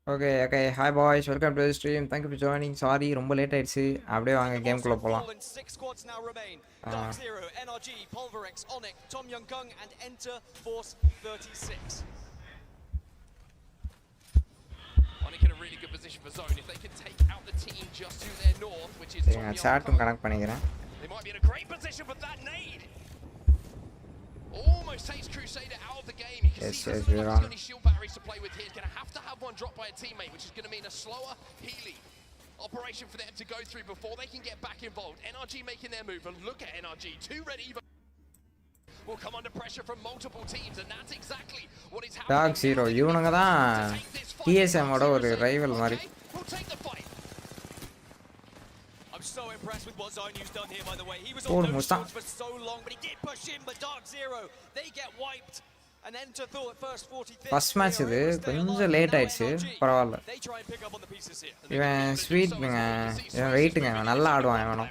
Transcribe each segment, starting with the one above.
Okay. Hi boys, welcome to the stream. Thank you for joining. Sorry, ரொம்ப late ஆயிடுச்சு. அப்படியே வாங்க கேம்க்குள்ள போலாம். Six squads now remain. Dark Zero, NRG, Pulverex, Onyx, Tom Young Kung, and Enter Force 36. Onyx in a really good position for zone. If they can take out the team just to their north, which is Tom Young Kung, connect பண்ணிக்கிறேன். They might be in a great position with that nade. Almost takes Crusader out of the game. You can see doesn't look like he's got any shield batteries to play with here. He's going to have one dropped by a teammate, which is going to mean a slower healing operation for them to go through before they can get back involved. NRG making their move, and look at NRG. Two red Evo will come under pressure from multiple teams, and that's exactly what is happening. Dark Zero, இவனுங்க தான் TSM ஓட ஒரு rival மாதிரி. We'll take the fight. I'm so impressed with what Zonu's done here, by the way. He was on those swords for so long, but he did push in, but Dark Zero, they get wiped. And Enter thought first 45. First match இது கொஞ்சம் late ஆயிடுச்சு. பரவாயில்லை. இவன் ஸ்வீட்ங்க. இவன் வெயிட்ங்க. நல்லா ஆடுவான் இவனும்.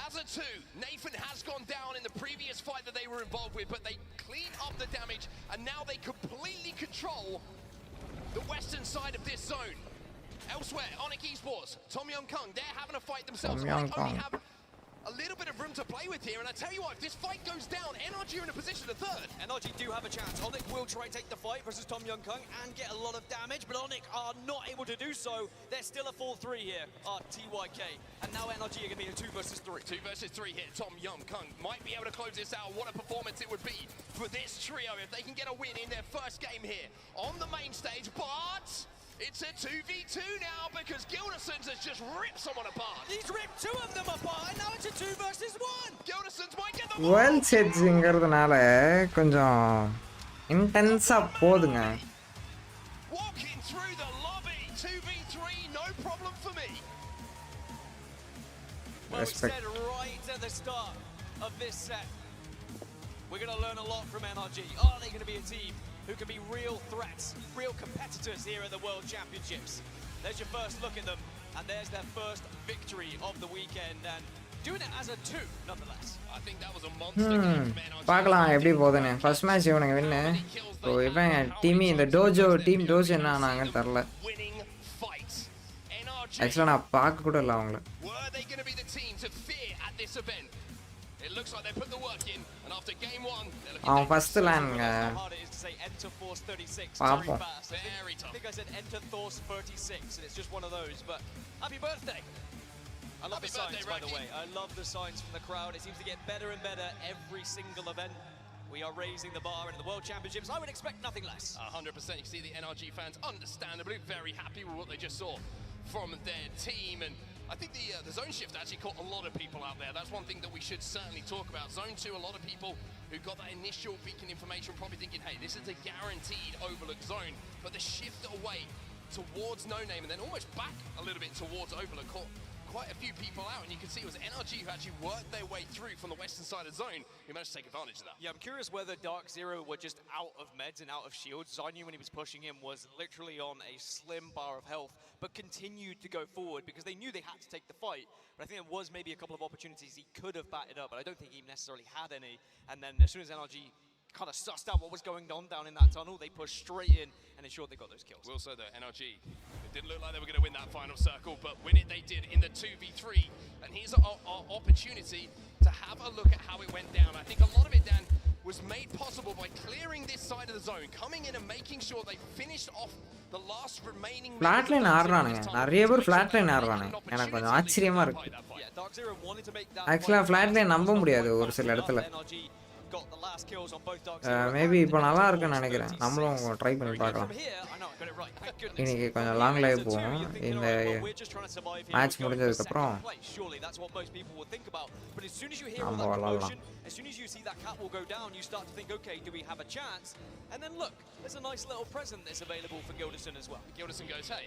As a two, Nathan has gone down in the previous fight that they were involved with, but they clean up the damage, and now they completely control the western side of this zone. Elsewhere, Onyx Esports, Tom Young Kung, they're having a fight themselves. Onyx only have a little bit of room to play with here, and I tell you what, if this fight goes down, NRG are in a position to third. NRG do have a chance. Onyx will try and take the fight versus Tom Young Kung and get a lot of damage, but Onyx are not able to do so. They're still a 4-3 here, TYK, and now NRG are going to be a 2 versus 3. 2 versus 3 here. Tom Young Kung might be able to close this out. What a performance it would be for this trio if they can get a win in their first game here on the main stage, but it's a 2v2 now because Gildersons has just ripped someone apart. He's ripped two of them apart, and now it's a 2 versus 1. Gildersons might get the well sedgingradhanaala konjam intense-a போதுங்க. Walking through the lobby, 2v3, no problem for me. Well, we said right at the start of this set, we're going to learn a lot from NRG. Are they going to be a team who can be real threats, real competitors here at the World Championships? There's your first look at them, and there's their first victory of the weekend, and doing it as a 2 nonetheless. I think that was a monster game from NRG. பார்க்கலாம் எப்படி போகுதுன்னு. First match இவனுங்க வின்னு. So இவன் team இந்த team Tojo என்ன ஆனாங்கன்னு தெரியல. ஆக்சுவலாக நான் பார்க்க கூட இல்லை அவங்கள. Were they going to be the team to fear at this event? It looks like they put the work in, and after game 1, they're looking அவன் first லேண்ட்ங்க. Enter Force 36. Very fast. Very tough. I think I said Enter Force 36, and it's just one of those. But happy birthday! I love the signs, by the way. I love the signs from the crowd. It seems to get better and better every single event. We are raising the bar in the World Championships. I would expect nothing less. 100%. You see the NRG fans, understandably, very happy with what they just saw from their team, and I think the zone shift actually caught a lot of people out there. That's one thing that we should certainly talk about. Zone 2, a lot of people who got that initial beacon information probably thinking, hey, this is a guaranteed Overlook zone. But the shift away towards No Name and then almost back a little bit towards Overlook caught quite a few people out, and you can see it was NRG who actually worked their way through from the western side of zone who managed to take advantage of that. Yeah, I'm curious whether Dark Zero were just out of meds and out of shields. Zonu, when he was pushing him, was literally on a slim bar of health, but continued to go forward because they knew they had to take the fight. But I think there was maybe a couple of opportunities he could have batted up, but I don't think he necessarily had any. And then as soon as NRG kind of sussed out what was going on down in that tunnel, they pushed straight in and ensured they got those kills. Will say that NRG, it didn't look like they were going to win that final circle, but win it they did in the 2v3. And here's our opportunity to have a look at how it went down. I think a lot of it, Dan, was made possible by clearing this side of the zone, coming in and making sure they finished off the last remaining. Flatline ஆடுறானுங்க. நிறைய பேர் flatline ஆடுறானுங்க. எனக்கு கொஞ்சம் ஆச்சரியமா இருக்கு. ஆக்சுவலா flatline நம்ப முடியாது ஒரு சில இடத்துல. மேபி இப்போ நல்லா இருக்குன்னு நினைக்கிறேன். நம்மளும் ட்ரை பண்ணி பார்க்கலாம். இன்னைக்கு கொஞ்சம் லாங் லைவ் போவோம். இந்த மேட்ச் முடிஞ்சதுக்கப்புறம் நம்ம விளாடலாம். As soon as you see that cat will go down, you start to think, okay, do we have a chance? And then look, there's a nice little present that's available for Gilderson as well. Gilderson goes, hey,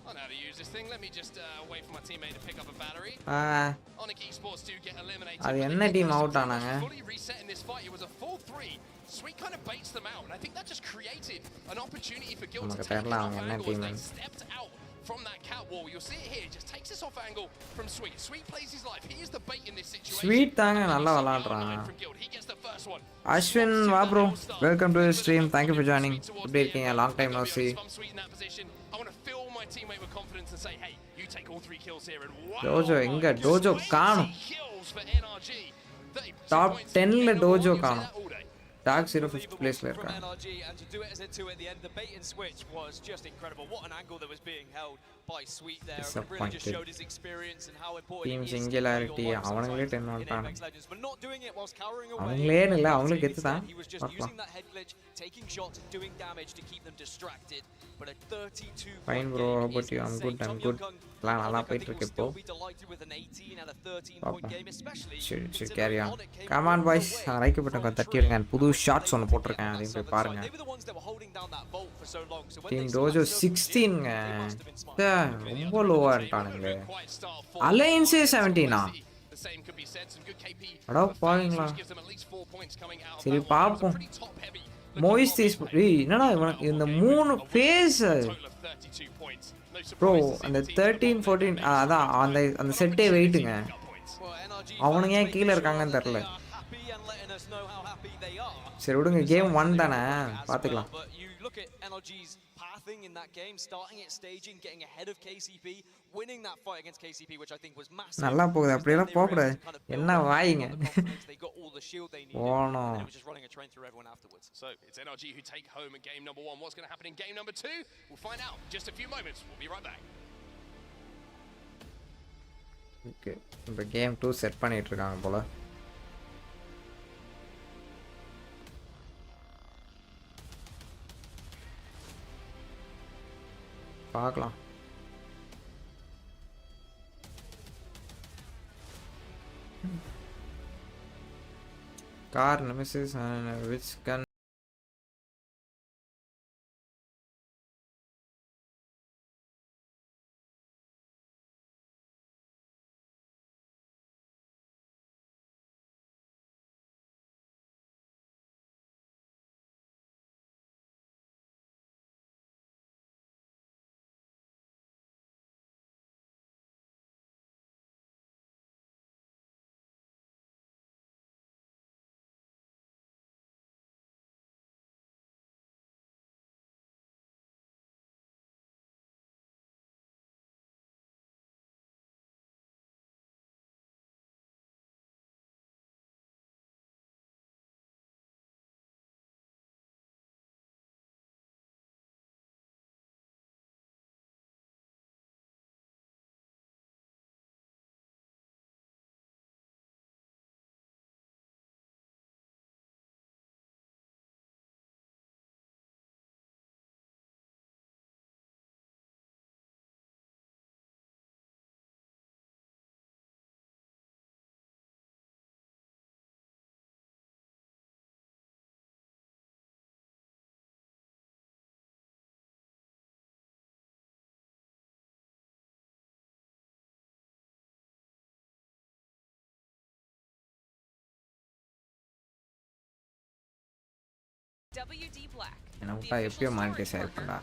I know how to use this thing. Let me just wait for my teammate to pick up a battery. Onyx Esports do get eliminated. அது என்ன team out ஆனாங்க? Fully reset in this fight. It was a 4-3. Sweet kind of baits them out, and I think that just created an opportunity for Gilderson to take it off angle as they stepped out from that catwall. You'll see it here. Just takes this off angle from Sweet. Sweet plays his life. He is the bait in this situation. Sweet தாங்க நல்லா விளையாடுறான். He gets the first one. Ashwin வா bro, welcome to the stream. Thank you for joining. எப்படி இருக்கீங்க? Long time no see. I want to fill my teammate with confidence and say, hey, you take all 3 kills here. And wow, Dojo எங்க? Dojo காணோம். Top 10 ல Dojo காணோம். Dark 05th place la irukka. NRG, and to do it as a 2 at the end, the bait and switch was just incredible. What an angle that was being held by Sweet there. It really just showed his experience and how important Team it is singularity avangaley 10 வந்துட்டாங்க. but not doing it whilst cowering away. அவங்களே இல்ல, அவங்களுக்கு கெத்து தான். He was just using that head glitch, taking shots and doing damage to keep them distracted. But a 32 fine bro, how about you? I'm good. எல்லாம் நல்லா போயிட்டு இருக்கு இப்போ. Should carry on. Come on boys, like button தட்டி விடுங்க. புது shots ஒன்னு போட்டுருக்கேன், அதையும் போய் பாருங்க. Team Dojo 16 ங்க. ரொம்ப லோவா இருக்கானுங்களே. Alliance 17 ஆ? அட பாருங்களா. சரி பாப்போம். மோயிஸ் தீஸ் என்னடா இந்த 3 ஃபேஸ் ப்ரோ, அந்த 13 14 அதான் அந்த செட்டே வெயிட்டுங்க. அவனுங்க ஏன் கீழே இருக்காங்கன்னு தெரியல. சரி விடுங்க, கேம் 1 தானே, பார்த்துக்கலாம். In that game, starting it, staging, getting ahead of KCP, winning that fight against KCP, which I think was massive. நல்லா போகுது, அப்படியே எல்லாம் போக கூடாது. என்ன வாயிங்க. They got all the shield they needed. Oh no. And it was just running a train through everyone afterwards. So it's NRG who take home in game number 1. What's going to happen in game number 2? We'll find out in just a few moments. We'll be right back. Okay, இப்போ game 2 set பண்ணிட்டு இருக்காங்க போல. பார்க்கலாம். Car nemesis and which gun? என்ன விட்டா எப்பயோ monetise ஆயிருப்பா.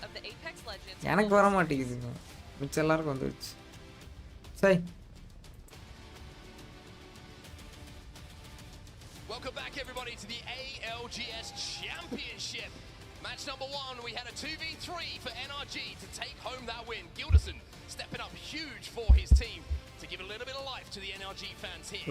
எனக்கு வர மாட்டேங்குதுங்க, மிச்சம் எல்லாருக்கும் வந்துருச்சு. சரி, welcome back everybody to the ALGS Championship. Match number 1, we had a 2v3 for NRG to take home that win. Gilderson stepping up huge for his team to give a little bit of life to the NRG fans here.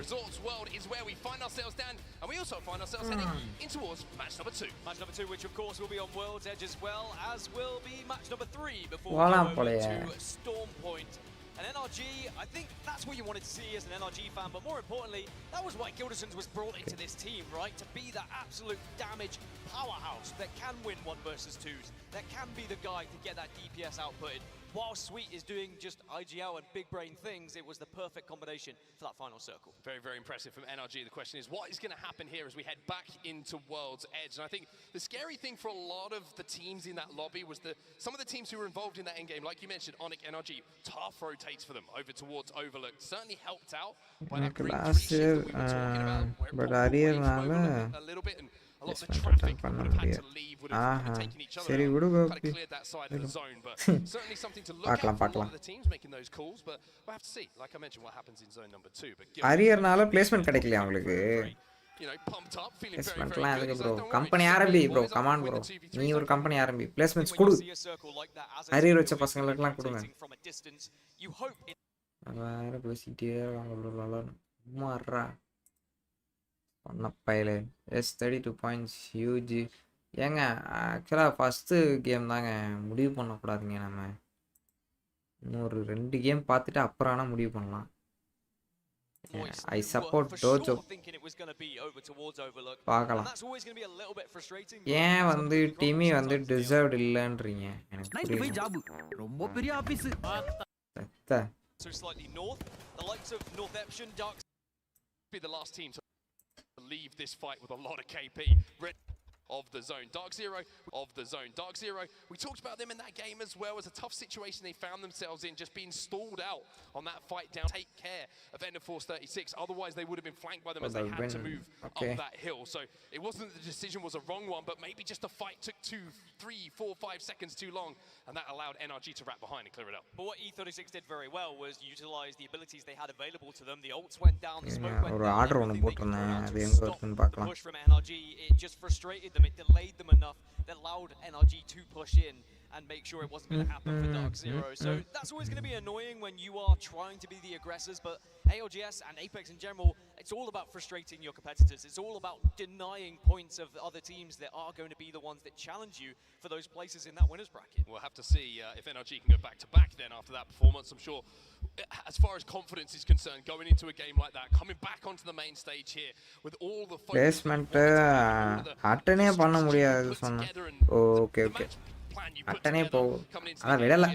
Resorts World is where we find ourselves down, and we also find ourselves heading in towards match number 2. Match number 2, which of course will be on World's Edge as well, as will be match number 3 before we go to Storm Point. And NRG, I think that's what you wanted to see as an NRG fan, but more importantly, that was why Gildersons was brought into this team, right? To be that absolute damage powerhouse that can win 1 versus 2s, that can be the guy to get that DPS outputted. While Sweet is doing just IGL and big brain things, it was the perfect combination for that final circle. Very, very impressive from NRG. The question is, what is going to happen here as we head back into World's Edge? And I think the scary thing for a lot of the teams in that lobby was some of the teams who were involved in that endgame, like you mentioned, Onyx, NRG, tough rotates for them over towards Overlook. Certainly helped out by that green 3 shift that we were talking about, where it a little bit. And a lot of the Placement traffic return would பண்ண have had முடியாது. to leave, would have ஆஹா taken each other சரி out, விடு kind of Gopi. cleared that side of the zone. But certainly something to look பார்க்கலாம் out for a lot பார்க்கலாம். of the teams making those calls. But we'll have to see, like I mentioned, what happens in zone number 2. But அரியர்னால placement கிடைக்கலையா உங்களுக்கு? you know, pumped up, feeling very, very பிளேஸ்மெண்ட்லாம் good. எதுக்கு He's bro? like, don't worry, company just ஆரம்பி set bro. boys up, come on win bro. the 2v3s, நீ ஒரு okay? Company ஆரம்பி. Placements When கொடு. you see a circle like that as a arrear team வச்ச building, பசங்களுக்குலாம் கொடுங்க. rotating from a distance, you hope it வேற பேசிட்டே இருக்காங்க. மாறா பண்ணப்பையில S32 பாயிண்ட்ஸ் ஹியூஜ். ஏங்க ஆக்சுவலாக ஃபஸ்ட்டு கேம் தாங்க முடிவு பண்ணக்கூடாதுங்க. நம்ம இன்னொரு 2 கேம் பார்த்துட்டு அப்புறம் ஆனால் முடிவு பண்ணலாம். I support Tojo. பார்க்கலாம். ஏன் வந்து டீமி வந்து டிசர்வ்ட் இல்லைன்றீங்க எனக்கு புரியல. ரொம்ப பெரிய office. So slightly north, the likes of North Epsion, Dark Be the last team to leave this fight with a lot of KP. Of the zone. Dark Zero of the zone. Dark Zero, we talked about them in that game as well. It was a tough situation they found themselves in, just being stalled out on that fight down. Take care of End of Force 36. Otherwise, they would have been flanked by them as they had to move up that hill. So it wasn't that the decision was a wrong one, but maybe just the fight took 2, 3, 4, 5 seconds too long, and that allowed NRG to wrap behind and clear it up. But what E36 did very well was utilize the abilities they had available to them. The ults went down, the smoke went down. Everything they could throw out to stop the push from NRG. It just frustrated them. It delayed them enough that allowed NRG to push in and make sure it wasn't going to happen for Dark Zero. So that's always going to be annoying when you are trying to be the aggressors, but ALGS and Apex in general, it's all about frustrating your competitors. It's all about denying points of other teams that are going to be the ones that challenge you for those places in that winners bracket. We'll have to see if NRG can go back to back then after that performance. I'm sure as far as confidence is concerned, going into a game like that, coming back onto the main stage here with all the placement attend பண்ண முடியாது சொன்னா. Okay okay attend போ. அத விடல.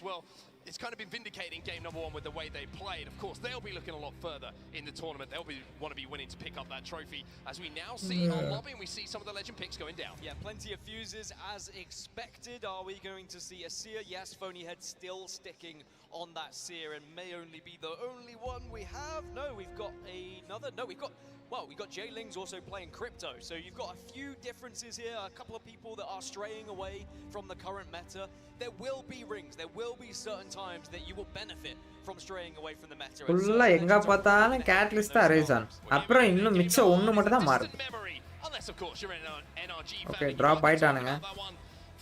Well, it's kind of been vindicating game number 1 with the way they played. Of course, they'll be looking a lot further in the tournament. They'll want to be winning to pick up that trophy. As we now see on lobby, and we see some of the legend picks going down. Yeah, plenty of fuses as expected. Are we going to see a Seer? Yes, Phonyhead still sticking on that Seer and may only be the only one we have. No, we've got another. No, we've got... Well, we've got J-Lings also playing Crypto, so you've got a few differences here, a couple of people that are straying away from the current meta. There will be rings, there will be certain times that you will benefit from straying away from the meta. ஃபுல்லா எங்க பார்த்தாலும் catalyst தான் ration. அப்புறம் இன்னும் மிச்சம் ஒன்னு மட்டும் தான் மாறுது. ஓகே டிராப் ஆயிட்டானுங்க.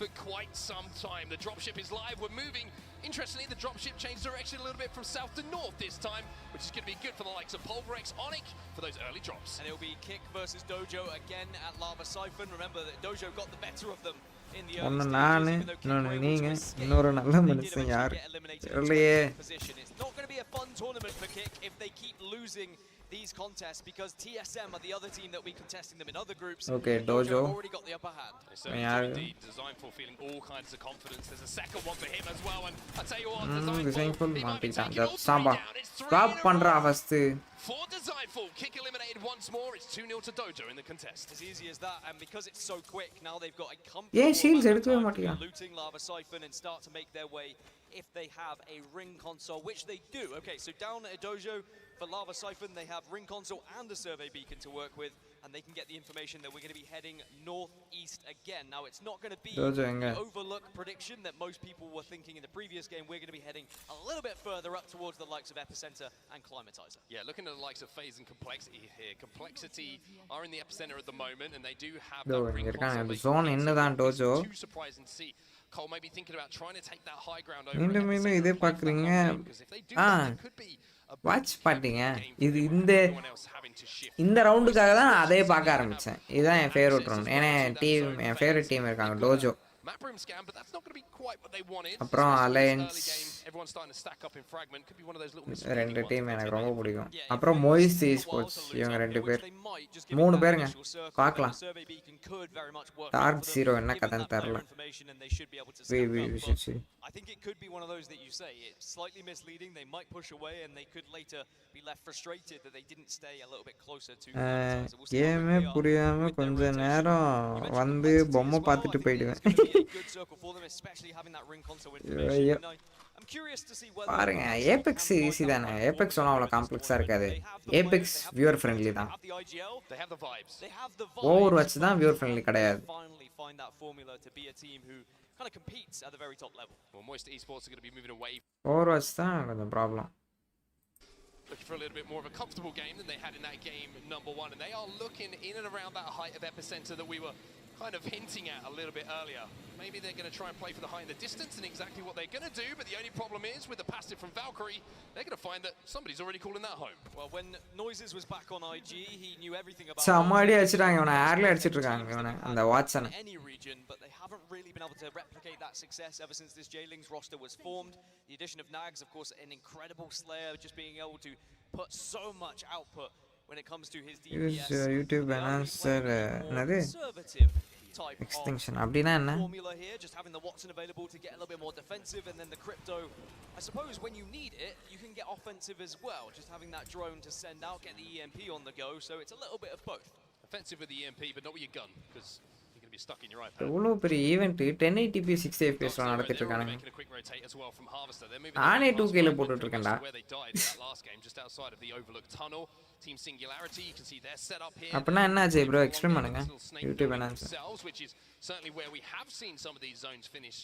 For quite some time, the dropship is live. We're moving. Interestingly, the dropship changed direction a little bit from south to north this time, which is going to be good for the likes of Pulverex, Onyx for those early drops. And it'll be Kick versus Dojo again at Lava Siphon. Remember that Dojo got the better of them in the early stages. நீங்க இன்னொரு நல்ல மனுஷன் யார் தெரியலையே. It's not going to be a fun tournament for Kick if they keep losing these contests, because TSM are the other team that will be contesting them in other groups. Okay, Dojo already got the upper hand. Indeed, designed for feeling all kinds of confidence. There's a second one for him as well, and I tell you what, Designful he might be taking all Samba stop பண்றா first. For Designful, Kick eliminated once more. It's 2-0 to Dojo in the contest. As easy as that, and because it's so quick, now they've got a shields comfortable looting Lava Siphon and start to make their way if they have a ring console, which they do. Okay, so down at Dojo for Lava Siphon, they have ring console and a survey beacon to work with, and they can get the information that we're going to be heading northeast again. Now, it's not going to be the overlook prediction that most people were thinking in the previous game. We're going to be heading a little bit further up towards the likes of Epicenter and Climatizer. Yeah, looking at the likes of Phase and Complexity here. Complexity are in the epicenter at the moment, and they do have that ring console. Zone என்னதான் Dojo. Too surprising to see. Cole may be thinking about trying to take that high ground over. மீண்டும் இதே பாக்குறீங்க. Watch பாத்தீங்க. இது இந்த ரவுண்டுக்காக தான் நான் அதே பார்க்க ஆரம்பிச்சேன். இதுதான் என் ஃபேவரட் ரவுண்ட். ஏன்னா என் ஃபேவரட் டீம் இருக்காங்க டோஜோ. அப்புறம் அலையன்ஸ் ரெண்டு டீம் எனக்கு ரொம்ப பிடிக்கும். அப்புறம் மோயிஸ் ஸ்போர்ட்ஸ் இவங்க 2 பேர் 3 பேருங்க பார்க்கலாம். டார்க் ஜீரோ என்ன கதைன்னு தெரியல. I think it could be one of those that you say it's slightly misleading. They might push away and they could later be left frustrated that they didn't stay a little bit closer to கேமே புரியாம கொஞ்ச நேரம் வந்து பொம்மை பார்த்துட்டு போயிடுவேன். I'm curious to see whether பாருங்க Apex easy தானே ஏபெக்ஸ் ஒன்றும் அவ்வளோ காம்ப்ளெக்ஸாக இருக்காது ஏபெக்ஸ் வியூவர் ஃப்ரெண்ட்லி தான் the IGL, They have the vibes. they have the over vibes, watch தான் வியூவர் ஃப்ரெண்ட்லி கிடையாது finally find that formula to be a team who kind of competes at the very top level. Well, Moist Esports are going to be moving away, over watch தான் கொஞ்சம் problem looking for a little bit more of a comfortable game than they had in that game number 1, and they are looking in and around that height of epicenter that we were kind of hinting at a little bit earlier. Maybe they're going to try and play for the height and the distance and exactly what they're going to do, but the only problem is with the passive from Valkyrie, they're going to find that somebody's already calling that home. Well, when Noises was back on IG, he knew everything about சமாடி அடிச்சிட்டாங்க இவனை ஏர்ல அடிச்சிட்டு இருக்காங்க இவனை அந்த வாட்சனை any region, but they haven't really been able to replicate that success ever since this J-Lings roster was formed. The addition of Nags, of course, an incredible slayer, just being able to put so much output when it comes to his DPS. YouTube enhancer என்னது Conservative type extension அப்படின்னா என்ன formula here, just having the Watson available to get a little bit more defensive, and then the crypto, I suppose when you need it, you can get offensive as well, just having that drone to send out, get the EMP on the go, so it's a little bit of both. Offensive with the EMP, but not with your gun, because you're going to be stuck in your iPad. இவ்வளோ பெரிய event 1080p 60 fps நடத்திட்டு இருக்கானுங்க Making a quick rotate as well from Harvester. They're moving நானே the 2K ல போட்டுட்டு இருக்கேன்டா where they died in that last game, just outside of the overlooked tunnel. Team Singularity, you can see their setup here. அப்படின்னா என்னாச்சு bro explain பண்ணுங்க YouTube enhancer Themselves, which is certainly where we have seen some of these zones finish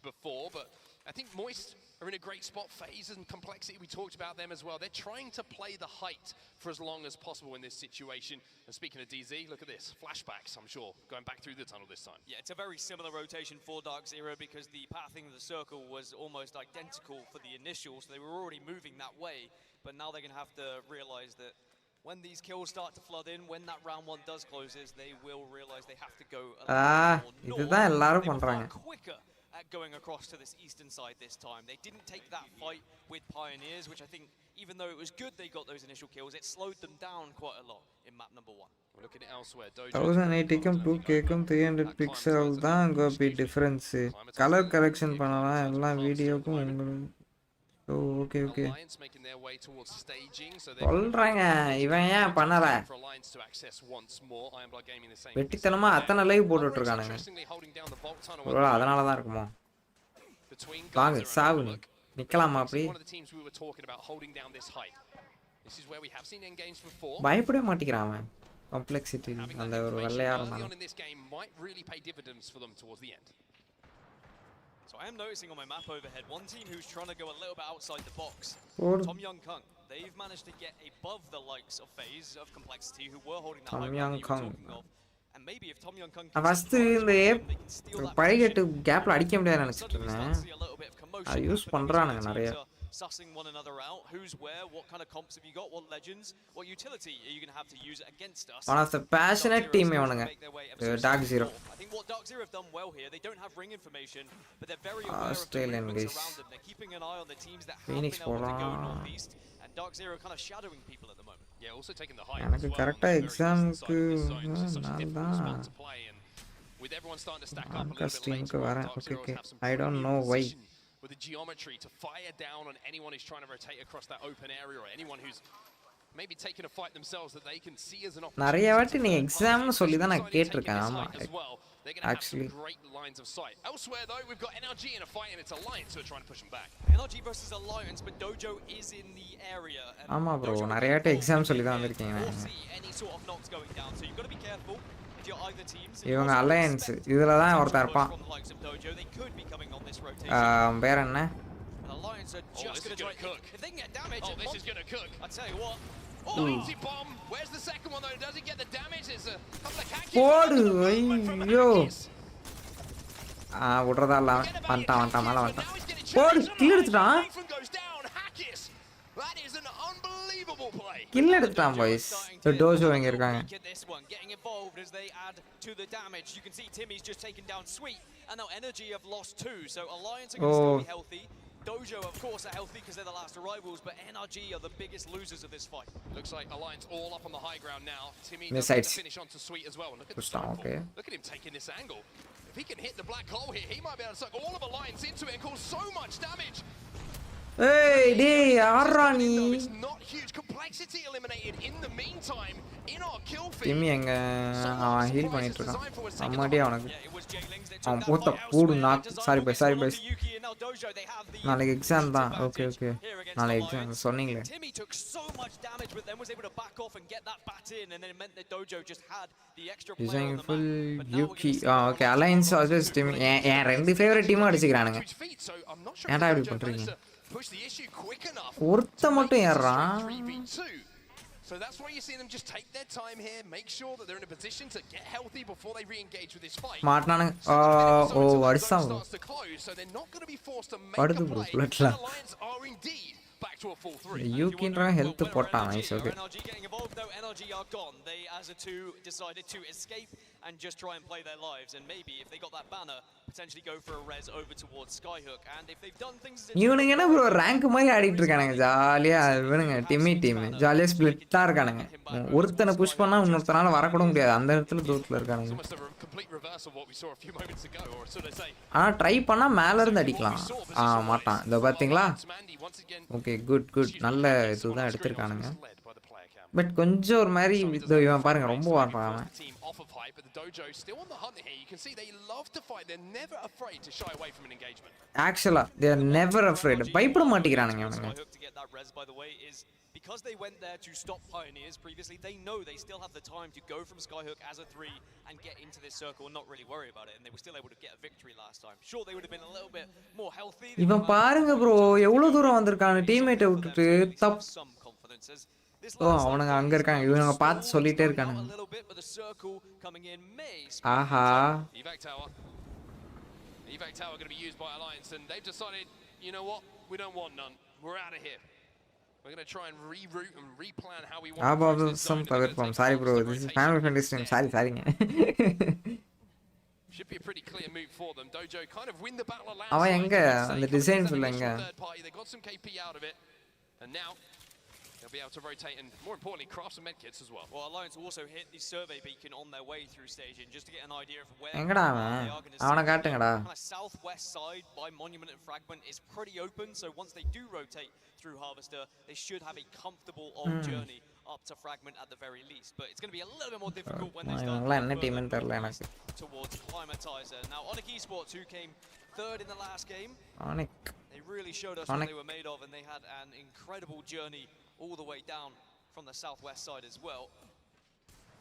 before, but I think Moist are in a great spot. Phase and Complexity, we talked about them as well. They're trying to play the height for as long as possible in this situation. And speaking of DZ, look at this. Flashbacks, I'm sure, going back through the tunnel this time. Yeah, it's a very similar rotation for Dark Zero because the pathing of the circle was almost identical for the initial, so they were already moving that way, but now they're going to have to realize that when these kills start to flood in, when that round 1 does closes, they will realize they have to go a little more north. இதுதான் எல்லாரும் They were பண்றாங்க far quicker at going across to this eastern side this time. They didn't take that fight with Pioneers, which I think, even though it was good they got those initial kills, it slowed them down quite a lot in map number 1. We're looking at elsewhere. 1080க்கும் 2Kக்கும் 300 pixel தான் Gopi difference colour correction பண்ணலாம் எல்லாம் வீடியோக்கும் உங்களுக்கு okay okay Alliance making their way towards staging, so they're சொல்றாங்க இவன் ஏன் பண்ணல for Alliance to access once more. Ironblood Gaming the same. வெட்டித்தனமா அத்தனை live போட்டுட்டு இருக்கானுங்க Interestingly holding down the vault tunnel ஒருவேளை அதனால தான் இருக்குமோ between வாங்க Gaza and சாவு நீ Outlook. நிக்கலாமா அப்படி One of the teams we were talking about holding down this height. This is where we have seen end games before. பயப்படவே மாட்டேங்கிறான் அவன் காம்ப்ளெக்சிட்டி Having அந்த that ஒரு information வெள்ளையா early இருந்தான் on in this game might really pay dividends for them towards the end. So I am noticing on my map overhead one team who's trying to go a little bit outside the box. போடு Tom Young Kung. They've managed to get above the likes of FaZe, of Complexity, who were holding that Tom high Young ground that you were Kung. talking of. And maybe if Tom Young Kung first இந்த பழையட்டு கேப்ல அடிக்க முடியாது நினைச்சிட்டு இருந்தேன் அது use பண்றானுங்க நிறைய sussing one another out, who's where, what kind of comps have you got, what legends, what utility are you going to have to use it against us. One of the passionate team இவனுங்க Dark Zero. I think what Dark Zero have done well here, they don't have ring information, but they're very aware of the Australian movements guys. around them. They're keeping an eye on the teams that have Phoenix been able to go போலாம். northeast, and Dark Zero kind of shadowing people at the moment. Yeah, also taking the height. எனக்கு as well கரெக்டா on the very eastern எக்ஸாம்க்கு side of this zone. This is such a நான் difficult spot தான் to play, and with everyone starting to stack up a little Marcus bit teamக்கு later on, வரேன் Dark okay Zeros okay have some I don't premium know why position with the geometry to fire down on anyone who's trying to rotate across that open area, or anyone who's maybe taking a fight themselves that they can see as an opportunity. நிறைய வாட்டி நீ எக்ஸாம்னு சொல்லி தான் நான் கேட்டிருக்கேன் ஆமா They're going to have actually some great lines of sight. Elsewhere though, we've got NRG in a fight, and it's Alliance who are trying to push them back. NRG versus Alliance, but Dojo is in the area. And ஆமா bro Dojo நிறைய வாட்டி can exam சொல்லி தான் or வந்திருக்கீங்க see any sort of knocks going down, so you've got to be careful if you're either teams. இவங்க alliance இதுல தான் ஒருத்தன் இருப்பான் From the likes of Dojo, they could be coming on this rotation. வேற என்ன Alliance are Oh, just this going is to gonna try. cook. If they can get damage, Oh, this is going to cook. I tell you what. Oh, easy bomb. Where's the second one though? Does it get the damage? There's a couple of khakis. போடு Movement from ஐயோ Hackis. விடுறதா இல்ல வந்துட்டான் வந்துட்டான் மேல Now வந்துட்டான் he's getting போடு challenged. Kill எடுத்துட்டான் Nathan goes down. Hackis. That is an unbelievable play. Kill எடுத்துட்டான் பாய்ஸ் டோஜோ இங்க இருக்காங்க Get this one, getting involved as they add to the damage. You can see Timmy's just taken down Sweet, and now Energy have lost 2, so Alliance are going to still be healthy. Dojo, of course, are healthy because they're the last arrivals, but NRG are the biggest losers of this fight. Looks like Alliance all up on the high ground now. Timmy Miss does get sights. to finish onto Sweet as well. Look at Push the down, circle. okay. Look at him taking this angle. If he can hit the black hole here, he might be able to suck all of Alliance into it and cause so much damage. ஏய் டேய் யாரா நீ It's not huge. Complexity eliminated in the meantime, in our kill Timmy feed. எங்க Somewhat அவன் heel surprised பண்ணிட்டு it's இருக்கான் designed for a second அம்மாடியே half. அவனுக்கு Yeah, it was J-Lings. They took அவன் that போட்ட fight போடு elsewhere. நாக் Design sorry will பை get சாரி sold பை onto Yuki, and now Dojo, they have the நாளைக்கு எக்ஸாம் height தான் okay advantage okay here against நாளைக்கு எக்ஸாம் Alliance. சொன்னீங்களே Timmy took so much damage, but then was able to back off and get that bat in, and then it meant that Dojo just had the extra player design on the full map. But now we're யூகி going to see okay Alliance versus team என் ரெண்டு favourite டீமும் அடிச்சுக்கிறானுங்க Huge feat, so I'm not sure ஏன்டா if இப்படி Dojo பண்றீங்க managed to push the issue quick enough ஒருத்த to make மட்டும் this a ஏறான் straight 3v2. So that's why you see them just take their time here, make sure that they're in a position to get healthy before they re-engage with this fight. மாட்டானுங்க ஓ அடிச்சான் bro. Starts to close, so they're not going to be forced to make படுது a bro play. பிளட்ல And Alliance are indeed back to a full 3. யூகின்றவன் health போட்டான் nice okay NRG getting involved though, NRG are gone. They as a two decided to escape and just try and play their lives, and maybe if they got that banner, potentially go for a res over towards Skyhook. And if they've done things இவனுங்க என்ன bro rank மாதிரி ஆடிட்டு இருக்கானுங்க ஜாலியா இவனுங்க Timmy team ஜாலியா ஸ்பிளிட்டா இருக்கானுங்க ஒருத்தனை புஷ் பண்ணா இன்னொருத்தனால வரக்கூட முடியாது அந்த இடத்துல தூரத்துல It's இருக்கானுங்க almost a complete reverse of what we saw a few moments ago, or so they say. ஆனா ட்ரை பண்ணா மேல இருந்து அடிக்கலாம் மாட்டான் இதோ பாத்தீங்களா Mandy once again. Okay good good நல்ல இதுதான் எடுத்திருக்கானுங்க பட் கொஞ்சம் ஒரு மாதிரி இதோ இவன் பாருங்க ரொம்ப வாடுறான் அவன் Team off of hype, but the dojo still on the hunt here. You can see they love to fight. They're never afraid to shy away from an engagement. ஆக்சுவலா தே ஆர் நெவர் அஃப்ரேட் பயப்பட மாட்டேங்கிறானுங்க இவனுங்க Skyhook to get that res, by the way, is because they went there to stop Pioneers previously. They know they still have the time to go from Skyhook as a 3 and get into this circle and not really worry about it. And they were still able to get a victory last time. Sure, they would have been a little bit more healthy. இவன் பாருங்க bro எவ்வளவு தூரம் வந்திருக்காங்க டீம்மேட்டை விட்டுட்டு தப் Some confidence as this ஓ அவனுங்க அங்க இருக்காங்க இவனுங்க பார்த்து சொல்லிட்டே இருக்கானுங்க a little bit, but the circle coming in may ஆஹா Evac tower. Evac tower going to be used by Alliance, and they've decided, you know what? We don't want none. We're out of here. We're going to try and reroute and replan how we want to approach this zone. தவிர்ப்போம் sorry bro this is family friendly stream சாரிங்க Should be a pretty clear move for them. Dojo kind of win the battle of land. அவன் எங்க அந்த design full எங்க They got some KP out of it, and now they'll be able to rotate and, more importantly, craft some medkits as well. Well, Alliance also hit the survey beacon on their way through staging just to get an idea of where எங்கடா they அவன் are going to அவனை காட்டுங்கடா kind of southwest side by Monument and Fragment is pretty open, so once they do rotate through Harvester, they should have a comfortable old journey up to Fragment at the very least. But it's going to be a little bit more difficult when they start இவங்கலாம் என்ன டீம்னு தெரியல எனக்கு towards Climatizer. Now, Onyx Esports, who came third in the last game, ஆனிக் they really showed us what they were made of, and they had an incredible journey all the way down from the southwest side as well.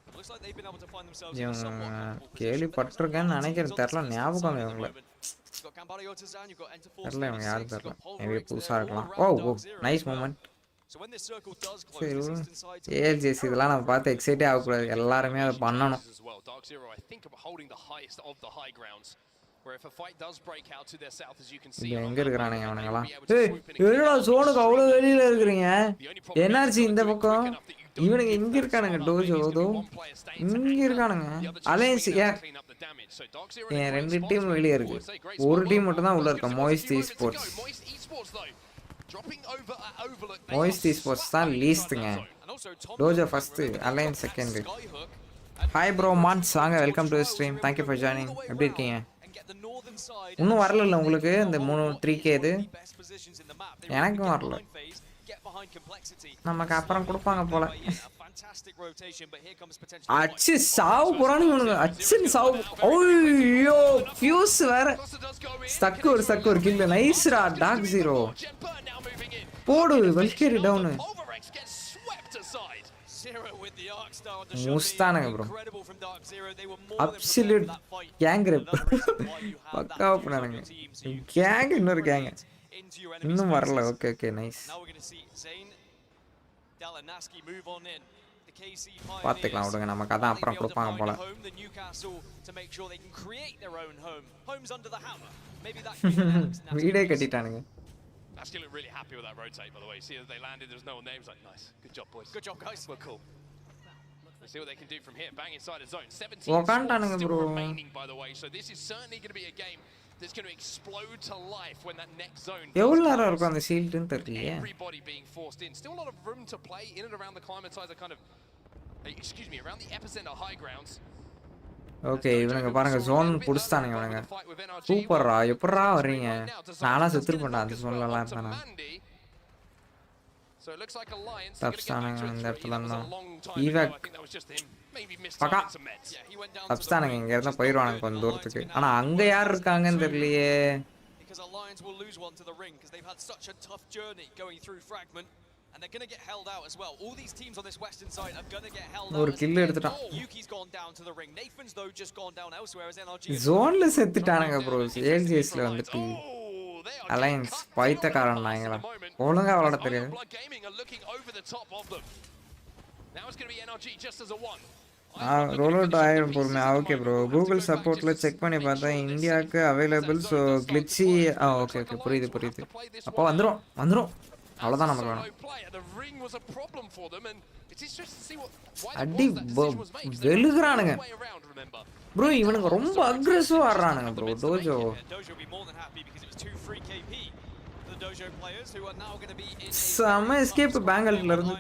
It looks like they've been able to find themselves in a somewhat comfortable position. கேள்விப்பட்டிருக்கேன்னு நினைக்கிறேன் தெரியல ஞாபகம் இல்லை இவங்கள You've got Cambario Tazan, you've got Enter Force தெரியல இவங்க 36, யாரும் you've தெரியல got Pulverix, maybe புதுசா they're all இருக்கலாம் around ஓ Dark Zero nice as well. Moment So when this circle does close, சரி this eastern side to ALGS இதெல்லாம் நம்ம பார்த்து எக்ஸைட்டே ஆகக்கூடாது எல்லாருமே அதை பண்ணணும் As well. Dark Zero, I think, are holding the highest of the high grounds. Where if a fight does break out to their south, as you can see, இங்க on எங்க that இருக்கிறானுங்க map, they அவனுங்கலாம் will be able to ஏய் swoop in and clear என்னடா out ஜோனுக்கு அவ்வளோ extremely வெளியில இருக்கிறீங்க The only problem is NRG you've இந்த got to do it பக்கம் quick enough that you don't இவனுங்க give இங்க that இருக்கானுங்க spot up. Maybe Tojo it's தோ gonna be one player staying to இங்க anchor, இருக்கானுங்க the other two alliance swinging out ஏன் to clean up the damage. So Dark Zero in a என் great ரெண்டு spot team to வெளியே move இருக்கு forward. Say, great ஒரு spot. Team மட்டும் தான் உள்ள Gives இருக்கு them a Moist few moments to go. Sports Moist Esports, though, dropping over at Overlook. They Moist are sports swept தான் by inside லீஸ்ட்டுங்க that zone. and also Tom Dojo Milton, first remember, Alliance got second that Skyhook, and hi bro மான்ஸ் வாங்க George welcome to Fry was stream able thank you to for go all joining the way எப்படி round இருக்கீங்க and get the northern side இன்னும் and வரல ensure உங்களுக்கு they இந்த hold மூணு what 3K is இது one of the best positions in the map. They were able to எனக்கும் get வரல behind phase, get behind complexity, நமக்கு அப்புறம் கொடுப்பாங்க find போல their way in. A fantastic rotation, but here comes potentially அச்சு சாவு போறானு இவனுங்க அச்சுன்னு சாவு ஐயோ ஃபியூஸ் வேற Cluster does go in. Stuck ஒரு கில்ல நைஸ்ரா Dark Zero Jen Burn now moving in. போடு வெல்கேரி down Pulverix gets swept aside. Zero with the arc star to show முஸ்தானுங்க me bro incredible from Dark Zero. They were more than absolute prepared for that fight. Gang rep Another reason why you have that பக்காவா fuse on பண்ணானுங்க your team, so you gang இன்னொரு gang into your enemy இன்னும் வரல spaces. Okay okay nice Now we're going to see Zane Dalanaski move on in. The KC பாத்துக்கலாம் Pioneers விடுங்க நமக்கு அதான் அப்புறம் will be able to கொடுப்பாங்க find போல a home, the Newcastle, to make sure they can create their own home. Homes under the hammer. Maybe that could be the next வீடே piece. கட்டிட்டானுங்க That's look really happy with that rotate, by the way. See as they landed, there's no one there. He was like, nice, good job, boys. Good job, guys. We're cool. Let's see what they can do from here. Bang inside a zone. 17 உக்காண்டானுங்க squads still bro. remaining, by the way. So this is certainly going to be a game that's going to explode to life when that next zone எவ்வளவு does நேரம் close. இருக்கும் அந்த ஷீல்டுன்னு தெரியலையே Everybody being forced in. Still a lot of room to play in and around the climatizer kind of, excuse me, around the epicenter high grounds. Okay இவனுங்க பாருங்க zone புடிச்சிட்டானுங்க இவனுங்க சூப்பர்ரா எப்படிரா வர்றீங்க நானா செத்துருப்பேன்டா அந்த ஜோன்லலாம் இருந்தானா So it looks like Alliance are Tough going to get back to standing in a that 3. That was a plan. long time ago. Evac. I think that was just him. Maybe missed Paka. timing some meds. Yeah, he went down to the தப்ஸ்டானுங்க ring, இங்க which இருந்தா is not போயிடுவானுங்க good. கொஞ்சம் Alliance தூரத்துக்கு can ஆனா now அங்க work யார் on இருக்காங்கன்னு 2, தெரியலையே because Alliance will lose one to the ring because they've had such a tough journey going through Fragment, and they're going to get held out as well. All these teams on this western side are going to get held out. ஒரு As kill again, எடுத்துட்டான் Yuki's gone down to the ring. Nathan's though just gone down elsewhere as NRG have ஜோன்ல gone செத்துட்டானுங்க bro ALGSல வந்துட்டு Oh, they are alliance getting cut பைத்தக்காரன் down fast நாங்களா at the moment. ஒழுங்கா விளையாட As தெரியாது Iron Blood Gaming are looking over the top of them. Now it's going to be NRG just as a 1. Roll out ஆயிரும் பொறுமையா okay bro Google சப்போர்ட்ல check பண்ணி பார்த்தா இந்தியாவுக்கு available so கிளிச்சி okay okay புரியுது புரியுது அப்போ வந்துடும் அவ்வளோதான் நமக்கு வேணும் அடி வெளுகிறானுங்க ப்ரோ இவனுங்க ரொம்ப அக்ரெசிவ் ஆடுறானுங்க ப்ரோ டோஜோ செம எஸ்கேப் பேங்கல்ல இருந்து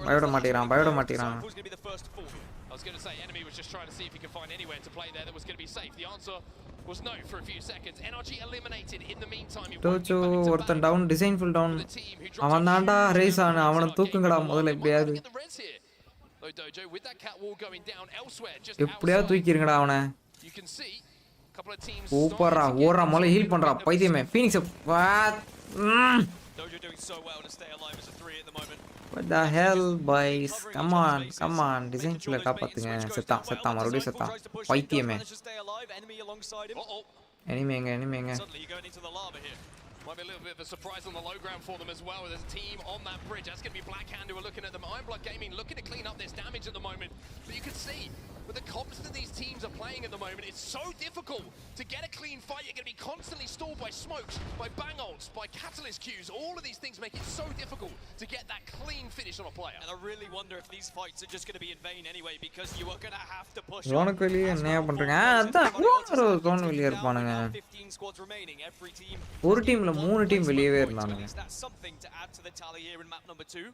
பயப்பட மாட்டேறான் I was going to say, enemy was just trying to see if he could find anywhere to play there that was going to be safe. The answer was no for a few seconds. NRG eliminated in the meantime. Tojo ஒருத்தன் down டிசைன்ஃபுல் down அவன் தான்டா race ஆன அவனை தூக்குங்கடா முதல்ல எப்படியாவது எப்படியாவது தூக்கிருங்கடா அவனை சூப்பரா ஓடுறா முதல்ல ஹீல் பண்றா பைத்தியமே Phoenix What the hell boys come on design full காப்பாத்துங்க செத்தான் மறுபடியும் செத்தான் பைத்தியமே enemy எங்க Might be a little bit of a surprise on the low ground for them as well. There's a team on that bridge. That's going to be Blackhand who are looking at them. Iron Blood Gaming looking to clean up this damage at the moment. But you can see, with the comps that these teams are playing at the moment, it's so difficult to get a clean fight. You're going to be constantly stalled by smokes, by bang ults, by catalyst queues. All of these things make it so difficult to get that clean finish on a player. And I really wonder if these fights are just going to be in vain anyway, because you are going to have to push on. ஜோனுக்கு வெளியே என்ன பண்றீங்க அதான் zone வெளியே இருப்பானுங்க 15 squads remaining. Every team ஒரு டீம்ல 3 team வெளியவே இருந்தானுங்க that's something to add to the tally here in map number 2.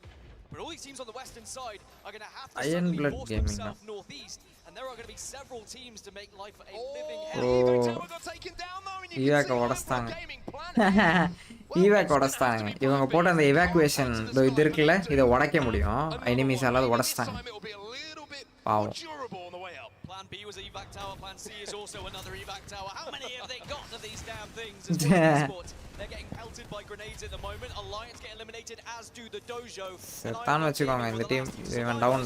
But all these teams on the western side are going to have to Iron Blood force Gaming themselves northeast, and there are going to be several teams to make life a living ஈவாக் உடச்சிட்டாங்க ஈவாக் உடச்சிட்டாங்க இவங்க போட்ட அந்த evacuation இது இருக்குல்ல இதை உடைக்க முடியும் enemies எல்லாம் உடச்சிட்டாங்க பாவம் Plan B was evac tower, plan C is also another evac tower. How many have they got of these damn things? As well as sports, they're getting pelted by grenades at the moment. Alliance get eliminated, as do the Dojo. செத்தான் வச்சுக்கோங்க இந்த team இவன் down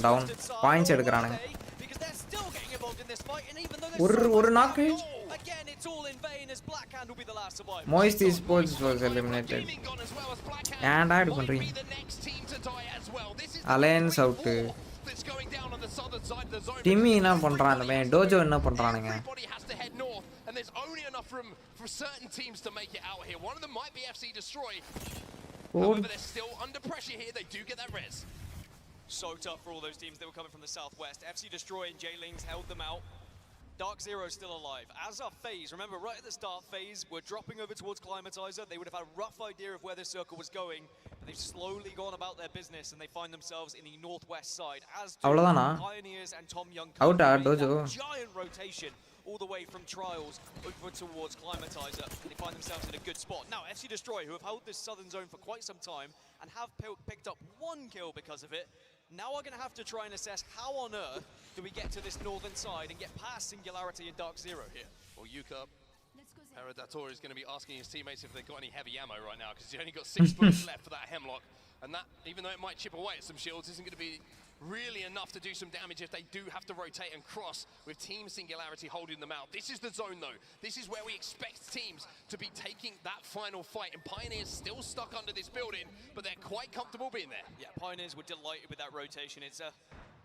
points எடுக்கறானுங்க Because they're still getting involved in this fight, and even though ஒரு நாக்கு again it's all in vain, as Blackhand will be the last survivor. Moist Esports was eliminated ஏன்டா இது பண்றீங்க அலையன்ஸ் அவுட் டிம்மி என்ன பண்றான் அந்த பையன் டோஜோ என்ன பண்றானுங்க and there's only enough room for certain teams to make it out here. One of them might be FC Destroy. However, they're still under pressure here. They do get that res. So tough for all those teams that were coming from the southwest. FC Destroy and J-Lings held them out. Dark Zero is still alive. As our phase, remember right at the start phase, we're dropping over towards Climatizer. They would have had a rough idea of where this circle was going, but they've slowly gone about their business and they find themselves in the northwest side. As do Pioneers and Tom Young giant rotation all the way from Trials over towards Climatizer, and they find themselves in a good spot. Now, FC Destroy, who have held this southern zone for quite some time and have picked up 1 kill because of it, now are going to have to try and assess how on earth do we get to this northern side and get past Singularity and Dark Zero here. Well, Yuka, Heradator is going to be asking his teammates if they've got any heavy ammo right now, because he's only got 6 bullets left for that Hemlock, and that, even though it might chip away at some shields, isn't going to be really enough to do some damage if they do have to rotate and cross with Team Singularity holding them out. This is the zone though. This is where we expect teams to be taking that final fight, and Pioneers still stuck under this building, but they're quite comfortable being there. Yeah, Pioneers were delighted with that rotation. It's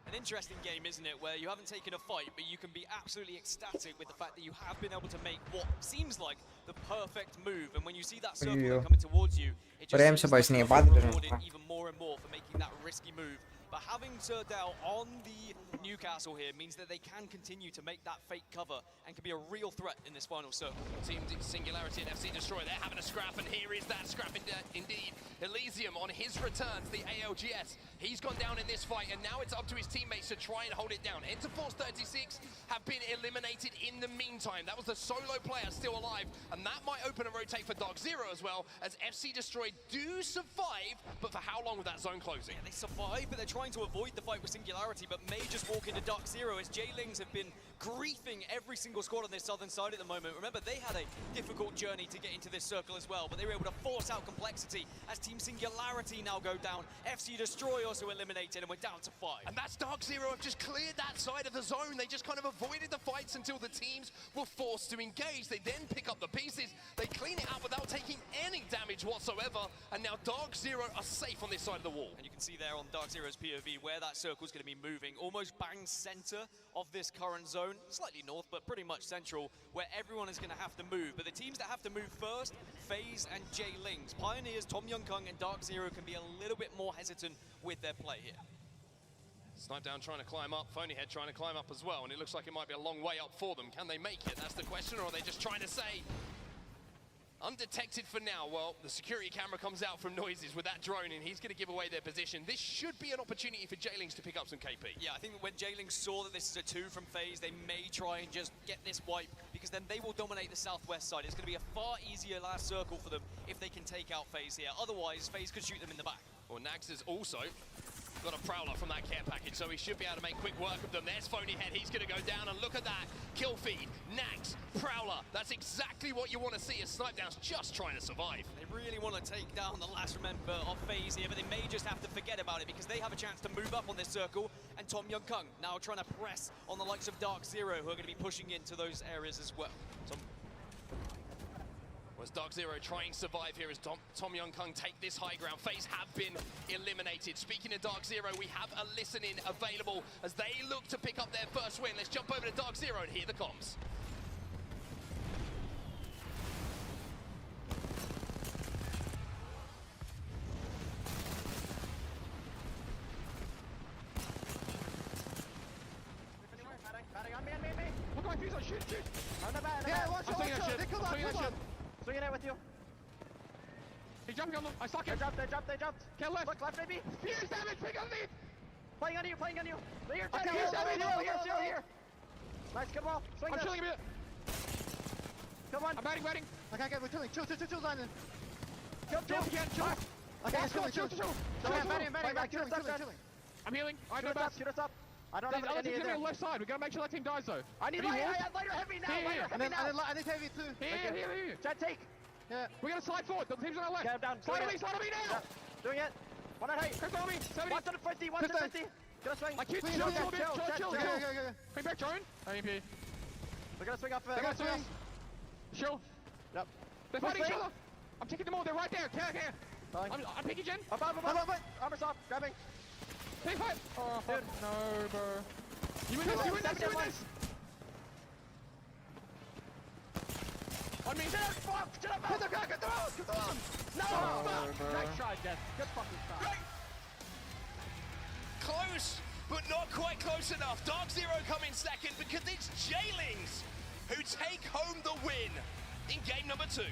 an interesting game, isn't it, where you haven't taken a fight, but you can be absolutely ecstatic with the fact that you have been able to make what seems like the perfect move, and when you see that circle coming towards you, it just seems like you're rewarded even more and more for making that risky move but having Turdell on the Newcastle here means that they can continue to make that fake cover and can be a real threat in this final circle. Team Singularity and FC Destroy, they're having a scrap, and here is that scrap indeed. Elysium on his return to the ALGS. He's gone down in this fight, and now it's up to his teammates to try and hold it down. Enter Force 36 have been eliminated in the meantime. That was the solo player still alive, and that might open a rotate for Dark Zero as well, as FC Destroy do survive, but for how long with that zone closing? Yeah, they survive, but they're trying to avoid the fight with Singularity, but may just walk into Dark Zero as J-Lings have been griefing every single squad on this southern side at the moment. Remember, they had a difficult journey to get into this circle as well, but they were able to force out complexity as Team Singularity now go down. FC Destroy also eliminated, and we're down to 5. And that's Dark Zero have just cleared that side of the zone. They just kind of avoided the fights until the teams were forced to engage. They then pick up the pieces, they clean it out without taking any damage whatsoever, and now Dark Zero are safe on this side of the wall. And you can see there on Dark Zero's POV where that circle's going to be moving, almost bang center of this current zone, slightly north, but pretty much central, where everyone is going to have to move. But the teams that have to move first, FaZe and J-Lings. Pioneers, Tom Young Kung, and Dark Zero can be a little bit more hesitant with their play here. Snipe Down trying to climb up, Phonyhead trying to climb up as well, and it looks like it might be a long way up for them. Can they make it? That's the question, or are they just trying to say, undetected for now? Well, the security camera comes out from Noises with that drone, and he's going to give away their position. This should be an opportunity for J-Lings to pick up some KP. Yeah, I think that when J-Lings saw that this is a 2 from FaZe, they may try and just get this wipe, because then they will dominate the southwest side. It's going to be a far easier last circle for them if they can take out FaZe here. Otherwise, FaZe could shoot them in the back. Well, Nags has also got a Prowler from that care package, so he should be able to make quick work of them. There's Phonyhead, he's going to go down, and look at that. Kill feed, Nags, Prowler. That's exactly what you want to see as Snipe Down's just trying to survive. They really want to take down the last member of FaZe here, but they may just have to forget about it because they have a chance to move up on this circle, and Tom Young Kung now trying to press on the likes of Dark Zero, who are going to be pushing into those areas as well. Was Dark Zero trying to survive here as Tom Young Kung take this high ground. FaZe have been eliminated. Speaking of Dark Zero, we have a listen-in available as they look to pick up their first win. Let's jump over to Dark Zero and hear the comms. Batting on me. Look at my fuse on, shoot! On the back, Yeah, watch out! They come on! Swinging it with you. He's jumping on them, I suck They him! jumped. Kill left! Look, left maybe. Fuse damage, pick underneath! Playing on you. Here, Okay, here. Nice, good ball. Swing I'm this. chilling a bit! Come on. I'm batting! Okay, we're chilling. Chill, Zion. Chill again, chill! Okay, chill. Batting, chilling. I'm healing, I go back. Shoot us up. I don't There's have other any teams in on there. the left side, we gotta make sure that team dies though. I need lighter heavy now. Here. Lighter heavy now. I need heavy too. Here. Jet take. Yeah. We're gonna slide forward, the team's on our left. Get him down. Slide on me now! Yeah. Doing it. One at height. Crypt on me, 70. 150. Gonna swing. I keep Swing, chill. chill. Bring back drone. AMP. They're gonna swing up. They're gonna swing. Chill. Yep. They're fighting each swing. other. I'm taking them all, they're right there. Care. I'm picking Jen. Above. Armor's off. Grabbing. Big fight. Oh, fuck. No, bro. You win this. On me. Get them on. No. Fuck. Nice try, Jet. Good fucking try. Close, but not quite close enough. Dark Zero come in second because it's J-Lings who take home the win in game number 2. I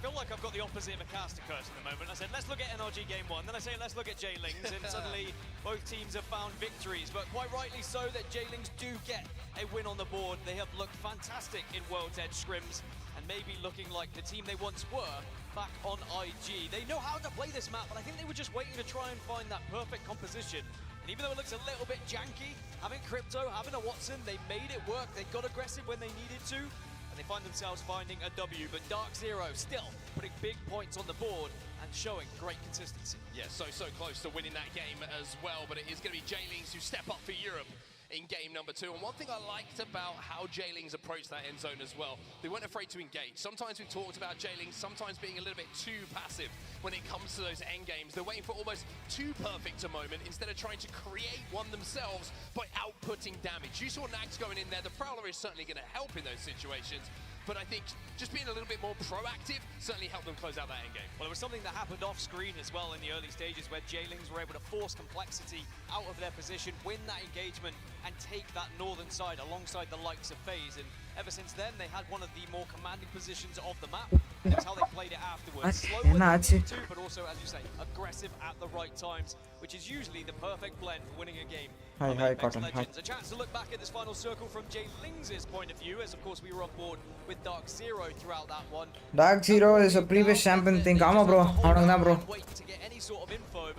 feel like I've got the opposite of a caster curse in the moment. I said, let's look at NRG game 1. Then I say, let's look at J-Lings. And suddenly, both teams have found victories. But quite rightly so that J-Lings do get a win on the board. They have looked fantastic in World's Edge scrims. And maybe looking like the team they once were back on IG. They know how to play this map, but I think they were just waiting to try and find that perfect composition. And even though it looks a little bit janky, having Crypto, having a Watson, they made it work. They got aggressive when they needed to. And they find themselves finding a W, but Dark Zero still putting big points on the board and showing great consistency. Yeah, so close to winning that game as well, but it is going to be J-Lings who step up for Europe in game number 2. And one thing I liked about how J-Lings approached that end zone as well, they weren't afraid to engage. Sometimes we've talked about J-Lings sometimes being a little bit too passive when it comes to those end games. They're waiting for almost too perfect a moment instead of trying to create one themselves by outputting damage. You saw Nags going in there. The Prowler is certainly going to help in those situations, but I think just being a little bit more proactive certainly helped them close out that end game. Well, it was something that happened off screen as well in the early stages where Jaylings were able to force complexity out of their position, win that engagement, and take that northern side alongside the likes of FaZe. And ever since then, they had one of the more commanding positions of the map. That's how they played it afterwards. Slow when they needed to, but also, as you say, aggressive at the right times, which is usually the perfect blend for winning a game. Hi, Cotton. Legends. A chance to look back at this final circle from Jaylings' point of view, as of course we were on board with Dark Zero throughout that one. Dark Zero is a previous champion thing. ஆமா bro, அவனுங்க தான் bro.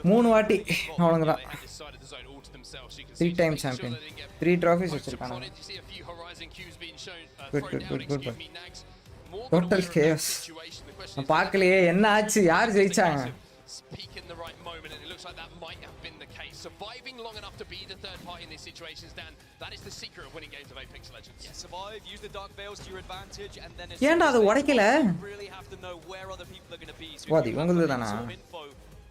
3 வாட்டி அவனுங்க தான். 3 times champion. 3 trophies வச்சிருக்காங்க. Good. Total chaos. நான் பார்க்கலையே என்ன ஆச்சு, யார் ஜெயிச்சாங்க? Peak in the right moment, and it looks like that might have been the case. Surviving long enough to be the third party in these situations, Dan, that is the secret of winning games of Apex Legends. Yeah, survive, use the dark veils to your advantage, and then ஏன்டா அது உடைக்கல? really have to know where other people are going to be. So வாதி உங்களுக்கு தானா?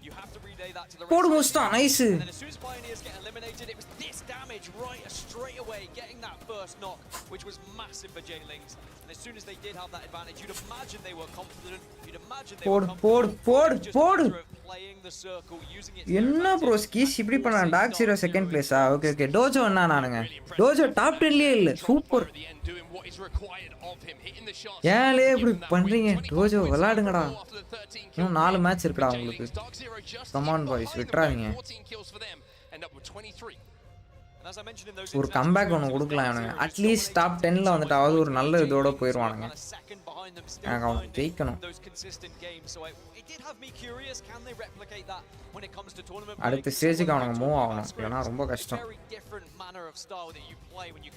you have to relay that to the போடு முஸ்டா, nice. And then as soon as Pioneers get eliminated, it was this damage right straight away, getting that first knock, which was massive for Jaylings. And as soon as they did have that advantage, you'd imagine they were confident. You'd imagine they were confident. Playing the circle, using it. என்ன bro ஸ்கீஸ் இப்படி பண்ணா? Dark Zero second பிளேஸா? Okay Dojo என்ன நானுங்க? Tojo top 10லயே இல்ல. Super. ஏன்லே இப்படி பண்றீங்க? டோஜோ விளையாடுங்கடா. இன்னும் 4 மேட்ச் இருக்குடா உங்களுக்கு. கம் ஆன் பாய்ஸ், விட்றாதீங்க. ஒரு கம்பேக் ஒன்று கொடுக்கலாம் அவனுங்க. அட்லீஸ்ட் டாப் 10ல வந்துட்டாவது ஒரு நல்ல இதோட போயிடுவானுங்க. எனக்கு அவன் ஜெயிக்கணும். அடுத்த ஸ்டேஜுக்கு அவனுங்க மூவ் ஆகணும், இல்லைன்னா ரொம்ப கஷ்டம்.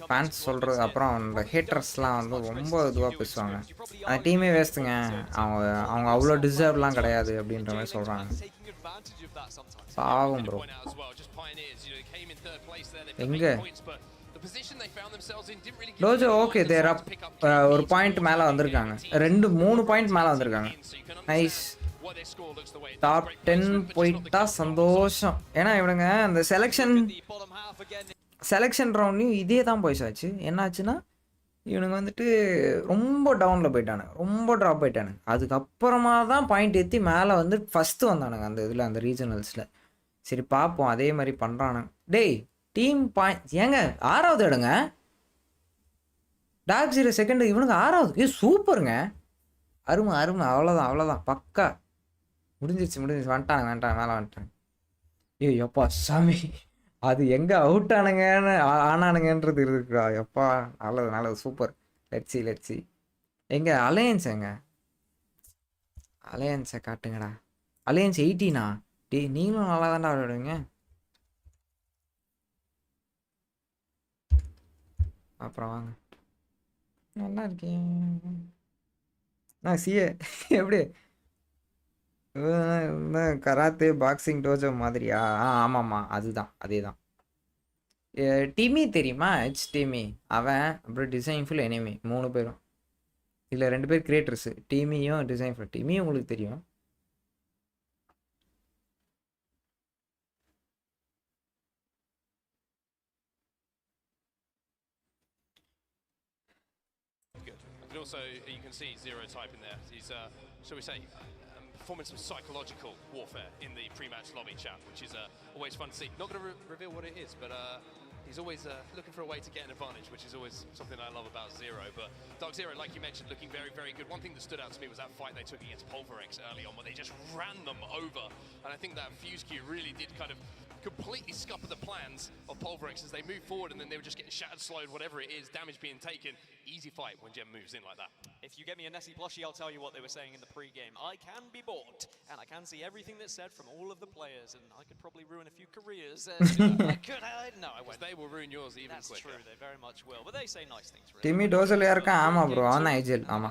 ஃபேன்ஸ் சொல்கிறது அப்புறம் அந்த ஹேட்டர்ஸ்லாம் வந்து ரொம்ப இதுவாக பேசுவாங்க. அந்த டீமே வேஸ்ட்டுங்க, அவங்க அவ்வளோ டிசர்வ்லாம் கிடையாது அப்படின்ற மாதிரி சொல்கிறாங்க. பாவம் ப்ரோ. எங்க டோஜோ ஓகே தேர் அப், ஒரு பாயிண்ட் மேலே வந்திருக்காங்க, 2-3 பாயிண்ட் மேலே வந்திருக்காங்க. நைஸ். டாப் 10 போயிட்டா சந்தோஷம். ஏன்னா இவனுங்க அந்த செலெக்ஷன் ரவுண்ட்லையும் இதே தான் போயிச்சாச்சு. என்னாச்சுன்னா இவனுங்க வந்துட்டு ரொம்ப டவுனில் போயிட்டானுங்க, ரொம்ப ட்ராப் ஆயிட்டானுங்க. அதுக்கப்புறமா தான் பாயிண்ட் ஏற்றி மேலே வந்து ஃபஸ்ட்டு வந்தானுங்க அந்த இதில், அந்த ரீஜனல்ஸில். சரி பார்ப்போம் அதே மாதிரி பண்ணுறானுங்க. டேய் டீம் பாயிண்ட் ஏங்க 6வது இடங்க, டார்க் ஜீரோ செகண்டு, இவனுங்க 6வது. சூப்பருங்க, அருமை. அவ்வளோதான் பக்கா முடிஞ்சிருச்சு. வந்துட்டானுங்க மேலே வந்துட்டாங்க. எப்பா சாமி, அது எங்கே அவுட் ஆனானுங்கன்றது இருக்குடா. எப்பா நல்லது சூப்பர். லெட்ஸி எங்க அலையன்ஸை காட்டுங்கடா. அலையன்ஸ் 18 டேய் நீங்களும் நல்லா தான்டா விளையாடுவீங்க. அப்புறம் வாங்க, நல்லா இருக்கீங்க. நான் சிஏ எப்படி கராத்தே பாக்ஸிங் டோஜோ மாதிரியா? ஆமாம்மா அதே தான். டிமி தெரியுமா? டிமி அவன், அப்புறம் டிசைன் ஃபுல் எனிமி 3 பேரும். இதில் 2 பேர் கிரியேட்டர்ஸு, டிமியும் டிசைன் ஃபுல். டிமியும் உங்களுக்கு தெரியும். Also, you can see Zero type in there. He's, shall we say, performing some psychological warfare in the pre-match lobby chat, which is always fun to see. Not going to reveal what it is, but he's always looking for a way to get an advantage, which is always something I love about Zero. But Dark Zero, like you mentioned, looking very, very good. One thing that stood out to me was that fight they took against Pulverex early on, where they just ran them over. And I think that Fuse Q really did kind of completely scupper the plans of Pulverex as they moved forward, and then they were just getting shattered, slowed, whatever it is, damage being taken. Easy fight when Gem moves in like that. If you get me a Nessie plushie, I'll tell you what they were saying in the pre-game. I can be bought, and I can see everything that's said from all of the players, and I could probably ruin a few careers. No, I won't. They will ruin yours even That's quicker. True, they very much will, but they say nice things. Timmy Dozal yarka ama bro, on IGL ama.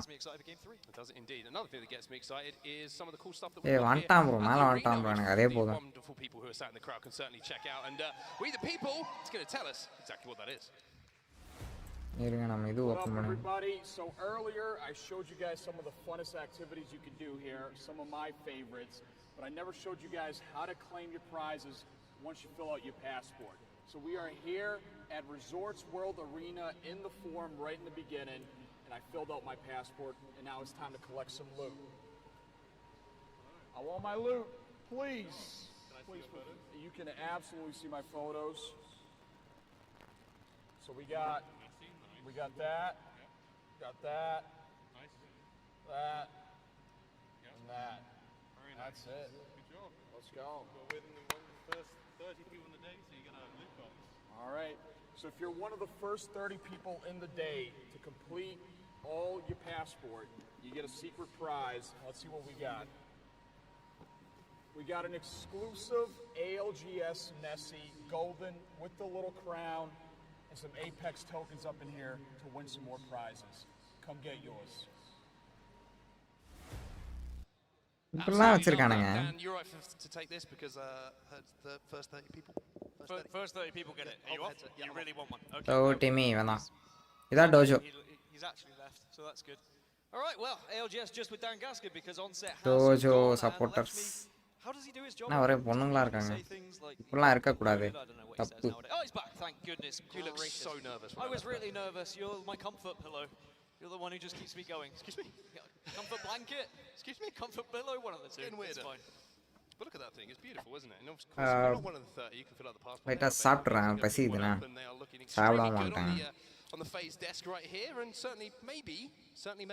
It does indeed. Another thing that gets me excited is some of the cool stuff that we've got here. Bro, mala one time bro, எனக்கு அதே போதும். Wonderful people who are sat in the crowd can certainly check out, and we the people is going to tell us exactly what that is. Everybody, so earlier I showed you guys some of the funnest activities you could do here, some of my favorites, but I never showed you guys how to claim your prizes once you fill out your passport. So we are here at Resorts World Arena in the forum right in the beginning. and I filled out my passport, and now it's time to collect some loot. I want my loot, please. Please, you can absolutely see my photos. So we got that, that, and that. That's it. Good job. Let's go. Well, we're one of the first 30 people in the day, so you're going to have loot box. All right. So if you're one of the first 30 people in the day to complete all your passport, you get a secret prize. Let's see what we got. We got an exclusive ALGS Nessie Golden with the little crown and some Apex tokens up in here to win some more prizes. Come get yours. இப்படிலாம் வச்சிருக்கானுங்க. Dan, you're right to take this because the first 30 people. First 30 people get it. Are you off? You really want one? Okay. So Timmy வேணாம். இதான் Tojo. He's actually left, so that's good. All right, well, ALGS just with Dan Gaskin because Onset has Dojo gone and supporters. left me. How does he do his job? நான் ஒரே பொண்ணுங்களா இருக்காங்க. Say things like, இப்படிலாம் இருக்க கூடாது. I don't know what he says தப்பு. nowadays. Oh, he's back. Thank goodness. You look Gracious. so nervous. I was really nervous. You're my comfort pillow. You're the one who just keeps me going. Excuse me? Comfort blanket? Excuse me? Comfort pillow? One of the two. Getting weirder. It's fine. But look at that thing. It's beautiful, isn't it? And of course, if you're not one of the 30, you can fill out the passport. லைட்டா சாப்பிட்றேன் பசிக்குதுண்ணா. சாப்பிட மாட்டேன். On the FaZe desk right here, and certainly maybe something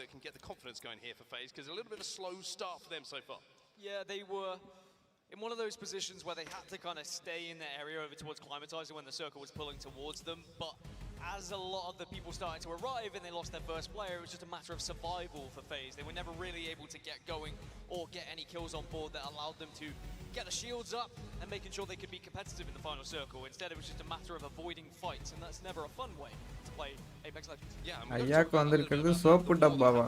that can get the confidence going here for FaZe, because a little bit of a slow start for them so far. Yeah, they were in one of those positions where they had to kind of stay in their area over towards Climatizer when the circle was pulling towards them. But as a lot of the people started to arrive and they lost their first player, it was just a matter of survival for FaZe. They were never really able to get going or get any kills on board that allowed them to get the shields up and making sure they could be competitive in the final circle. Instead, it was just a matter of avoiding fights, and that's never a fun way to play Apex Legends. Yeah, ஐயாக்கு வந்திருக்கிறது soap டப்பாவா?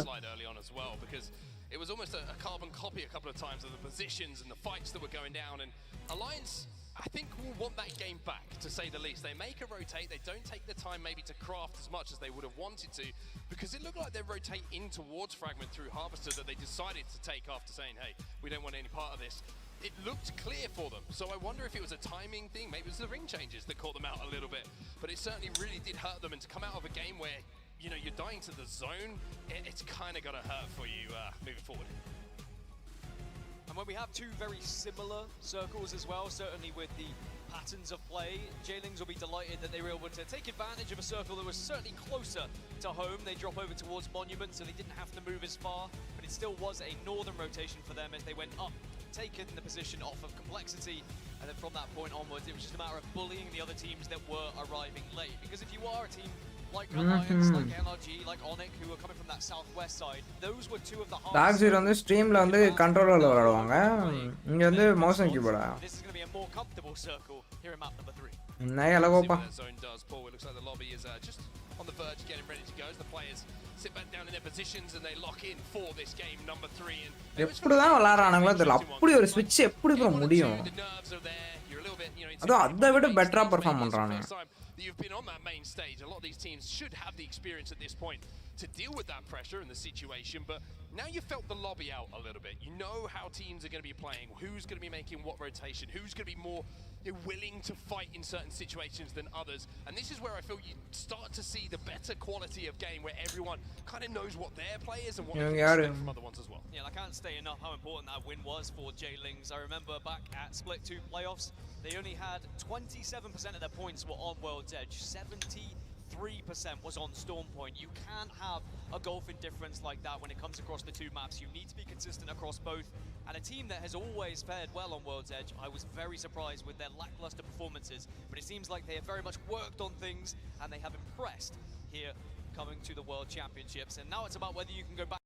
slide early on as well, because it was almost a carbon copy a couple of times of the positions and the fights that were going down, and Alliance, I think, will want that game back, to say the least. They make a rotate, they don't take the time maybe to craft as much as they would have wanted to, because it looked like they rotate in towards Fragment through Harvester that they decided to take after saying, hey, we don't want any part of this. It looked clear for them, so I wonder if it was a timing thing, maybe it was the ring changes that caught them out a little bit, but it certainly really did hurt them, and to come out of a game where, you know, you're dying to the zone, it's kind of got to hurt for you moving forward. And when we have two very similar circles as well, certainly with the patterns of play, Jaylings will be delighted that they were able to take advantage of a circle that was certainly closer to home. They drop over towards Monument, so they didn't have to move as far, but it still was a northern rotation for them as they went up, taken the position off of Complexity, and then from that point onwards, it was just a matter of bullying the other teams that were arriving late. Because if you are a team like Alliance, like NRG, like Onyx, who are coming from that southwest side, those were two of the hardest. டாக்ஸிர் வந்து ஸ்ட்ரீம்ல வந்து கண்ட்ரோலர்ல விளையாடுவாங்க. இங்க வந்து mouse and கீபோர்டா. This is going to be a more comfortable circle here in map number 3. நைய அழகோப்பா. That zone does, Paul. It looks like the lobby is just on the verge of getting ready to go as the players sit back down in their positions and they lock in for this game number 3. And எப்படி தான் விளையாடுறானுங்களோ தெரியல. அப்படி ஒரு ஸ்விட்ச் எப்படி bro முடியும்? the nerves are there. You're a little bit, you know, அது அதை விட பெட்டரா பெர்ஃபார்ம் பண்றானுங்க. You've been on that main stage. A lot of these teams should have the experience at this point to deal with that pressure and the situation, but now you felt the lobby out a little bit. You know how teams are going to be playing, who's going to be making what rotation, who's going to be more willing to fight in certain situations than others, and this is where I feel you start to see the better quality of game where everyone kind of knows what their play is and what they can expect from other ones as well. Yeah, I can't say enough how important that win was for Jaylings. I remember back at Split 2 playoffs, they only had 27% of their points were on World's Edge, 73% was on Storm Point. You can't have a golfing difference like that when it comes across the two maps. You need to be consistent across both. And a team that has always fared well on World's Edge, I was very surprised with their lackluster performances. But it seems like they have very much worked on things and they have impressed here coming to the World Championships. And now it's about whether you can go back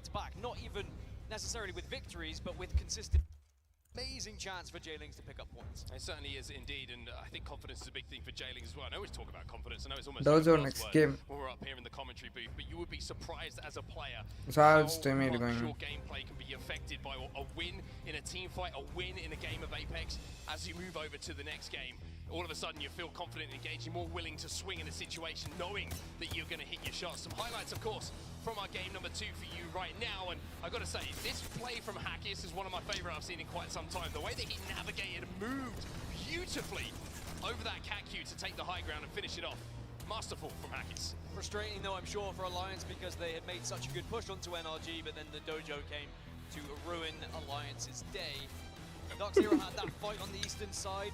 to back. Not even necessarily with victories, but with consistent. Amazing chance for Jaylings to pick up points. It certainly is indeed, and I think confidence is a big thing for Jaylings as well. I know we talk about confidence. I know it's almost Dojo like a next buzzword game. when we're up here in the commentary booth, but you would be surprised as a player So how it's Timmy much going. your gameplay can be affected by a win in a team fight, a win in a game of Apex. As you move over to the next game, all of a sudden you feel confident and engaged. You're more willing to swing in a situation, knowing that you're going to hit your shots. Some highlights, of course, from our game number 2 for you right now, and I've got to say, this play from ALGS is one of my favourite I've seen in quite some time. The way that he navigated and moved beautifully over that cat queue to take the high ground and finish it off. Masterful from Hackis. Frustrating though, I'm sure, for Alliance because they had made such a good push onto NRG, but then the dojo came to ruin Alliance's day. Dark Zero had that fight on the eastern side,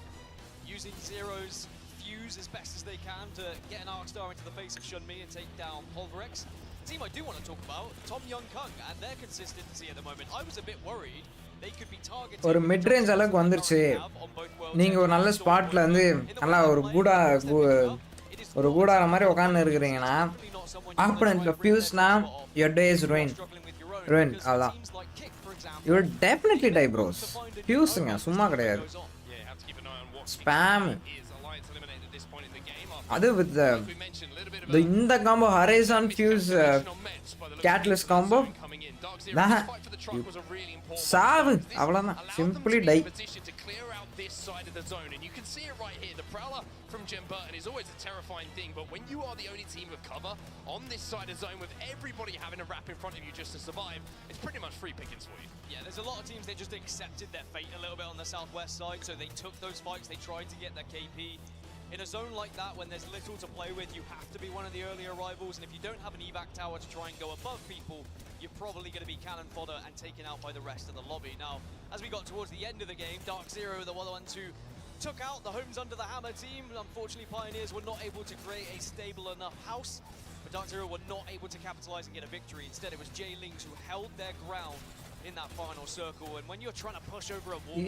using Zero's fuse as best as they can to get an Arc Star into the face of Shunmi and take down Pulverex. The team I do want to talk about, Tom Young Kung and their consistency at the moment. I was a bit worried they could be targeting ஒரு mid range அளவுக்கு வந்துருச்சு. நீங்க ஒரு நல்ல ஸ்பாட்ல வந்து நல்லா ஒரு கூடார மாதிரி உட்கார்ந்து இருக்கிறீங்கன்னா ஆப்போனன்ட்ல ஃபியூஸ்னா your day is ruined அதான். You will definitely die bros. ஃபியூஸ்ங்க சும்மா கிடையாது. Spam. அது with the இந்த combo horizon fuse catalyst combo சாவு அவ்வளவுதான். Simply die. This side of the zone, and you can see it right here. The prowler from Jen Burton is always a terrifying thing, but when you are the only team with cover on this side of the zone with everybody having a wrap in front of you just to survive, it's pretty much free pickings for you. Yeah, there's a lot of teams that just accepted their fate a little bit on the southwest side, so they took those fights, they tried to get their KP. In a zone like that, when there's little to play with, you have to be one of the early arrivals, and if you don't have an evac tower to try and go above people, you're probably going to be cannon fodder and taken out by the rest of the lobby. Now, as we got towards the end of the game, Dark Zero, the ones who took out the Homes Under the Hammer team. Unfortunately, Pioneers were not able to create a stable enough house, but Dark Zero were not able to capitalize and get a victory. Instead, it was Jay Lings who held their ground in that final circle, and when you're trying to push over a wall,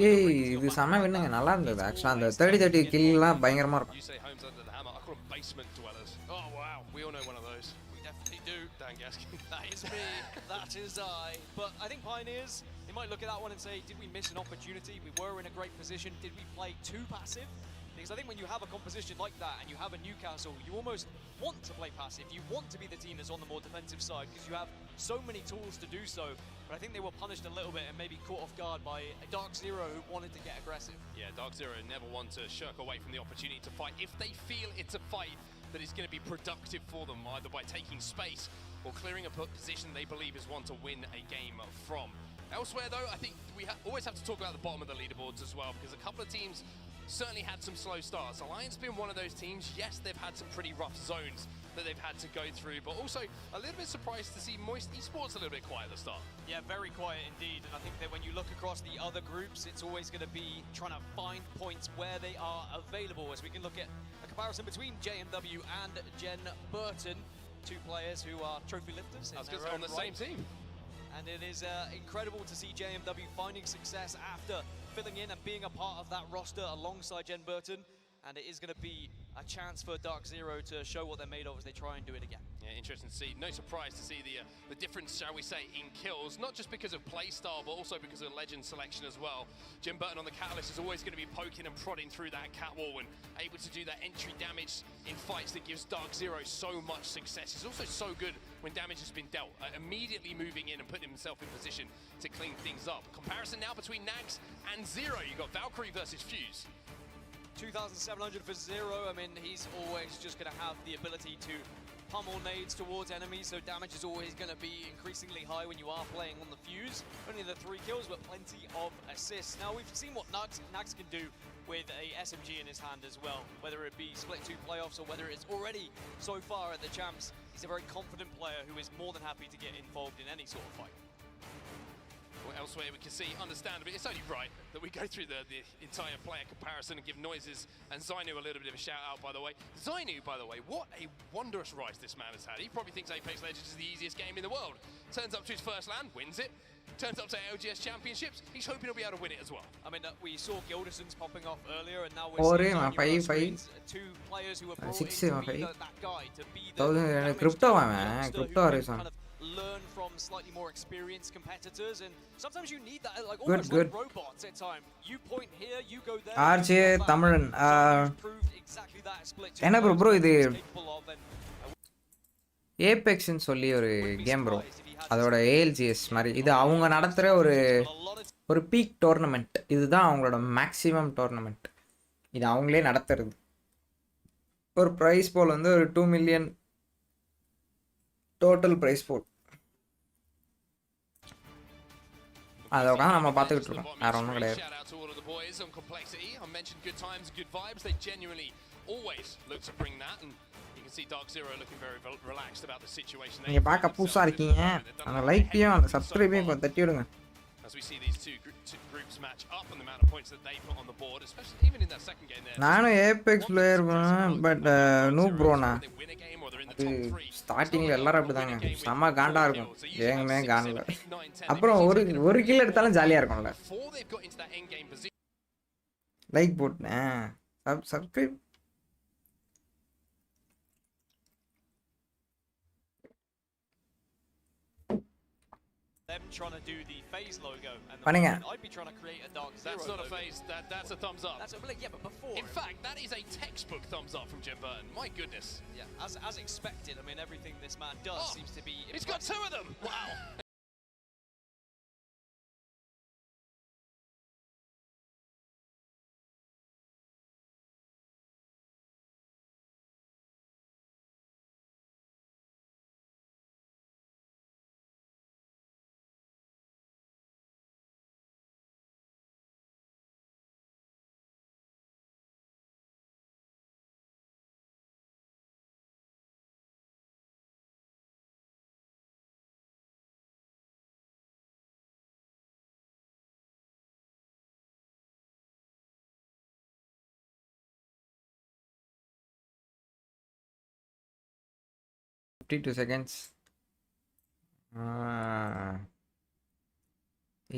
இது செம வின்னுங்க, நல்லா இருந்தது. ஆக்சுவலா அந்த 30-30 கில்லாம் பயங்கரமா இருக்கும். You say Homes Under the Hammer, I call them basement dwellers. Oh wow, we all know one of those. We definitely do. Dan Gaskin. That is me. That is I. But I think Pioneers, they might look at that one and say, did we miss an opportunity? We were in a great position. Did we play too passive? Because I think when you have a composition like that and you have a Newcastle, you almost want to play passive. You want to be the team that's on the more defensive side because you have so many tools to do so. But I think they were punished a little bit and maybe caught off guard by a Dark Zero who wanted to get aggressive. Yeah, Dark Zero never want to shirk away from the opportunity to fight. If they feel it's a fight that is going to be productive for them, either by taking space or clearing a position they believe is one to win a game from. Elsewhere though, I think we always have to talk about the bottom of the leaderboards as well, because a couple of teams certainly had some slow starts. Alliance being one of those teams, yes, they've had some pretty rough zones that they've had to go through, but also a little bit surprised to see Moist Esports a little bit quiet at the start. Yeah, very quiet indeed, and I think that when you look across the other groups, it's always going to be trying to find points where they are available, as we can look at a comparison between JMW and Jen Burton, two players who are trophy lifters in their own on the same team. And it is incredible to see JMW finding success after filling in and being a part of that roster alongside Jen Burton. And it is going to be a chance for Dark Zero to show what they're made of as they try and do it again. Yeah, interesting to see. No surprise to see the difference, shall we say, in kills. Not just because of play style, but also because of legend selection as well. Jim Burton on the Catalyst is always going to be poking and prodding through that cat wall and able to do that entry damage in fights that gives Dark Zero so much success. He's also so good when damage has been dealt, immediately moving in and putting himself in position to clean things up. Comparison now between Nags and Zero. You've got Valkyrie versus Fuse. 2,700 for Zero. I mean, he's always just going to have the ability to pummel nades towards enemies, so damage is always going to be increasingly high when you are playing on the Fuse. Only the 3 kills, but plenty of assists. Now, we've seen what Nags can do with a SMG in his hand as well, whether it be Split 2 playoffs or whether it's already so far at the champs. He's a very confident player who is more than happy to get involved in any sort of fight. Well, elsewhere we can see, understandably, it's only right that we go through the entire player comparison and give Noises and Zainu a little bit of a shout out, by the way. Zainu, by the way, what a wondrous rise this man has had. He probably thinks Apex Legends is the easiest game in the world. Turns up to his first LAN, wins it. Turns up to ALGS Championships, he's hoping he'll be able to win it as well. I mean, we saw Gilderson's popping off earlier, and now we're seeing two players who are brought in to be that guy, to be the crypto kind of learn from slightly more experienced competitors, and sometimes you need that, like almost like robots at time. You point here, you go there. RJ Tamilan exactly that split. என்ன bro இது Apex ன்னு சொல்லி ஒரு game bro, அதோட ALGS மாதிரி இது அவங்க நடத்துற ஒரு பீக் டோர்னமெண்ட். இதுதான் அவங்களோட மேக்ஸிமம் டோர்னமெண்ட். இது அவங்களே நடத்துறது. ஒரு பிரைஸ் போல் வந்து ஒரு 2 மில்லியன் டோட்டல் பிரைஸ் போல். அதை உட்காந்து நம்ம பார்த்துக்கிட்டு இருக்கோம், வேற ஒன்றும் கிடையாது. the boys on complexity. I mentioned good times, good vibes. They genuinely always look to bring that, and you can see Dark Zero looking very relaxed about the situation. நீங்க பார்க்க புதுசா இருக்கீங்க அந்த லைக்கையும் அந்த சப்ஸ்கிரைபையும் கொஞ்சம் தட்டி விடுங்க. As we see these two groups match up and the amount of points that they put on the board, especially even in that second game there. நானும் ஏபெக்ஸ் பிளேயர் பட் நோ ப்ரோனா. அது ஸ்டார்டிங்ல எல்லாரும் அப்படிதாங்க. செம காண்டா இருக்கும். ஏங்கமே காண்டல. அப்புறம் ஒரு கில் எடுத்தாலும் ஜாலியா இருக்கும்ல. லைக் போட்டேன். Subscribe Them trying to do the phase logo, and பண்ணுங்க. I'd be trying to create a Dark Zero. That's not a logo. phase. That's a thumbs up. That's a, yeah, but before. In fact, that is a textbook thumbs up from Jim Burton. My goodness. Yeah, as expected. I mean, everything this man does seems to be. He's got two of them. Wow. $52 seconds.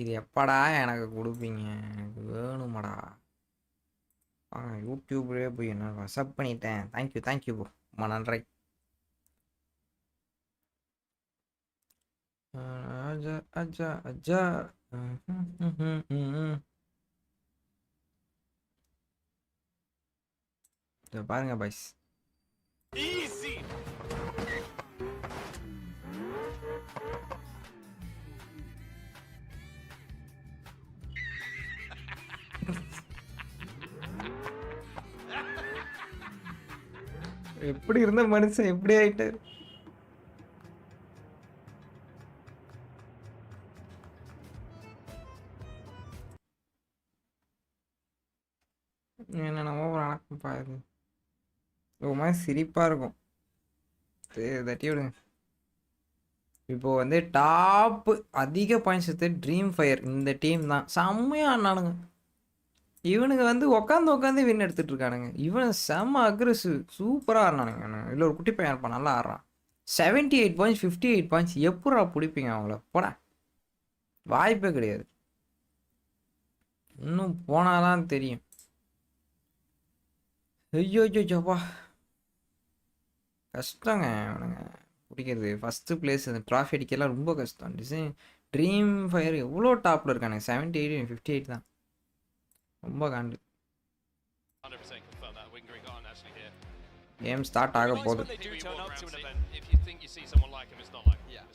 இது எப்படா எனக்கு கொடுப்பீங்க? எனக்கு வேணுமாடா. யூடியூப்லேயே போய் என்ன sub பண்ணிட்டேன். Thank you bro, ரொம்ப நன்றி. அஜா அஜா அஜா. பாருங்க பாய்ஸ். Easy. எப்படி இருந்த மனுஷன் எப்படி ஆயிட்டாரு? என்னென்னமோ நடக்கும் பாரு. ஒரு மாதிரி சிரிப்பாக இருக்கும். தட்டி விடுங்க. இப்போ வந்து டாப்பு அதிக பாயிண்ட்ஸ் எடுத்து ட்ரீம் ஃபயர் இந்த டீம் தான். செம்மையாக ஆனானுங்க. இவனுங்க வந்து உட்காந்து வின் எடுத்துட்டு இருக்கானுங்க. இவன் செம்ம அக்ரெசிவ் சூப்பராக ஆடினானுங்க. இல்லை ஒரு குட்டி பையன் இருப்பான், நல்லா ஆடுறான். 78 பாயிண்ட்ஸ் 58 பாயிண்ட்ஸ். எப்படா பிடிப்பீங்க அவங்கள? போட வாய்ப்பே கிடையாது. இன்னும் போனாதான் தெரியும். ஐயோப்பா கஷ்டங்க அவனுங்க பிடிக்கிறது. ஃபஸ்ட்டு பிளேஸ் அந்த ட்ராஃபி அடிக்கலாம் ரொம்ப கஷ்டம். ட்ரீம் ஃபயர் எவ்வளோ டாப்பில் இருக்கானுங்க. 78 58 தான். ரொம்ப காண்டு. கேம் ஸ்டார்ட் ஆக போகுது.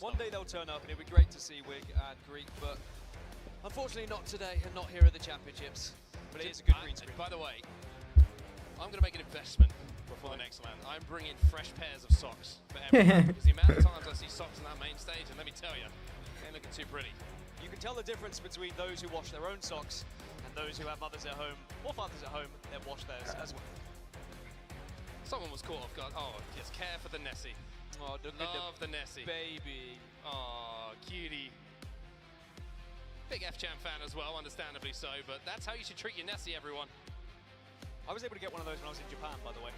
One day they'll turn up and it'll be great to see Wig and Greek, but unfortunately not today and not here at the championships. But it is a good green screen. By the way, I'm going to make an investment before the next land. I'm bringing fresh pairs of socks for everyone. Because the amount of times I see socks on that main stage, and let me tell you, they ain't looking too pretty. You can tell the difference between those who wash their own socks and those who have mothers at home or fathers at home that wash theirs as well. Someone was caught off guard. Oh, yes, care for the Nessie. Oh, love the Nessie. Baby. Oh, cutie. Big F-Champ fan as well, understandably so, but that's how you should treat your Nessie, everyone. I was able to get one of those when I was in Japan, by the way.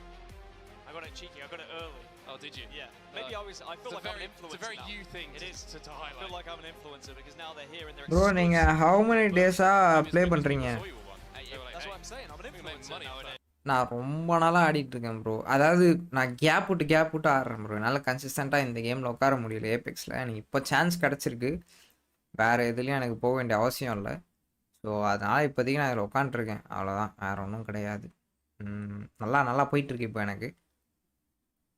I got it cheeky, I got it early. Oh, did you? Yeah. Maybe I feel like I'm an influencer. It's a very now. you thing it is. To highlight. I feel like I'm an influencer because now they're here and they're bro நீங்கள் how many டேஸாக play பண்ணுறீங்க? That's what I'm saying. I'm an influencer nowadays. நான் ரொம்ப நாளாக ஆடிட்டு இருக்கேன் bro. அதாவது நான் கேப் விட்டு ஆடுறேன் ப்ரோ. என்னால் கன்சிஸ்டண்ட்டாக இந்த கேமில் உட்கார முடியல. ஏபெக்ஸில் எனக்கு இப்போ சான்ஸ் கிடச்சிருக்கு. வேறு எதுலேயும் எனக்கு போக வேண்டிய அவசியம் இல்லை. ஸோ அதனால் இப்போதைக்கு நான் இதில் உட்காண்ட்ருக்கேன். அவ்வளோதான், வேறு ஒன்றும் கிடையாது. நல்லா போயிட்டுருக்கு இப்போ எனக்கு.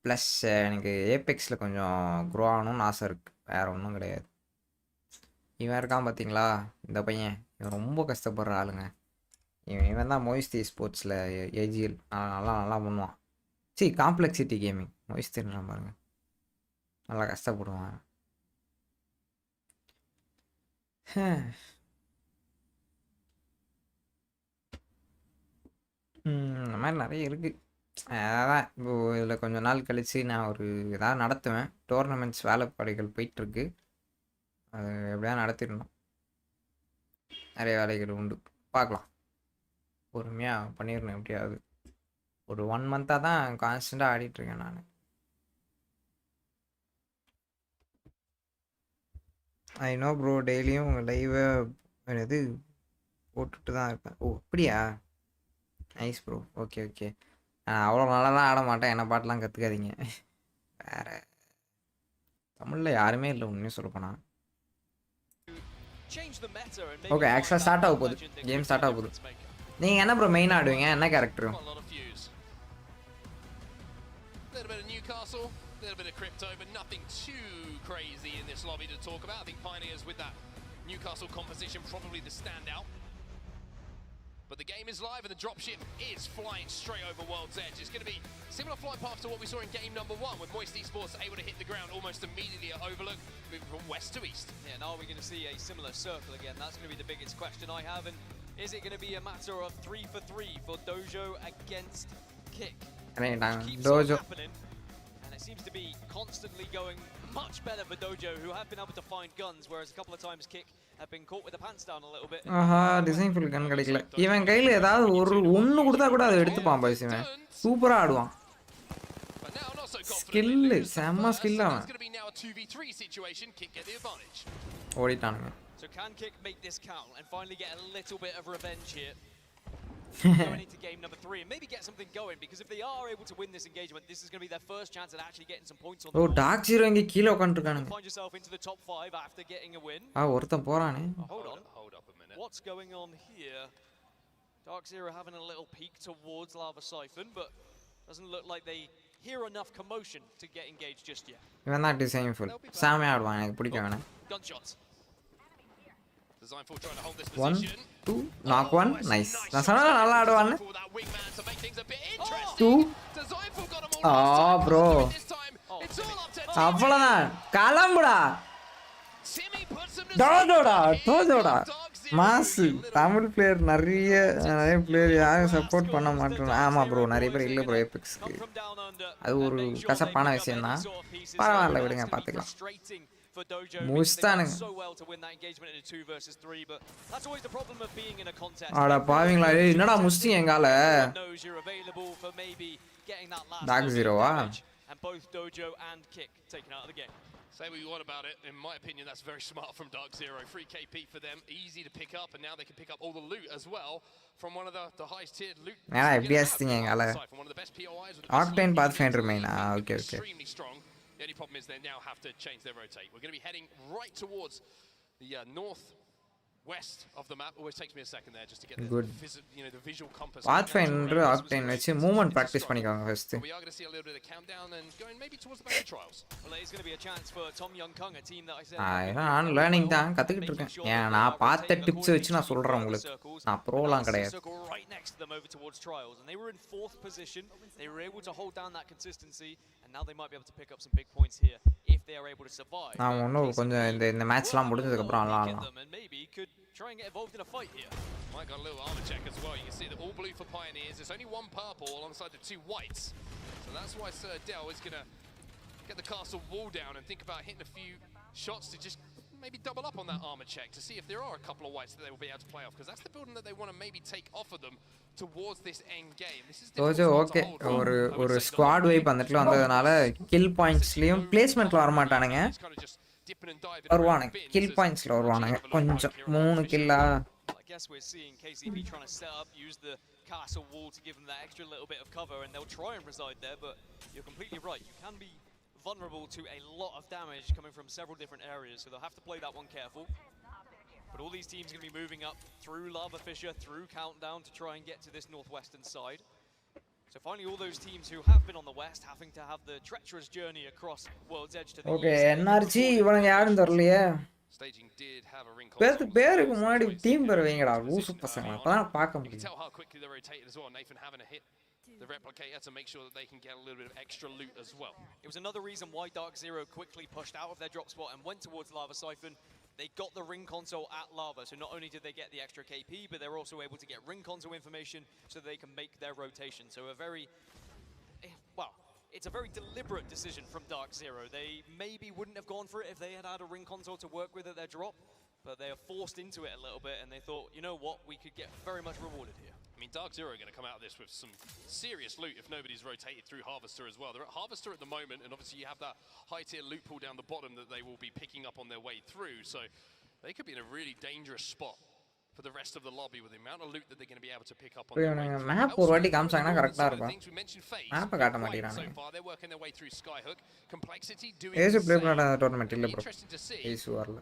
ப்ளஸ் எனக்கு ஏபெக்ஸில் கொஞ்சம் க்ரோ ஆகணும்னு ஆசை இருக்குது. வேறு ஒன்றும் கிடையாது. இவன் இருக்கான் பார்த்தீங்களா இந்த பையன், இவன் ரொம்ப கஷ்டப்படுற ஆளுங்க. இவன் தான் மொய்ஸ்தி ஸ்போர்ட்ஸில் ஏஜிஎல் நல்லா பண்ணுவான். காம்ப்ளெக்சிட்டி கேமிங் மொய்ஸ்தின்றான் பாருங்க, நல்லா கஷ்டப்படுவான். இந்த மாதிரி நிறைய இருக்குது. அதான் இப்போ இதில் கொஞ்சம் நாள் கழித்து நான் ஒரு ஏதாவது நடத்துவேன். டோர்னமெண்ட்ஸ் வேலைப்பாடுகள் போயிட்டுருக்கு. அது எப்படியா நடத்திடணும். நிறைய வேலைகள் உண்டு, பார்க்கலாம். பொறுமையாக பண்ணிடணும் எப்படியாவது. ஒரு 1 மந்த்தாக தான் கான்ஸ்டண்ட்டாக ஆடிட்டுருக்கேன் நான். ஐ நோ ப்ரோ, டெய்லியும் உங்கள் லைவை இது போட்டுட்டு தான் இருப்பேன். ஓ அப்படியா, நைஸ் ப்ரோ. Okay okay. அவ்வளோ நல்லாலாம் ஆட மாட்டேன், என்ன பாட்டெலாம் கற்றுக்காதீங்க. வேறு தமிழில் யாருமே இல்லை உண்மையாக சொல்லப்போனால். ஓகே, ஆக்சுவலாக ஸ்டார்ட் ஆக போகுது, கேம் ஸ்டார்ட் ஆக போகுது. நீங்கள் என்ன ப்ரோ மெயின் ஆடுவீங்க, என்ன character? A little bit of crypto, but nothing too crazy in this lobby to talk about. I think Pioneers with that Newcastle composition probably the standout. But the game is live and the dropship is flying straight over World's Edge. It's going to be similar flight path to what we saw in game number 1, with Moist Esports able to hit the ground almost immediately at Overlook, moving from west to east. Yeah, and are we going to see a similar circle again? That's going to be the biggest question I have. And is it going to be a matter of 3 for 3 for Dojo against Kick? Keeps on happening. It seems to be constantly going much better for Dojo, who have been able to find guns, whereas a couple of times Kick have been caught with the pants down a little bit. Design full gun கிடைக்கல. இவன் கையில் ஏதாவது ஒன்று கொடுத்தா கூட அதை எடுத்துப்பான் boys. இவன் சூப்பராக ஆடுவான். ஸ்கில்லு செம்ம ஸ்கில் அவன். ஓடிட்டானுங்க. So can Kick make this count and finally get a little bit of revenge here? Going into game number 3 and maybe get something going, because if they are able to win this engagement, this is going to be their first chance at actually getting some points on the board. Dark Zero இங்க கீழ உட்கார்ந்திருக்கானுங்க. Find yourself into the top 5 after getting a win. ஒருத்தன் போறானே. Hold up a minute. What's going on here? Dark Zero having a little peek towards Lava Siphon, but doesn't look like they hear enough commotion to get engaged just yet. இவன் தான் design full சாமே ஆடுவான், எனக்கு பிடிக்கும் அவனை. Gunshots. Designful trying to hold this 1 position. 2 knock 1 nice. நான் சொன்னா நல்லா ஆடுவான்னு. 2 bro அவ்வளவுதான், கிளம்புடா. டோஜோடா மாசு. தமிழ் பிளேயர் நிறைய பிளேயர் யாரும் சப்போர்ட் பண்ண மாட்டேன். ஆமா ப்ரோ, நிறைய பேர் இல்லை ப்ரோ எபிக்ஸ்க்கு. அது ஒரு கசப்பான விஷயம் தான். பரவாயில்ல விடுங்க, பார்த்துக்கலாம். For Dojo, so well to win that engagement in a 2 versus 3, but that's always the problem of being in a contest. ஆடா பாவீங்களா, என்னடா முஸ்டி எங்கால. Knows you're available for maybe getting that last Dark Zero and both Dojo and Kick taken out of the game. Say what you want about it, in my opinion that's very smart from Dark Zero. Free KP for them, easy to pick up, and now they can pick up all the loot as well from one of the highest tiered loot. Yeah, FBS thing எங்கால. One of the best POIs with Octane Pathfinder main. Okay. Extremely strong. The only problem is they now have to change their rotate. We're going to be heading right towards the northwest of the map. Always takes me a second there just to get the visual compass. Pathfinder Octane வச்சு movement practice பண்ணிக்கோங்க first. We are going to see a little bit of countdown and going maybe towards the battle trials. Well, it's going to be a chance for Tom Young Kung, a team that I said. நான் learning தான் கத்துக்கிட்டு இருக்கேன். நான் பார்த்த tips வச்சு நான் சொல்றேன் உங்களுக்கு. நான் ப்ரோலாம் கிடையாது. Right next to them over towards trials, and they were in 4th position. They were able to hold down that consistency, and now they might be able to pick up some big points here if they are able to survive. நான் இன்னும் கொஞ்சம் இந்த மேட்ச்லாம் முடிஞ்சதுக்கு அப்புறம் ஆடலாம். And maybe could try and get involved in a fight here. Might got a little armor check as well. You can see that all blue for Pioneers. There's only 1 purple alongside the 2 whites. So that's why Sir Dell is going to get the castle wall down and think about hitting a few shots to just maybe double up on that armor check to see if there are a couple of whites that they will be able to play off, because that's the building that they want to maybe take off of them towards this end game. This is okay. ஒரு squad vibe வந்துட்டு வந்ததனால kill பாயிண்ட்ஸ்லயும் பிளேஸ்மென்ட்ல வர மாட்டானுங்க. வருவானுங்க kill பாயிண்ட்ஸ்ல வருவானுங்க. கொஞ்சம் 3 கில்லா. I guess we're seeing KCP trying to set up, use the castle wall to give them that extra little bit of cover, and they'll try and reside there, but you're completely right. You can be vulnerable to a lot of damage coming from several different areas, so they'll have to play that one careful. But all these teams are going to be moving up through Lava Fissure, through Countdown to try and get to this northwestern side. So finally all those teams who have been on the west having to have the treacherous journey across World's Edge to the east. Okay, NRG இவனுங்க யாரும் தெரியலையே. Staging did have a ring பேருக்கு முன்னாடி team பேர் வைங்கடா லூசு பசங்க. அப்பதான் பார்க்க முடியும். You can tell how quickly they rotated as well. Nathan having to hit the replicator to make sure that they can get a little bit of extra loot as well. It was another reason why Dark Zero quickly pushed out of their drop spot and went towards Lava Siphon, They got the ring console at Lava, so not only did they get the extra KP, but they're also able to get ring console information so they can make their rotation. So a very, well, it's a very deliberate decision from Dark Zero. They maybe wouldn't have gone for it if they had had a ring console to work with at their drop, but they are forced into it a little bit, and they thought, you know what, we could get very much rewarded here. I mean, Dark Zero are going to come out of this with some serious loot if nobody's rotated through Harvester as well. They're at Harvester at the moment, and obviously you have that high-tier loot pool down the bottom that they will be picking up on their way through, so they could be in a really dangerous spot for the rest of the lobby with the amount of loot that they're going to be able to pick up on their way through. Map ஒரு வாட்டி காமிச்சாங்கன்னா கரெக்ட்டா இருக்கும். Things we mentioned phase. Map காட்ட மாட்டேங்கறாங்க. So far they're working their way through Skyhook. Complexity doing Yesu the play same. பண்ணாத tournament இல்ல bro. Interesting to see. ஏசு வரல.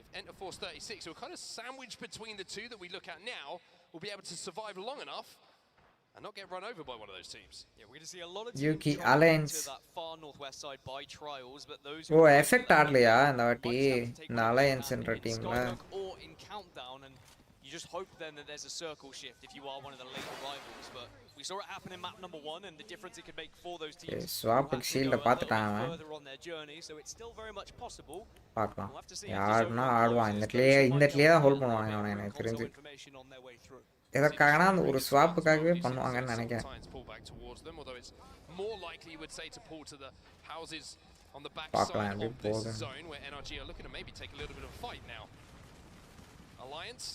If Enter Force 36, who are kind of sandwiched between the two that we look at now, will be able to survive long enough and not get run over by one of those teams. Yeah, we're going to see a lot of Yuki teams trying Alliance. to that far northwest side by trials, but those ஓ effect ஆடலையா இந்த வாட்டி இந்த அலையன்ஸ்ன்ற டீம்ல? or in countdown, and you just hope then that there's a circle shift if you are one of the late arrivals. But we saw it happen in map number 1, and the difference it could make for those teams. Swap ஷீல்ட பார்த்துட்டான் அவன். Further on their journey, so it's still very much possible. பார்க்கலாம். யாருன்னா ஆடுவான் இந்த இடத்துலயே தான் hold பண்ணுவாங்க அவனை எனக்கு தெரிஞ்சு. எதற்காகனா அந்த ஒரு ஸ்வாப்புக்காகவே பண்ணுவாங்கன்னு நினைக்கிறேன். பார்க்கலாம் எப்படி போகுது. Alliance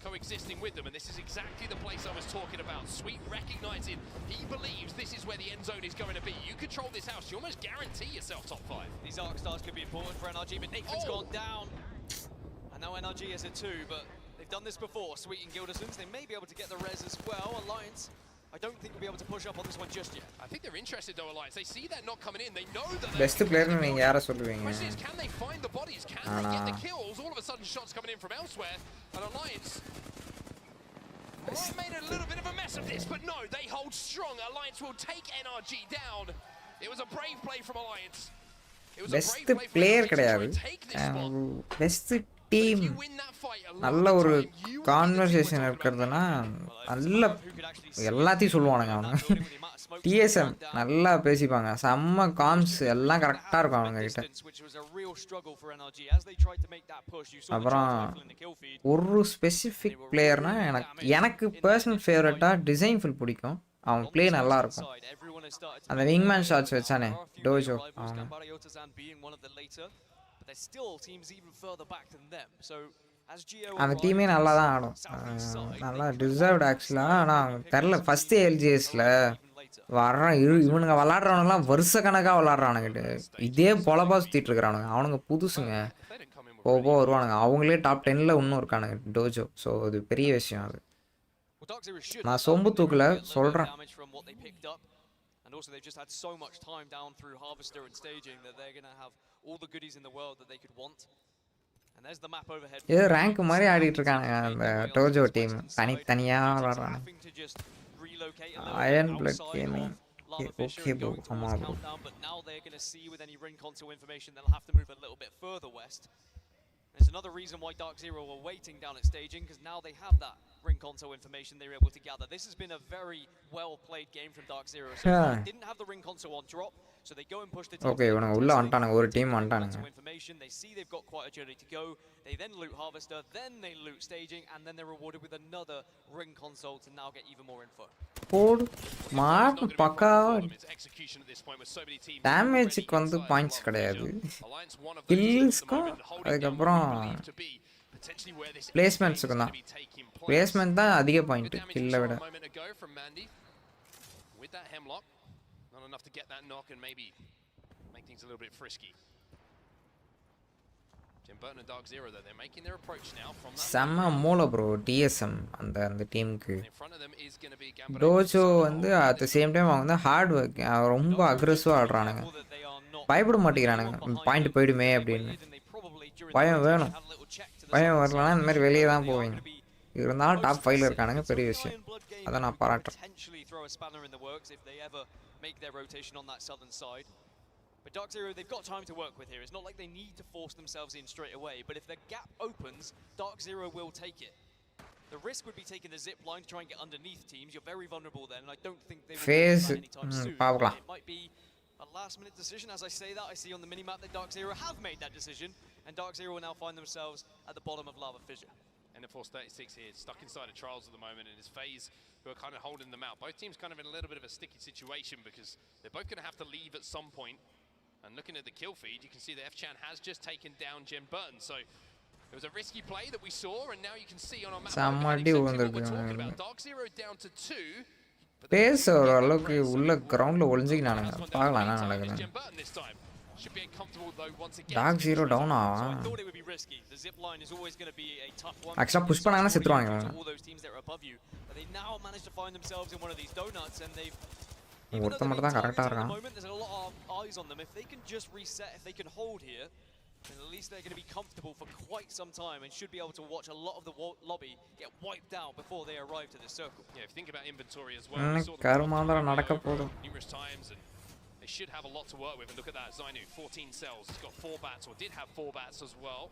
coexisting with them, and this is exactly the place I was talking about. Sweet recognizing he believes this is where the end zone is going to be. You control this house, you almost guarantee yourself top 5. These arc stars could be important for NRG, but Nathan's gone down. And now NRG is at 2, but they've done this before. Sweet and Gildersons, they may be able to get the res as well. Alliance, I don't think we'll be able to push up on this one just yet. I think they're interested though, Alliance. They see that not coming in. They know that best player நீங்க யாரை சொல்லுவீங்க? Question is, can they find the bodies? Can they get the kills? All of a sudden shots coming in from elsewhere. And Alliance might made a little bit of a mess of this, but no, they hold strong. Alliance will take NRG down. It was a brave play from Alliance. It was best a brave play player from கிடையாது. best team நல்ல ஒரு conversation இருக்கிறதுனா நல்ல எல்லாத்தையும் சொல்லுவானுங்க அவனுங்க. DSM நல்லா பேசிப்பாங்க, செம்ம காம்ஸ் எல்லாம் கரெக்டாக இருக்கும் அவங்க கிட்ட. அப்புறம் ஒரு ஸ்பெசிஃபிக் பிளேயர்னா எனக்கு பர்சனல் ஃபேவரட்டாக டிசைன் ஃபில் பிடிக்கும். அவன் பிளே நல்லா இருக்கும். அந்த விங்மேன் ஷாட்ஸ் வச்சானே டோஜோ அவன். அந்த டீமே நல்லா தான் ஆடும், நல்லா டிசர்வ்டு ஆக்சுவலாக. ஆனால் தெரில ஃபஸ்ட்டு எல்ஜிஎஸில் வர்றான் இவனுங்க விளாட்றவனுங்களாம் வருஷ கணக்காக விளாட்றானுங்கிட்டு இதே பொழப்பா சுற்றிட்டு இருக்கிறானுங்க. அவனுங்க புதுசுங்க, போக வருவானுங்க. அவங்களே டாப் 10ல் இன்னும் இருக்கானுங்க டோஜோ. ஸோ அது பெரிய விஷயம். அது நான் சொம்பு தூக்கில் சொல்கிறேன். And also they've just had so much time down through Harvester and staging that they're going to have all the goodies in the world that they could want. And there's the map overhead. இது rank மாதிரி ஆடிட்டு இருக்காங்க அந்த Tojo team, தனித்தனியா விளையாடுறாங்க. Iron blood gaming okay bro, ஆமா bro. But now they're going to see with any ring console information they'll have to move a little bit further west. There's another reason why Dark Zero were waiting down at staging, because now they have that ring console information they were able to gather. This has been a very well played game from Dark Zero. So they didn't have the ring console on drop, so they go and push the team. Okay, இவனுங்க உள்ள வந்துட்டானுங்க, ஒரு team வந்துட்டானுங்க. Information, they see they've got quite a journey to go. They then loot Harvester, then they loot staging, and then they're rewarded with another ring console to now get even more info. போடு mark பக்கா டேமேஜுக்கு வந்து points கிடையாது, கில்ஸ்க்கும் அதுக்கப்புறம் பிளேஸ்மெண்ட்ஸுக்கும் தான். Placement தான் அதிக point கில்லை விட. Not enough to get that knock and maybe make things a little bit frisky. Jim Burton and Dark Zero though, they're making their approach now from that. செம்ம மூல ப்ரோ டிஎஸ்எம் அந்த டீமுக்கு. Tojo வந்து at the same time அவங்க வந்து hard work, ரொம்ப அக்ரெசிவாக ஆடுறானுங்க, பயப்பட மாட்டேங்கிறானுங்க point போயிடுமே அப்படின்னு. பயம் வேணும், பயம் வரலன்னா இந்த மாதிரி வெளியே தான் போவீங்க. இருந்தாலும் டாப் 5ல இருக்கானுங்க, பெரிய விஷயம். அதை நான் பாராட்டுறேன். Make their rotation on that southern side. But Dark Zero, they've got time to work with here. It's not like they need to force themselves in straight away, but if the gap opens, Dark Zero will take it. The risk would be taking the zip line to try and get underneath teams. You're very vulnerable then, and I don't think they will do that anytime soon. It might be a last minute decision. As I say that, I see on the minimap that Dark Zero have made that decision, and Dark Zero will now find themselves at the bottom of Lava Fissure. And of course 36 here, stuck inside of Trials at the moment, and it's FaZe who are kind of holding them out. Both teams kind of in a little bit of a sticky situation because they're both going to have to leave at some point. And looking at the kill feed, you can see that F-Chan has just taken down Jen Burton. So it was a risky play that we saw, and now you can see on our map Samadi what we're talking about. Dark Zero down to 2. Base ஒரு அளவுக்கு உள்ள கிரவுண்ட்ல ஒளிஞ்சிக்கினானுங்க பார்க்கலாம் என்ன நடக்குது. Jen Burton this time should be comfortable though once again. Dark Zero down ah. So I thought it would be risky. The zip line is always going to be a tough one. Actually push பண்ணாங்கன்னா செத்துருவாங்க. All those teams that are above you, but they now managed to find themselves in one of these donuts, and they've ஒருத்த மட்டும் தான் கரெக்ட்டா இருக்கான். There's a lot of eyes on them. If they can just reset, if they can hold here, then at least they're going to be comfortable for quite some time and should be able to watch a lot of the lobby get wiped out before they arrive to this circle. Yeah, if you think about inventory as well, we saw கர்மாந்தர நடக்க போகுது. Numerous times, and they should have a lot to work with. And look at that, Zainu, 14 cells. He's got 4 bats, or did have 4 bats as well,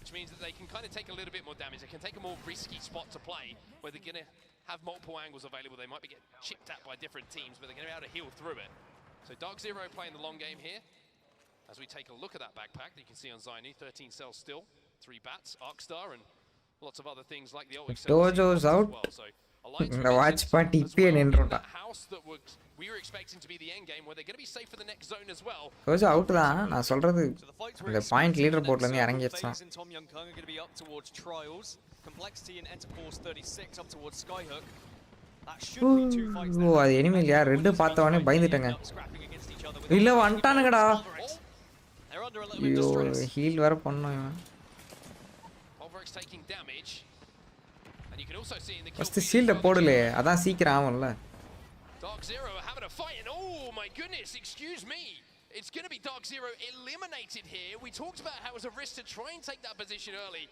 which means that they can kind of take a little bit more damage. They can take a more risky spot to play, where they're going to have multiple angles available. They might be getting chipped at by different teams, but they're going to be able to heal through it. So Dark Zero playing the long game here. As we take a look at that backpack that you can see on Zainu, 13 cells still, 3 bats, Arcstar, and lots of other things like the ALGS Dojo's out. as well. So the watch party TP நின்றுடா. House that we were expecting to be the end game, where they're going to be safe for the next zone as well. Dojo out தான் நான் சொல்றது. இந்த point leader போர்ட்ல இருந்து இறங்கிடுச்சான். Tom Young Kung are going to be up towards Trials, Complexity and Enter Force 36 up towards Skyhook. That should be 2 fights there. ஓ அது enemy இல்லையா? Red பார்த்தவனே பயந்துட்டேங்க. இல்ல வந்துட்டானுங்கடா. They're under a little bit distressed. Heal வேற பண்ணனும் இவன். Overx taking damage. And you can also see in the first ஷீல்ட போடுலே. அதான் சீக்கிரம் ஆவும்ல. Dark Zero are having a fight, and oh my goodness, excuse me. It's going to be Dark Zero eliminated here. We talked about how it was a risk to try and take that position early.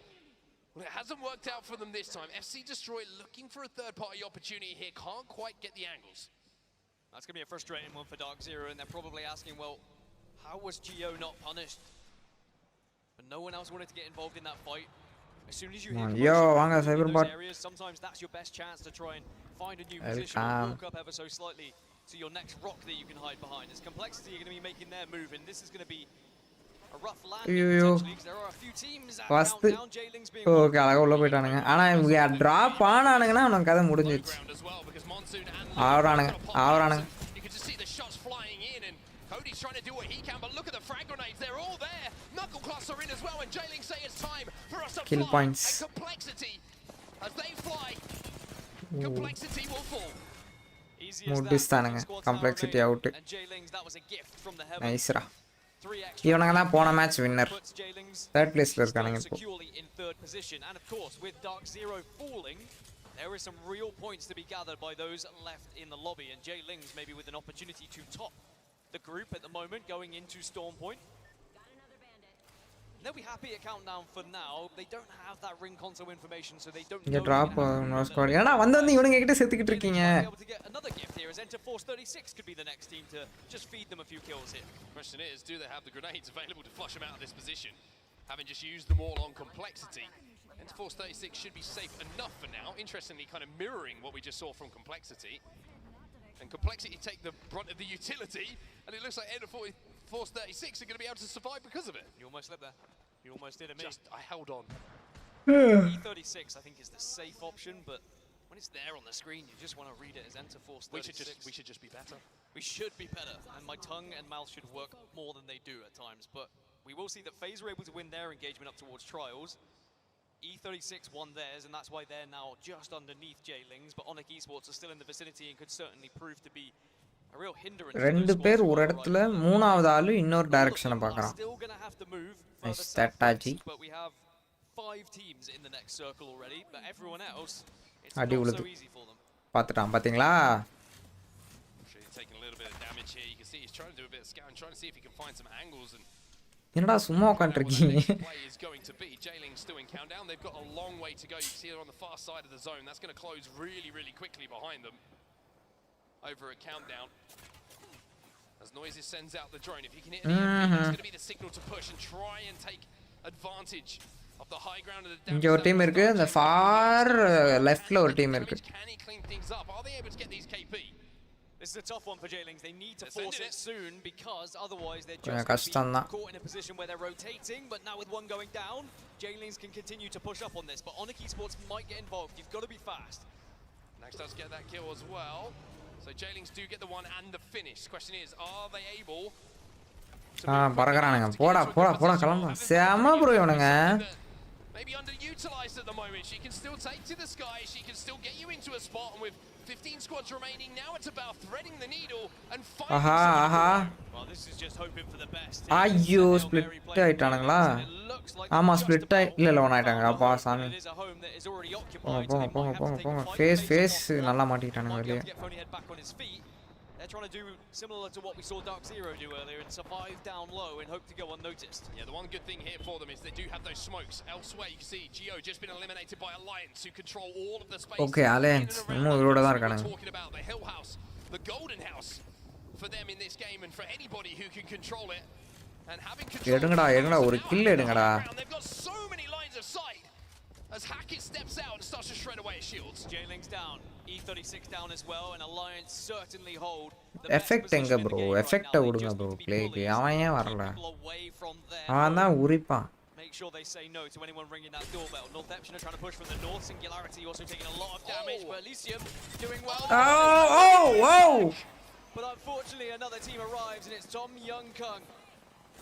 Well, it hasn't worked out for them this time. FC Destroy looking for a third-party opportunity here. Can't quite get the angles. That's going to be a frustrating one for Dark Zero, and they're probably asking, well, how was Geo not punished? But no one else wanted to get involved in that fight. As soon as you hit those areas, sometimes that's your best chance to try and find a new position or walk up ever so slightly to your next rock that you can hide behind. As Complexity are going to be making their move, and this is going to be a rough landing potentially, because there are a few teams down J-Lings being okay அழகா உள்ள போய்ட்டானுங்க. ஆனா இவங்க drop ஆனானுங்கன்னா நமக்கு கதை முடிஞ்சிருச்சு. ஆவறானுங்க. You can just see the shots flying in, and Cody's trying to do what he can, but look at the frag grenades, they're all there. Knuckle cluster in as well, and J-Lings say it's time for us to kill fly. points. And Complexity, as they fly, Complexity will fall. முடிச்சானுங்க. Complexity out. நைஸ்ரா. இவனுங்க தான் போன match winner. Third பிளேஸ்ல இருக்கானுங்க இப்போ. And of course with Dark Zero falling, there is some real points to be gathered by those left in the lobby, and J-Lings maybe with an opportunity to top the group at the moment going into Storm Point. They'll be happy at countdown for now. They don't have that ring console information, so they don't know. Drop no squad. ஏனா வந்து இவனுங்க கிட்ட செத்துக்கிட்டு இருக்கீங்க. Another gift here as Enter Force 36 could be the next team to just feed them a few kills here. Question is, do they have the grenades available to flush them out of this position? Having just used them all on Complexity, Enter Force 36 should be safe enough for now. Interestingly, kind of mirroring what we just saw from Complexity. And Complexity take the brunt of the utility, and it looks like Enter Force 36 are going to be able to survive because of it. You almost slipped there. You almost did it, me. I held on. E36 I think is the safe option, but when it's there on the screen, you just want to read it as Enter Force 36. We should just be better. We should be better, and my tongue and mouth should work more than they do at times, but we will see that FaZe were able to win their engagement up towards Trials. E36 won theirs, and that's why they're now just underneath J-Lings, but Onyx Esports are still in the vicinity and could certainly prove to be a real hindrance. ரெண்டு பேர் ஒரு இடத்துல மூணாவது ஆளு இன்னொரு டைரக்ஷனை பார்க்கறான். Nice strategy. But we have 5 teams in the next circle already, but everyone else it's not so easy for them. பாத்துட்டான் பாத்தீங்களா? Taking a little bit of damage here. You can see he's trying to do a bit of scout and trying to see if he can find some angles, and என்னடா சும்மா உட்கார்ந்திருக்கீங்க? play is going to be J-Lings still in countdown. They've got a long way to go. You can see they're on the far side of the zone. That's going to close really quickly behind them. Over at countdown, as Noises sends out the drone, if you can hit any of that's going to be the signal to push and try and take advantage of the high ground of the damage. இங்க ஒரு team இருக்கு, அந்த far leftல ஒரு team இருக்கு. Can he clean things up? Are they able to get these KP? This is a tough one for Jailings. They need to force it soon because otherwise they're கொஞ்சம் just கஷ்டம் தான். caught in a position where they're rotating. But now with one going down, Jailings can continue to push up on this. But Onyx Esports might get involved. You've got to be fast. Nax does get that kill as well. So Jailings do get the one and the finish. Question is, are they able to பறக்கறானுங்க. போடா போடா போடா கிளம்பு. செம bro இவனுங்க. maybe underutilized at the moment. She can still take to the sky. She can still get you into a spot. And with 15 squads remaining, now it's about threading the needle and finding aha. Well, this is just hoping for the best. ஐயோ split ஆயிட்டானுங்களா? ஆமா split இல்ல one ஆயிட்டாங்க. அப்பா சாமி. போங்க face நல்லா மாட்டிட்டானுங்க வெளிய. They're trying to do similar to what we saw Dark Zero do earlier and survive down low and hope to go unnoticed. Yeah, the one good thing here for them is they do have those smokes. Elsewhere, you can see Geo just been eliminated by Alliance, who control all of the space. Okay, Alliance. Talking about the Hill House, the Golden House, for them in this game and for anybody who can control it. And having control. எடுங்கடா ஒரு kill எடுங்கடா. They've got so many lines of sight. As Hackett steps out and starts to shred away his shields. Jailings down, E36 down as well, and Alliance certainly hold the effect enga bro, effect udunga bro play ku avan yen varala avan dhaan uripan. Make sure they say no to anyone ringing that doorbell. Northeption are trying to push from the north. Singularity also taking a lot of damage, but Elysium doing well. Oh! But unfortunately another team arrives and it's Tom Young Kung.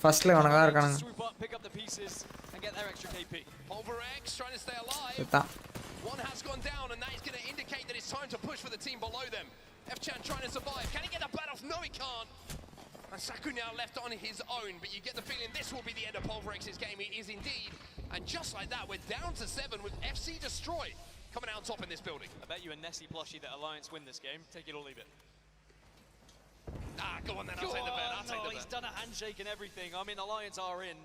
First la vananga irukanga. Swoop up, pick up the pieces and get their extra KP. Pulverex trying to stay alive. One has gone down and that is going to indicate that it's time to push for the team below them. F-Chan trying to survive. Can he get the bat off? No, he can't. And Saku now left on his own, but you get the feeling this will be the end of Pulverex's game. It is indeed. And just like that, we're down to 7 with FC Destroy coming out top in this building. I bet you a Nessie plushie that Alliance win this game. Take it or leave it. Go on then, I'll take the bet. I'll take the bet. He's done a handshake and everything. I mean, Alliance are in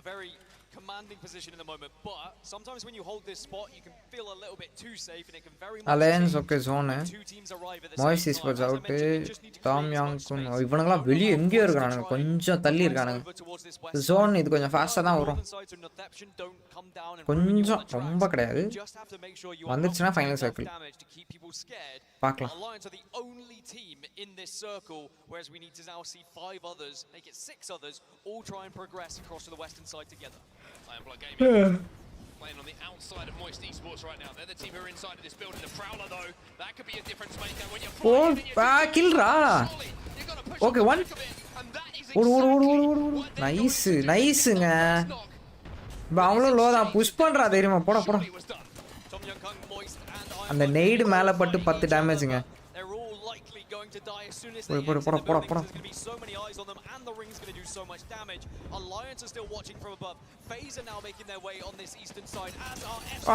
a very commanding position in the moment, but sometimes when you hold this spot, you can feel a little bit too safe, and it can very much Alliance okay zone two teams arrive at the Moise same Esports time. out Tom Young kun ivananga veliya enge irukanga konjam thalli irukanga zone idu konjam fast ah dhaan varum konjam romba kedaiyadhu vanduchina final circle paakalam. Alliance are the only team in this circle, whereas we need to now see 5 others, make it 6 others, all try and progress across to the western side together. Blood Gaming playing on the outside of Moist Esports right now. They're the team who are inside of this building. The Prowler though, that could be a difference maker when you're flying. Kill ra. Okay, one. Nice nga. Ba avlo low da push பண்றா தெரியுமா போடா போடா. அந்த nade மேல பட்டு 10 damage nga. Going to die as soon as they enter the building. There's going to be so many eyes on them, and the ring's going to do so much damage. Alliance are still watching from above. FaZe are now making their way on this eastern side, as are FC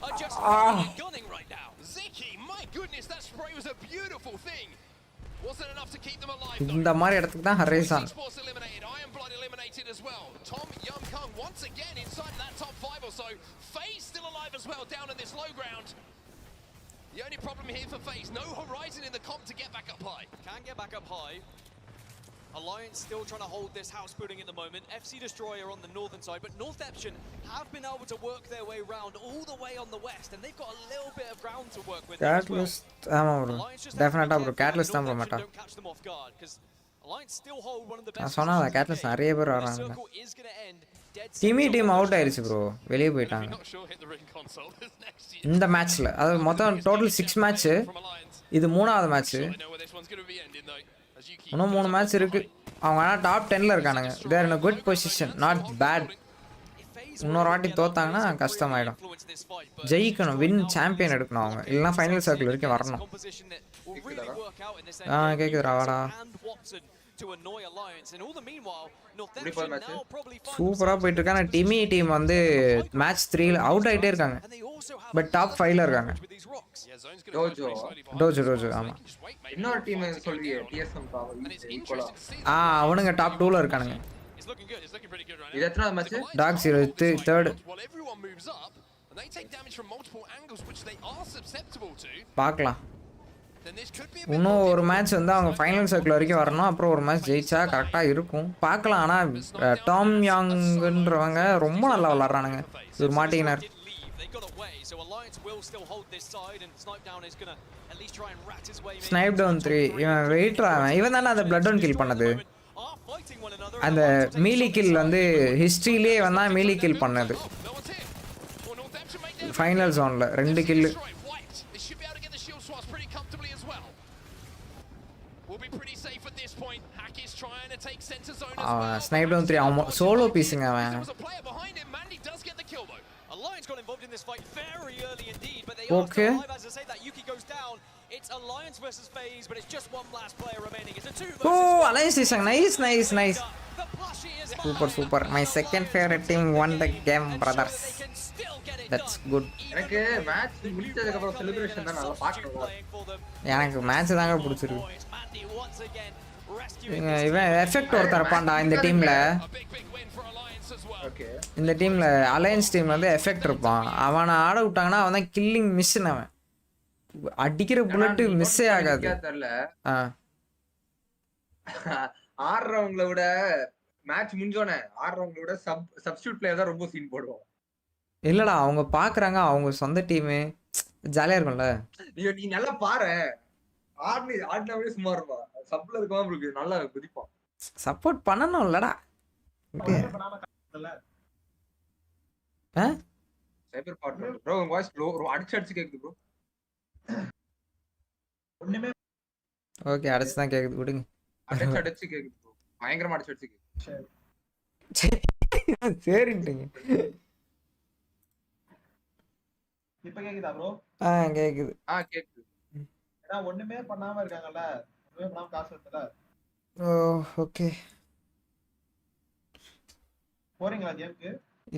are just gunning right now. Ziki, my goodness, that spray was a beautiful thing. Wasn't enough to keep them alive though. இந்த மாதிரி இடத்துக்கு தான் ஹரேசான். Sports eliminated, Iron Blood eliminated as well. Tom Young Kung once again inside that top 5 or so. FaZe still alive as well down in this low ground. The only problem here for FaZe, no Horizon in the comp to get back up high. Can get back up high. Alliance still trying to hold this house building at the moment. FC Destroyer on the northern side, but Northeption have been able to work their way round all the way on the west, and they've got a little bit of ground to work with. Catalyst, ஆமா bro. Definitely bro. Catalyst தான் போமாட்டா. Don't catch them off guard because Alliance still hold one of the best. நான் சொன்னா Catalyst நிறைய பேர் வராங்க. Team out ஆயிருச்சு bro. வெளிய போயிட்டாங்க. இந்த மேட்ச்ல அது மொத்தம் டோட்டல் 6 மேட்ச். இது மூணாவது மேட்ச். இன்னும் 3 மேட்ச் இருக்கு. அவங்க ஆனா டாப் 10ல இருக்கானுங்க. they are in a good position, not bad. இன்னொரு வாட்டி தோத்தாங்கன்னா கஷ்டமாயிடும். ஜெயிக்கணும், வின் சாம்பியன் எடுக்கணும் அவங்க. இல்லனா ஃபைனல் சர்க்கிள் வரைக்கும் வரணும். கேக்குதுடா வாடா. To annoy Alliance, and all the meanwhile Northeption now probably சூப்பரா போயிட்டு இருக்காங்க. டீம் வந்து மேட்ச் 3ல அவுட் ஆயிட்டே இருக்காங்க. பட் டாப் 5ல இருக்காங்க. டோஜோ ஆமா. இன்னொரு டீம் சொல்றியே TSM ஈக்குவலா. அவனுங்க டாப் 2ல இருக்கானுங்க. இது எத்தனாவது மேட்ச்? Talk 0 3rd. பார்க்கலாம். இன்னும் ஒரு மேட்ச் வந்து அவங்க ஃபைனல் சர்க்கிள் வரைக்கும் வரணும். அப்புறம் ஒரு மேட்ச் ஜெயிச்சா கரெக்டாக இருக்கும். பார்க்கலாம். ஆனால் டாம் யாங்குன்றவங்க ரொம்ப நல்லா விளாட்றானுங்க. இவர் மாட்டிக்கினார். So Alliance will still hold this side, and Snipedown is gonna at least try and rat his way in. Snipedown 3 இவன் வெயிட்ரா அவன் இவன் தானே அந்த blood down kill பண்ணது அந்த மீலி கில் வந்து ஹிஸ்டரியிலே இவன் தான் மீலி கில் பண்ணது ஃபைனல் ஜோன்ல 2 கில் அவன் Snipedown 3 அவன் சோலோ பீஸுங்க அவன் Alliance got involved in this fight very early indeed, but they Okay. are alive as I say that Yuki goes down. It's Alliance versus FaZe, but it's just one last player remaining. It's a 2 versus 1. Oh, Alliance is nice. The plushie is Super. My second favorite team won the game, brothers. They can still get it That's done. good. எனக்கு match முடிச்சதுக்கு அப்புறம் celebration தான் நல்லா பார்க்கணும். எனக்கு match தாங்க பிடிச்சிருக்கு. Boys, Mandy once again rescuing இவன் எஃபெக்ட் ஒருத்தர் இருப்பான்டா இந்த டீம்ல. ஓகே. இந்த டீம்ல அலையன்ஸ் டீம்ல வந்து எஃபெக்ட் இருப்பான். அவனை ஆட விட்டாங்கன்னா அவன் தான் கில்லிங் மிஷின் அவன். அடிக்கிற புல்லட் மிஸ்ஸே ஆகாது. தெரியல. ஆ. ஆடுறவங்கள விட மேட்ச் முடிஞ்சோனே ஆடுறவங்கள விட சப்ஸ்டிட்யூட் பிளேயர் தான் ரொம்ப சீன் போடுவான். இல்லடா அவங்க பாக்குறாங்க அவங்க சொந்த டீம் ஜாலியா இருக்கும்ல. நீ நல்லா பாரு. ஆடினாவே சும்மா இருப்பான். சப்ல இருக்கவன் உங்களுக்கு நல்லா குதிப்பான். சப்போர்ட் பண்ணணும் இல்லடா. சைபர் பார்ட்னர் ப்ரோ உங்க வாய்ஸ் ப்ரோ அடிச்சு கேக்குது ப்ரோ. ஒண்ணுமே ஓகே அடிச்சு தான் கேக்குது விடுங்க. அடிச்சு கேக்குது ப்ரோ. பயங்கரமா அடிச்சு கேக்குது. சரிங்க. இப்ப கேக்குதா ப்ரோ? கேக்குது. கேக்குது. ஏன்னா ஒண்ணுமே பண்ணாம இருக்காங்கல்ல. ஒண்ணுமே பண்ணாம காசு எடுத்தல. ஓகே. போறீங்களா கேம்க்கு?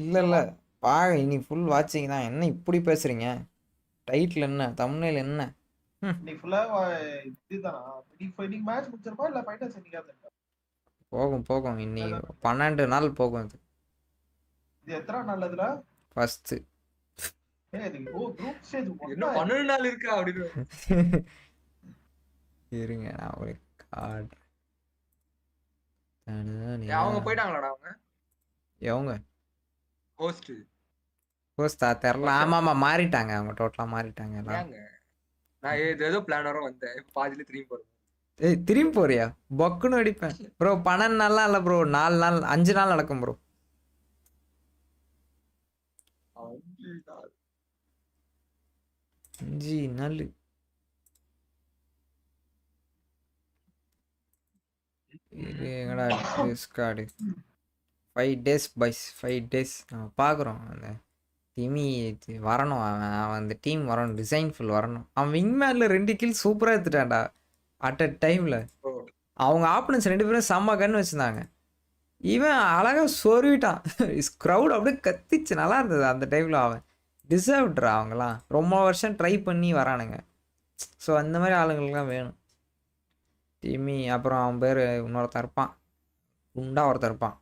இல்ல பாரு இனி ஃபுல் வாட்சிங் தான். என்ன இப்படி பேசுறீங்க? டைட்டில் என்ன தம்ப்நெயில் என்ன? நீ ஃபுல்லா இதுதானா? நீ மேட்ச் முடிச்சிருப்பா இல்ல ஃபைனல்ஸ் என்னைக்காவது? போகும் இன்னி 12 நாள் போகும் இது. இது எத்தனை நாள் அதுல? ஃபர்ஸ்ட். குரூப் ஸ்டேஜ் இன்னும் 12 நாள் இருக்கா அப்படினு. இருங்க நான் ஒரு கார்டு. அவங்க போய்ட்டாங்களாடா அவங்க? எவங்க? ஹோஸ்டா தெரியல. ஆமா மாறிட்டாங்க அவங்க டோட்டலா மாறிட்டாங்க எல்லாம். நான் ஏதோ பிளானரா வந்தேன். இப்ப பாதியில திரும்பி போறேன். திரும்பி போறியா? பக்குன்னு அடிப்பேன் ப்ரோ. 12 நாள்லாம் இல்ல ப்ரோ. 4 நாள் 5 நாள் நடக்கும் ப்ரோ. 5 நாள். எங்கடா டிஸ்கார்டு 5 days பாய்ஸ் 5 days நம்ம பார்க்குறோம். அந்த திமி வரணும். அவன் அந்த டீம் வரணும். டிசைன்ஃபுல் வரணும். அவன் விங்மேன்ல 2 கில் சூப்பராக எடுத்துட்டான்டா அட் அ டைமில். அவங்க ஆப்பனன்ஸ் 2 பேரும் செம்ம கன் வச்சுருந்தாங்க. இவன் அழகாக சொருவிட்டான். க்ரௌட் அப்படியே கத்திச்சு. நல்லா இருந்தது அந்த டைமில். அவன் டிசர்வ்ட்ரா. அவங்களாம் ரொம்ப வருஷம் ட்ரை பண்ணி வரானுங்க. ஸோ அந்த மாதிரி ஆளுங்களுக்குலாம் வேணும் திமி. அப்புறம் அவன் பேர் இன்னொருத்தன் இருப்பான். குண்டா ஒருத்தன் இருப்பான்.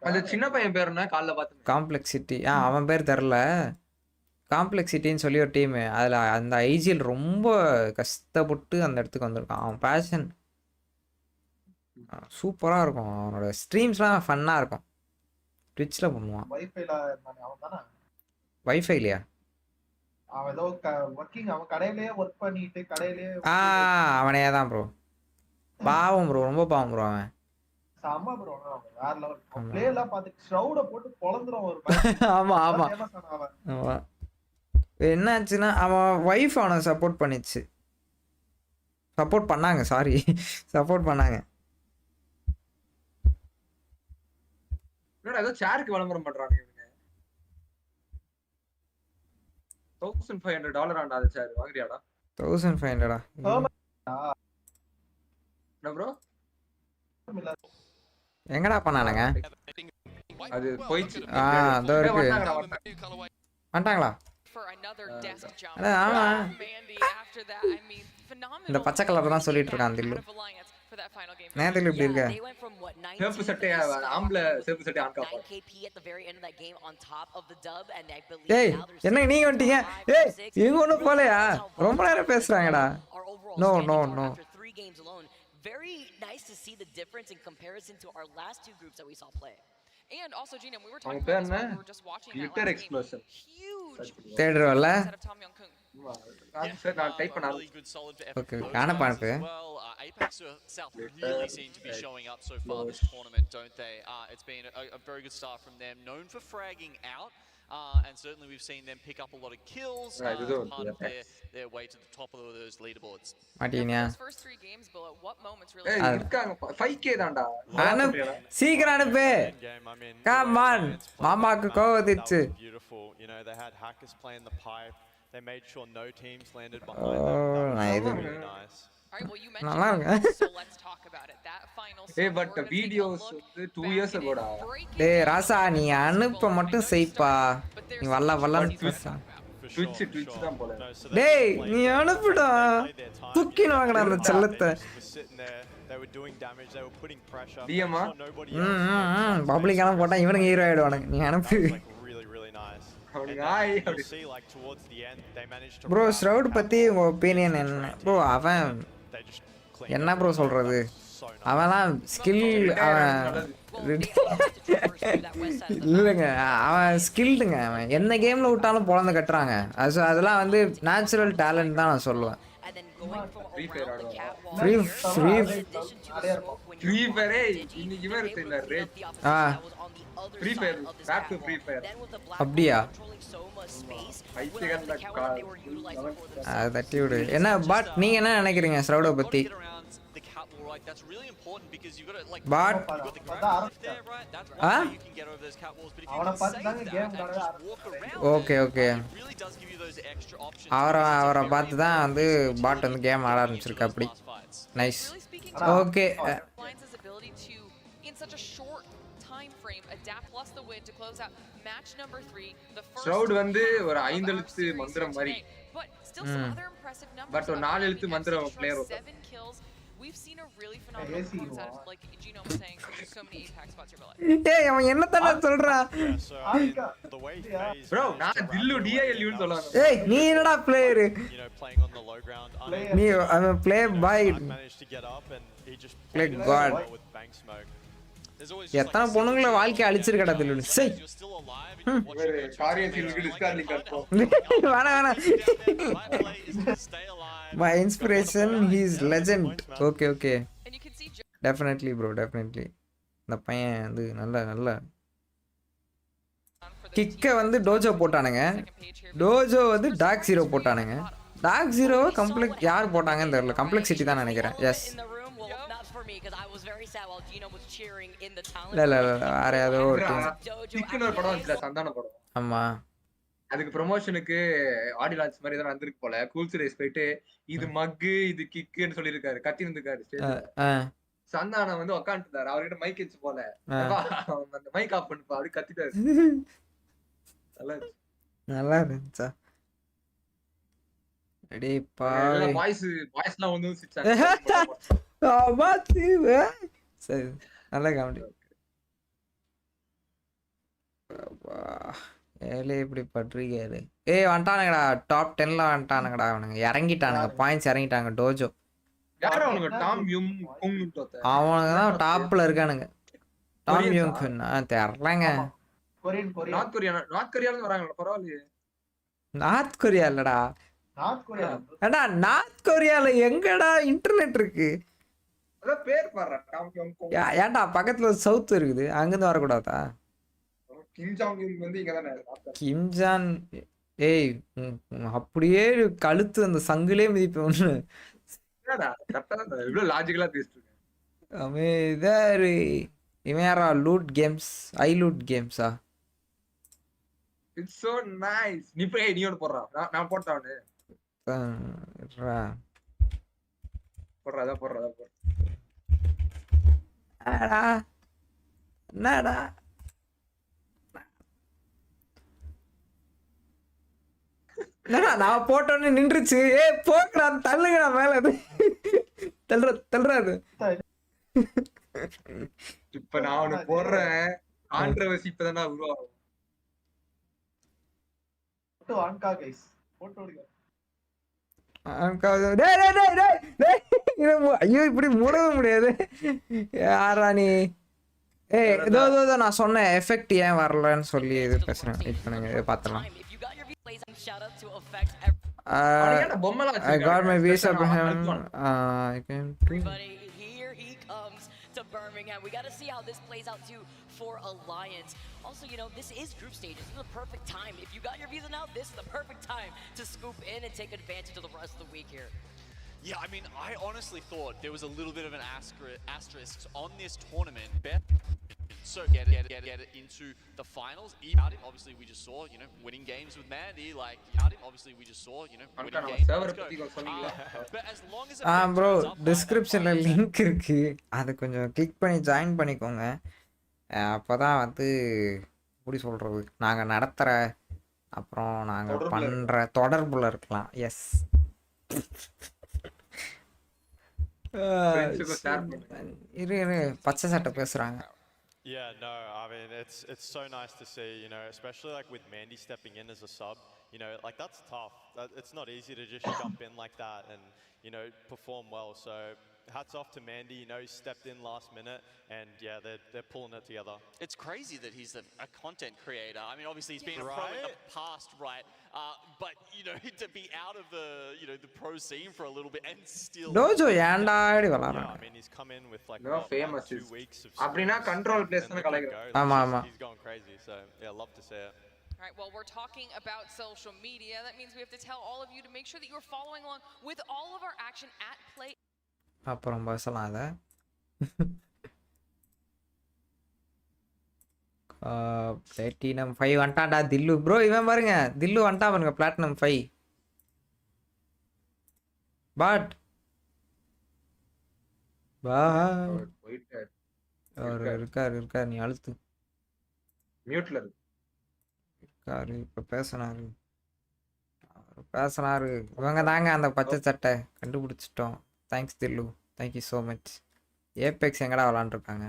அந்த சின்ன பையன் பேர் என்ன? காலைல பார்த்தேன். காம்ப்ளெக்சிட்டி. அவன் பேர் தெரில. காம்ப்ளெக்சிட்டின்னு சொல்லி ஒரு டீமு. அதில் அந்த ஐஜிஎல் ரொம்ப கஷ்டப்பட்டு அந்த இடத்துக்கு வந்திருக்கான். அவன் பேஷன் சூப்பராக இருக்கும். அவனோட ஸ்ட்ரீம்ஸ்லாம் ஃபன்னாக இருக்கும். ட்விட்ச்சில் பண்ணுவான். வைஃபைலையா? அவன் ஏதோ ஒர்க்கிங் அவன் கடையிலேயே ஒர்க் பண்ணிட்டு கடையிலேயே அவனே தான் ப்ரோ. பாவம் ப்ரோ. ரொம்ப பாவம் ப்ரோ. அவன் செம்ம ப்ரோ. வேற லெவல். ப்ளே எல்லாம் பார்த்து ஷவுட போட்டு பொளந்துறோம் ஒரு. ஆமா. என்னாச்சுன்னா அவன் வைஃப் அவனை சப்போர்ட் பண்ணிச்சு. சப்போர்ட் பண்ணாங்க. ஏதோ சேருக்கு விளம்பரம் பண்றாங்க இவங்க. $1500 ஆண்டா அந்த சேர் வாங்குறியாடா? 1500 என்ன ப்ரோ? எங்கடா பண்ணானுங்க? அது போயிச்சு. அதோ இருக்கு. வந்துட்டாங்களா? ஆமா. இந்த பச்சை கலர் தான் சொல்லிட்டு இருக்கான் தில்லு. நேத்துல இப்படி இருக்க? சேப்பு சட்டை ஆம்பளை சேப்பு சட்டை ஆன் காப்பா. ஏய் என்ன நீங்க வந்துட்டீங்க? ஏய் இவங்க ஒன்றும் போலையா? ரொம்ப நேரம் பேசுறாங்கடா. No. Very nice to see the difference in comparison to our last 2 groups that we saw play. And also, Gina, we were அவன் talking பேர் about this என்ன while we were just watching that glitter last explosion game. Huge தேடுறவல்ல set of Tom Young-kun. அது சரி நான் type A பண்ண really good solid for Okay, those காண guys பாருப்பு. as well. Apex South really seem to be showing up so far this Explosion. tournament, don't they? It's been a very good start from them, known for fragging out. And certainly we've seen them pick up a lot of kills Right, as this part is of their way to the top of those leaderboards. மாட்டீனியா Those first 3 games, Bill, at what moments really ஏய் இருக்காங்க 5k தான்டா அனுப்பு சீக்கிரம் அனுப்பு come on மாமாக்கு கோவம் வந்துச்சு Beautiful. You know, they had hackers playing the pipe. They made sure no teams landed Oh, behind them. That nice. was really nice. All right, well, you mentioned நல்லா that, இருக்கு. so let's talk about it. That final ஏய் song, but we're gonna take a videos look வந்து 2 back years at it, அகோடா break it டேய் down. ராசா நீ அனுப்ப மட்டும் செய்ப்பா But there's நீ வல்ல some வல்லன்னு juicy பேச stuff to talk about. For Twitch, sure, Twitch for தான் போல. No, so டேய் they played நீ their- அனுப்புடா they played their time. தூக்கின்னு வாங்கடா அந்த செல்லத்தை They just were sitting there. They were doing damage. They were putting pressure. DM -ah? Sure nobody else made shots. பப்ளிக்கெல்லாம் போட்டா இவனுக்கு hero ஆயிடுவானுங்க நீ அனுப்பு That was like really, really nice. அவனுக்கு And then ஆய் you'll அப்படி see, like, towards the end, they managed to bro rally ஸ்ரவுட் the பத்தி catwalk. உங்க opinion என்ன ப்ரோ அவன் They just cleaned என்ன it. ப்ரோ சொல்றது So nice. அவன்லாம் ஸ்கில் அவன் Well, they also have to traverse through that west side of the இல்லைங்க அவன் ஸ்கில்டுங்க அவன் என்ன கேம்ல விட்டாலும் பொழந்து கட்டுறாங்க அதெல்லாம் வந்து நேச்சுரல் டேலண்ட் தான் நான் சொல்லுவேன் and then going from Free Fire around the ஆடுவா. catwalk Free here, free in addition to the smoke, when Free you're Fire, on ஏய், Digi, இன்னைக்கு you're இவன் able to இருக்குல்ல, clean Red. up the opposition Ah. that was on the other Free side Fire, of this back to catwalk. Free Fire. Then with the black அப்படியா? wall controlling so much space, I went think onto the I'm catwalk like, they were utilizing for அதை themselves. தட்டி விடு என்ன but நீங்க என்ன நினைக்கிறீங்க ஸ்ரவுடை Gotta பத்தி get around the catwalk, right? That's really important because you've got to like But- you've got the ground lift there, right? That's one Huh? way you can get over those catwalks. But if you அவனை can பார்த்து save தாங்க that game and விளையாட just walk around okay it, okay it really does give you those extra options. அவரை பார்த்து தான் வந்து பாட் வந்து game ஆட ஆரம்பிச்சிருக்கு அப்படி nice Really speaking okay Alliance's ability to, in such a short time frame, adapt plus the win to close out match number 3, the first Shroud வந்து half ஒரு of 5 our எழுத்து series மந்திரம் here மாதிரி. today. But still some other impressive numbers. But ஒரு 4 எழுத்து மந்திரம் player ஒருத்தன். 7 kills. We've seen a really phenomenal AC performance out of, like Gino was saying, so many Apex spots here. ஏய் அவன் என்ன தானே சொல்றான் Yeah, so I mean, the way FaZe Bro managed நான் to wrap தில்லு their way DIL in, ன்னு that was சொல்லுவாங்க ஏய் நீ என்னடா player you know, playing on the low ground. Player. நீ அவன் play boy Smoke managed to get up and he just Play played it God. well with bank smoke. There's always just like எத்தனை a பொண்ணுங்களை single வாழ்க்கை shot அழிச்சிருக்கடா there, தில்லு but psi you're still alive and you're watching ஒரு your காரிய teammates சில்லுக்கு like, Discord I link can't அனுப்பும் help it. வேணாம் வேணாம் My play is to stay alive. My inspiration he's legend okay okay And you can see definitely bro definitely இந்த பையன் வந்து நல்ல நல்ல John for the கிக்கை வந்து டோஜோ போட்டானுங்க second page here. டோஜோ வந்து டாக் ஜீரோ போட்டானுங்க டாக் ஜீரோவை கம்ப்ளெக்ஸ் யார் போட்டாங்கன்னு தெரியல கம்ப்ளெக்சிட்டி தான் நினைக்கிறேன் yes In the room, well, not for me because I was very sad while Gino was cheering in the talent. இல்லை இல்லை வேற ஏதோ ஒரு டீம் கிக்குன்னு ஒரு படம் வந்துச்சுல சந்தான படம் ஆமாம் அதுக்கு ப்ரொமோஷனுக்கு ஆடி லான்ச் மாதிரி தான் வந்திருக்கு போல கூல்ஸ் ரேஸ் போயிட்டு இது மக்கு இது கிக்குன்னு சொல்லியிருக்காரு கத்தி இருந்திருக்காரு ஸ்டேஜ்ல ஆ சந்தானம் வந்து உட்காந்துட்டாரு அவர்கிட்ட மைக் வச்சு போல ஆ. அப்பா, அந்த மைக் ஆஃப் பண்ணுப்பா அப்படி கத்திட்டாரு நல்லா இருந்துச்சு. நல்லா இருந்துச்சா அடே பாய் வாய்ஸ்லாம் வந்து சரி நல்ல காமெடி ஏலே இப்படி பண்றீங்க ஏய் வந்துட்டானுங்கடா டாப் 10ல வந்துட்டானுங்கடா அவனுங்க இறங்கிட்டானுங்க பாயிண்ட்ஸ் இறங்கிட்டாங்க டோஜோ யாரும் அவனுங்க டாம் யும் குங் அவனுங்க தான் டாப்ல இருக்கானுங்க டாம் யூங் தெரியலங்க நார்த் கொரியால இருந்து வராங்க பரவாயில்லையே நார்த் கொரியா இல்லடா ஏடா நார்த் கொரியால எங்கடா இன்டர்நெட் இருக்கு அதான் பேர் பாடுறா டாம் யும் குங் ஏன்டா பக்கத்துல சவுத் இருக்குது அங்கிருந்து வரக்கூடாதா கிம் ஜாங் யுன் வந்து இங்க தானே கிம்ஜான் ஏய் அப்படியே கழுத்து அந்த சங்கிலே மிதிப்பேன் ஒன்று இவ்வளவு லாஜிக்கலா பேசிட்டு இருக்கேன் அமைதாரு இவன் யாரா லூட் கேம்ஸ் ஐ லூட் கேம்ஸா இட்ஸ் சோ நைஸ் நீ போய் நீ ஒன்று போடுறா நான் போட்டானு போடுறா அதான் போடுறா என்னடா என்னடா நான் போட்டோன்னு நின்றுச்சு ஏ போக்குறா தள்ளுங்கடா மேல அது தள்ளுறாது இப்ப நான் ஒண்ணு போடுறேன் கான்ட்ரோவர்சி இப்பதானே உருவாகும் ஐயோ இப்படி மூடவே முடியாது யாரா நீ ஏய் இதோ இதோ இதோ நான் சொன்ன எஃபெக்ட் ஏன் வரலன்னு சொல்லி இது பேசுறேன். வெயிட் பண்ணுங்க இதை பார்த்தலாம். If you got your plays, shout out to effect பொம்மைலாம் I got my visa வச்சிருக்காங்க for him. I can everybody. Here he comes to Birmingham. We got to see how this plays out too for Alliance. Also, you know, this is group stage. This is the perfect time. If you got your visa now, this is the perfect time to scoop in and take advantage of the rest of the week here. Yeah, I mean, I honestly thought there was a little bit of an asterisk on this tournament. So get it into the finals. Even him, obviously, we just saw, you know, winning games with Mandy. Like, obviously, we just saw, you know, winning games. Let's go. But as long as bro descriptionல link இருக்கு. அதை கொஞ்சம் click பண்ணி join பண்ணிக்கோங்க. அப்பதான் வந்து எப்படி சொல்றது, நாங்க நடத்துற அப்புறம் நாங்க பண்ற தொடர்புல இருக்கலாம். எஸ் இரு பச்சை சட்டை பேசுறாங்க. Yeah, no, I mean, it's so nice to see, you know, especially like with Mandy stepping in as a sub, you know, like that's tough. It's not easy to just jump in like that and, you know, perform well. So hats off to Mandy, you know, he stepped in last minute and yeah, they're pulling it together. It's crazy that he's a content creator. I mean, obviously he's been a pro in the past, right? But, you know, to be out of the, you know, the pro scene for a little bit and still... Tojo ஏன்டா இப்படி Yeah, விளையாடுறாங்க? I mean, he's come in with like No, famous 2 is- weeks of அப்படினா skills control and place then தான look at him கலைக்கிறான். go. ஆமா, It's ஆமா. just- He's going crazy, so yeah, love to see it. All right, well, we're talking about social media. That means we have to tell all of you to make sure that you're following along with all of our action at play. அப்புறம் பேசலாம் அதை. Platinum 5 வந்துட்டான்டா தில்லு bro. இவன் பாருங்க தில்லு வந்துட்டான் பாருங்க பிளாட்டினம் 5. பட் போயிட்டாரு. அவர் இருக்காரு நீ அழுத்து. மியூட்ல இருக்கு. இருக்காரு இப்போ பேசினாரு. இவங்க தாங்க அந்த பச்சை சட்டை கண்டுபிடிச்சிட்டோம். தேங்க்ஸ் தில்லு, தேங்க்யூ ஸோ மச். ஏபெக்ஸ் எங்கடா விளாண்டுருக்காங்க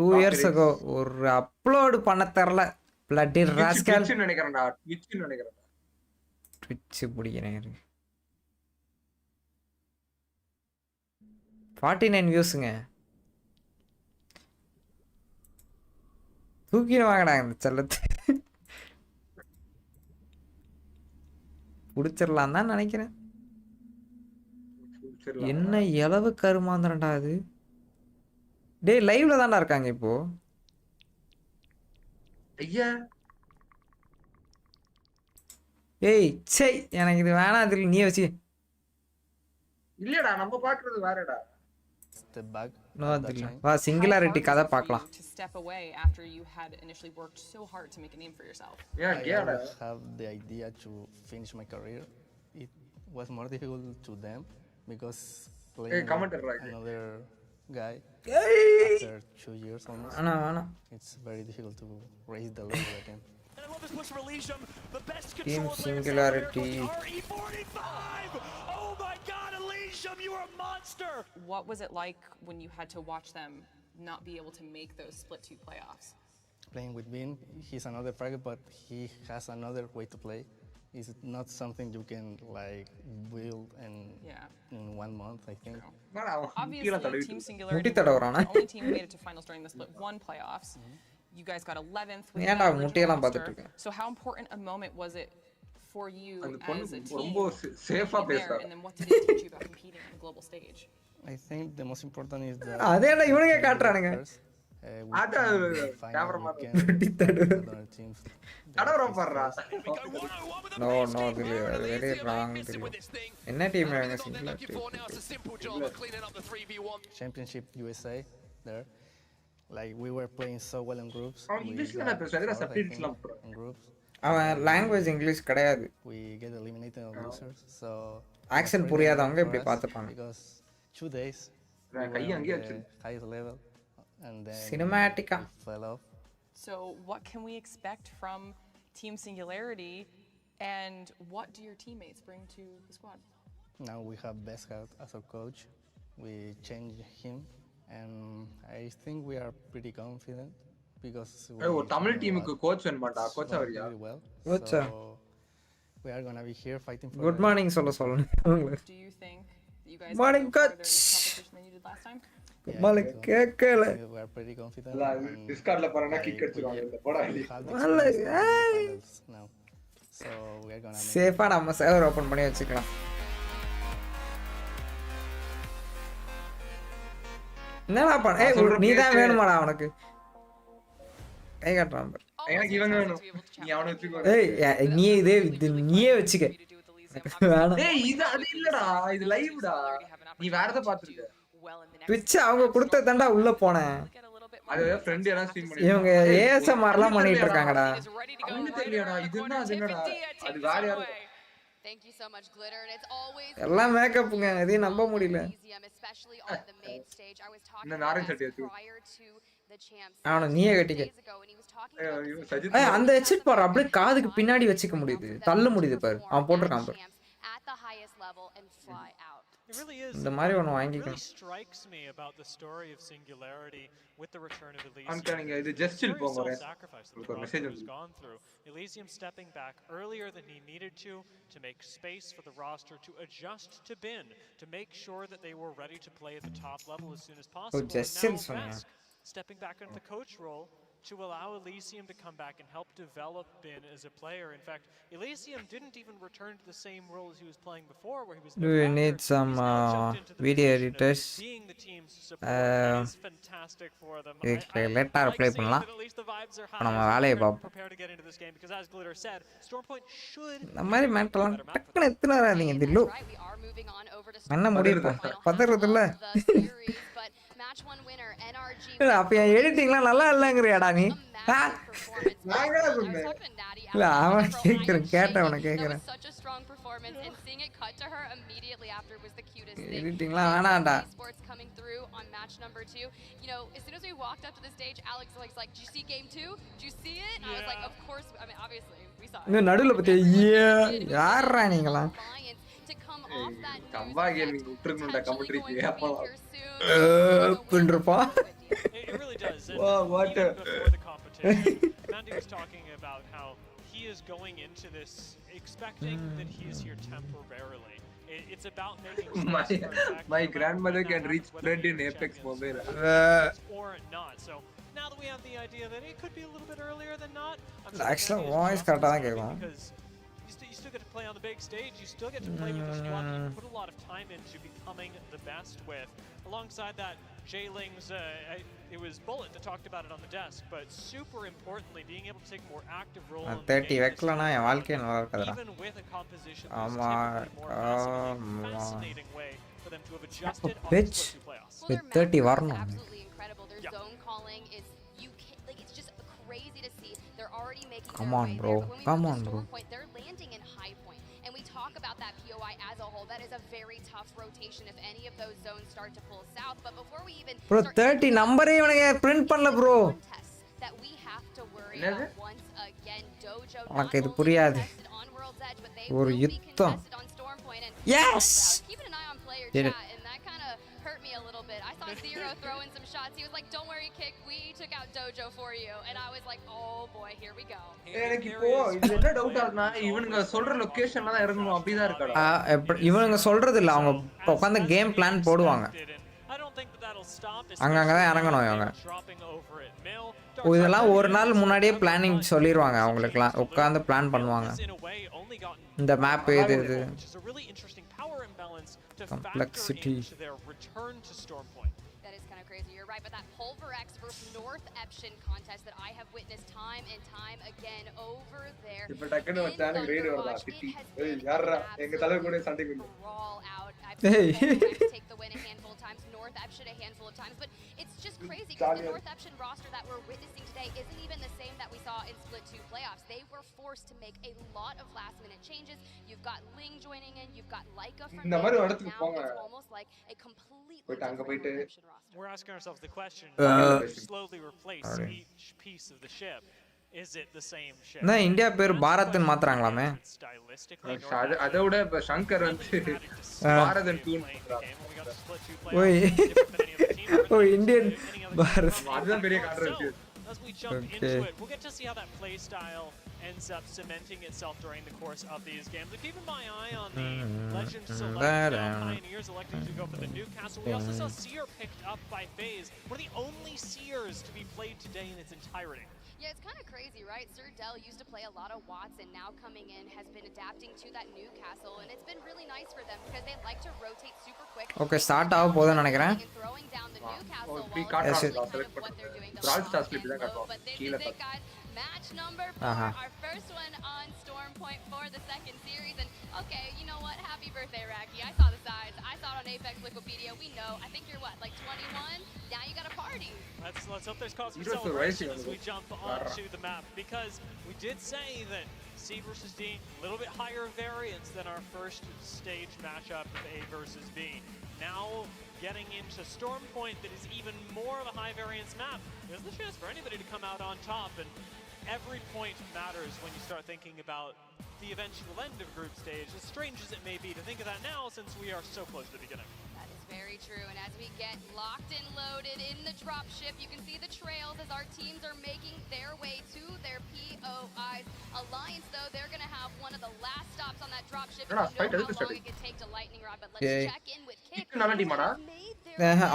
2 years ago. ஒரு அப்லோடு பண்ண தெரில. பிளட்டி ராஸ்கல் நினைக்கிறேன்டா, ட்விட்ச் நினைக்கிறேன். ட்விட்ச் பிடிக்கிறேன். 49 வியூஸுங்க. தூக்கிடுவாங்கடா இந்த செல்லத்தை. பிடிச்சிடலாம் தான் நினைக்கிறேன். என்ன இளவு கருமாந்திரண்டா அது. டேய் லைவ்ல தான்டா இருக்காங்க இப்போ. ஐயா ஏய் சே எனக்கு இது வேணாம். அதில் நீ வச்சு இல்லடா நம்ம பாக்குறது வேறடா. Step back. நோ அதில் வா சிங்குலாரிட்டி கதை பார்க்கலாம். To step away after you had initially worked so hard to make a name for yourself. Yeah, I always have the idea to finish my career. It was more difficult to them because playing another guy after 2 years almost. It's very difficult to raise the level again. And I love this push for Elysium. The best Team control singularity. RE45! Oh my god, Elysium, you are a monster! What was it like when you had to watch them not be able to make those split 2 playoffs? Playing with Vin, he's another fragger, but he has another way to play. It's not something you can like build in 1 month, I think. Obviously, Team Singularity were the only team who made it to finals during the split 1 playoffs. You guys got 11th with the original roster. So how important a moment was it for you as a team there, and then what did it teach you about competing on the global stage? I think the most important is that No, very wrong. என்ன team Championship USA there. Like we were playing so well in groups. In groups. அவன் language English கிடையாது. We get eliminated on losers. So action புரியாதவங்க இப்படி பார்த்துப்பாங்க. Because 2 days we were on the highest level and then cinematica fell off. So what can we expect from Team Singularity, and what do your teammates bring to the squad? Now we have Beskat as our coach. We changed him, and I think we are pretty confident because Tamil team ku coach venmanda coach avariya coach we are going to be here fighting for good morning solla Do you think that you guys morning go further in coach this competition than you did last time? Yeah, மலை கேட்கல. we are pretty confident. டிஸ்கார்ட்ல போறேன்னா kick அடிச்சிருவாங்க இந்த போடா We இல்ல. have the experience to win the finals now. So we are gonna make சேஃபா நம்ம server open பண்ணி வச்சுக்கலாம். என்னடா பண்ண? ஏய் நீ தான் வேணுமாடா அவனுக்கு? கை காட்டுறான் பாரு. எனக்கு இவங்க வேணும். நீ அவனை வச்சுக்கோ. ஏய் நீ நீயே வச்சுக்க. ஏய் இது அது இல்லடா. இது லைவ்டா. நீ வேற எதை பாத்துக்க. ட்விட்ச் அவங்க கொடுத்த தண்டா உள்ள போனேன். அது ஃப்ரெண்ட் எல்லாம் ஸ்ட்ரீம் பண்ணி. இவங்க ஏஎஸ்எம்ஆர்லாம் பண்ணிட்டு இருக்காங்கடா. அவனுக்கு தெரியலடா. இது என்னடா? அது வேற யாரோ. Thank you so much, Glitter, and it's always எல்லாம் மேக்கப்ங்க. எதையும் நம்ப முடியல. especially on the main stage. I was talking prior to the champs. அவன நீயே கட்டிக்க. ஏய் அந்த ஹெட்செட் பாரு அப்படியே காதுக்கு பின்னாடி வச்சுக்க முடியுது. தள்ள முடியுது பாரு. அவன் போட்டுறான் பாரு. At the highest level and fly out. It really is. இந்த மாதிரி ஒன்னு It வாங்கிக்கணும். really strikes me about the story of Singularity with the return of Elysium. அன்கானிங்க இது ஜஸ்ட் chill போங்க வரேன். ஒரு மெசேஜ் வந்து Elysium stepping back earlier than he needed to make space for the roster to adjust to Bin, to make sure that they were ready to play at the top level as soon as possible. just And chill now சொன்னேன். Vesk stepping back into the coach role to allow Elysium to come back and help develop Bin as a player. In fact, Elysium didn't even return to the same role as he was playing before, where he was. Do we need some video editors? Being the team's support is fantastic for them. லேட்டா reply பண்ணலாம். நம்ம வேலையை பார்ப்போம். Prepare to get into this game because, as Glitter said, Stormpoint should. இந்த மாதிரி மேட்டலாம் டக்குனு எத்தனை வராதீங்க தில்லு. என்ன முடியும் பதறது இல்ல. இல்ல அப்ப என் எடிட்டிங்லாம் நல்லா இல்லங்கறியாடா நீ? நாங்கடா சொன்னேன். இல்ல அவன் கேட்டவன கேக்குறேன். எடிட்டிங்லாம் வேணாம்டா. Coming through on match number 2. You know, as soon as we walked up to the stage, Alex was like, "Did you see game 2? Did you see it?" And I was like, "Of course. I mean, obviously, we saw it." இந்த நடுவுல பத்தியா யாரா நீங்களா? கம்பா gaming விட்டுறணும்டா கமெண்ட்ரிக்கு அப்பா. பண்றப்பா. It really does. What before the competition, Mandy was talking about how he is going into this expecting that he is here temporarily. It's about making my grandmother can reach friend in Apex Mobile or not. So now that we have the idea that it could be a little bit earlier than not, actually voice கரெக்ட்டா தான் கேக்கும். Because you still get to play on the big stage, you still get to play with the squad that you put a lot of time into becoming the best with. Alongside that, Jayling's, it was Bullet that talked about it on the desk, but super importantly, being able to take a more active role in the 30 game. வைக்கலனா என் வாழ்க்கை நல்லா இருக்காதுடா. Even with a composition ஆமா fascinating way for them to have adjusted on bitch the playoffs. with 30 வரணும். Absolutely incredible. Their zone calling is it's just crazy to see. They're already making Come on, bro. Come on, bro. They're landing in high point. And we talk about that POI as a whole. That is a very tough rotation if any of those zones start to pull south. But before we even bro 30 நம்பரே இவனுங்க print பண்ணல bro. That we have to worry about once again. Dojo உனக்கு இது புரியாது. ஒரு யுத்தம். Yes. Keeping an eye on player chat and that kind of hurt me a little bit. I saw Zero throwing some shots. He was like, "Don't worry, Kick. We took out Dojo for you." And I was like, "Oh boy, here we go." எனக்கு இப்போ இது என்ன doubt ஆகுதுனா இவனுங்க சொல்ற லொகேஷன்ல தான் இறங்கணும் அப்படிதான் இருக்கடா. இவனுங்க சொல்றது இல்ல அவங்க உட்கார்ந்து கேம் பிளான் போடுவாங்க. அங்கங்க தான் இறங்கணும் இவங்க. இதெல்லாம் ஒரு நாள் முன்னாடியே பிளானிங் சொல்லிடுவாங்க அவங்களுக்குலாம் உட்கார்ந்து பிளான் பண்ணுவாங்க. இந்த மேப் இது complexity. That is kind of crazy. You're right, but that Pulverex versus North Eption contest that I have witnessed time and time again over there. இப்ப டக்குனு ஒரு சேனல் ரேடியோ வரதா சிட்டி. ஏய் யாரா எங்க தலைவர் கூட சண்டைக்கு வந்து. Hey. Take the win a handful of times, North Eption a handful of times, but it's just crazy because the North Eption roster that we're witnessing today isn't even the same that we saw in Split 2 playoffs. They were forced to make a lot of last-minute changes. You've got Ling joining in, you've got Leica from இந்த மாதிரி இடத்துக்கு போங்க. It's almost like a completely போய்ட்டு அங்க போய்ட்டு We're asking ourselves the question, slowly replace each piece of the ship. Is it the same ship? நான் India பேர் பாரத்னு மாத்துறாங்களாமே. அதோட இப்ப சங்கர் வந்து பாரதன் டூன் ஓய் ஓ இந்தியன் பாரத் அதுதான் பெரிய controversy. as we jump into it. We'll get to see how that play style ends up cementing itself during the course of these games. But keeping my eye on the Legends select now, Pioneers electing to go for the Newcastle. We also saw Seer picked up by FaZe, one of the only Seers to be played today in its entirety. Yeah, it's kind of crazy, right? Sir Dell used to play a lot of Watts, and now coming in has been adapting to that Newcastle, and it's been really nice for them because they like to rotate super quick. Okay, start ஆக போகுதுன்னு நினைக்கிறேன். Throwing down the Newcastle free wall card is draw kind of what they're doing. Brawl Stars clip தான் But காட்டுவாங்க this கீழ is it, guys. Match number 4, our first one on Storm Point for the second series. And okay, you know what? Happy birthday, Raki. I saw the sides. I saw it on Apex Wikipedia. We know. I think you're what, like 21? Now you got a party. Let's hope there's cause for celebration as we jump onto the map, because we did say that C versus D, a little bit higher variance than our first stage matchup of A versus B. Now getting into Storm Point, that is even more of a high variance map. There's the chance for anybody to come out on top, and every point matters when you start thinking about the eventual end of group stage, as strange as it may be to think of that now since we are so close to the beginning. That is very true, and as we get locked and loaded in the dropship, you can see the trails as our teams are making their way to their POIs. Alliance, though, they're going to have one of the last stops on that dropship. You know how long it could take to lightning rod, but let's check in with Kick.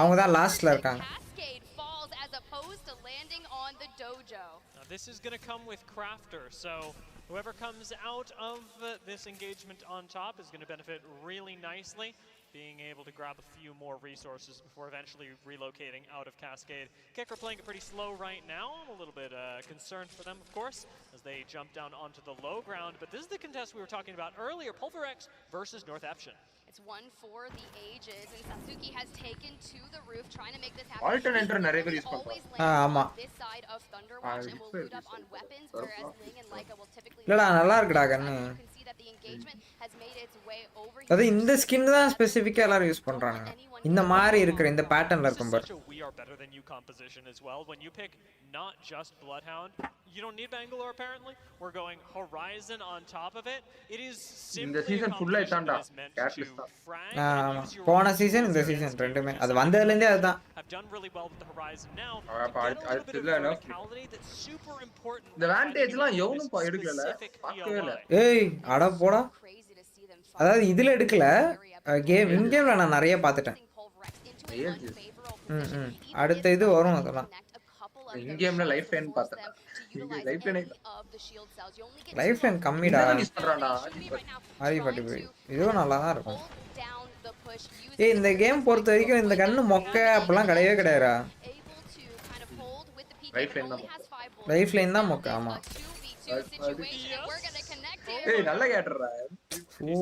அவங்க தான் லாஸ்ட்ல இருக்காங்க. Cascade falls as opposed to landing on the dojo. Now this is going to come with Crafter, so whoever comes out of this engagement on top is going to benefit really nicely, being able to grab a few more resources before eventually relocating out of Cascade. Kicker playing it pretty slow right now. I'm a little bit concerned for them, of course, as they jump down onto the low ground. But this is the contest we were talking about earlier, Pulverex versus North Eption. It's one for the ages, and Sasuke has taken to the roof, trying to make this happen. Alternator நிறைய பேர் use பண்றாங்க. ஆமா. This side of Thunderwatch and will loot up on weapons, whereas Ling and Leica will typically. இல்லடா நல்லா இருக்குடா கண்ணு. You can see that the engagement has made its way over. அது இந்த ஸ்கின் தான் ஸ்பெசிஃபிக்கா எல்லாரும் யூஸ் பண்றாங்க. இந்த மாதிரி இருக்கிற இந்த பேட்டர்ன்ல இருக்கும் பாரு. We are better than you composition as well. When you pick not just Bloodhound, you don't need Bangalore apparently. We're going Horizon on top of it. It is simply இந்த சீசன் ஃபுல்லா இதான்டா. கேட்லிஸ்ட் போன season இந்த season ரெண்டுமே அது வந்ததுல இருந்தே அதுதான். Have done really well with the Horizon now. இந்த வாண்டேஜ்லாம் எவனும் எடுக்கல. பார்க்கவே இல்ல. ஏய் அட போடா. அதாவது இதுல எடுக்கல. கேம் இன் கேம்ல நான் நிறைய பார்த்துட்டேன். அடுத்த இது வரும் அதெல்லாம். இன் கேம்ல லைஃப் லைன் பார்த்தேன். லைஃப் லைன் கம்மிடா. ஆரி 45 இதுவும் நல்லா தான் இருக்கும். ஏய் இந்த கேம் பொறுத்த வரைக்கும் இந்த கண்ணு மொக்க அப்பலாம் கிடையவே கிடையாதுடா. லைஃப் லைன் தான் மொக்க. ஆமா. ஏய் நல்ல கேட்டறடா. ஓ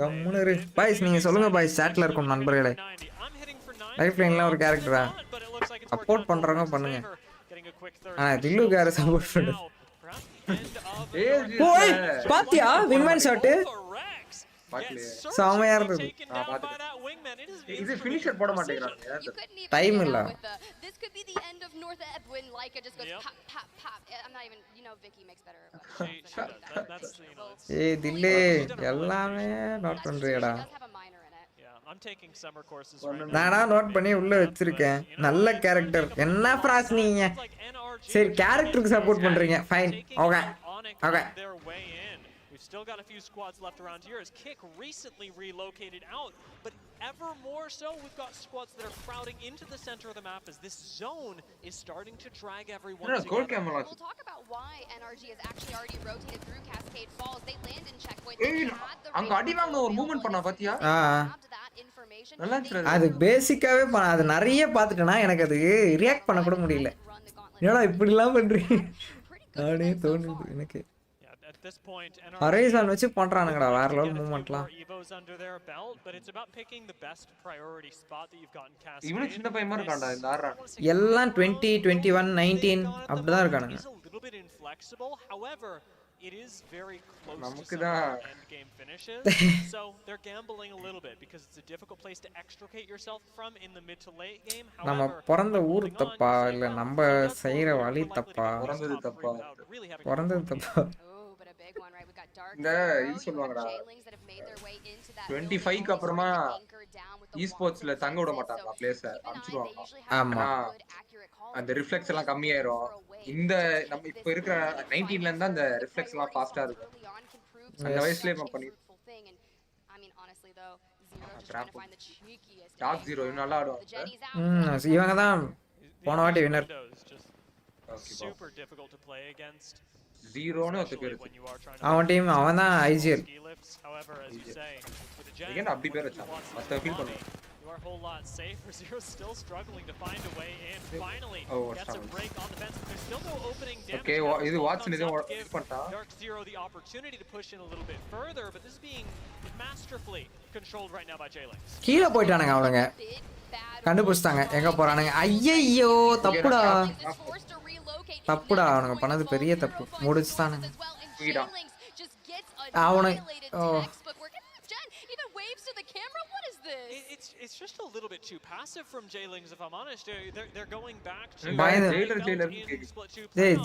கம்முனரு. பாய்ஸ் நீங்க சொல்லுங்க பாய்ஸ் சாட்ல இருக்கும் நண்பர்களே. லைஃப் லைன்ல ஒரு கேரக்டரா சப்போர்ட் பண்றவங்க பண்ணுங்க. தில்லு கார சப்போர்ட் பண்ணு. ஓய் பாத்தியா விமன் ஷாட் சாமையா இருந்தது. இது ஃபினிஷர் போட மாட்டேங்கறாங்க. டைம் இல்ல. This could be the end of North Ebb when Leica just goes pop pop pop. I'm not even, you know, Vicky makes better. ஏய் தில்லே எல்லாமே நோட் பண்றியடா. I'm taking summer courses right now. நானா note பண்ணி உள்ள வச்சிருக்கேன். நல்ல character. என்ன ஃப்ராஸ் நீங்க? சரி கேரக்டருக்கு சப்போர்ட் பண்றீங்க. Fine. Okay. Okay. We've still got a few squads left around here as Kick recently relocated out, but ever more so we've got squads that are crowding into the center of the map as this zone is starting to drag everyone together. We'll talk about why NRG has actually already rotated through Cascade Falls. They land in checkpoint. அங்க அடி வாங்க ஒரு movement பண்ணா பாத்தியா? அது பேசிக்காவே அது நிறைய பார்த்துட்டேனா எனக்கு அது ரியாக்ட் பண்ண கூட முடியல. என்னடா இப்படி எல்லாம் பண்றீங்க? நானே தோணுது எனக்கு. ஹரைசான் வச்சு பண்றானுங்கடா வேற லெவல் மூவ்மென்ட்லாம். இவனு சின்ன பையன் மாதிரி இருக்கான்டா இந்த ஆறா. எல்லாம் 20 21 19 அப்படி தான் இருக்கானுங்க. It is very close நமக்கு to தான் end game finishes, so they're gambling a little bit because it's a difficult place to extricate yourself from in the mid to late game. நம்ம பிறந்த ஊர் தப்பா இல்ல நம்ம செய்யற வழி தப்பா? பிறந்தது தப்பா. Big one, right? We've got இந்த இது சொல்லுவாங்கடா 25க்கு அப்புறமா esportsல தங்க விட மாட்டாங்க பிளேயர்ஸ அனுப்பிச்சிடுவாங்க. ஆமா. ஏன்னா அந்த ரிஃப்ளெக்ஸ் எல்லாம் கம்மியாயிரும். இந்த நம்ம இப்ப இருக்கிற 19ல இருந்தா அந்த ரிஃப்ளெக்ஸ் எல்லாம் ஃபாஸ்டா இருக்கும். அந்த வயசுலயே நம்ம பண்ணி டாக் ஜீரோ நல்லா ஆடுவாங்க. இவங்க தான் போன வாட்டி winner. Super difficult to play against. ஜீரோன்னு ஒரு பேர் அவன் டீம் அவன் தான் IGL. However, as you say, with the Gen அப்படி பேர் வச்சான். மத்த ஃபீல் பண்ணுவான். You are a whole lot safer. Zero's still struggling to find a way in. Finally gets a break on the fence. There's still no opening damage. Okay, இது Watson இது பண்ணிட்டான். Dark Zero the opportunity to push in a little bit further, but this is being masterfully controlled right now by J-Links. கீழ போய்ட்டானுங்க அவனுங்க. கண்டுபிடிச்சாங்க எங்க போறானுங்க. ஐயையோ தப்புடா. தப்புடா அவனுங்க பண்ணது பெரிய தப்பு. முடிச்சுட்டானுங்க. அவனுங்க It's just a little bit too passive from J-Links, if I'm honest. They're going back to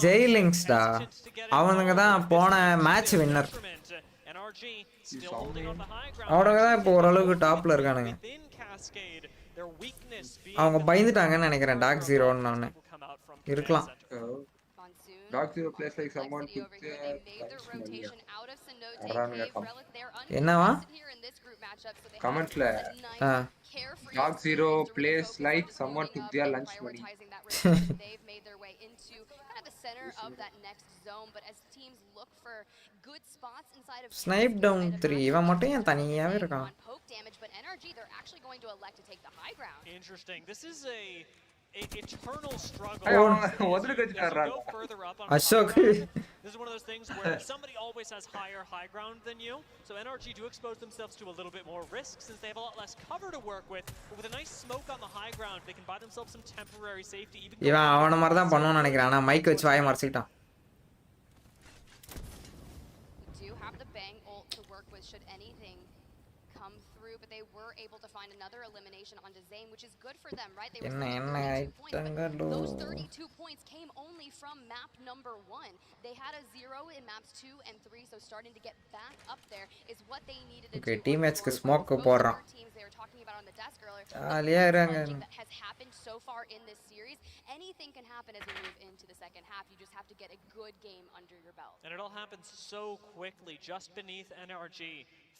J-Links டா. அவனுங்க தான் போன மேட்ச் வின்னர். அவனுங்க தான் இப்போ ஓரளவுக்கு டாப்ல இருக்கானுங்க. அவங்க பயந்துட்டாங்கன்னு நினைக்கிறேன் டாக் ஜீரோன்னு நானு. இருக்கலாம். Dark Zero plays like someone took என்னவா கமெண்ட்ல Dark Zero plays like someone took their lunch money. Snipe down 3 இவன் மட்டும் ஏன் தனியாவே இருக்கான்? Interesting. This is a eternal struggle. Ashok. This is one of those things where somebody always has high ground than you. So NRG do expose themselves to a little bit more risk since they have a lot less cover to work with. But with a nice smoke on the high ground, they can buy themselves some temporary safety. இவன் அவன மாதிரி தான் பண்ணுவான்னு நினைக்கிறேன். ஆனா mic வச்சு வாயை மறைச்சிட்டான். They were able to find another elimination onto Zane, which is good for them, right? They were those 32 points came only from map number 1. They had a 0 in maps 2 and 3, so starting to get back up there is what they needed to do. Okay, teammates ku smoke போறான். They were talking about on the desk earlier. That has happened so far in this series. Anything can happen as we move into the second half. You just have to get a good game under your belt. And it all happens so quickly just beneath NRG.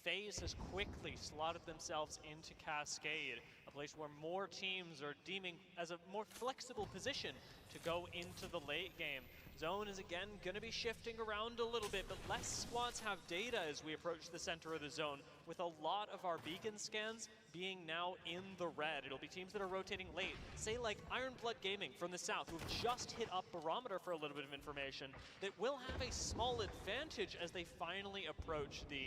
FaZe has quickly slotted themselves into Cascade, a place where more teams are deeming as a more flexible position to go into the late game. Zone is again going to be shifting around a little bit, but less squads have data as we approach the center of the zone, with a lot of our beacon scans being now in the red. It'll be teams that are rotating late, say like Ironblood Gaming from the south, who've just hit up Barometer for a little bit of information, that will have a small advantage as they finally approach the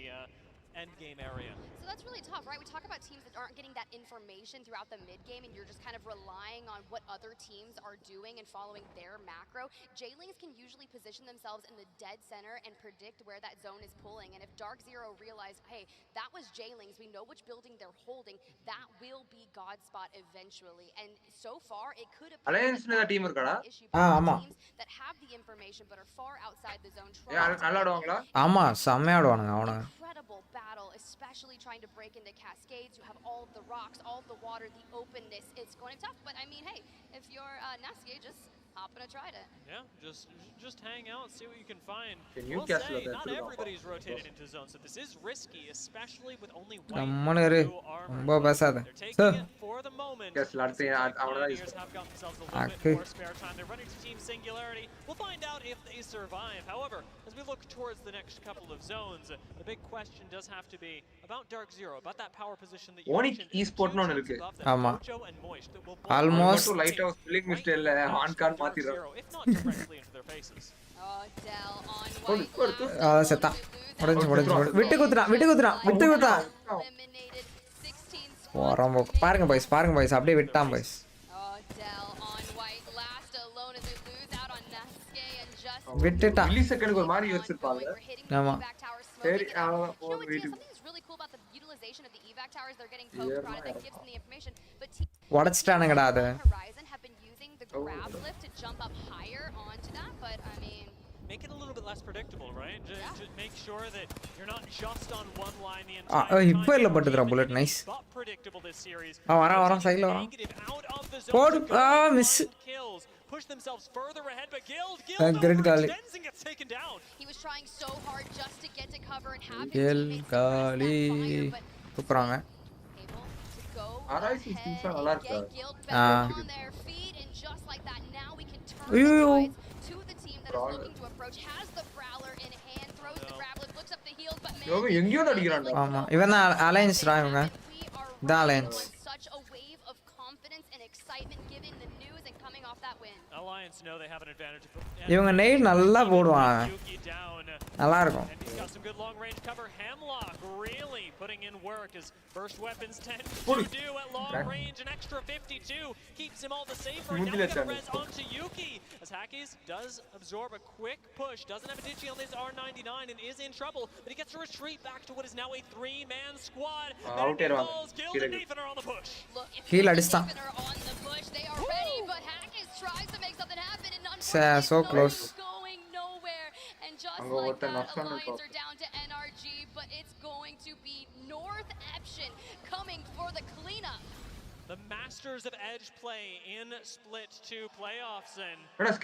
end game area. So that's really tough, right? We talk about teams that aren't getting that information throughout the mid game, and you're just kind of relying on what other teams are doing and following their macro. J-Links can usually position themselves in the dead center and predict where that zone is pulling. And if Dark Zero realized, hey, that was J-Links, we know which building they're holding, that will be Godspot eventually. And so far, it could have been Alliance team irukada teams that have the information but are far outside the zone. நல்லா ஆடுவாங்களா? ஆமா செம்ம ஆடுவானுங்க அவனுங்க. Incredible battle, especially trying to break into cascades. You have all of the rocks, all of the water, the openness. It's going to be tough, but I mean, hey, if you're Nasty, just hop in and try it. Yeah, just hang out, see what you can find. We'll say, not everybody's rotated into zone, so this is risky, especially with only one ரொம்ப பேசாத. Taking it for the moment. Guess have got themselves a little bit more spare time. They're running to Team Singularity. We'll find out if they survive. However, as we look towards the next couple of zones, the big question does have to be about Dark Zero, about that power position that you mentioned. Esport no irukku. ஆமா. Almost lighthouse filling mistake la on card மாத்திரா. If not directly into their faces. செத்தா. முடிஞ்சு. விட்டு குத்துறா. போறோம் பாருங்க boys அப்படியே விட்டான் boys. விட்டுட்டா. Milli செகண்டுக்கு ஒரு மாதிரி யோசிச்சிருப்பாங்க. ஆமா. சரி அவன் வீட்டுக்கு உடைச்சிட்டானுங்கடா அது. Horizon have been using the grab lift to jump up higher onto that, but I mean make it a little bit less predictable, right? Just make sure that you're not just on one line the entire time. இப்போ இல்ல பட்டுதுடா bullet nice But predictable this series. வரான் சைடுல வரான் Out of the zone போடு to go and miss find kills. Push themselves further ahead, but Guild overextends and gets taken down. He was trying so hard just to get to cover and have his Guild teammates suppress that fire, but கூப்றாங்க able to go ஆராய்ச்சி சிம்ஸா நல்லா ahead இருக்கா and get Guild back on their feet, and just like that, now we can turn the tides to the team that is looking to approach. Has the Prowler in hand, throws the Grappler, looks up the heels, but man, எங்கயோ அடிக்கறான்டா ஆமா இவன் தான் அலைன்ஸ்டா இவங்க தான் alliance such a wave of confidence and excitement given the news and coming off that win. Alliance know they have an advantage. இவங்க naiad நல்லா போடுவாங்க நல்லா இருக்கும் And he's got some good long range cover. Hemlock really putting in work as burst weapons tend to do at long range. An extra 52 keeps him all the safer. Now we got res onto Yuki as Hackys does absorb a quick push. Doesn't have a Digi on this R99 and is in trouble, but he gets to retreat back to what is now a 3-man squad. Guild and Nathan are on the push. Heal அடிச்சான் On the push, they are ready, but Hackys tries to make something happen, and unfortunately so close. Going nowhere. And just like that, Alliance are down to NRG, but it's going to be North Eption coming for the cleanup. The masters of edge play in Split 2 playoffs, and now,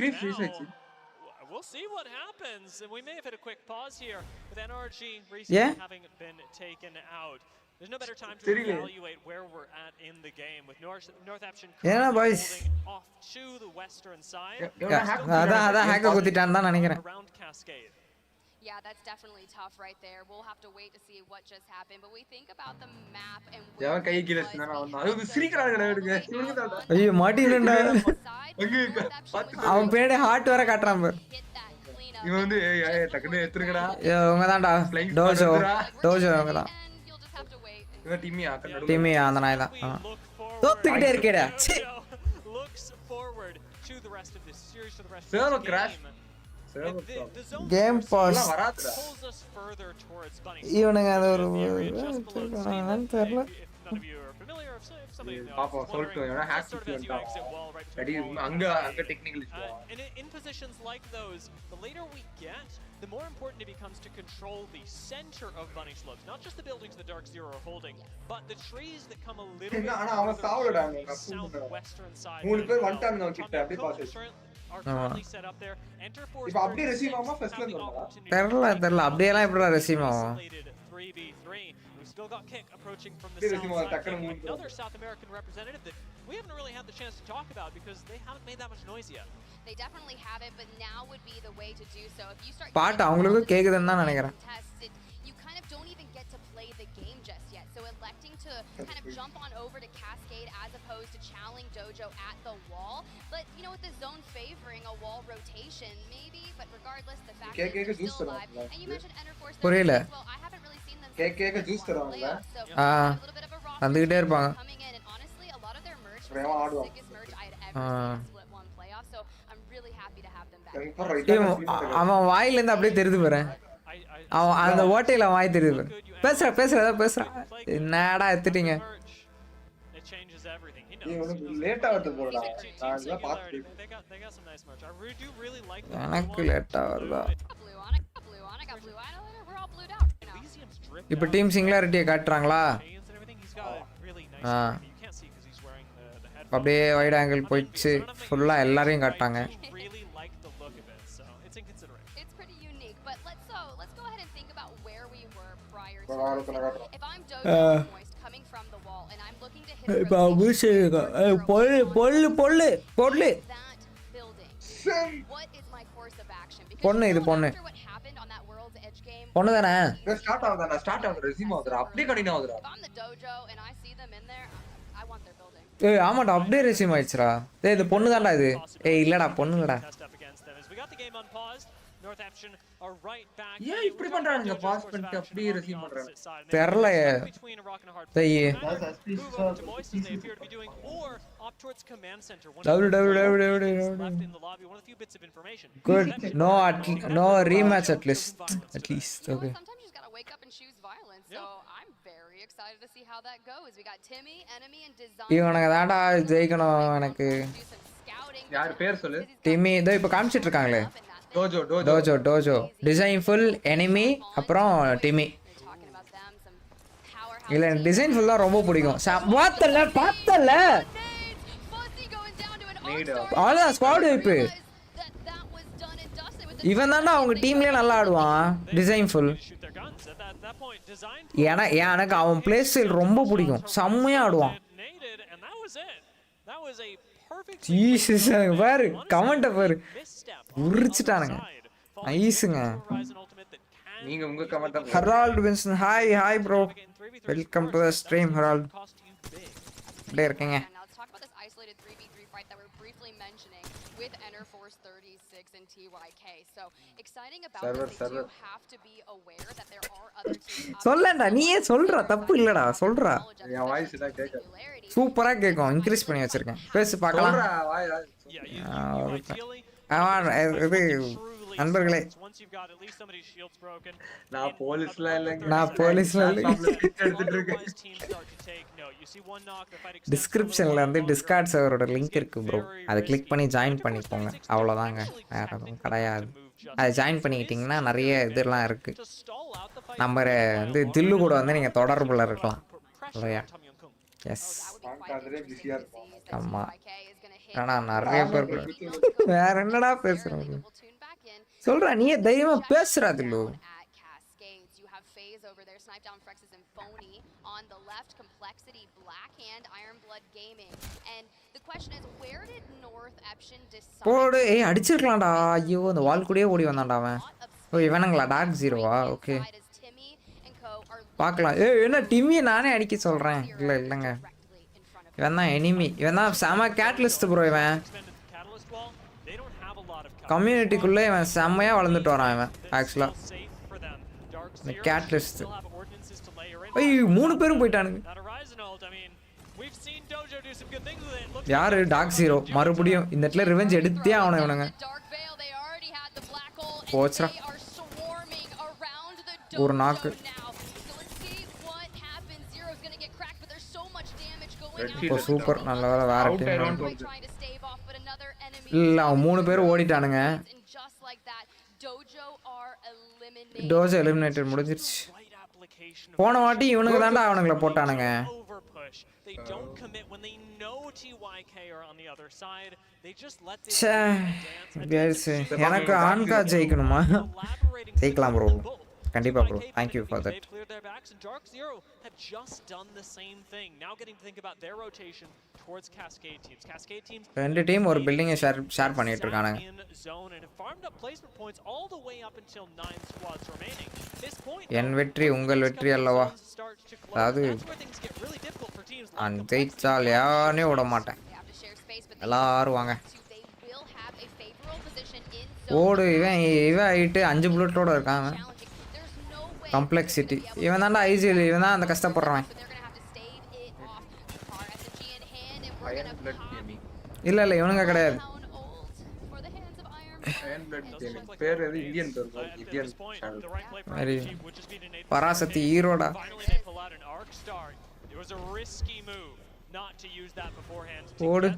we'll see what happens. And we may have hit a quick pause here with NRG recently having been taken out. There's no better time to evaluate where we're at in the game with North Eption holding off to the western side. அதான் ஹேக்க குத்திட்டான் தான் நினைக்கிறேன். Around Cascade. Yeah, that's definitely tough right there. We'll have to wait to see what just happened, but we think about the map and where கை கீழ வச்சினானா அது சிரிக்கறாங்கடா இவனுங்க இவனுங்கடா ஐயோ மாட்டினேன்டா அவன் பேரே heart வர காட்றான் பார் இவன் வந்து ஏய் டக்குனு எடுத்துங்கடா இவங்க தான்டா டோஜோ இவங்க தான் இவன் டீமியா கண்ணாடி டீமியா அந்த நாய் தான் தோத்துக்கிட்டே இருக்கேடா looks forward to the rest of this series for the rest server of the crash game pause pulls us further towards Bunny. இவனுங்க அது ஒரு தெரியல None of you are familiar if somebody பாப்பா சொல்லிட்டு ஏனா ஹேக் பண்ணிட்டான் ரெடி அங்க technical issue and in positions like those, the later we get, the more important it becomes to control the center of Bunny Slopes, not just the buildings the Dark Zero are holding, but the trees that come a little bit further to the southwestern side. மூணு பேர் வந்துட்டாங்க கிட்ட அப்படியே pass are currently set up there. Enter force இப்ப அப்படியே receive ஆமா ஃபர்ஸ்ட்ல இருந்து தெரியல அப்படியே எல்லாம் எப்படிடா ரெசீவ் ஆகும் 3v3. We still got Kick approaching from the south side. Another South American representative that we haven't really had the chance to talk about because they haven't made that much noise yet. They definitely haven't, but now would be the way to do so. If you start பாட்டு அவங்களுக்கு கேக்குதுன்னு தான் நினைக்கிறேன். You kind of don't even get to play the game just yet. So electing to kind of jump on over to Cascade as opposed to challenging Dojo at the wall. But you know, with the zone favoring a wall rotation, maybe, but regardless, the fact that they're still alive. And you mentioned Enter Force there as well. I haven't really seen them கேக்க juice தருவாங்கல வந்துகிட்டே இருப்பாங்க coming in, and honestly, a lot of their merch was the sickest merch I had ever seen in Split 1 playoff. So I'm really happy to have them back. அவன் வாயில இருந்து அப்படியே தெரியுது பாரு அவன் அந்த ஓட்டையில வாய் தெரியுது பேசுற என்னடா எடுத்துட்டீங்க லேட்டா வந்து போறடா நான் இதெல்லாம் பாத்து எனக்கு லேட்டா வருதா இப்போ டீம் சிங்குலாரிட்டியை காட்டுறாங்களா அப்படியே வைட் ஆங்கிள் போயிடுச்சு ஃபுல்லா எல்லாரையும் காட்டாங்க இப்போ முடிச்சு பொல்லு பொண்ணு இது பொண்ணு பொண்ணு தானே ஸ்டார்ட் ஆகுது ரெஸ்யூம் ஆகுதுடா அப்படியே கண்டினியூ ஆகுதுடா ஏய் ஆமாடா அப்படியே ரெஸ்யூம் ஆயிடுச்சுடா டேய் இது பொண்ணு தான்டா இது ஏய் இல்லடா பொண்ணு இல்லடா ஏன் இப்படி பண்றானுங்க பாஸ் பண்ணிட்டு அப்படியே ரெஸ்யூம் பண்றாங்க தெரியல டேய் good no rematch at least okay wake up and choose violence. So I'm very excited to see how that goes. We got Timmy, Enemy, and Design. இவனுங்க தான்டா ஜெயிக்கணும் எனக்கு யார் பேர் சொல்லு டிமி இதோ இப்ப காமிச்சிட்டு இருக்காங்களே டோஜோ டிசைன் ஃபுல் எனிமி அப்புறம் டிமி இல்ல டிசைன் ஃபுல்லா ரொம்ப பிடிக்கும் பார்த்தல அவ்வளோதான் ஸ்குவாட் வைப்பு இவன் தானே அவங்க டீம்லயே நல்லா ஆடுவான் டிசைன் ஃபுல் எனக்கு அவன் பிளே ஸ்டைல் ரொம்ப பிடிக்கும் செம்மையா ஆடுவான் ஜீசஸ் பாரு கமெண்ட பாரு உரிச்சிட்டானுங்க நைஸுங்க நீங்க உங்க comment Harold Vinson hi bro welcome to the stream Harold அப்படியே இருக்கீங்க with Enterforce 36 and TYK. So exciting about this, they do have to be aware that there are other teams. சொல்லடா நீயே சொல்றா தப்பு இல்லடா சொல்றா என் வாய்ஸ் தான் கேக்குது சூப்பரா கேக்கும் இன்கிரீஸ் பண்ணி வச்சிருக்கேன் பேசு பார்க்கலாம் சொல்றா வாய் இது நண்பர்களே நான் போலீஸ்ல எடுத்துட்டு இருக்கேன் டிஸ்கிரிப்ஷன்ல வந்து டிஸ்கார்ட் சர்வரோட லிங்க் இருக்கு ப்ரோ அதை கிளிக் பண்ணி ஜாயின் பண்ணிக்கோங்க அவ்வளோதாங்க வேற எதுவும் கிடையாது அதை ஜாயின் பண்ணிக்கிட்டிங்கன்னா நிறைய இதெல்லாம் இருக்கு நம்பரை வந்து தில்லு கூட வந்து நீங்கள் தொடர்பில் இருக்கலாம் இல்லையா எஸ் ஆமாம் ஆனால் நிறைய பேர் வேற என்னடா பேசுகிறோம் சொல்கிறா நீயே தைரியமாக பேசுகிறா தில்லு on the left, Complexity, Blackhand, Iron Blood Gaming. And the question is, where did North Eption decide? போடு அடிச்சிரலாம்டா ஐயோ அந்த வால் கூடயே ஓடி வந்தான்டா அவன் ஓ இவனுங்களா டார்க் ஜீரோவா ஓகே பார்க்கலாம் என்ன டிம்மி நானே அடிக்க சொல்கிறேன் இல்லைங்க இவன் தான் எனிமி இவன் தான் செம கேட்லிஸ்ட் ப்ரோ இவன் கம்யூனிட்டிக்குள்ளே இவன் செம்மையாக வளர்ந்துட்டு வரான் இவன் ஆக்சுவலாக இந்த கேட்லிஸ்ட் ஐயோ 3 பேரும் போயிட்டானுங்க யாரு டார்க் ஜீரோ மறுபடியும் இந்த இடத்துல ரிவெஞ்ச் எடுத்தே ஆகணும் இவனுங்க போச்சுடா ஒரு நாக்கு இப்போ சூப்பர் நல்ல வேலை வேற டீம் இல்லை அவன் 3 பேரும் ஓடிட்டானுங்க டோஜோ எலிமினேட்டட் முடிஞ்சிருச்சு போன வாட்டி இவனுக்கு தாண்டா அவனுங்களை போட்டானுங்க எனக்கு ஆன்கா ஜெயிக்கணுமா ஜெயிக்கலாம் ப்ரோ கண்டிப்பா bro thank you for that ரெண்டு டீம் ஒரு பில்டிங்கை ஷேர் பண்ணிட்டு இருக்கானுங்க என் வெற்றி உங்கள் வெற்றி அல்லவா அதாவது நான் ஜெயிச்சால் யாருனே விட மாட்டேன் எல்லாரும் வாங்க ஓடு இவன் ஆகிட்டு 5 புல்லட்டோட இருக்கான் காம்ப்ளெக்சிட்டி இவன் தான்டா ஐஜிஎல் இவன் தான் அந்த கஷ்டப்படுறான் இல்ல இல்ல இவனுங்க கிடையாது பராசக்தி ஹீரோடா ஓடு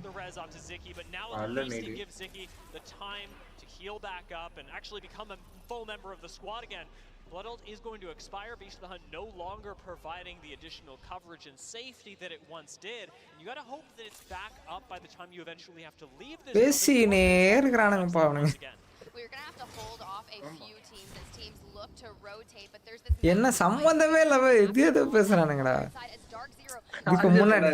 Blood Ult is going to expire. Beast of the Hunt no longer providing the additional coverage and safety that it once did. And you gotta hope that it's back up by the time you eventually have to leave this. We're gonna have to hold off a few teams as teams look to rotate, but there's this. என்ன சம்பந்தமே இல்ல இது எது பேசுறானுங்கடா இதுக்கு முன்னாடி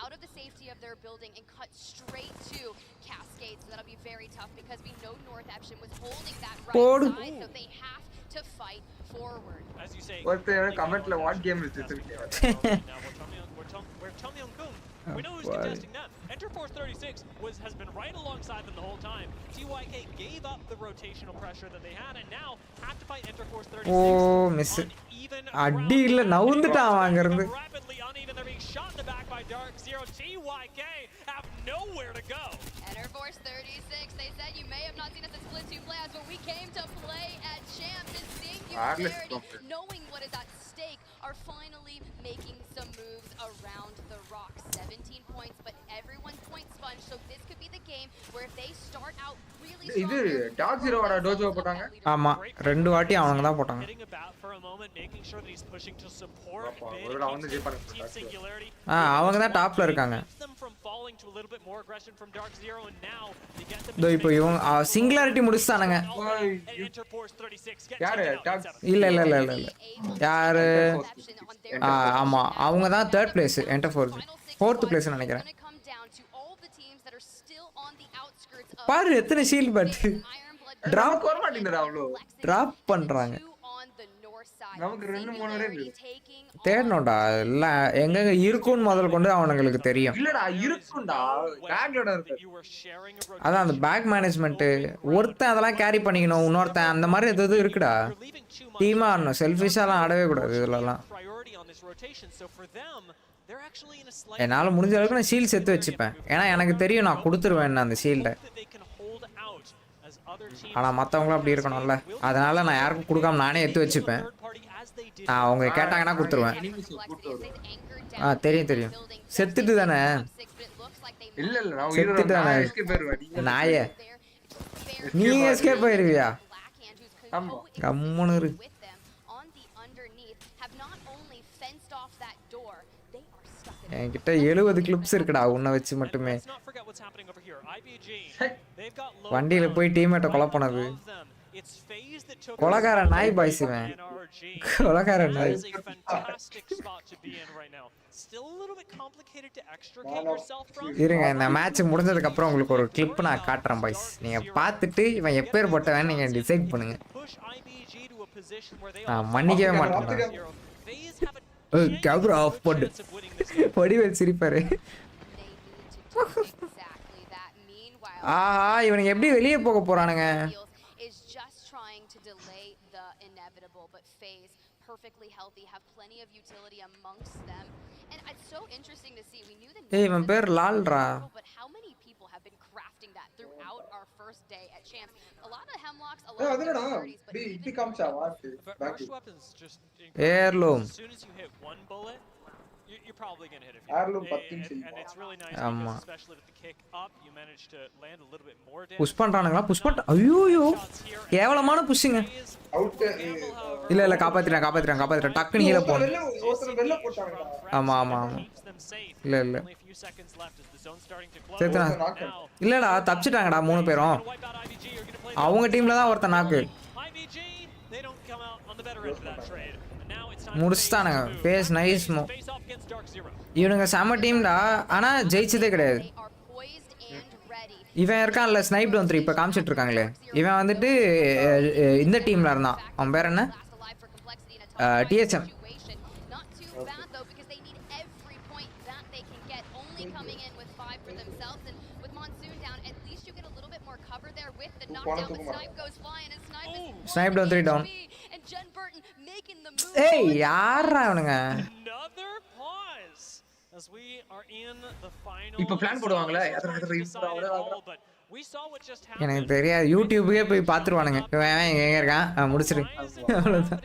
out of the safety of their building and cut straight to Cascade, so that'll be very tough because we know North Eption was holding that right side, so they have to fight forward. As you say, what's the comment like what game is this? We're Tomyongkung. We know who's contesting them. Enterforce 36 has been right alongside them the whole time. TYK gave up the rotational pressure that they had and now have to fight Enterforce 36. Oh, miss it. அடி இல்ல நவுந்துட்டான் அங்க இருந்து They're being shot in the back by Dark Zero. TYK have nowhere to go. Enterforce 36, they said you may have not seen us at Split 2 playoffs, but we came to play at Champ. This singularity, knowing what is at stake, are finally making some moves around the rock. 17 points, but everyone's point sponge, so this could be the இது talk ஜீரோவோட Tojo போட்டாங்க. ஆமா, 2 வாட்டி அவங்க தான் போட்டாங்க. அவங்க தான் டாப்ல இருக்காங்க. இப்போ இவங்க சிங்குலாரிட்டி முடிச்சானுங்க. யாரு இல்ல இல்ல இல்ல இல்ல யாரு? ஆமா, அவங்க தான் 3rd place, enter 4th place நினைக்கிறேன். பாரு எத்தனை ஷீல்ட் பட் டிராப் வர மாட்டேங்குதுடா, அவ்வளோ டிராப் பண்றாங்க. நமக்கு 2-3 வரை தேடணும்டா, இல்ல எங்க இருக்குன்னு முதல் கொண்டு அவனுங்களுக்கு தெரியும். இல்லடா இருக்கும்டா, பேக்லோட இருக்கு. அதான் அந்த பேக் மேனேஜ்மெண்ட், ஒருத்தன் அதெல்லாம் கேரி பண்ணிக்கணும், இன்னொருத்தன் அந்த மாதிரி எது இருக்குடா. டீமா ஆடணும், செல்ஃபிஷாலாம் ஆடவே கூடாது இதுலலாம். என்னால முடிஞ்ச அளவுக்கு நான் ஷீல்ட் எடுத்து வச்சுப்பேன், ஏன்னா எனக்கு தெரியும் நான் கொடுத்துருவேன் அந்த ஷீல்டை. ஆனா மத்தவங்களும் அப்படி இருக்கணும்ல, அதனால நான் யாருக்கும் கொடுக்காம நானே எடுத்து வச்சுப்பேன். அவங்க கேட்டாங்கன்னா கொடுத்துருவேன். தெரியும் தெரியும், செத்துட்டு தானே. இல்ல இல்ல நான் செத்துட்டு தானே நாயே, நீ எஸ்கேப் ஆயிருவியா? ஆமா, கம்முனு இரு. என்கிட்ட 70 கிளிப்ஸ் இருக்குடா உன்னை வச்சு மட்டுமே. வண்டியில போய் டீம்மேட்டை கொலை பண்ணது கொலைகார நாய் பாய்ஸ், இவன் கொலைகார நாய். இருங்க, இந்த மேட்ச் முடிஞ்சதுக்கு அப்புறம் உங்களுக்கு ஒரு கிளிப் நான் காட்டுறேன் பாய்ஸ், நீங்க பார்த்துட்டு இவன் எப்பேர் போட்டவன் நீங்க டிசைட் பண்ணுங்க. மன்னிக்கவே மாட்டேன். கேமரா ஆஃப் பண்ணு, வடிவேல் சிரிப்பாரு. ஆஹா, இவனுக்கு எப்படி வெளியே போக போறானுங்க? ஏய், இவன் பேர் லால்ரா. ஏர்லூம் you're probably going to hit it. Heirloom 10 and it's really nice ஆமா, because especially with the kick up you manage to land a little bit more damage. Push பண்றானுங்களா? புஷ் பண்ண, ஐயோ கேவலமான புஷ்ங்க. அவுட். இல்ல இல்ல, காப்பாத்திட்டேன் டக்குனு கீழ போணும். வெல்ல போட்டாங்க. ஆமா ஆமா ஆமா, இல்ல இல்ல சேத்தனா, இல்லடா தப்பிச்சிட்டாங்கடா 3 பேரும். அவங்க டீம்ல தான் ஒருத்தன் நாக்கு முடிச்சிட்டானுங்க. ஃபேஸ் நைஸ் மோ. இவனுங்க செம டீம்டா, ஆனா ஜெயிச்சதே கிடையாது. இவன் இருக்கான்ல ஸ்னைப் டவுன் 3 இப்போ காமிச்சிட்டு இருக்காங்களே, இவன் வந்துட்டு இந்த டீம்ல இருந்தான். அவன் பேர் என்ன? THM. Snipe down 3 down. ஏய், யாரா அவனுங்க? இப்போ பிளான் போடுவாங்களே, எனக்கு தெரியாது, யூடியூப்லயே போய் பாத்துருவானுங்க இவன் எங்க இருக்கான் முடிச்சிரு, அவ்வளவுதான்.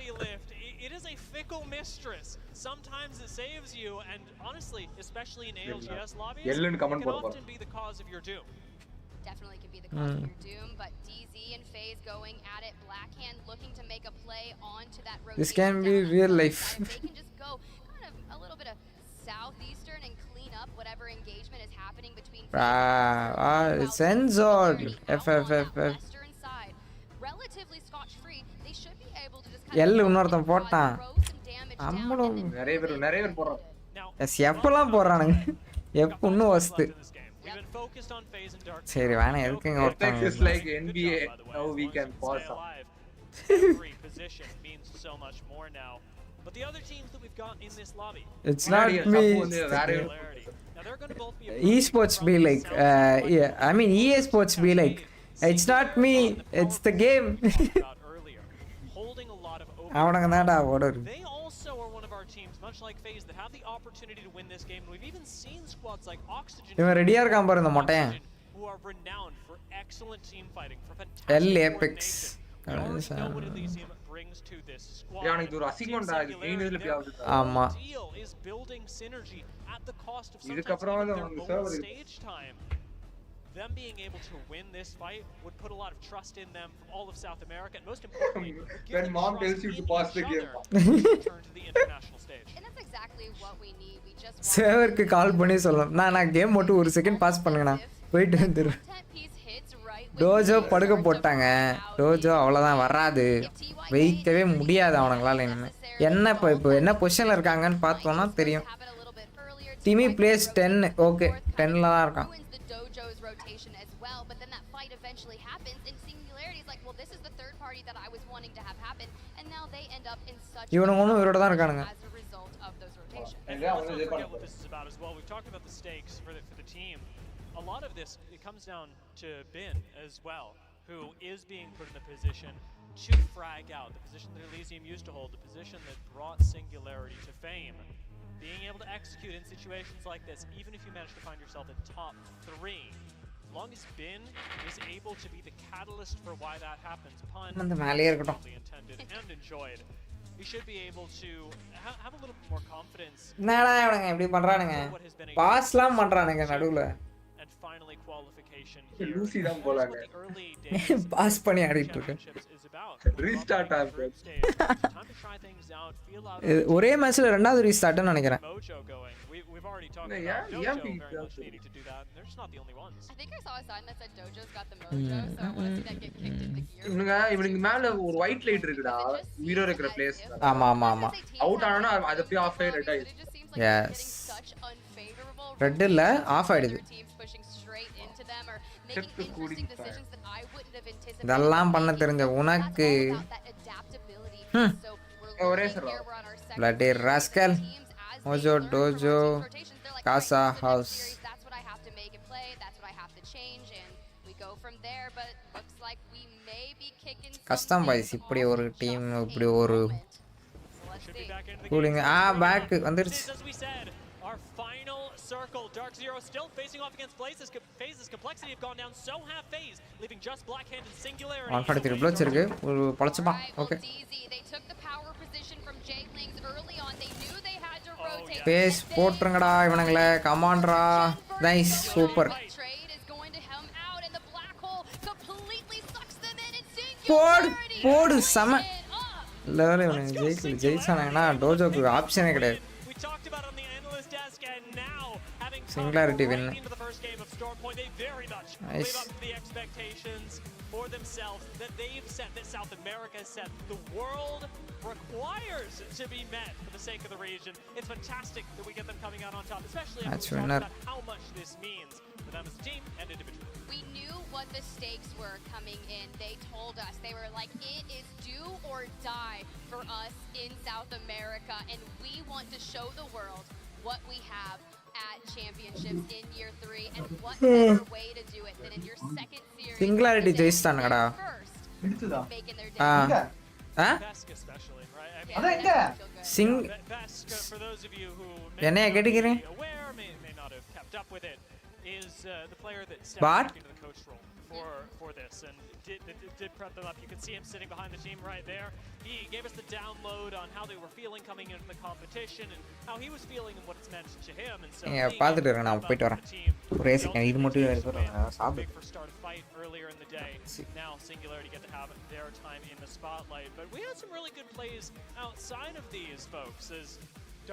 Sometimes it saves you, and honestly, especially in ALGS lobbies, it can often be the cause of your doom. Definitely can be the cause of your doom, but DZ and FaZe going at it, Blackhand looking to make a play onto that rotation. This can be real life. They can just go kind of a little bit of southeastern and clean up whatever engagement is happening between Sensor FFFF western side. Relatively scotch free. They should be able to just kind of இன்னொருத்தன் போட்டான். அம்மளம் நிறைய பேர் போறாங்க. S எப்பலாம் போறானுங்க, எப்ப இன்னும் வஸ்து. சரி வேணா, எதுக்குங்க ஒருத்தன் It's like NBA, now we can pause. Every position means so much more now. But the other teams that we've got in this lobby, it's not me. Now they're going to both be esports be like yeah, I mean EA Sports be like, it's not me, it's the game. holding a lot of அவனுங்க தான்டா ஓடுது. They also are one of our teams, much like FaZe, that have the opportunity to win this game. And we've even seen squads like Oxygen, இவன் ரெடியா இருக்கான் பாரு இந்த மொட்டையன், who are renowned for excellent team fighting, for fantastic Apex. know what Elysium brings to this squad. எனக்கு ஒரு அசிங்கம்டா, இது கையில பியாவுது. ஆமா, is building synergy at the cost of இதுக்கு அப்புறம் their own stage time. them being able to win this fight would put a lot of trust in them from all of South America, and most importantly, would give When them mom trust tells you in to pass each the game. other to return to the international stage. And that's exactly what we need. We just சர்வருக்கு கால் பண்ணி சொல்லலாம் நான் game மட்டும் ஒரு second pass பண்ணுங்கண்ணா போயிட்டு வந்துடுறேன். Tojo படுக்க போட்டாங்க. டோஜோ அவ்வளோதான் வராது, வைக்கவே முடியாது அவனுங்களால. இனிமேல் என்ன இப்போ என்ன பொசிஷனில் இருக்காங்கன்னு பார்த்தோன்னா தெரியும். டிமி பிளேஸ் 10. ஓகே 10ல தான் இருக்கான். இவனுங்க ஒன்றும் இவரோட தான் இருக்கானுங்க. And also forget what this is about as well. We've talked about the stakes for the team. A lot of this, it comes down to Bin as well, who is being put in a position to frag out, the position that Elysium used to hold, the position that brought Singularity to fame. Being able to execute in situations like this, even if you manage to find yourself in top 3, as long as Bin is able to be the catalyst for why that happens, pun intended and enjoyed, you should be able to have a little bit more confidence. என்னடா இவனுங்க இப்படி பண்றானுங்க, பாஸ்லாம் பண்றானுங்க நடுவுல. And finally qualification here. Lucy தான் போலாங்க. Pass பண்ணி ஆடிட்டு இருக்கேன். ரீஸ்டார்ட் ஆகுது. ஒரே மேட்ச்ல ரெண்டாவது ரீஸ்டார்ட்னு நினைக்கிறேன். We've already talked about Dojo very much needing to do that. They're just not the only ones. I think I saw a sign that said Dojo's got the mojo, so I want to see that get kicked into gear. இவனுக்கு மேல ஒரு white light இருக்குடா, hero இருக்கிற place. ஆமா ஆமா ஆமா. Out ஆனா அது அப்படியே ஆஃப் ஆயி ரெட் ஆயிடுச்சு. எஸ். ரெட் இல்ல ஆஃப் ஆயிடுது. இதெல்லாம் பண்ண தெரிஞ்ச உனக்கு ஒரே சர்வா. Bloody rascal. Mojo Dojo Casa House. கஷ்டம் பாய்ஸ் இப்படி ஒரு டீம், இப்படி ஒரு கூலிங். பேக் வந்துருச்சு. Our final circle, Dark Zero still facing off against Blaze's phases. Complexity have gone down so half phase, leaving just Black Hand and Singularity. 143 bullets இருக்கு, ஒரு பளச்சப்பான். Okay They took the power position from J-Lings early on. They knew they had to rotate. Base போட்றங்கடா இவனுங்களே, கமான்ட்ரா. Nice super. போடு சம level. இவனுங்க ஜெயிச்சானுங்கன்னா டோஜோக்கு ஆப்ஷனே கிடையாது. Singularity win. Nice. The expectations for themselves that they've set, that South America has set, the world requires to be met for the sake of the region. It's fantastic that we get them coming out on top, especially after we talk about how much this means for them as a team and individually. We knew what the stakes were coming in. They told us, they were like, it is do or die for us in South America, and we want to show the world what we have at championships in year 3, and what better way to do it than in your second series. Singularity ஜெயிச்சானுங்கடா. எடுத்துதா. Vesk especially, right? I mean, அத எங்க? Vesk, for those of you who என்னைய கேட்டிக்கிறேன். may not have kept up with it, is the player that stepped into the coach role for this and did prep them up. You can see him sitting behind the team right there. He gave us the download on how they were feeling coming into the competition and how he was feeling and what it's meant to him. And so பாத்துட்டு இருக்கேன், நான் போயிட்டு வரேன். ஒரே second இது மட்டும் big for start a fight earlier in the day. Now Singularity get to have their time in the spotlight, but we had some really good plays outside of these folks as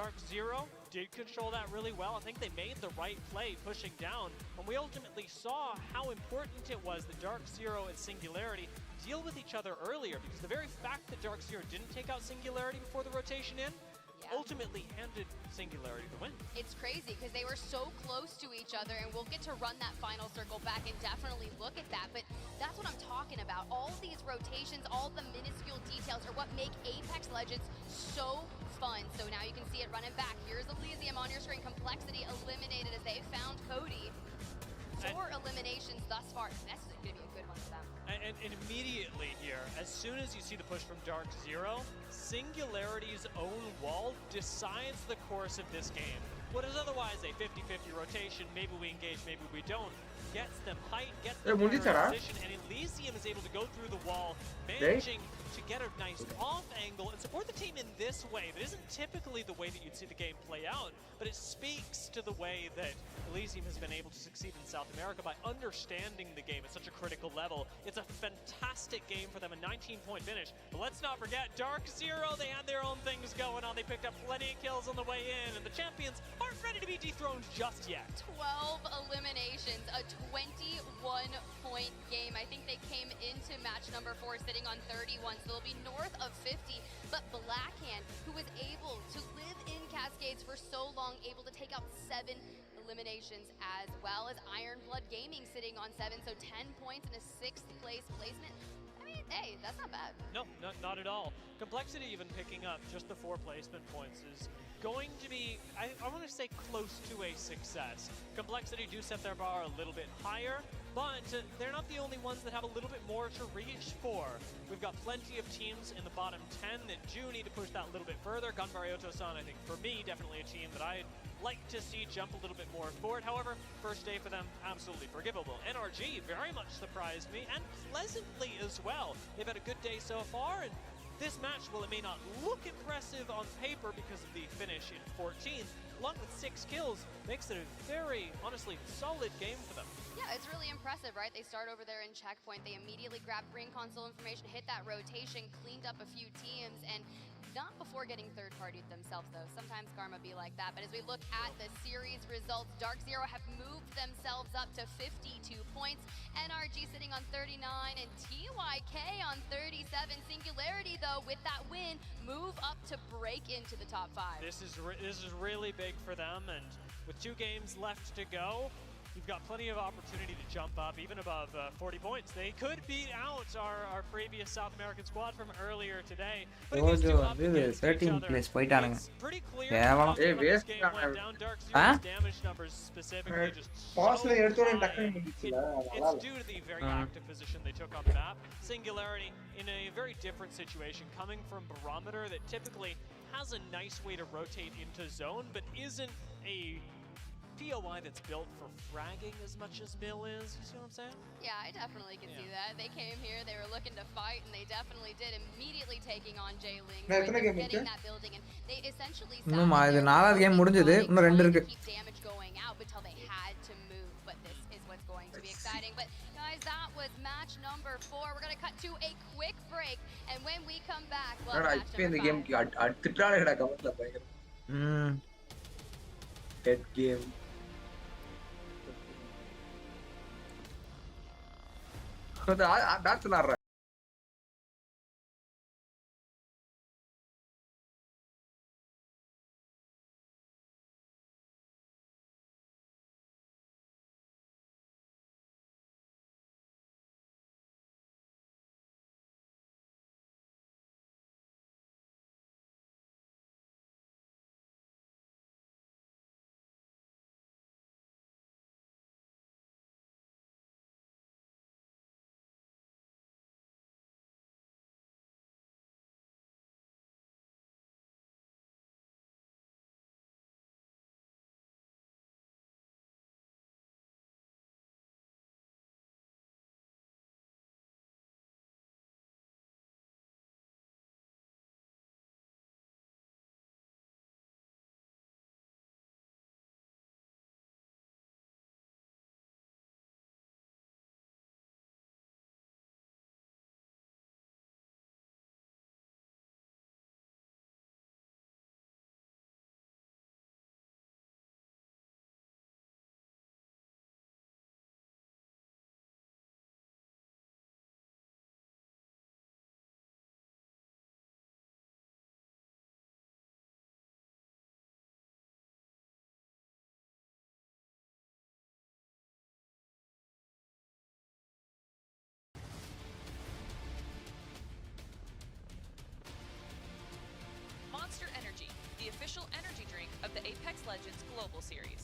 Dark Zero did control that really well. I think they made the right play pushing down, and we ultimately saw how important it was that Dark Zero and Singularity deal with each other earlier, because the very fact that Dark Zero didn't take out Singularity before the rotation in ultimately handed Singularity the win. It's crazy because they were so close to each other, and we'll get to run that final circle back and definitely look at that, but that's what I'm talking about. All these rotations, all the minuscule details are what make Apex Legends so fun. So now you can see it running back. Here's Elysium on your screen. Complexity eliminated as they found Cody. 4 eliminations thus far. That's going to be a good one for them. And immediately here, as soon as you see the push from Dark Zero, Singularity's own wall decides the course of this game. What is otherwise a 50-50 rotation, maybe we engage, maybe we don't, gets them height, gets them in position, and Elysium is able to go through the wall, managing to get a nice off angle and support the team in this way. That isn't typically the way that you'd see the game play out, but it speaks to the way that Elysium has been able to succeed in South America by understanding the game at such a critical level. It's a fantastic game for them, a 19-point finish. But let's not forget, Dark Zero, they had their own things going on. They picked up plenty of kills on the way in, and the champions aren't ready to be dethroned just yet. 12 eliminations, a 21-point game. I think they came into match number 4 sitting on 31, so they'll be north of 50. But Blackhand, who was able to live in Cascades for so long, able to take out 7 eliminations, as well as Ironblood Gaming sitting on 7, so 10 points and a 6th place placement. I mean, hey, that's not bad. No, not at all. Complexity even picking up just the 4 placement points is going to be, I want to say, close to a success. Complexity do set their bar a little bit higher, but they're not the only ones that have a little bit more to reach for. We've got plenty of teams in the bottom 10 that do need to push that a little bit further. Gunbarioto-san, I think, for me, definitely a team that I'd like to see jump a little bit more forward. However, first day for them, absolutely forgivable. NRG very much surprised me, and pleasantly as well. They've had a good day so far, and this match, while it may not look impressive on paper because of the finish in 14th, along with 6 kills, makes it a very, honestly, solid game for them. Yeah, it's really impressive, right? They start over there in checkpoint. They immediately grab green console information, hit that rotation, cleaned up a few teams, and not before getting third-partied themselves, though. Sometimes Karma be like that. But as we look at the series results, Dark Zero have moved themselves up to 52 points. NRG sitting on 39 and TYK on 37. Singularity, though, with that win, move up to break into the top 5. This is really big for them, and with 2 games left to go, you've got plenty of opportunity to jump up, even above 40 points. They could beat out our previous South American squad from earlier today. But this 13 place போய்ட்டானுங்க. கேவலம். ஏய் waste ஆ? Damage numbers specifically just பாஸ்ல எடுத்தோனே டக்குனு முடிஞ்சிச்சுல. It's due to the very active position they took on the map. Singularity in a very different situation, coming from Barometer that typically has a nice way to rotate into zone, but isn't a POI that's built for fragging as much as Mill is. You see what I'm saying? Yeah, I definitely can see that. They came here, they were looking to fight, and they definitely did, immediately taking on J-Ling, getting that building, and they essentially இன்னும் இது 4வது game முடிஞ்சது. இன்னும் 2 இருக்கு. keep damage going out until they had to move, but this is what's going to be exciting. But guys, that was match number 4. We're going to cut to a quick break, and when we come back, well, match number 5. அடுத்துட்டானேடா கமெண்ட்ல பயங்கர. Dead game. That's not right. Monster Energy, the official energy drink of the Apex Legends Global Series.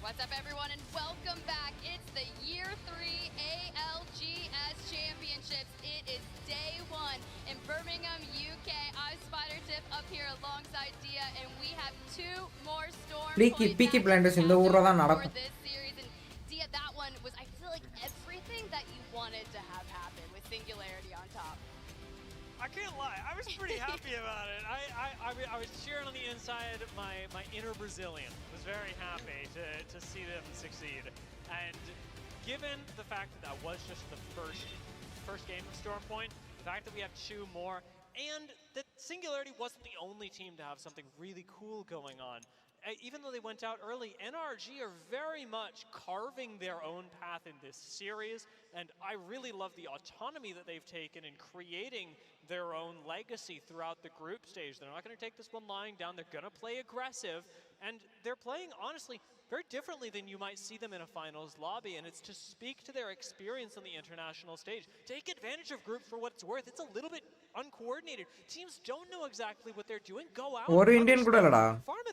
What's up, everyone, and welcome back. It's the Year 3 ALGS Championships. It is day 1 in Birmingham, UK. I'm SpiderTip up here alongside Dia, and we have 2 more storm Peaky Blinders இந்த ஊர்ல தான் for நடக்கும். this series. And Dia, that one was, I feel like, everything that you wanted to have happen with Singularity on top. I can't lie. I was pretty happy about it. I was cheering on the inside. My inner Brazilian was very happy to see them succeed. And given the fact that that was just the first game of Storm Point, the fact that we have 2 more, and that Singularity wasn't the only team to have something really cool going on. Even though they went out early, NRG are very much carving their own path in this series, and I really love the autonomy that they've taken in creating their own legacy throughout the group stage. They're not going to take this one lying down. They're going to play aggressive, and they're playing, honestly, very differently than you might see them in a finals lobby, and it's to speak to their experience on the international stage. Take advantage of group for what it's worth. It's a little bit uncoordinated. Teams don't know exactly what they're doing. Go out, farm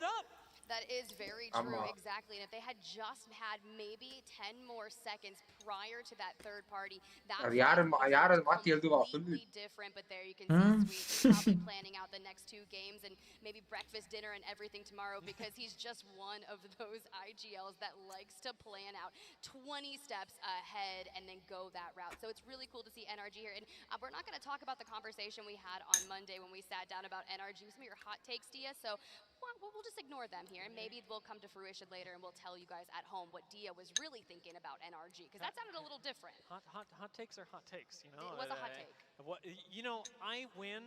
it up. That is very true, exactly. And if they had just had maybe 10 more seconds prior to that third party, that would be completely different. But there you can see Sweet probably planning out the next 2 games and maybe breakfast, dinner, and everything tomorrow, because he's just one of those IGLs that likes to plan out 20 steps ahead and then go that route. So it's really cool to see NRG here. And we're not going to talk about the conversation we had on Monday when we sat down about NRG, some of your hot takes, Dia. So we'll just ignore them here, and maybe they'll come to fruition later, and we'll tell you guys at home what Dia was really thinking about NRG, because that sounded a little different. Hot takes are hot takes, you know. It was a hot take. You know, I win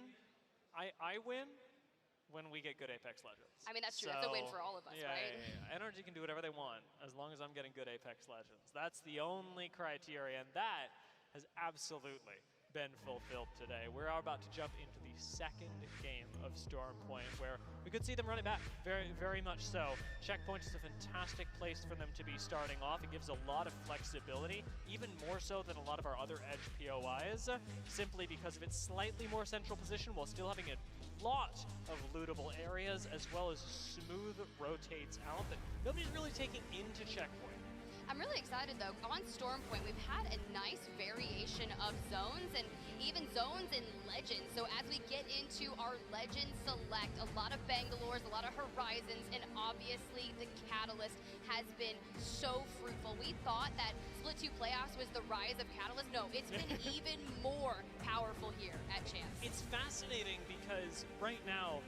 when we get good Apex Legends. I mean, that's true. That's a win for all of us, right? Yeah. NRG can do whatever they want as long as I'm getting good Apex Legends. That's the only criteria, and that has absolutely been fulfilled today. We're about to jump into the second game of Storm Point, where we could see them running back, very, very much so. Checkpoint is a fantastic place for them to be starting off. It gives a lot of flexibility, even more so than a lot of our other edge POIs, simply because of its slightly more central position while still having a lot of lootable areas, as well as smooth rotates out that nobody's really taking into Checkpoint. I'm really excited, though. On Storm Point, we've had a nice variation of zones and even zones in Legends. So as we get into our Legend Select, a lot of Bangalores, a lot of Horizons, and obviously the Catalyst has been so fruitful. We thought that Split 2 Playoffs was the rise of Catalyst. No, it's been even more powerful here at Chance. It's fascinating because right now,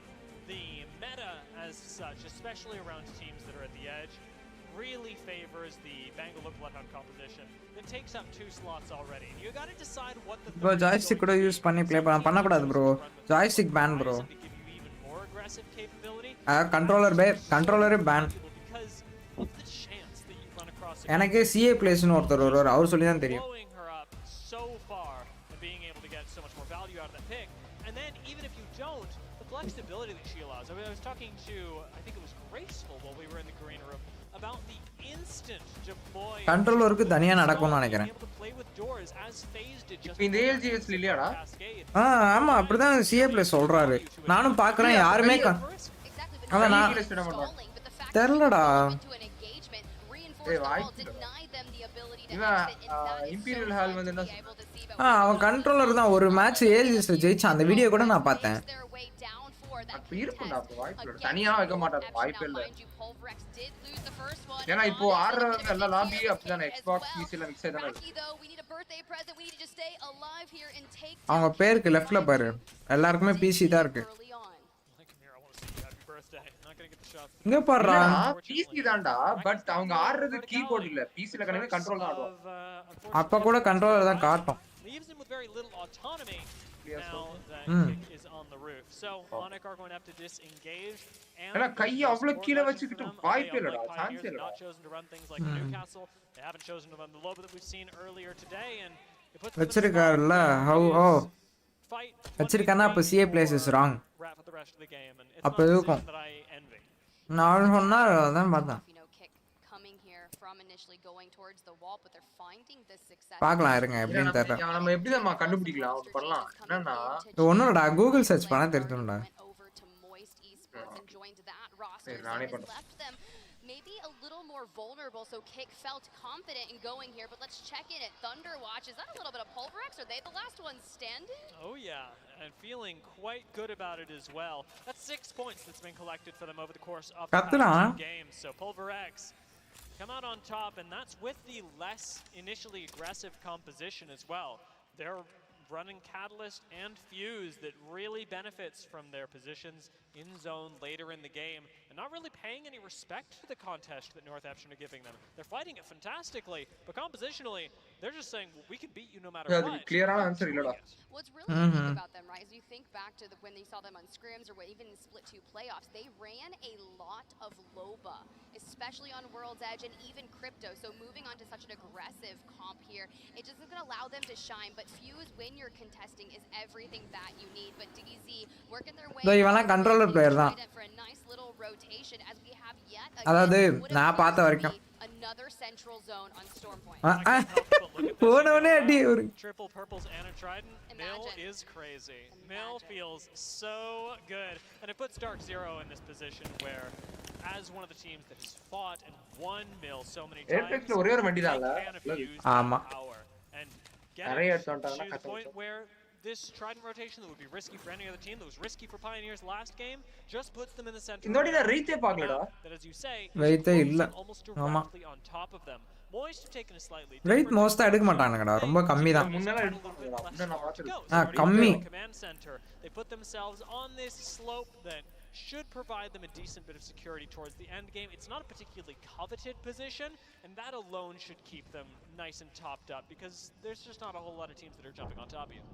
the meta as such, especially around teams that are at the edge, really favors the Bangalore Bloodhound composition that takes up 2 slots already. You got to decide what the bro joystick கூட use பண்ணி play பண்ண கூடாது bro. joystick ban bro. controller ban. எனக்கு CA plays னு ஒருத்தர் வருவார், அவர் சொல்லி தான் தெரியும். So far and being able to get so much more value out of that pick, and then even if you don't, the flexibility that she allows. I was talking to, I think it was Graceful while we were in the green room, about the instant deploy. கண்ட்ரோலருக்கு தனியா நடக்கும்னு நினைக்கிறேன். இப்போ இந்த ALGS இல்லையாடா? ஆமா அப்படிதான் CA play சொல்றாரு. நானும் பார்க்கறேன், யாருமே அத நான் தெரியலடா. ஏய் வாய்ப்பு இவன் இம்பீரியல் ஹால் வந்து என்ன அவன் கண்ட்ரோலர் தான். ஒரு மேட்ச் ALGS ஜெயிச்சான், அந்த வீடியோ கூட நான் பார்த்தேன். அப்ப இருக்கும்டா, அப்ப வாய்ப்பு இல்ல. தனியா வைக்க மாட்டாரு, வாய்ப்பு இல்ல. ஏன்னா இப்போ ஆடுறவங்க எல்லாம் லாபி அப்படிதானே, எக்ஸ்பாக்ஸ் பிசில மிக்ஸ் ஆயிதானே இருக்கு. அவங்க பேருக்கு லெஃப்ட்ல பாரு, எல்லாருக்குமே பிசி தான் இருக்கு. இங்க பாருடா, பிசி தான்டா, பட் அவங்க ஆடுறது கீபோர்ட் இல்ல, பிசில கனவே கண்ட்ரோல் தான் ஆடுவாங்க. அப்ப கூட கண்ட்ரோலர் தான் காட்டும். Now that kick is on the roof. So Onyx are going to have to disengage. And கைய அவ்வளவு கீழ வச்சிட்டு வாய்ப்பே இல்லடா, சான்ஸ் இல்ல. Not chosen to run things like Newcastle. They haven't chosen to run the lob that we've seen earlier today, and it puts வச்சிருக்காருல how வச்சிருக்கானா, அப்ப CA plays is wrong. அப்ப இருக்கும். நான் சொன்னா அதான் பார்த்தேன். பார்க்கலாம் இருங்க எப்படின்னு தெரியல. நம்ம எப்படி நம்ம கண்டுபிடிக்கலாம், அது பண்ணலாம். என்னன்னா ஒண்ணுடா, கூகுள் சர்ச் பண்ணா தெரிஞ்சுடும்டா. நானே பண்றேன். Maybe a little more vulnerable, so Kick felt confident in going here, but let's check in at Thunderwatch. Is that a little bit of Pulverex? Are they the last ones standing? Oh yeah, and feeling quite good about it as well. That's 6 points that's been collected for them over the course of the past 2 games. So Pulverex come out on top, and that's with the less initially aggressive composition as well. They're running Catalyst and Fuse that really benefits from their positions in zone later in the game and not really paying any respect to the contest that North Epsilon are giving them. They're fighting it fantastically, but compositionally, they're just saying, well, we can beat you no matter what. Clear answer illada. What's really unique about them, right, is you think back to when you saw them on scrims or even in Split 2 playoffs, they ran a lot of Loba, especially on World's Edge and even Crypto. So moving on to such an aggressive comp here, it just is going to allow them to shine. But Fuse, when you're contesting, is everything that you need. But DZ working their way for a nice little rotation as we have yet again another central zone on Storm Point. Triple purples and a trident. Mill is crazy. Mill feels so good. And it puts Dark Zero in this position where, as one of the teams that has fought and won Mill so many times, they can fuse power. And get it to the point where this trident rotation that would be risky for any other team, that was risky for Pioneers last game, just puts them in the center. That, as you say, is almost directly on top of them. Moist have taken a slightly different most எடுக்க மாட்டானுங்கடா ரொம்ப கம்மி தான் கம்மி command center. They put themselves on this slope that should provide them a decent bit of security towards the end game. It's not a particularly coveted position, and that alone should keep them nice and topped up because there's just not a whole lot of teams that are jumping on top of you.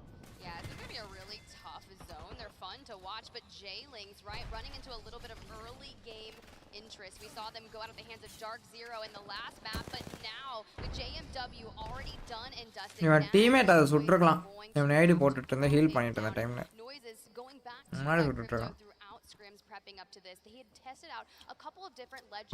Yeah, it's going to be a really tough zone. They're fun to watch, but J-Lings, right, running into a little bit of early game interest. We saw them go out of the hands of Dark Zero in the last map, but now with JMW already done and dusted. இவன் teammate அதை சுட்டுருக்கலாம். இவன் ID போட்டுட்டு இருந்த heel பண்ணிட்டு இருந்த டைம்ல. முன்னாடி விட்டுட்டான். Scrims prepping up to this. They had tested out a couple of different legends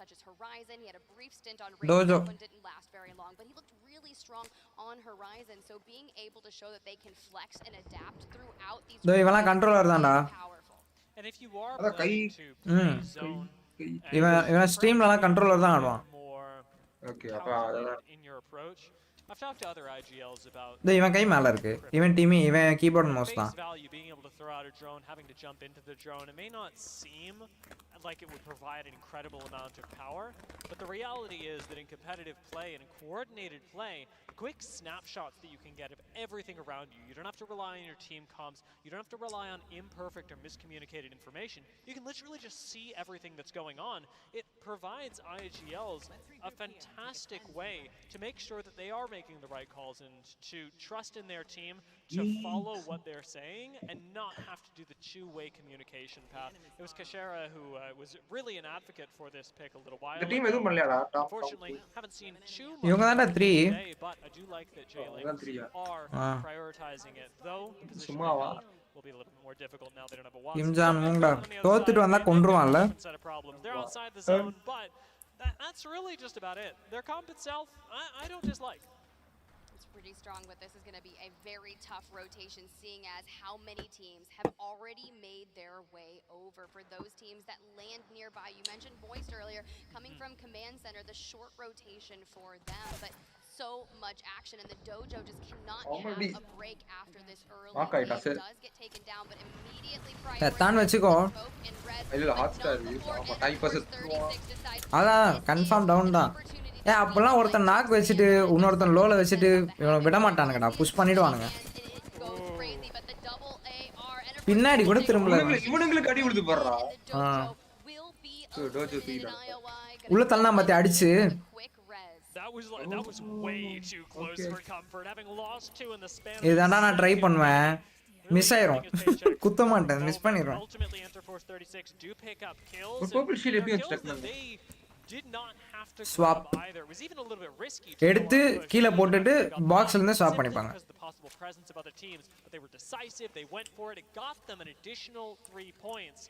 such as Horizon. He had a brief stint on Dojo. Didn't last very long, but he looked really strong on Horizon. So being able to show that they can flex and adapt throughout these இவன் controller தான்டா. And if you are playing to play zone, இவன் ஸ்ட்ரீம்லலாம் controller தான் ஆடுவான். Okay, in your approach, I've talked to other IGLs about இவன் கை மேல இருக்கு. இவன் team இவன் கீபோர்ட் மவுஸ் தான். Value being able to throw out a drone, having to jump into the drone, it may not seem like it would provide an incredible amount of power, but the reality is that in competitive play and in coordinated play, quick snapshots that you can get of everything around you. You don't have to rely on your team comms. You don't have to rely on imperfect or miscommunicated information. You can literally just see everything that's going on. It provides IGLs a fantastic way to make sure that they are making the right calls and to trust in their team to follow what they're saying and not have to do the two-way communication path. It was Kashera who was really an advocate for this pick a little while ago. Unfortunately, haven't seen too much today, but I do like that J-Lings are prioritizing it, though the position will be a little bit more difficult now they don't have a Watson. Set of problems. They're outside the zone, but that's really just about it. Their comp itself, I don't dislike. It's pretty strong, but this is going to be a very tough rotation, seeing as how many teams have already made their way over. For those teams that land nearby, you mentioned Moist earlier, coming from Command Center, the short rotation for them, but so much action, and the Dojo just cannot have a break after this early game. Does get taken down, but immediately அதான் confirm down தான். அப்பெல்லாம் ஒருத்தன் knock வச்சுட்டு இன்னொருத்தன் லோல வச்சுட்டு இவனுக்கு விட மாட்டானுங்கடா, push பண்ணிடுவானுங்க. பின்னாடி கூட திரும்பல. இவனுங்களுக்கு அடி விழுது பாறா. உள்ள தள்ளனா மத்தி அடிச்சு. That was way too close for comfort, having lost two in the span. இதாண்டா நான் ட்ரை பண்ணுவேன். மிஸ் ஆயிரும். குத்த மாட்டேன், மிஸ் பண்ணிடுவேன். Ultimately Enter Force 36 do pick up kills. Purple shield எப்படி stuck did not have to swap either. It was even a little bit risky. எடுத்து கீழ போட்டுட்டு பாக்ஸ்ல இருந்து ஸ்வாப் பண்ணிப்பாங்க. The possible presence of other teams, but they were decisive. They went for it. It got them an additional 3 points.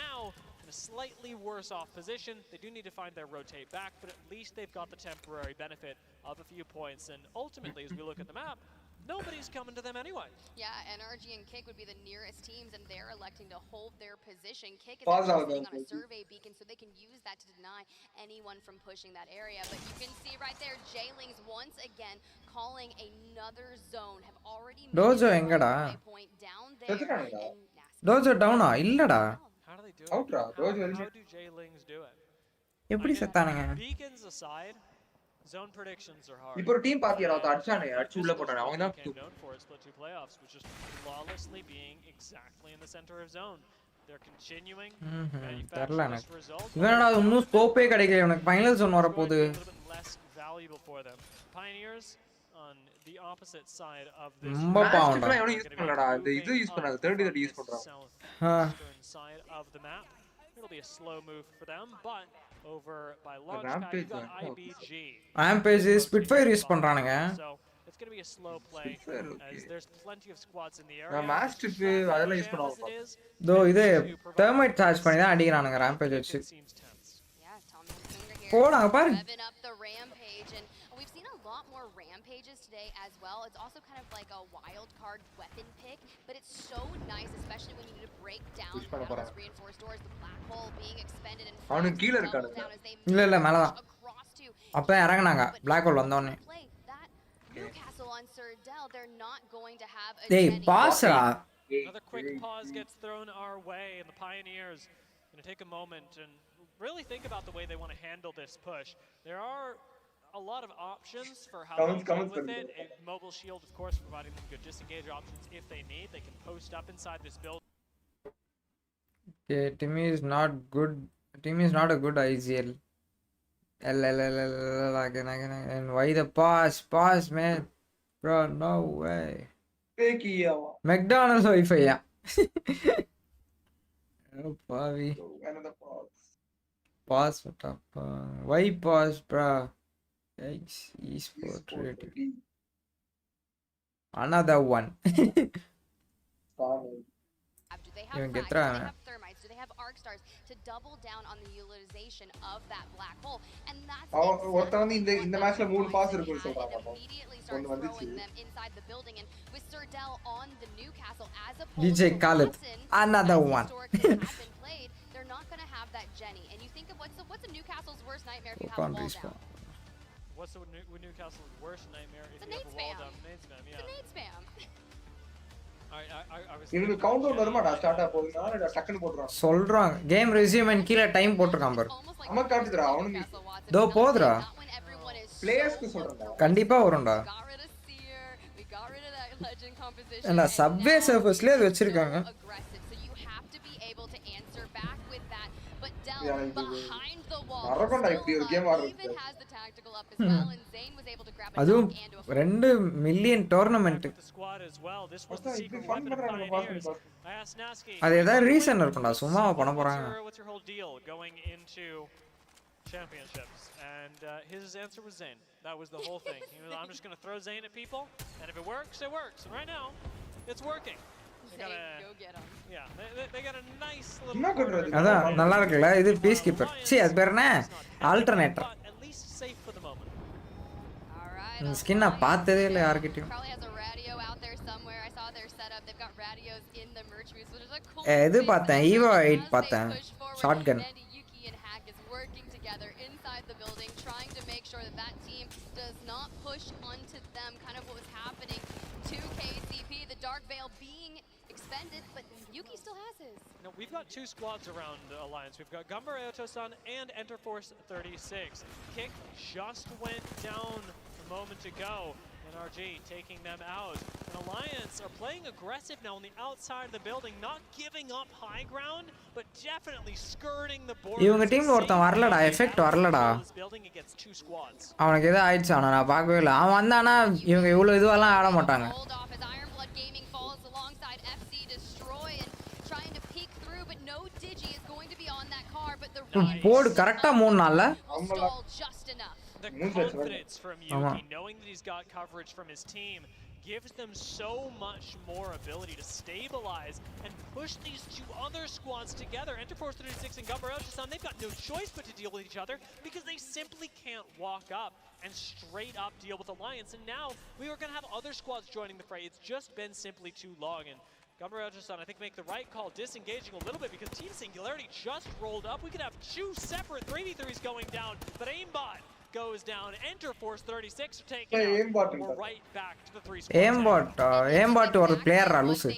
Now in a slightly worse off position, they do need to find their rotate back, but at least they've got the temporary benefit of a few points. And ultimately, as we look at the map, nobody's coming to them anyway. Yeah, NRG and Kick would be the nearest teams, and they're electing to hold their position. Kick is sitting on a survey beacon, so they can use that to deny anyone from pushing that area. But you can see right there, J-Lings once again calling another zone. Have already made Dojo engada? Point down there. Dojo downa illada. How do they do it? How do J-Lings do it? எப்படி செத்தானுங்க? Beacons aside, Zone predictions are hard. இப்போ ஒரு team பாத்தியா அவன் அடிச்சானே அடிச்சு உள்ள போட்டானே அவன் தான் known for its split 2 playoffs, which just flawlessly being exactly in the center of zone. They're continuing. தெரியல எனக்கு இவனடா இன்னும் ஸ்கோப்பே கிடைக்கல எனக்கு ஃபைனல் ஜோன் வர போகுது. Less valuable for them. Pioneers on the opposite side of this. ரொம்ப பாவம்டா. எவனும் யூஸ் பண்ணலடா. இது யூஸ் பண்ணாங்க 30 யூஸ் பண்றாங்க. Side of the map. It'll be a slow move for them, but over by Launchpad you got IBG. Rampage Spitfire use பண்றானுங்க. So it's going to be a slow play as there's plenty of squads in the area. நான் master அதெல்லாம் use பண்ணுவாங்க. தோ இது thermite charge பண்ணி தான் அடிக்குறானுங்க Rampage வச்சு. போடாங்க பாரு. We've seen a lot more rampages today as well. It's also kind of like a wild card weapon pick, but it's so nice, especially when you need to break down those reinforced doors, the black hole being expended and அவனுக்கு கீழ இருக்கானே. இல்ல மேல தான். அப்ப இறங்குனாங்க black hole வந்த உடனே. Newcastle on Sir Dell, they're not going to have a டேய் Basra. Another quick pause gets thrown our way, and the Pioneers going to take a moment and really think about the way they want to handle this push. There are a lot of options for how they deal with it. A mobile shield, of course, providing them good disengage options if they need. They can post up inside this building. Okay, team is not good. Team is not a good IGL. Again. And why the pass, man? Bro, no way. McDonald's Wi-Fi, yeah. Oh, Pavi. Another Pass, what up? Why pass, bro? Esport rating. Another one. Do they have frags? Do they have thermites? Do they have arc stars to double down on the utilization of that black hole? And that's ஒருத்தன் இந்த மேட்ச்ல 3 pass இருக்குன்னு சொல்றாங்க. immediately start throwing them inside the building, and with Sir Dell on the Newcastle as a DJ Khaled, another one. They're not going to have that Jenny. And you think of what's a Newcastle's worst nightmare if you have a wall down? What's the Newcastle's worst nightmare if you have a wall down? Nade spam, yeah. The nade spam. இவங்க counter வருமாடா start ஆ போகுதுனா டக்குன்னு போடுறான். சொல்றாங்க game resume and கீழ time போட்டுருக்கான் பாரு. அம்மா காட்டுதுடா அவனுக்கு. தோ போதுடா. பிளேயர்ஸ்க்கு சொல்றேன்டா. கண்டிப்பா வரும்டா. இல்ல சப்வே சர்ஃபேஸ்ல அது வச்சிருக்காங்க. அரகண்டா இப்படி ஒரு கேம் ஆடுறது. அதுவும் 2 மில்லியன் டோர்னமெண்ட். அது ஏதாவது ரீசன் இருக்கும்டா சும்மாவா பண்ண போறாங்க. Championships, and his answer was Zane. That was the whole thing. He was, I'm just going to throw Zane at people, and if it works, it works. And right now, it's working. Go get him. Yeah, they got a nice little. அதான் நல்லா இருக்குல்ல இது piece keeper. சீ அது பேர் என்ன? Alternator. At least safe for the moment. All right. இந்த skin நான் பார்த்ததே இல்ல யார்கிட்டயும். Probably has a radio out there somewhere. I saw their setup. They've got radios in the merch booth, which is a cool. இது பார்த்தேன் Evo 8 பார்த்தேன். Shotgun. Inside the building, trying to make sure that team does not push onto them. Kind of what was happening to KCP, the Dark Veil being expended, but Yuki still has his. No, we've got 2 squads around the Alliance. We've got Gumbar Aoto-san and Enterforce 36. Kick just went down a moment ago. NRG taking them out. And Alliance are playing aggressive now on the outside of the building, not giving up high ground, but definitely skirting the border. இவங்க டீம்ல ஒருத்தன் வரலடா effect வரலடா. அவனுக்கு ஏதோ ஆயிடுச்சு ஆனா நான் பார்க்கவே இல்ல. அவன் வந்தானா இவங்க இவ்வளவு இதுவெல்லாம் ஆட மாட்டாங்க. போடு கரெக்ட்டா 3 நாள்ல. The confidence from Yuki, knowing that he's got coverage from his team, gives them so much more ability to stabilize and push these 2 other squads together. Enterforce 36 and Gumbar Elchison, they've got no choice but to deal with each other because they simply can't walk up and straight up deal with Alliance. And now we are going to have other squads joining the fray. It's just been simply too long. And Gumbar Elchison, I think, make the right call, disengaging a little bit because Team Singularity just rolled up. We could have 2 separate 3v3s going down, but aimbot goes down. Enterforce 36 are taken out. We're right back to the 3 squads. aimbot ஒரு player லூசு.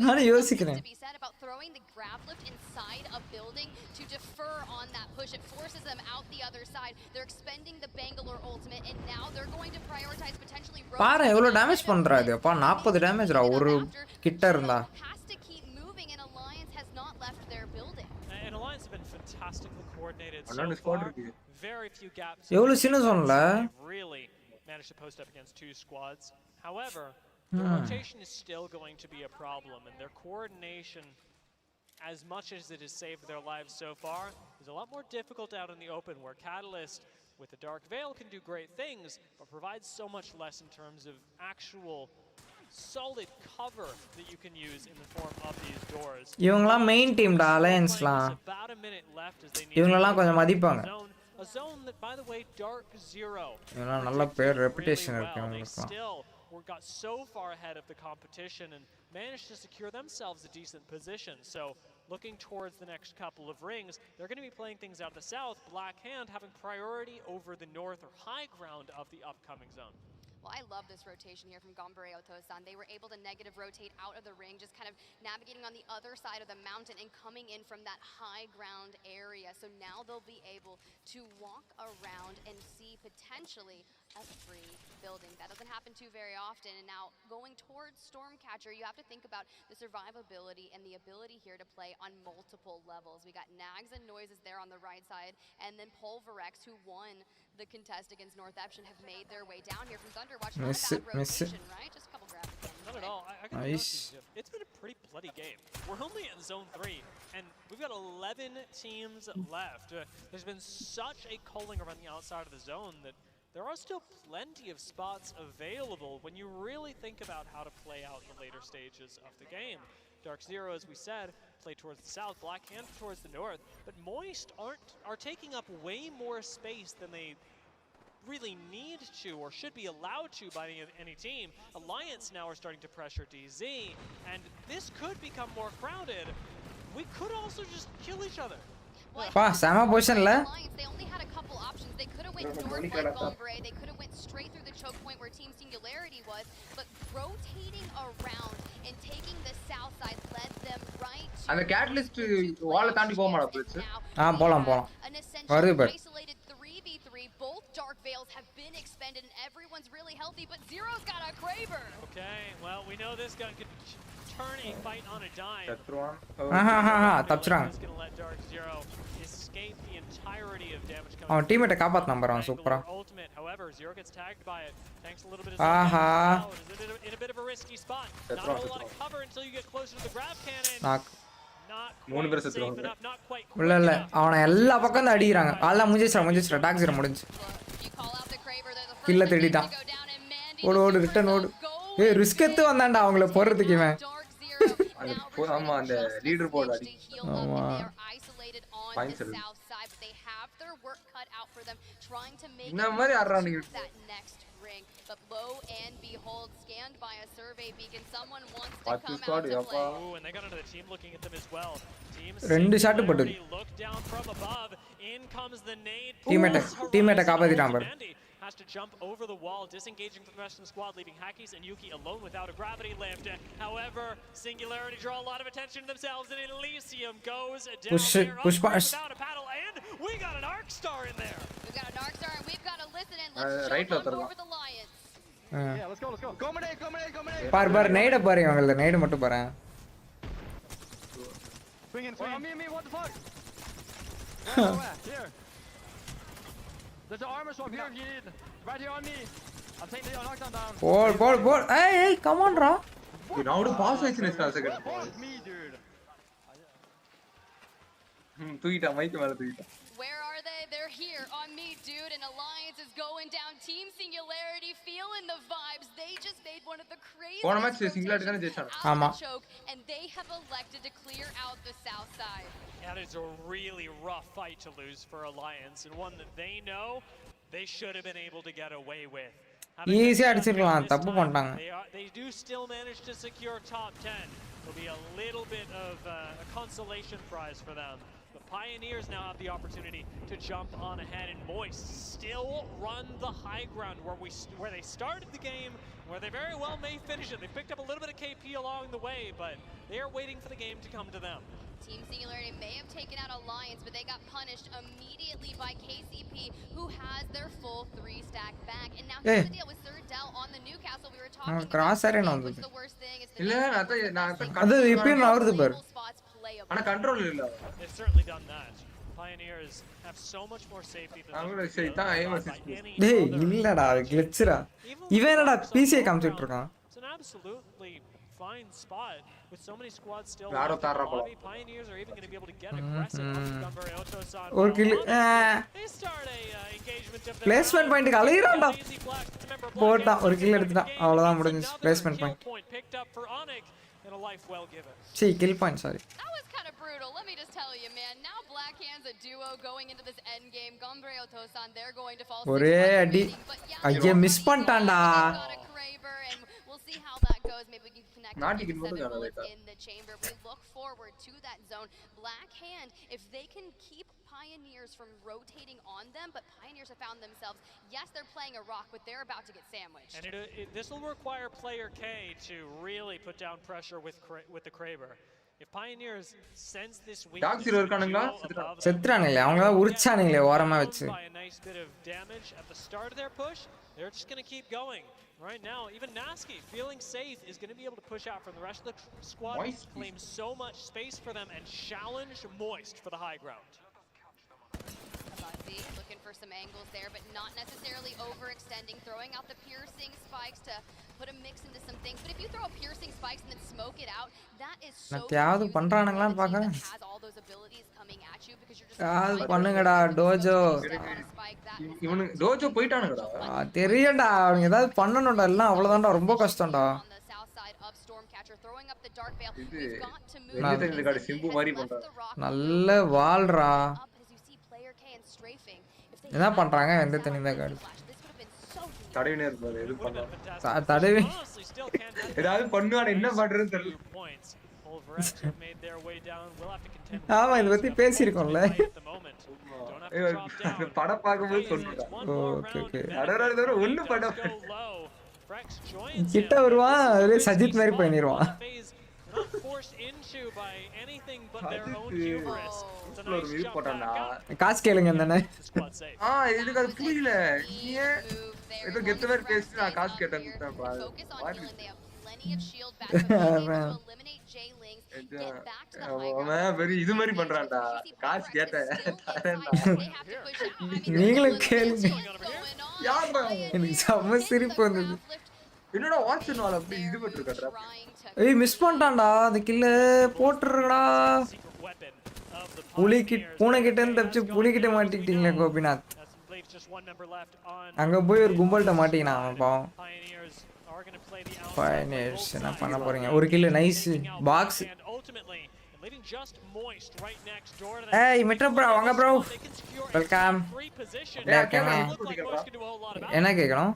நானே யோசிக்கிறேன். throwing the grab lift inside a building to defer on that push. It forces them out the other side. They're expending the Bangalore ultimate, and now they're going to prioritize potentially பாரு எவ்வளவு damage பண்றாரு அப்பா 40 டேமேஜ்ரா ஒரு கிட்ட இருந்தா has to keep moving, and Alliance has not left their building. And Alliance have been fantastically coordinated so far. Very few gaps. எவ்வளவு சின்ன சொன்னல Really managed to post up against two squads. However, the rotation is still going to be a problem, and their coordination, as much as it has saved their lives so far, is a lot more difficult out in the open, where Catalyst with the Dark Veil can do great things, but provides so much less in terms of actual solid cover that you can use in the form of these doors. இவங்கலாம் main டீம்டா அலையன்ஸ்லாம் About a minute left as they need இவங்களலாம் கொஞ்சம் மதிப்பாங்க a zone that, by the way, Dark Zero, இவங்கலாம் நல்ல பேர் reputation இருக்கு இவங்களுக்குலாம் still got so far ahead of the competition and managed to secure themselves a decent position. So looking towards the next couple of rings, they're going to be playing things out of the south, Black Hand having priority over the north or high ground of the upcoming zone. Well, I love this rotation here from Gombre Otosan. They were able to negative rotate out of the ring, just kind of navigating on the other side of the mountain and coming in from that high ground area. So now they'll be able to walk around and see potentially a free building. That doesn't happen too very often. And now going towards Stormcatcher, you have to think about the survivability and the ability here to play on multiple levels. We got Nags and Noises there on the right side, and then Pulverex, who won the contest against North Eption, have made their way down here from Thunder. Watch not a bad rotation, right? Just a couple grabs again. Not at all. I gotta be honest with you, it's been a pretty bloody game. We're only in Zone 3, and we've got 11 teams left. There's been such a culling around the outside of the zone that there are still plenty of spots available when you really think about how to play out the later stages of the game. Dark Zero, as we said, play towards the south, Black Hand towards the north, but Moist are taking up way more space than they really need to or should be allowed to by any team. Alliance now are starting to pressure DZ, and this could become more crowded. We could also just kill each other. பா சம பொசிஷன்ல They only had a couple options. They could have went north like Gombre. They could have went straight through the choke point where Team Singularity was, but rotating around and taking the south side led them right to அந்த catalyst வால தாண்டி போக மாட்டா பிளட்ஸ் போலாம் வருது பாரு isolated 3v3. Both Dark Veils have been expended and everyone's really healthy, but Zero's got a Kraber. Okay, well, we know this gun could turn a fight on a dime. தப்பிச்சாங்க He's going to let Dark Zero escape the entirety of damage coming. அவன் டீம்மேட்ட காப்பாத்த நம்பறான் சூப்பரா. Ultimate, however, Zero gets tagged by it. Thanks a little bit of in a bit of a risky spot. Not a whole lot of cover until you get closer to the grab cannon. Not quite safe enough, not quite quick இல்ல enough. அவனை எல்லா பக்கம் அடிக்குறாங்க. ஆளா முடிஞ்சிச்சு talk zero முடிஞ்சு. கில்ல தேடிட்டான். ஓடு return ஓடு. ஏய் ரிஸ்க் எடுத்து வந்தான்டா அவங்கள போறதுக்கு இவன். ஆமா அந்த லீடர் போர்டு அடி ஆமா பாயிண்ட்ஸ் எடு இந்த மாதிரி ஆடுறானுங்க but lo and behold, scanned by a survey beacon, someone wants to Watch come squad, out to play. Ooh, and they got another team looking at them as well. ரெண்டு shot போடுது Look down from above. In comes the nade. டீம்மேட்ட காப்பாத்திட்டான் பாரு. Has to jump over the wall, disengaging from the rest of the squad, leaving Hakis and Yuki alone without a gravity lift. However, Singularity draw a lot of attention to themselves, and Elysium goes down push without a paddle, and we got an Arc Star in there. We've got an Arc Star, and we've got to listen and let's jump on over the Lions. Yeah, let's go. Go Manade. பாரு நைட பாரு இவங்கள நைட மட்டும் பாரு. Swing in. Me, what the fuck? Here. There's an armor swap here if you need. Right here on me. I'm taking the knockdown down. Ball. Hey, come on, bro. now to pass ஆயிடுச்சு next second. Me, dude. தூக்கிட்டா mic மேல தூக்கிட்டா. Where are they? They're here on me, dude. And Alliance is going down. Team Singularity feeling the vibes. They just made one of the craziest போன match Singularity தான ஜெயிச்சாங்க. ஆமா. And they have elected to clear out the south side. That is a really rough fight to lose for Alliance, and one that they know they should have been able to get away with. ஈஸியா அடிச்சிரலாம் தப்பு பண்ணிட்டாங்க. They do still manage to secure top 10. It'll be a little bit of a consolation prize for them. But Pioneers now have the opportunity to jump on ahead, and Moist still run the high ground where they started the game, where they very well may finish it. They picked up a little bit of KP along the way, but they are waiting for the game to come to them. Team Singularity may have taken out Alliance, but they got punished immediately by KCP, who has their full 3-stack back. And now here's the deal with Sir Del on the Newcastle. We were talking about what's the worst thing. It's the spots playable. They've certainly done that. Pioneers have so much more safety than டேய் இல்லடா கிளிச்சரா இவன் என்னடா பிசியை காமிச்சிட்டு இருக்கான். It's an absolutely fine spot with so many squads still lobby. Pioneers are even going to be able to get aggressive on Gumber Otosan. ஒரு kill They start a engagement of placement பாயிண்ட்க்கு அலையறான்டா. போட்டான் ஒரு kill எடுத்துட்டான். அவ்வளவுதான் முடிஞ்சு placement point. Picked up for Onyx and a life well given. See kill point sorry. That was kind of brutal. Let me just tell you, man. Now Black Hands a duo going into this end game. Gumbre Otosan, they're going to fall. ஒரே அடி. ஐயா miss பண்ணிட்டான்டா. We'll see how that goes. Maybe we can connect in the chamber. We look forward to that zone. Black Hand, if they can keep Pioneers from rotating on them, but Pioneers have found themselves, yes, they're playing a rock, but they're about to get sandwiched. And this will require player K to really put down pressure with the Kraber. If Pioneers sense this weakness, செத்துறானுங்களே அவங்க உரிச்சானுங்களே ஓரமா வெச்சு. by a nice bit of damage at the start of their push, they're just going to keep going. Right now, even Nasky, feeling safe, is going to be able to push out from the rest of the squad, claim so much space for them, and challenge Moist for the high ground. Abuzzi looking for some angles there, but not necessarily overextending, throwing out the piercing spikes to put a mix into some things. But if you throw piercing spikes and then smoke it out, that is so நத்தியாவது பண்றானுங்களான்னு பார்க்கறேன். has all those abilities coming at you because you're just பண்ணுங்கடா Dojo. இவனு Dojo போய்ட்டானுங்கடா. தெரியடா அவங்க ஏதாவது பண்ணனும்டா எல்லாம் அவ்வளவுதான்டா ரொம்ப கஷ்டம்டா. நல்ல வால்ரா. என்ன பண்றாங்க எந்த தண்ணில காடு. தடவினே இருப்பாரு எது பண்ணலாம். தடவி ஏதாவது பண்ணுவானே என்ன பண்றதுன்னு தெரியல. ஆமா இத பத்தி பேசிருக்கோம்ல. பட பாக்கும்போது சொன்னடா. Okay okay. அடடடட ஒண்ணு பட. கிட்ட வருவான் அதே சஜித் மாதிரி பண்ணிடுவான். காசு கேளுங்க தானே. இதுக்கு அது புரியல. ஏதோ கெத்த மாதிரி பேசி நான் காசு கேட்டேன். இது மாதிரி பண்றான்டா. காசு கேட்டேன். நீங்களும் கேளுங்க. எனக்கு செம்ம சிரிப்பு வந்தது. என்னடா வாட்சன் வால் அப்படி இது பண்ணிருக்கடா. ஏய் மிஸ் பண்ணிட்டான்டா அந்த கில்ல போட்டுறடா. பூனை கிட்ட இருந்து தப்பிச்சு புலி கிட்ட மாட்டிக்கிட்டீங்களே கோபிநாத். அங்க போய் ஒரு கும்பல்ட்ட மாட்டிக்கினான் அவன் பாவம். Pioneers என்ன பண்ண போறீங்க? ஒரு கில் நைஸ் பாக்ஸ். ஏய் மெட்ரோ ப்ரோ வாங்க ப்ரோ. வெல்கம். என்ன கேக்கணும்?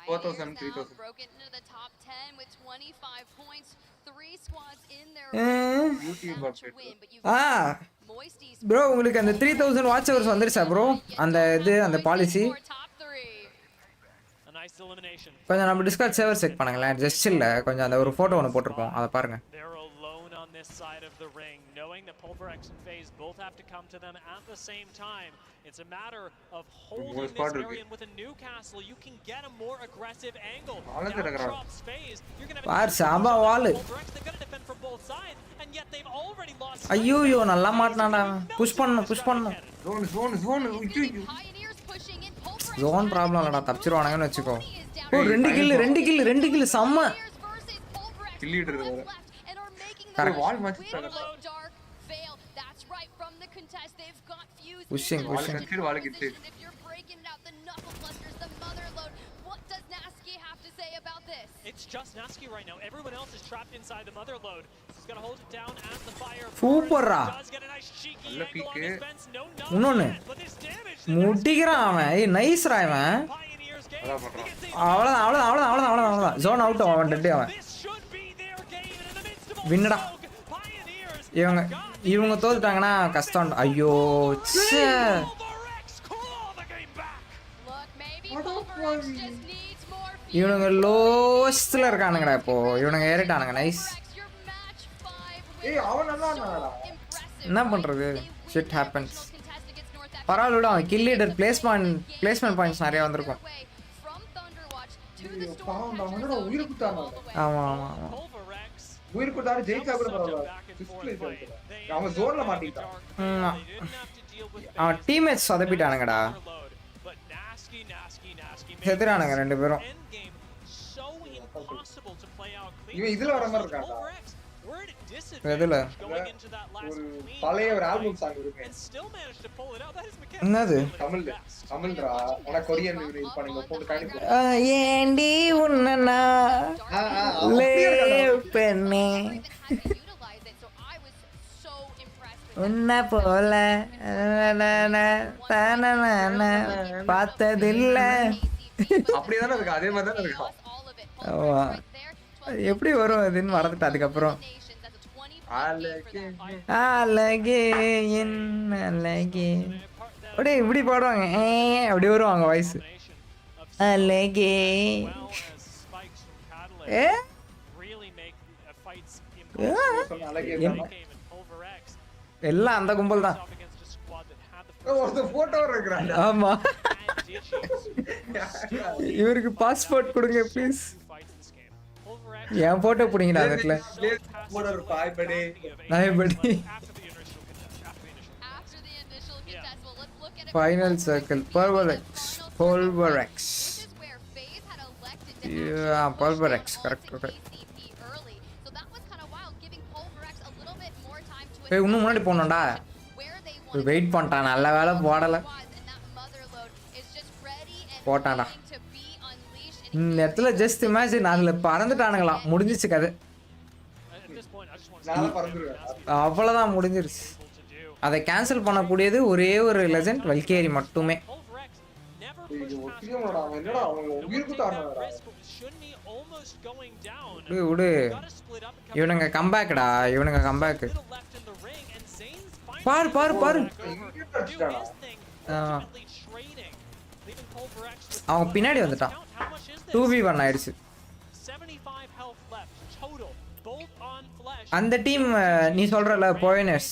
4000 3000 broken into the top 10 with 25 points. 3 squads in there to win, but you bro உங்களுக்கு அந்த 3000 வாட்ச் ஹவர்ஸ் வந்துருச்சா bro? அந்த இது அந்த பாலிசி கொஞ்சம் நம்ம டிஸ்கார்ட் சர்வர் செக் பண்ணுங்களேன். ஜஸ்ட் இல்ல கொஞ்சம் அந்த ஒரு போட்டோ ஒன்னு போட்டுருப்போம் அத பாருங்க. This side of the ring, knowing that Pulverex and FaZe both have to come to them at the same time. It's a matter of holding this area with a Newcastle. You can get a more aggressive angle. Drops FaZe. You're going to have Pulverex. They're going to defend from both sides, and yet they've already lost. ஐயோ நல்லா மாட்டனாடா. Push பண்ணனும். Zone problem இல்லடா தப்பிச்சிருவானுங்கன்னு வெச்சுக்கோ. ஓ ரெண்டு kill செம்ம. Kill leader வேற. Wall match. Pushing. If you're breaking out the knuckle clusters, the mother load, what does Nasky have to say about this? It's just Nasky right now. Everyone else is trapped inside the mother load. He's going to hold it down as the fire. Super does get a nice cheeky angle on his fence. But this damage. முடிக்கிறான் அவன். ஏய் nice ரா அவன். அவ்வளவுதான். Zone out அவன் dead அவன். வின்னடா. இவங்க தோத்துட்டாங்கன்னா கஷ்டம். ஐயோ இவனுங்க லோஸ்ட்ல இருக்கானுங்கடா. இப்போ இவனுங்க ஏறிட்டானுங்க. நைஸ். அவன் நல்லா இருந்தாடா. என்ன பண்றது? Shit happens. பரவாயில்ல, அவன் கில் லீடர் பிளேஸ்மெண்ட் பாயிண்ட்ஸ் நிறைய வந்திருக்கும். உயிர் குத்தாங்க. ஆமா ஆமா ஆமா, உயிர் குத்தாரு ஜெயிச்சா கூட பரவாயில்ல. அவன் ஜோன்ல மாட்டிட்டான். அவன் டீம்மேட்ஸ் சொதப்பிட்டானுங்கடா. செத்துறானுங்க 2 பேரும். இவன் இதுல வர மாதிரி இருக்கான்டா. எதுல? ஒரு பழைய ஒரு ஆல்பம் சாங் இருக்கு. என்னது? தமிழ்ரா. உன கொரியன் இருப்பானுங்க போட்டு காணிப்போம். ஏண்டி உன்னனா லேவ் பெண்ணே உன்ன போல பார்த்ததில்ல. அப்படியேதானே இருக்கு. அதே மாதிரி தானே இருக்கும். ஆமா, எப்படி வரும் அதுன்னு மறந்துட்டு அதுக்கப்புறம் அழகே என் அழகே அப்படியே இப்படி பாடுவாங்க. அப்படி வருவாங்க வாய்ஸ். அழகே எல்லாம் அந்த கும்பல் தான். ஆமா, இவருக்கு பாஸ்போர்ட் கொடுங்க ப்ளீஸ். என் போட்டோ பிடிங்கடா அதுல. Final circle Pulverix. Pulverix correct. இன்னும் முன்னாடி போனோம்டா. வெயிட் பண்ணிட்டான். நல்ல வேலை போடலை. போட்டான்டா. இந்த இடத்துல ஜஸ்ட் இமேஜின், அதுல பறந்துட்டானுங்களாம். முடிஞ்சிச்சு கதை. அவ்வளவுதான், முடிஞ்சிருச்சு. அதை கேன்சல் பண்ணக்கூடியது ஒரே ஒரு லெஜண்ட் வல்கேரி மட்டுமே. விடு, இவனுங்க கம்பேக்டா. இவனுங்க கம்பேக். பாரு பாரு பாரு, அவன் பின்னாடி வந்துட்டான். 2v1 ஆயிடுச்சு. அந்த டீம் நீ சொல்றல போயினர்ஸ்,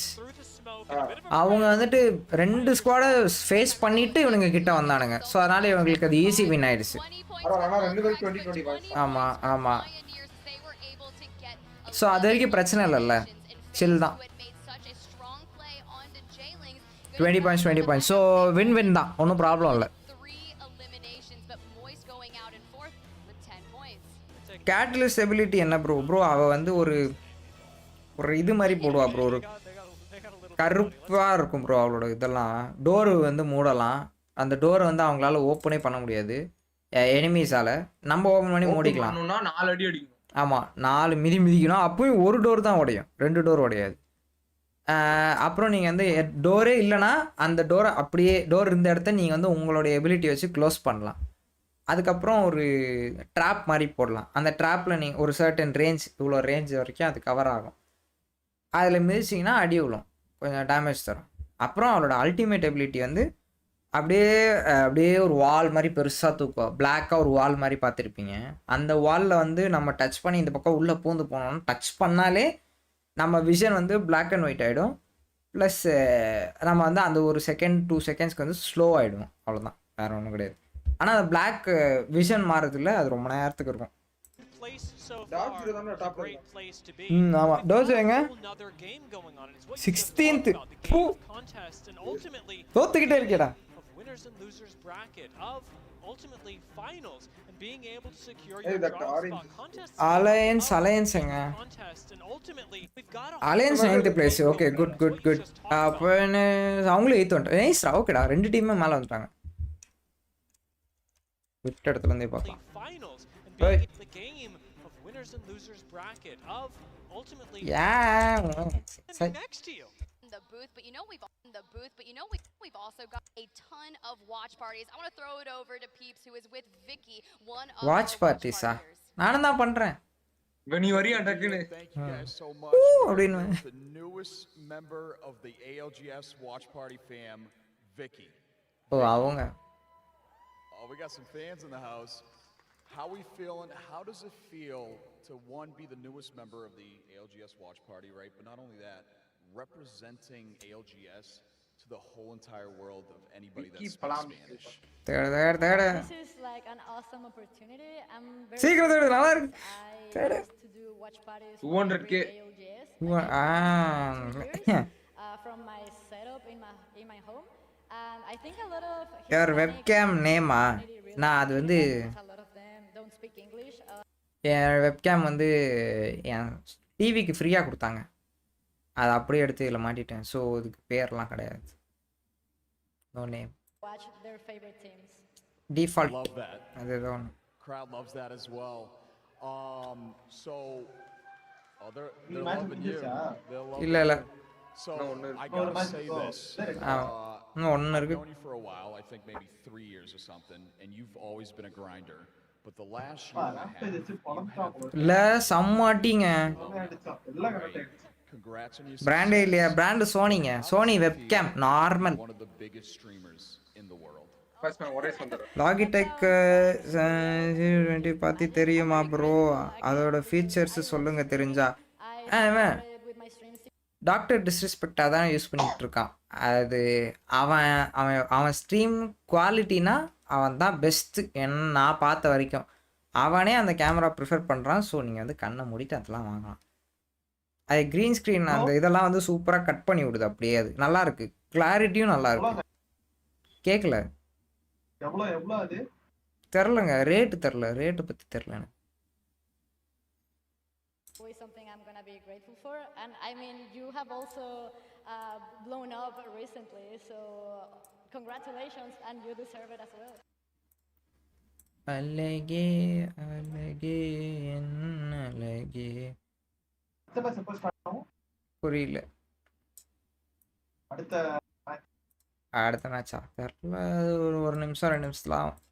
அவங்க வந்துட்டு 2 ஸ்குவாட ஃபேஸ் பண்ணிட்டு இவனுங்க கிட்ட வந்தானுங்க. ஸோ அதனால இவங்களுக்கு அது ஈஸி வின் ஆயிடுச்சு. ஆமா ஆமா, ஸோ அது வரைக்கும் பிரச்சனை இல்லைல்ல, சில் தான். 20 பாயிண்ட்ஸ். ஸோ வின் தான், ஒன்றும் ப்ராப்ளம் இல்லை. கேட்டலிஸ்ட் எபிலிட்டி என்ன ப்ரோ? அவள் வந்து ஒரு இது மாதிரி போடுவா ப்ரோ. ஒரு கருப்பாக இருக்கும் ப்ரோ அவளோட இதெல்லாம். டோரு வந்து மூடலாம். அந்த டோரை வந்து அவங்களால ஓப்பனே பண்ண முடியாது எனிமீஸால். நம்ம ஓப்பன் பண்ணி மூடிக்கலாம். 4 அடி அடிக்கணும். ஆமாம், 4 மிதிக்கணும். அப்போயும் ஒரு டோர் தான் உடையும், 2 டோர் உடையாது. அப்புறம் நீங்கள் வந்து டோரே இல்லைனா அந்த டோரை அப்படியே, டோர் இருந்த இடத்த நீங்கள் வந்து உங்களுடைய எபிலிட்டி வச்சு க்ளோஸ் பண்ணலாம். அதுக்கப்புறம் ஒரு ட்ராப் மாதிரி போடலாம். அந்த ட்ராப்பில் நீங்கள் ஒரு சர்டன் ரேஞ்ச், இவ்வளோ ரேஞ்ச் வரைக்கும் அது கவர் ஆகும். அதில் மிதிச்சிங்கன்னா அடி விழும், கொஞ்சம் டேமேஜ் தரும். அப்புறம் அவளோட அல்டிமேட் எபிலிட்டி வந்து அப்படியே ஒரு வால் மாதிரி பெருசாக தூக்குவோம். பிளாக்காக ஒரு வால் மாதிரி பார்த்துருப்பீங்க. அந்த வாலில் வந்து நம்ம டச் பண்ணி இந்த பக்கம் உள்ளே பூந்து போனோம்னா, டச் பண்ணாலே நம்ம விஷன் வந்து பிளாக் அண்ட் ஒயிட் ஆகிடும். ப்ளஸ் நம்ம வந்து அந்த ஒரு செகண்ட் 2 செகண்ட்ஸ்க்கு வந்து ஸ்லோ ஆகிடும். அவ்வளோதான், வேறு ஒன்றும் கிடையாது. ஆனால் அந்த பிளாக் விஷன் மாறதுல அது ரொம்ப நேரத்துக்கு இருக்கும். ஆமாம், டோஜோ எங்க 16th தோத்துக்கிட்டே இருக்கேடா. அலையன்ஸ் எங்க? Alliance 9th place. Okay, good. அப்போ அவங்களும் 8th வந்துட்டாங்க. நைஸ்ரா, ஓகேடா. 2 டீமே மேலே வந்துட்டாங்க. விட்ட இடத்துல இருந்தே பார்க்கலாம். We've also got a ton of watch parties. I want to throw it over to Peeps, who is with Vicky, one of watch parties. நானும் தான் பண்றேன். நீ வரியா டக்குனு அப்படினு newest member of the ALGS watch party fam, Vicky. Oh, avanga. Oh, we got some fans in the house. How we feeling? How does it feel to, one, be the newest member of the ALGS watch party, right? But not only that, representing ALGS to the whole entire world of anybody that speaks Spanish. This is like an awesome opportunity. I'm very சீக்கிரம் நல்லா இருக்கு. I used to do watch parties 200K. ALGS from my setup in my home. And I think a lot of your webcam name நான் அது வந்து a lot of them don't speak English. N webcam வந்து என் டிவிக்கு ஃப்ரீயாக கொடுத்தாங்க. அதை அப்படியே எடுத்து இதில் மாட்டிட்டேன். ஸோ இதுக்கு பேர்லாம் கிடையாது. No name. Watch their favorite teams. Default. Love that. அதுதான். Crowd loves that as well. So, they're loving you. இல்ல இல்ல. So I gotta say this. I've known you for a while. I think maybe 3 years or something, and you've always been a grinder. But the last year and a half, இல்ல சம்மாட்டிங்க. Congrats on your பிராண்டே இல்லையா? Brand சோனிங்க. Sony webcam normal. One of the biggest streamers in the world. First நான் ஒரே சொல்றேன். Logitech 20 பத்தி தெரியுமா bro? அதோட ஃபீச்சர்ஸ் சொல்லுங்க தெரிஞ்சா. டாக்டர் டிஸ்ரெஸ்பெக்டாக தான் யூஸ் பண்ணிகிட்டு இருக்கான். அது அவன் ஸ்ட்ரீம் குவாலிட்டினா அவன் தான் பெஸ்ட்டு என்ன நான் பார்த்த வரைக்கும். அவனே அந்த கேமரா ப்ரிஃபர் பண்ணுறான். ஸோ நீங்கள் வந்து கண்ணை மூடிட்டு அதெல்லாம் வாங்கலாம். அது க்ரீன் ஸ்க்ரீன் அந்த இதெல்லாம் வந்து சூப்பராக கட் பண்ணி விடுது. அப்படியே அது நல்லாயிருக்கு. கிளாரிட்டியும் நல்லா இருக்கு. கேட்கல தெரிலங்க. ரேட்டு தெரில. ரேட்டு பற்றி தெரில எனக்கு. Always something I'm gonna be grateful for, and I mean you have also blown up recently, so congratulations, and you deserve it as well. அழகே அழகே என்ன அழகே. புரியல. அடுத்த மேட்சா தெரில. ஒரு நிமிஷம் 2 நிமிஷத்துல ஆகும்.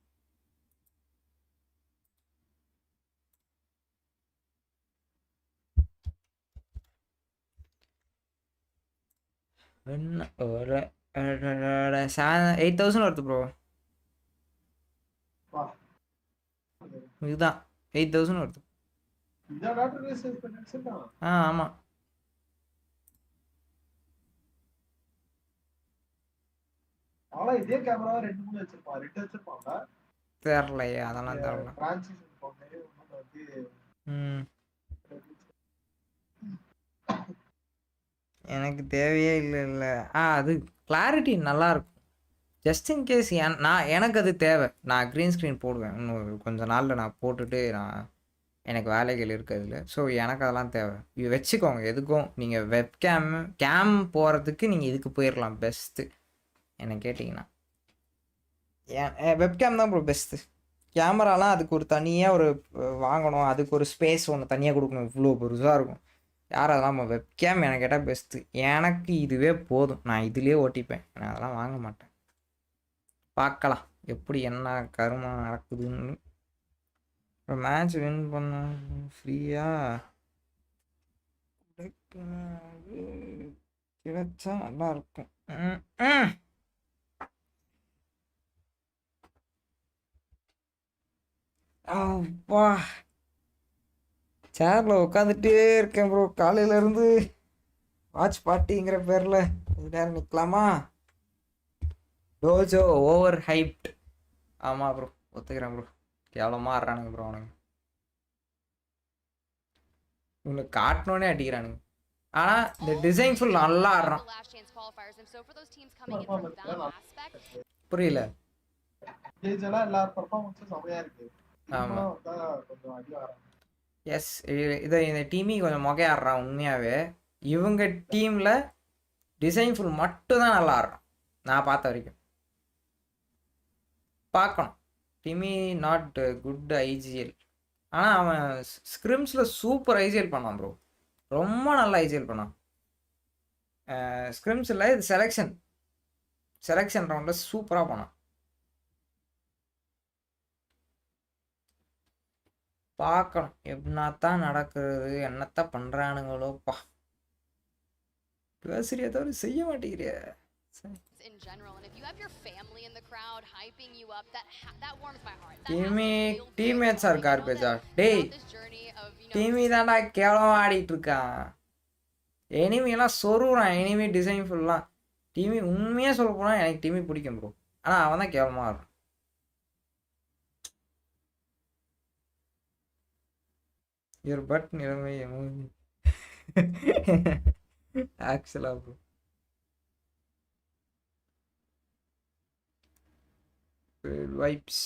என்ன ஒரு 8,000 வருது ப்ரோ. இதுதான் 8,000 வருது. ஆமாம். தெரியலையே அதெல்லாம் தெரியல. எனக்கு தேவையே இல்லை. அது கிளாரிட்டி நல்லாயிருக்கும். ஜஸ்ட் இன் கேஸ் எனக்கு அது தேவை. நான் க்ரீன் ஸ்க்ரீன் போடுவேன். இன்னும் கொஞ்சம் நாளில் நான் போட்டுட்டு எனக்கு வேலைகள் இருக்கிறதுல. ஸோ எனக்கு அதெல்லாம் தேவை. இது வச்சுக்கோங்க எதுக்கும். நீங்கள் கேம் போகிறதுக்கு நீங்கள் இதுக்கு போயிடலாம். பெஸ்ட்டு என்ன கேட்டிங்கன்னா வெப்கேம் தான் ப்ரோ பெஸ்ட்டு. கேமராலாம் அதுக்கு ஒரு தனியாக ஒரு வாங்கணும். அதுக்கு ஒரு ஸ்பேஸ் ஒன்று தனியாக கொடுக்கணும். இவ்வளோ பெருசாக இருக்கும். யார் அதெல்லாம் வெப்கேம் எனக்கு கேட்டால் பெஸ்ட்டு. எனக்கு இதுவே போதும். நான் இதுலேயே ஓட்டிப்பேன். நான் அதெல்லாம் வாங்க மாட்டேன். பார்க்கலாம் எப்படி என்ன கருமம் நடக்குதுன்னு. ஒரு மேட்ச் வின் பண்ண ஃப்ரீயாக கிடைச்சா நல்லாயிருக்கும். அப்பா சேரில் உட்காந்துட்டே இருக்கேன் ப்ரோ. காலையிலேருந்து வாட்ச் பார்ட்டிங்கிற பேரில் கொஞ்ச நேரம் நிற்கலாமா? Dojo over hyped. ஆமாம் ப்ரோ ஒத்துக்கிறேன் ப்ரோ. கேவலமாக ஆடுறானுங்க ப்ரோ அவனுங்க. இவனுக்கு காட்டணுன்னே அடிக்கிறானுங்க. ஆனால் இந்த டிசைன் ஃபுல் நல்லா ஆடுறான். புரியல. ஆமாம் எஸ். இந்த டீமே கொஞ்சம் மொகையாடுறான் உண்மையாகவே. இவங்க டீமில் டிசைன் ஃபுல் மட்டும்தான் நல்லா ஆடுறான் நான் பார்த்த வரைக்கும். பார்க்கணும். டீமி நாட் குட் ஐஜிஎல். ஆனால் அவன் ஸ்க்ரிம்ஸில் சூப்பர் ஐஜிஎல் பண்ணான் ப்ரோ. ரொம்ப நல்லா ஐஜிஎல் பண்ணான். ஸ்க்ரிம்ஸில் இது செலெக்ஷன் ரவுண்டில் சூப்பராக பண்ணான். பார்க்கணும் எப்படின்னா தான் நடக்கிறது. என்னத்தான் பண்ணுறானுங்களோப்பா. பேசுறியா தவிர செய்ய மாட்டேங்கிறியா in general, and if you have your family in the crowd hyping you up, that warms my heart. Teammates are garbage. Hey, team தான்டா கேவலமா ஆடிட்டு இருக்கான். enemy எல்லாம் சொருறான். enemy design ஃபுல்லா. team உண்மையா சொல்ல போனா எனக்கு team பிடிக்கும் bro. ஆனா அவன் தான் கேவலமா ஆடுறான். your butt நிலைமை actually bro. Vibes.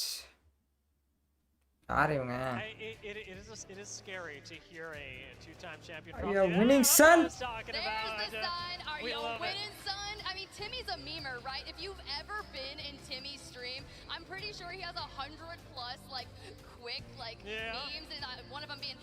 It is scary to hear a two-time champion. Are you winning, son? There's the son. Are you winning, son? I mean, Timmy's a memer, right? If you've ever been in Timmy's stream, I'm pretty sure he has 100+ like quick memes, and one of them being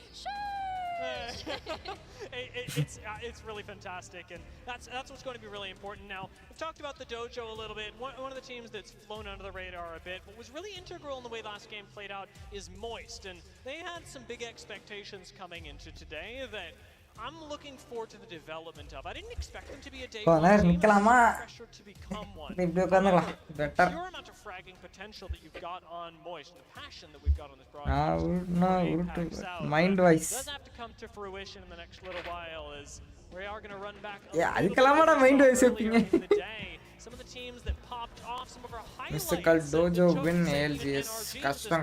it's really fantastic, and that's what's going to be really important. Now, we've talked about the dojo a little bit. One of the teams that's flown under the radar a bit, but was really integral in the way last game played out is Moist, and they had some big expectations coming into today that I'm looking forward to the development of. I didn't expect them to be a day one team. Pressure to become one. The pure amount of fragging potential that you've got on Moist, and the passion that we've got on this broadcast. Mind wise. Does have to come to fruition in the next little while as we are going to run back. Mind wise in the day. Some of the teams that popped off, some of our highlights. Mr. Cult Dojo win ALGS. Custom.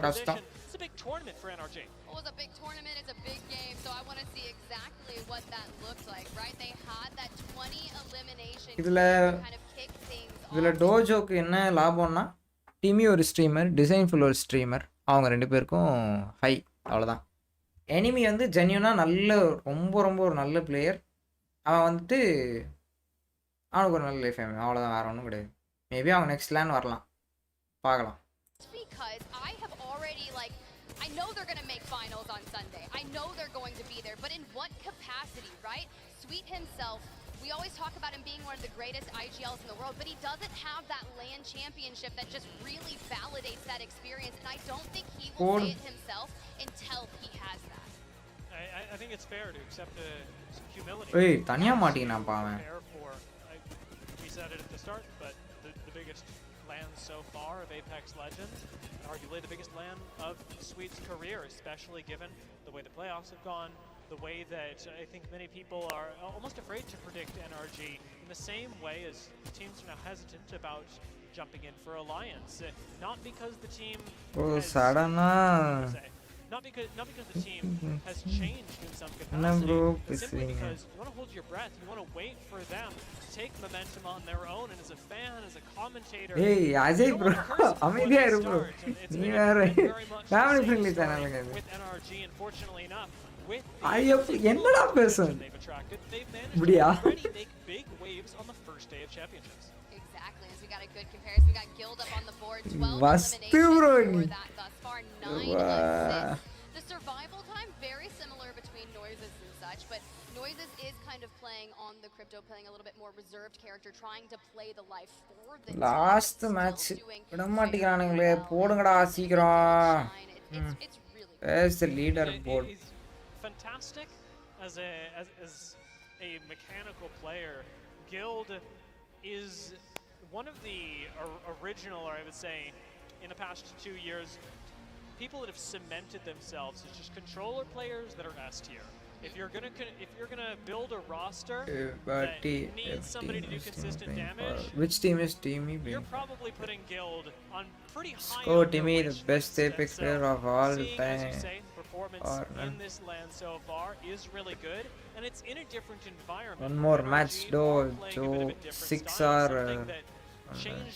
It's a big tournament for NRG. Well, it's a big tournament, it's a big game, so I want to see exactly what that looks like, right? They had that 20 elimination kind of kick things off. இதுல டோஜோக்கு என்ன லாபம்னா டிமி ஒரு streamer, டிசைன்ஃபுல் ஒரு streamer, அவங்க ரெண்டு பேருக்கும் high, அவ்வளோதான். Enemy வந்து ஜென்யூனாக நல்ல ரொம்ப ஒரு நல்ல பிளேயர். அவன் வந்துட்டு அவனுக்கு ஒரு நல்ல லைஃப் டைம், அவ்வளோதான், வேறு ஒன்றும் கிடையாது. மேபி அவங்க நெக்ஸ்ட் லேண்ட் வரலாம், பார்க்கலாம். Because I have already, like, I know they're going to make finals on Sunday. I know they're going to be there, but in what capacity, right? Sweet himself, we always talk about him being one of the greatest IGLs in the world, but he doesn't have that LAN championship that just really validates that experience, and I don't think he will say it himself until he has that. I think it's fair to accept some humility. Hey, தனியா மாட்டீங்கனாப்பா அவன். We said it at the start, but the biggest LAN so far of Apex Legends, arguably the biggest LAN of Sweet's career, especially given the way the playoffs have gone, the way that I think many people are almost afraid to predict NRG, in the same way as teams are now hesitant about jumping in for Alliance. Not because the team Not because the team has changed in some capacity, but simply because you want to hold your breath, you want to wait for them to take momentum on their own, and as a fan, as a commentator... Hey, Ajay bro, அமைதியா இரு bro. நீ வேற family friendly channel ங்க இது. With NRG, unfortunately enough, with ஐயோ என்னடா பேசுற? இப்படியா? already make big waves on the first day of championships. Exactly, as we got a good comparison, we got Guild up on the board, 12 eliminations for that thus far, 9 assists. The survival time, very similar between Noises and such, but Noises is kind of playing on the crypto, playing a little bit more reserved character, trying to play the life for the last match விட மாட்டேங்கறானுங்களே, போடுங்கடா சீக்கிரம். It's really As the leader board. Fantastic as a mechanical player. Guild is one of the original, or I would say, in the past 2 years, people that have cemented themselves as just controller players that are S tier. If you're gonna build a roster that needs somebody to do consistent damage, which team is Timmy? You're probably putting Guild on pretty high. Go Timmy, the best Apex player of all time. Performance in this LAN so far is really good, and it's in a different environment. One more match, though, so 6 or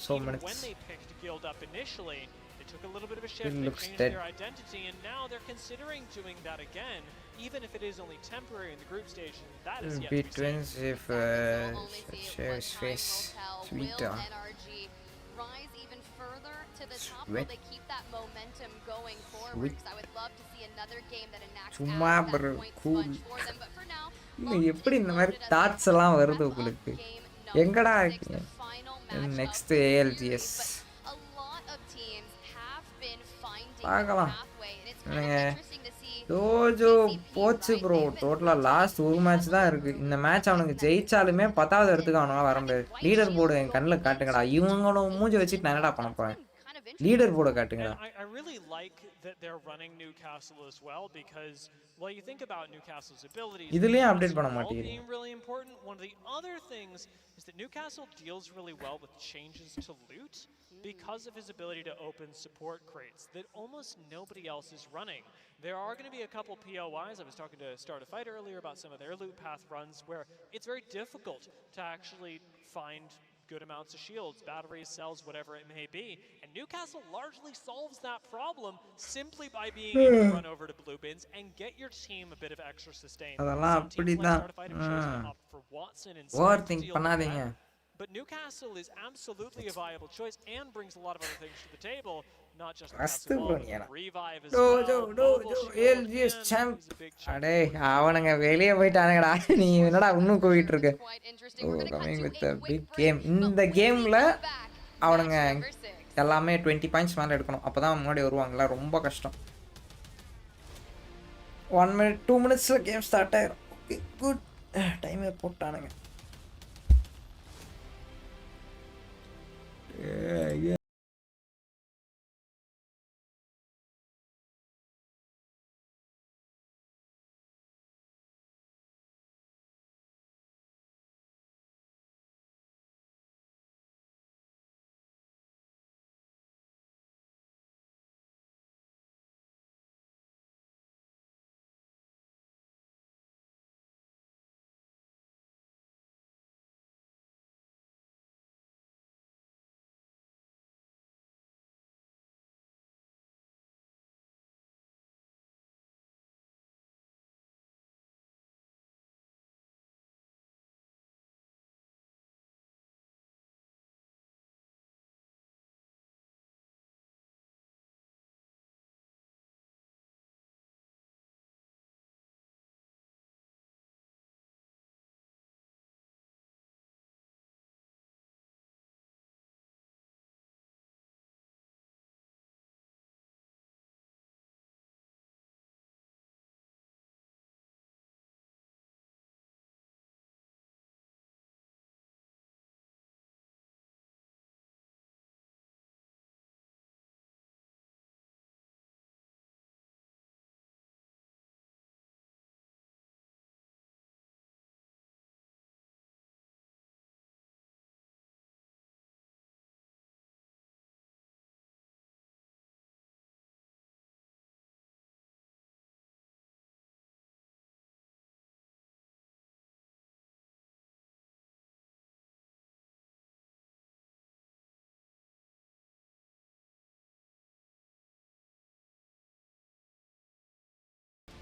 so minutes. When they picked Guild up initially, they took a little bit of a shift, they changed their identity, and now they're considering doing that again, even if it is only temporary in the group stage. That is yet to be twins if shares face sweeter. Rise even further to the top. Will they keep that momentum going forward? Because I would love to see another game that enacts that point sponge for them. But for now, எப்படி இந்த மாதிரி thoughts எல்லாம் வருது உங்களுக்கு? எங்கடா next ALGS பார்க்கலாம். Tojo போச்சு bro. டோட்டலாக லாஸ்ட் ஒரு மேட்ச் தான் இருக்குது. இந்த மேட்ச் அவனுக்கு ஜெயிச்சாலுமே 10வது இடத்துக்கு அவனால் வர முடியாது. லீடர் போர்டு என் கண்ணில் காட்டுங்கடா. இவங்களோட மூஞ்சி வச்சுட்டு நான் என்னடா பண்ண போகிறேன்? லீடர் போர்டை காட்டுங்கடா. I really like that they're running Newcastle as well because, well, you think about Newcastle's abilities. இதுலயும் update பண்ண மாட்டேங்குது. Being really important. One of the other things is that Newcastle deals really well with changes to loot because of his ability to open support crates that almost nobody else is running. There are going to be a couple POIs. I was talking to Start a Fight earlier about some of their loot path runs where it's very difficult to actually find good amounts of shields, batteries, cells, whatever it may be. And Newcastle largely solves that problem simply by being able to run over to blue bins and get your team a bit of extra sustain. அதெல்லாம் அப்படிதான். ஓவர்திங்க் பண்ணாதீங்க. But Newcastle is absolutely a viable choice and brings a lot of other things to the table. Not just revive as ALGS champ. அடே அவனுங்க வெளியே போயிட்டானுங்கடா. நீ என்னடா இன்னும் போயிட்டு இருக்க? Coming with a big game. இந்த கேம்ல அவனுங்க எல்லாமே 20 பாயிண்ட்ஸ் மேல எடுக்கணும். அப்பதான் முன்னாடி வருவாங்கல. ரொம்ப கஷ்டம். 1 minute 2 minutesல கேம் ஸ்டார்ட் ஆயிரும். Okay good. டைமர் போட்டானுங்க. Yeah.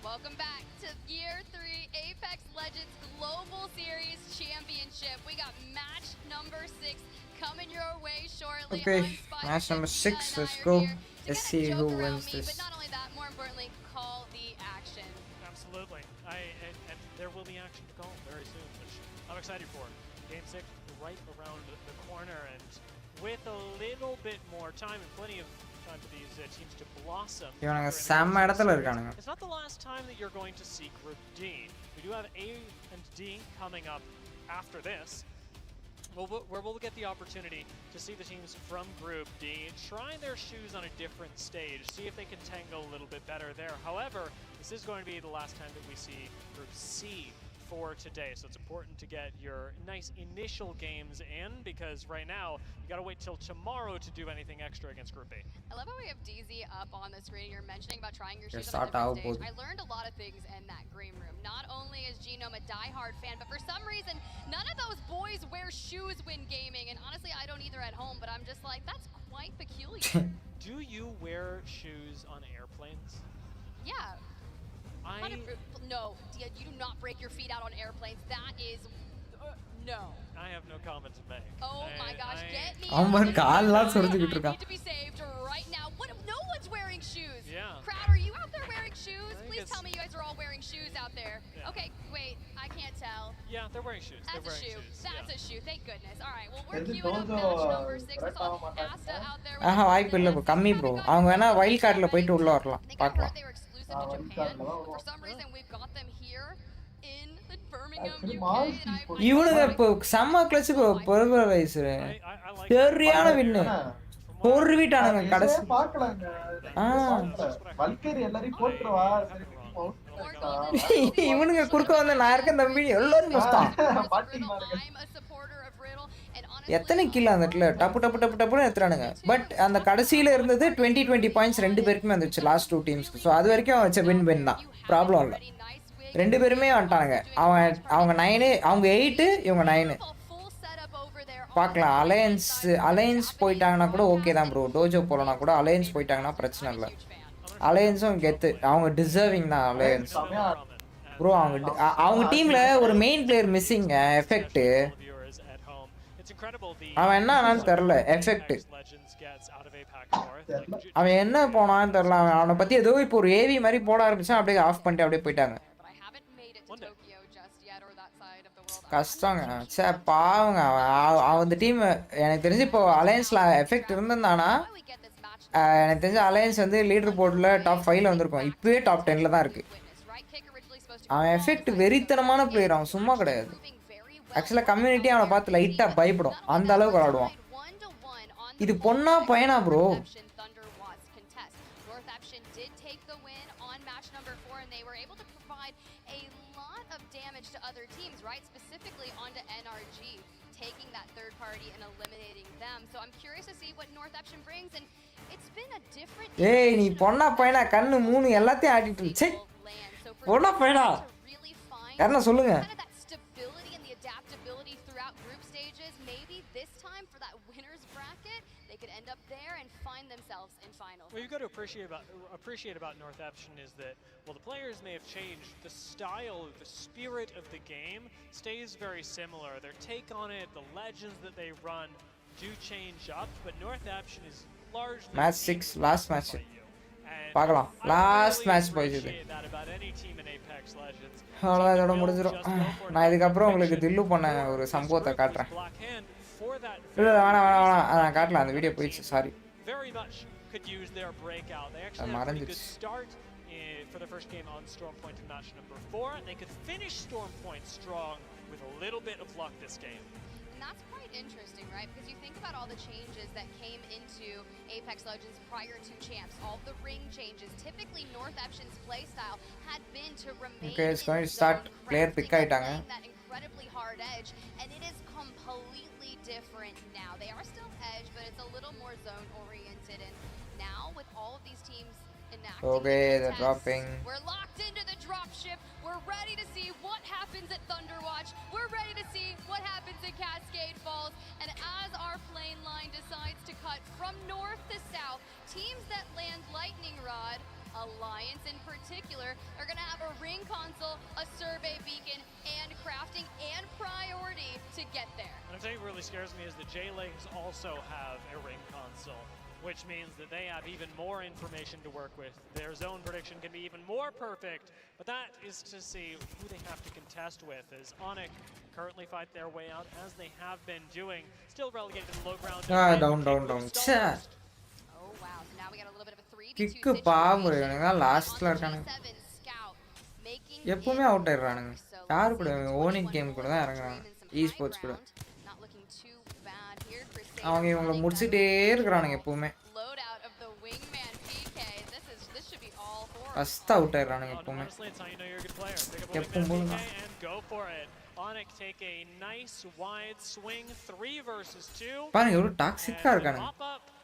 Welcome back to Year 3 Apex Legends Global Series Championship. We got match number 6 coming your way shortly. Okay, match number 6. Let's go. Let's see who wins this. But not only that, more importantly, call the action. Absolutely. And there will be action to call very soon, which I'm excited for. Game 6 right around the corner, and with a little bit more time and plenty of time for these teams to blossom. It's not the last time that you're going to see Group D. We do have A and D coming up after this, where we'll get the opportunity to see the teams from Group D try their shoes on a different stage, see if they can tangle a little bit better there. However, this is going to be the last time that we see Group C for today, so it's important to get your nice initial games in, because right now you gotta wait till tomorrow to do anything extra against Group B. I love how we have DZ up on the screen. You're mentioning about trying your shoes on a different stage. I learned a lot of things in that green room. Not only is Genome a diehard fan, but for some reason none of those boys wear shoes when gaming, and honestly I don't either at home, but I'm just like, that's quite peculiar. Do you wear shoes on airplanes? Yeah. No, you do not break your feet out on airplanes. That is no. I have no comment to make. Oh my gosh, get me. I need to be saved right now. What if no one's wearing shoes? Yeah. Crowd, are you out there wearing shoes? Please tell me you guys are all wearing shoes out there. Yeah. Okay, wait, I can't tell. Yeah, they're wearing shoes. That's a shoe. Shoes. That's a shoe. Thank goodness. All right, well, we're queuing up match number 6. We saw Asta out there. வாய்ப்பு இல்ல bro, கம்மி bro. அவங்க வேணா wild கார்ட்ல போயிட்டு உள்ள வரலாம், பார்க்கலாம். just into Japan. But for some reason, we've got them here in the Birmingham, UK. And இவனுங்க இப்போ செம்ம கிளட்ச் ப்ரோ பர்வர் ரைஸ் சரியான வின்னு ஒரு வீட்டானுங்க கடைசி இவனுங்க குறுக்க வந்து நான் இருக்கேன் தம்பி எல்லாரும் மொத்தம் எத்தனை கில் அந்த இடத்துல டப்பு டப்பு டப்பு டப்புன்னு எடுத்துறானுங்க பட் அந்த கடைசியில இருந்தது 20 பாயிண்ட்ஸ் ரெண்டு பேருக்குமே வந்துச்சு லாஸ்ட் 2 டீம்ஸ்க்கு ஸோ அது வரைக்கும் வச்ச வின் தான் ப்ராப்ளம் இல்லை ரெண்டு பேருமே வந்துட்டானுங்க அவங்க 9 அவங்க 8 இவங்க 9 பார்க்கலாம் அலையன்ஸ் போயிட்டாங்கன்னா கூட ஓகே தான் ப்ரோ டோஜோ போலனா கூட அலையன்ஸ் போயிட்டாங்கன்னா பிரச்சனை இல்லை அலையன்ஸும் கெத்து அவங்க டிசர்விங் தான் அலையன்ஸ் ப்ரோ அவங்க டீம்ல ஒரு மெயின் பிளேயர் மிஸ்ஸிங் எஃபெக்ட் அவன் என்ன ஆனான்னு தெரில எஃபெக்ட் அவன் என்ன போனான்னு தெரில அவனை பத்தி ஏதோ இப்போ ஒரு ஏவி மாதிரி போட ஆரம்பிச்சான் அப்படியே ஆஃப் பண்ணிட்டு அப்படியே போயிட்டாங்க கஷ்டங்க சே பாவங்க அவன் அந்த டீம் எனக்கு தெரிஞ்சு இப்போ அலையன்ஸ்ல எஃபெக்ட் இருந்திருந்தானா எனக்கு தெரிஞ்ச அலையன்ஸ் வந்து லீடர் போர்டில் டாப் 5ல வந்திருக்கும் இப்போயே டாப் 10ல தான் இருக்கு அவன் எஃபெக்ட் வெறித்தனமான பிளேயர் அவன் சும்மா கிடையாது ஆக்சுவலாக கம்யூனிட்டி அவனை பார்த்து லைட்டாக பயப்படும் அந்த அளவுக்கு விளாடுவான் இது பொண்ணா பையனா bro taking that third party and eliminating them. So I'm curious to see what North Option brings, and it's been a different. ஏய் நீ பொண்ணா பையனா கண்ணு மூணு எல்லாத்தையும் ஆட்டிட்டு இருந்துச்சு பொண்ணா பையனா யாரா சொல்லுங்க stability and the adaptability throughout group stages. Maybe this time for that winners bracket, they could end up there and find themselves in finals. What you've got to appreciate about North Option is that while the players may have changed, the style, the spirit of the game stays very similar. Their take on it, the legends that they run do change up, but North Option is largely match 6 last match பார்க்கலாம் last match போயிடுது அவ்வளோதான் இதோட முடிஞ்சிடும் நான் இதுக்கப்புறம் உங்களுக்கு தில்லு பண்ண ஒரு சம்பவத்தை காட்டுறேன் இல்லை வேணாம் நான் காட்டலாம் அந்த வீடியோ போயிடுச்சு sorry மறந்துச்சு for the first game on Storm Point in match number 4. They could finish Storm Point strong with a little bit of luck this game. And that's quite interesting, right? Because you think about all the changes that came into Apex Legends prior to Champs, all the ring changes. Typically, North Option's playstyle had been to remain okay, it's going to start player pick ஆயிட்டாங்க. That incredibly hard edge, and it is completely different now. They are still edge, but it's a little more zone oriented. And now with all of these teams okay, they're dropping. We're locked into the drop ship. We're ready to see what happens at Thunderwatch. We're ready to see what happens at Cascade Falls. And as our plane line decides to cut from north to south, teams that land Lightning Rod, Alliance in particular, are going to have a ring console, a survey beacon, and crafting and priority to get there. And I'll tell you what really scares me is the J-Lings also have a ring console, which means that they have even more information to work with. Their zone prediction can be even more perfect, but that is to see who they have to contest with, as Onyx currently fight their way out as they have been doing. Still relegated to the low ground. Down. Oh wow, so now we got a little bit of a 3v2 kick பாவம் இவனுங்க லாஸ்ட்ல இருக்கானுங்க எப்பவுமே out ஆயிடுறானுங்க யாரு கூட owning game கூட தான் இறங்குறாங்க e-sports கூட அவங்க இவங்கள முடிச்சிட்டே இருக்கிறானுங்க எப்பவுமே ஃபர்ஸ்ட் அவுட் ஆயிடுறானுங்க எப்பவுமே எப்பவும் Onyx take a nice wide swing 3 versus 2. பாருங்க எவ்வளவு டாக்ஸிக்கா இருக்கானுங்க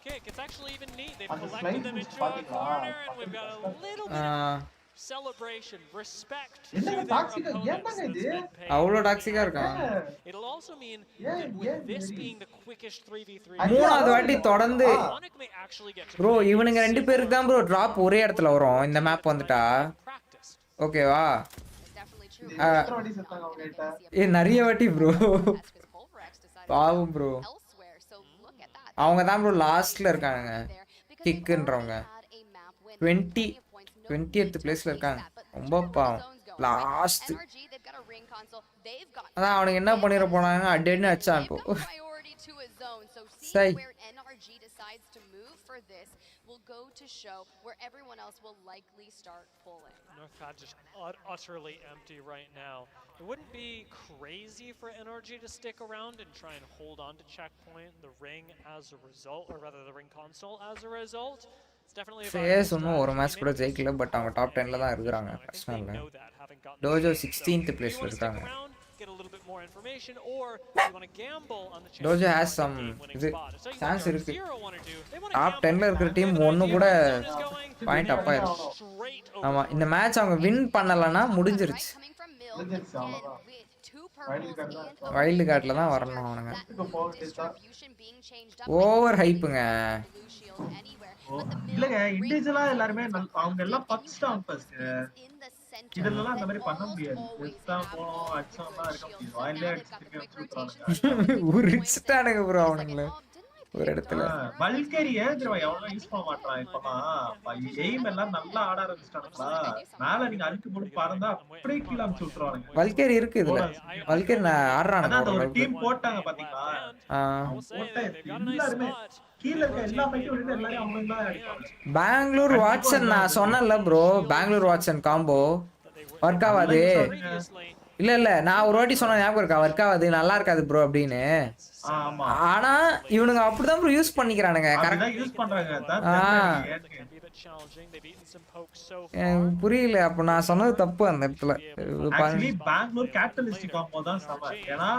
kick. It's actually even neat. They've collected them into a corner, and we've got a little bit of celebration, respect to their opponents. அவ்வளவு டாக்ஸிக்கா இருக்கான். It'll also mean that with this being the quickest 3v3, மூணாவது வாட்டி தொடர்ந்து bro இவனுங்க ரெண்டு பேருக்கு தான் bro drop ஒரே இடத்துல வரும் இந்த மேப் வந்துட்டா ஓகேவா நிறைய வாட்டி ப்ரோ பாவம் ப்ரோ அவங்க தான் ப்ரோ லாஸ்ட்ல இருக்காங்க கிக்குன்றவங்க 20th பிளேஸ்ல இருக்காங்க ரொம்ப பாவம் லாஸ்ட் அதான் அவனுக்கு என்ன பண்ணிட போனாங்க அடின்னு அடிச்சான் இப்போ சரி will go to show where everyone else will likely start pulling. Northpad just utterly empty right now. It wouldn't be crazy for NRG to stick around and try and hold on to checkpoint the ring as a result, or rather the ring console as a result. It's definitely a viable இன்னும் ஒரு match கூட strategy. ஜெயிக்கல but அவங்க top 10ல தான் இருக்காங்க பிரச்சனை இல்ல Tojo 16th பிளேஸ்ல இருக்காங்க Get a little bit more information, or you want to gamble on the chance Dojo has some chance இருக்கு டாப் 10ல இருக்கிற டீம் ஒன்னு கூட பாயிண்ட் அப் ஆயிருச்சு ஆமா இந்த மேட்ச் அவங்க வின் பண்ணலனா முடிஞ்சிருச்சு வைல்ட் கார்ட்ல தான் வரணும் அவனுங்க ஓவர் ஹைப்புங்க இல்லங்க இன்டிவிஜுவலா எல்லாரும் அவங்க எல்லாம் ஃபர்ஸ்ட் ஸ்டாம்பர்ஸ் இதெல்லாம் அந்த மாதிரி பண்ண முடியாது எக்ஸாமோ அச்சம்லாம் இருக்க முடியும் வாயிலே அடிச்சிட்டு உரிச்சிட்டானுங்க ப்ரோ அவனுங்களே ஒரு இடத்துல வல்கரி ஏந்திரவா எவ்வளவு யூஸ் பண்ண மாட்டான் இப்பலாம் எய்ம் எல்லாம் நல்லா ஆட ஆரம்பிச்சிட்டானுங்களா மேல நீங்க அழுக்கு போட்டு பறந்தா அப்படியே கீழே அமுச்சு விட்டுருவானுங்க வல்கரி இருக்கு இதுல வல்கரி நான் ஆடுறானுங்க அந்த ஒரு டீம் போட்டாங்க பாத்தீங்களா போட்டா எல்லாருமே கீழ இருக்க எல்லா ஃபைட்டும் விட்டு எல்லாரும் அவங்க தான் அடிப்பாங்க பெங்களூர் வாட்சன் நான் சொன்னேன்ல bro Bangalore Watson combo work ஆகாது இல்ல நான் ஒரு வாட்டி சொன்ன ஞாபகம் இருக்கா வர்க் ஆகாது நல்லா இருக்காது ப்ரோ அப்படின்னு ஆனா இவனுங்க அப்படிதான் ப்ரோ யூஸ் பண்ணிக்கிறானுங்க கரெக்ட்டா யூஸ் பண்றாங்க புரியல அப்ப நான் சொன்னது தப்பு அந்த இடத்துல ஆக்சுவலி பெங்களூர் கேட்டலிஸ்ட் காம்போ தான் சம ஏனா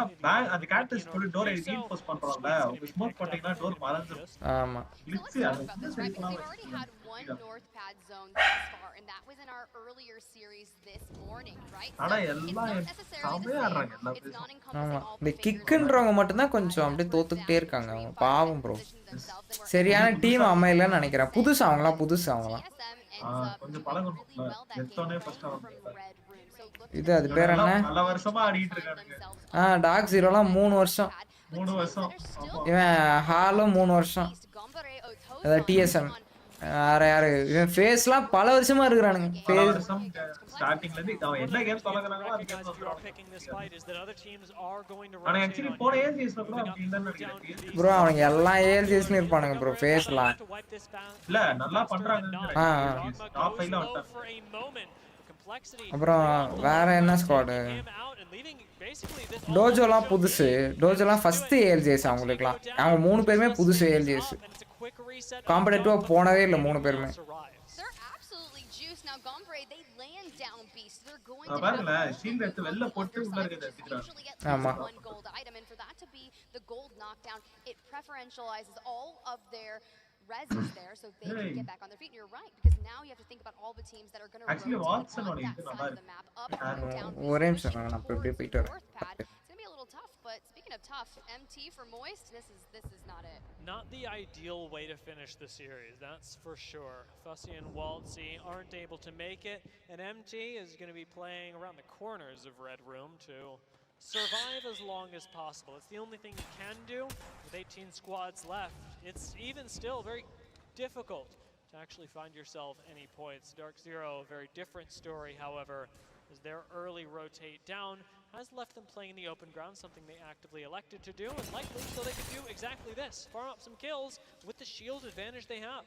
அந்த கேட்டலிஸ்ட் போட்டு டோர் ரீஇன்ஃபோர்ஸ் பண்றாங்க அவங்க ஸ்மோக் போட்டீங்கன்னா டோர் மறந்துரும் ஆமா one north pad zone thus far, and that was in our earlier series this morning, right? ஆனா எல்லாம் சமயா ஆடுறாங்க ஆமா இந்த கிக்ன்றவங்க மட்டும் தான் கொஞ்சம் அப்படியே தோத்துக்கிட்டே இருக்காங்க பாவம் ப்ரோ சரியான டீம் அமையலன்னு நினைக்கிறேன் புதுசா அவங்கலாம் கொஞ்சம் பழகணும் எத்தனை ஃபர்ஸ்ட் இது அது பேர் என்ன நல்ல வருஷமா ஆடிட்டு இருக்கானுங்க டாக் ஜீரோலாம் 3 வருஷம் இவன் ஹாலும் 3 வருஷம் அத டிஎஸ்எம் யாரு இவன் ஃபேஸ்லாம் பல வருஷமா இருக்குறானுங்க ஃபேஸ் ஸ்டார்டிங்ல இருந்து அவன் என்ன கேம் சொல்றாங்களோ அது கேம் ஆனா एक्चुअली போன ஏஜிஸ்ல கூட அப்படி இல்லன்னு நினைக்கிறேன் ப்ரோ அவங்க எல்லாம் ஏஜிஸ்ல இருப்பானுங்க ப்ரோ ஃபேஸ்லாம் இல்ல நல்லா பண்றாங்க டாப் 5ல வந்துட்டாங்க அப்புறம் வேற என்ன ஸ்குவாட் டோஜோலாம் புதுசு டோஜோலாம் ஃபர்ஸ்ட் ஏஎல்ஜிஎஸ் அவங்களுக்குலாம் அவங்க 3 பேருமே புதுசு ஏஎல்ஜிஎஸ் காம்படிட்டிவா போனவே இல்ல 3 பேருமே பாருங்க ஷீல்ட் எடுத்து வெளிய போட்டு உள்ள இருக்கத எடுத்துறாங்க ஆமா Resins there, so they can get back on their feet. And you're right, because now you have to think about all the teams that are going to actually Watson on that side of the map, up and down. It's gonna be a little tough, but speaking of tough, MT for Moist, this is not it. Not the ideal way to finish the series, that's for sure. Fussy and Waltzy aren't able to make it, and MT is going to be playing around the corners of Red Room to survive as long as possible. It's the only thing you can do with 18 squads left. It's even still very difficult to actually find yourself any points. Dark Zero, a very different story, however, as their early rotate down has left them playing in the open ground, something they actively elected to do, and likely so they could do exactly this, farm up some kills with the shield advantage they have.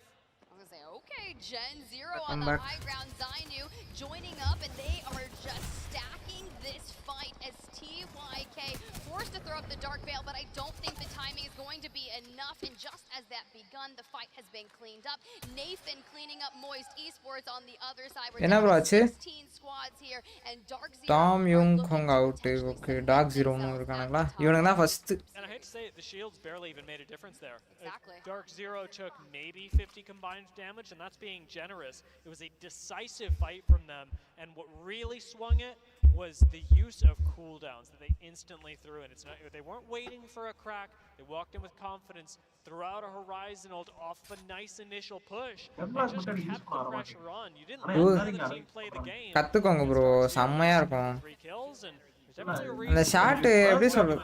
I'm gonna say, okay, Gen Zero on the high ground, Zainu joining up, and they are just stacking this fight as TYK forced to throw up the Dark Veil, but I don't think the timing is going to be enough, and just as that begun, the fight has been cleaned up. Nathan cleaning up Moist Esports on the other side. We're down to 16 squads here, and Dark Zero Tom Young Kong out, okay, Dark Zero nu irukanga ivanga da first. And I hate to say it, the shields barely even made a difference there. Exactly. Dark Zero took maybe 50 combined damage, and that's being generous. It was a decisive fight from them, and what really swung it was the use of cooldowns that they instantly threw in. It's not, they weren't waiting for a crack. They walked in with confidence, threw out a Horizon ult off of a nice initial push, and just kept the pressure on. You didn't let the other team play the game. கத்துக்கோங்க bro செம்மையா இருக்கும் அந்த shot எப்படி சொல்றது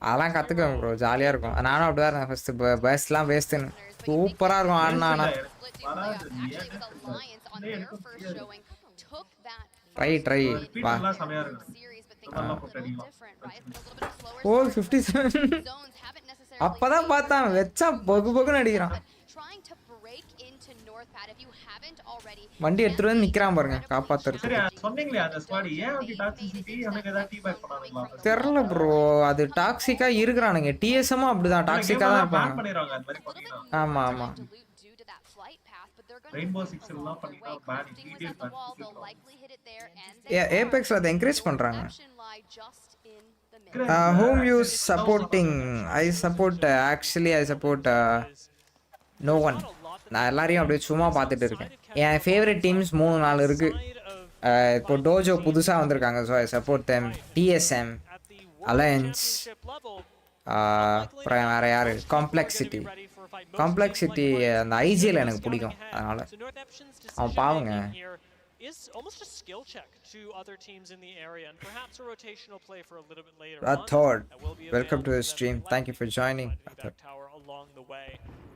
அதெல்லாம் கத்துக்கோங்க bro ஜாலியா இருக்கும் நானும் அப்படிதான் இருந்தேன் ஃபர்ஸ்ட் பஸ்லாம் வேஸ்ட்னு சூப்பரா இருக்கும் ஆடுனா ட்ரை வா ஓ 57 அப்பதான் பார்த்தான் வெச்சா பொகு பொகுன்னு அடிக்கிறான் வண்டி எடுத்துட்டு வந்து நிக்கிறான் பாருங்க சரி காப்பாத்துறதுக்கு. சொன்னீங்களே அந்த ஸ்குவாட் ஏன் அப்படி டாக்ஸிசிட்டி எனக்கு ஏதாவது டீம் பேக் பண்ணானுங்களா தெரியல ப்ரோ, அது டாக்ஸிக்கா இருக்கிறானுங்க. டிஎஸ்எம் அப்படிதான் டாக்ஸிக்கா தான் இருப்பாங்க. பேன் பண்ணிடுவாங்க அந்த மாதிரி பண்ணீங்கன்னா ஆமா ஆமா. ரெயின்போ 6 எல்லாம் பண்ணீங்கன்னா பேன் இமிடியேட் பேன். ஏபெக்ஸ்ல அதை என்கரேஜ் பண்றாங்க. whom you supporting? I support actually I support no one. நான் எல்லாரையும் அப்படியே சும்மா பார்த்துட்டு இருக்கேன். என் ஃபேவரட் டீம்ஸ் 3-4 இருக்கு. இப்போ டோஜோ புதுசா வந்திருக்காங்க, so I support them. DSM, alliance, அப்புறம் வேற யாரு, காம்ப்ளெக்சிட்டி. அந்த ஐஜிஎல் எனக்கு பிடிக்கும், அதனால அவன் பாவங்க. Is almost a skill check to other teams in the area and perhaps a rotational play for a little bit later Rathod, on. welcome to the stream. Thank you for joining. Tower along the way.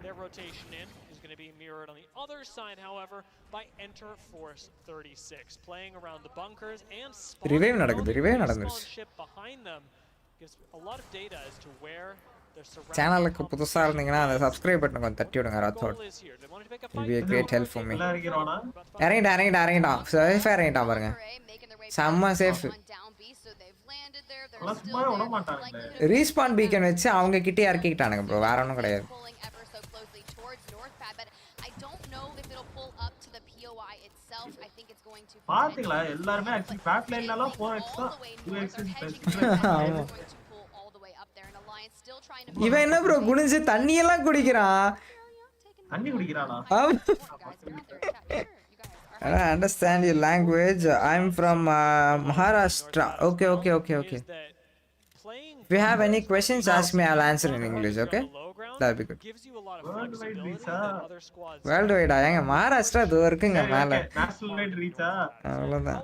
Their rotation in is going to be mirrored on the other side, however, by Enter Force 36, playing around the bunkers and spawning ship behind them. Gives a lot of data as to where சேனலுக்கு புதுசா இருந்தீங்கன்னா அந்த subscribe பட்டனை கொஞ்சம் தட்டி விடுங்க. Rathod will be a great help for me. இறங்கிட்டான் சேஃபா இறங்கிட்டான் பாருங்க, செம்ம சேஃப். ரீஸ்பான் பீக்கன் வச்சு அவங்க கிட்டே இறக்கிட்டானுங்க ப்ரோ, வேற ஒன்றும் கிடையாது. பாத்தீங்களா எல்லாரும் एक्चुअली பேக் லைன்லலாம் 4x தான் 2x ஆமா. இவன் என்ன ப்ரோ குனிஞ்சு தண்ணி எல்லாம் குடிக்கிறான்? தண்ணி குடிக்கிறானா? I don't understand your language. I'm from Maharashtra. Okay. If you have any questions, ask me. I'll answer in English. Okay, that'll be good. Worldwide ஏங்க மகாராஷ்டிரா தூரம் இருக்குங்க மேல. national wide reach அவ்வளவுதான்.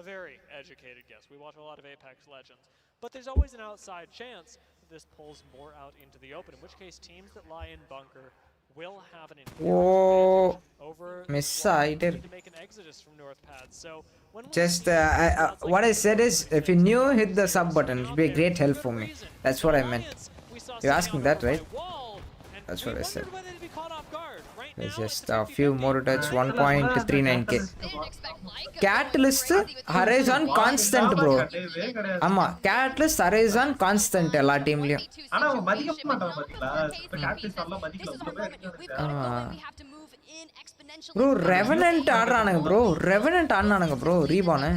A very educated guess. We watch a lot of Apex Legends, but there's always an outside chance this pulls more out into the open, in which case teams that lie in bunker will have an advantage over miss I did to make an exodus from North Pad. So just what I said is, if you knew, hit the sub button. It would be a great help for me. That's what I meant. You're asking that, right? That's what I said. There's just a few more touch. 1.39k. Catalyst Horizon constant bro. ஆமா Catalyst Horizon constant எல்லா டீம்லயும். ஆனா அவன் மதிக்க மாட்டான் பாத்தீங்களா? Catalyst எல்லாம் மதிக்கல. Bro Revenant ஆடுறானுங்க ப்ரோ, ஆடுனானுங்க ப்ரோ ரீபான்.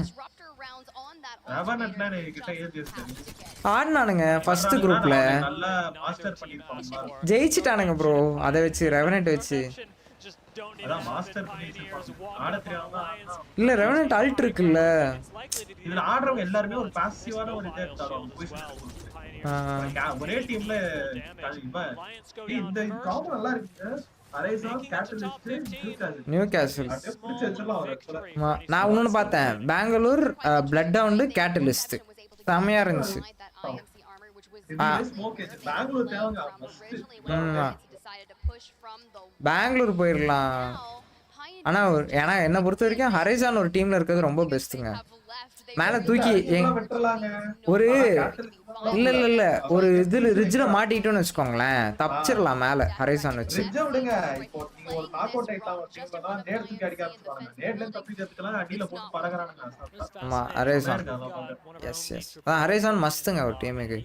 ரெவனன்ட்னா கிட்ட ஏஜஸ் ஆடுனானுங்க ஃபர்ஸ்ட் குரூப்ல, நல்ல மாஸ்டர் பண்ணிருப்பாங்க. ஜெயிச்சிட்டானுங்க ப்ரோ. அதை வச்சு ரெவனன்ட் வச்சு அதான் மாஸ்டர் பண்ணிருப்பாங்க. ஆட தெரியாம இல்ல ரெவனன்ட் அல்ட் இருக்குல்ல, இதுல ஆடுறவங்க எல்லாரும் ஒரு பாசிவான ஒரு இதே தருவாங்க. ஒரே டீம்ல இந்த காம்போ நல்லா இருக்கு. Horizon, Catalyst, Newcastle. நான் இன்னொன்னு பார்த்தேன், பெங்களூர் பிளட் டவுன் கேட்டலிஸ்ட் செமையா இருந்துச்சு. பெங்களூர் போயிடலாம். ஆனா ஏன்னா என்ன பொறுத்த வரைக்கும் ஹரைசான் ஒரு டீம்ல இருக்கிறது ரொம்ப பெஸ்ட்டுங்க. மேல தூக்கி ஒரு இல்ல ஒரு இதுல ரிட்ஜ்ல மாட்டிட்டோம்னு வச்சுக்கோங்களேன், தப்பிச்சிடலாம் மேல ஹரைசான் வச்சு. ஆமா ஹரைசான், எஸ் அதான் ஹரைசான் மஸ்துங்க ஒரு டீமுக்கு.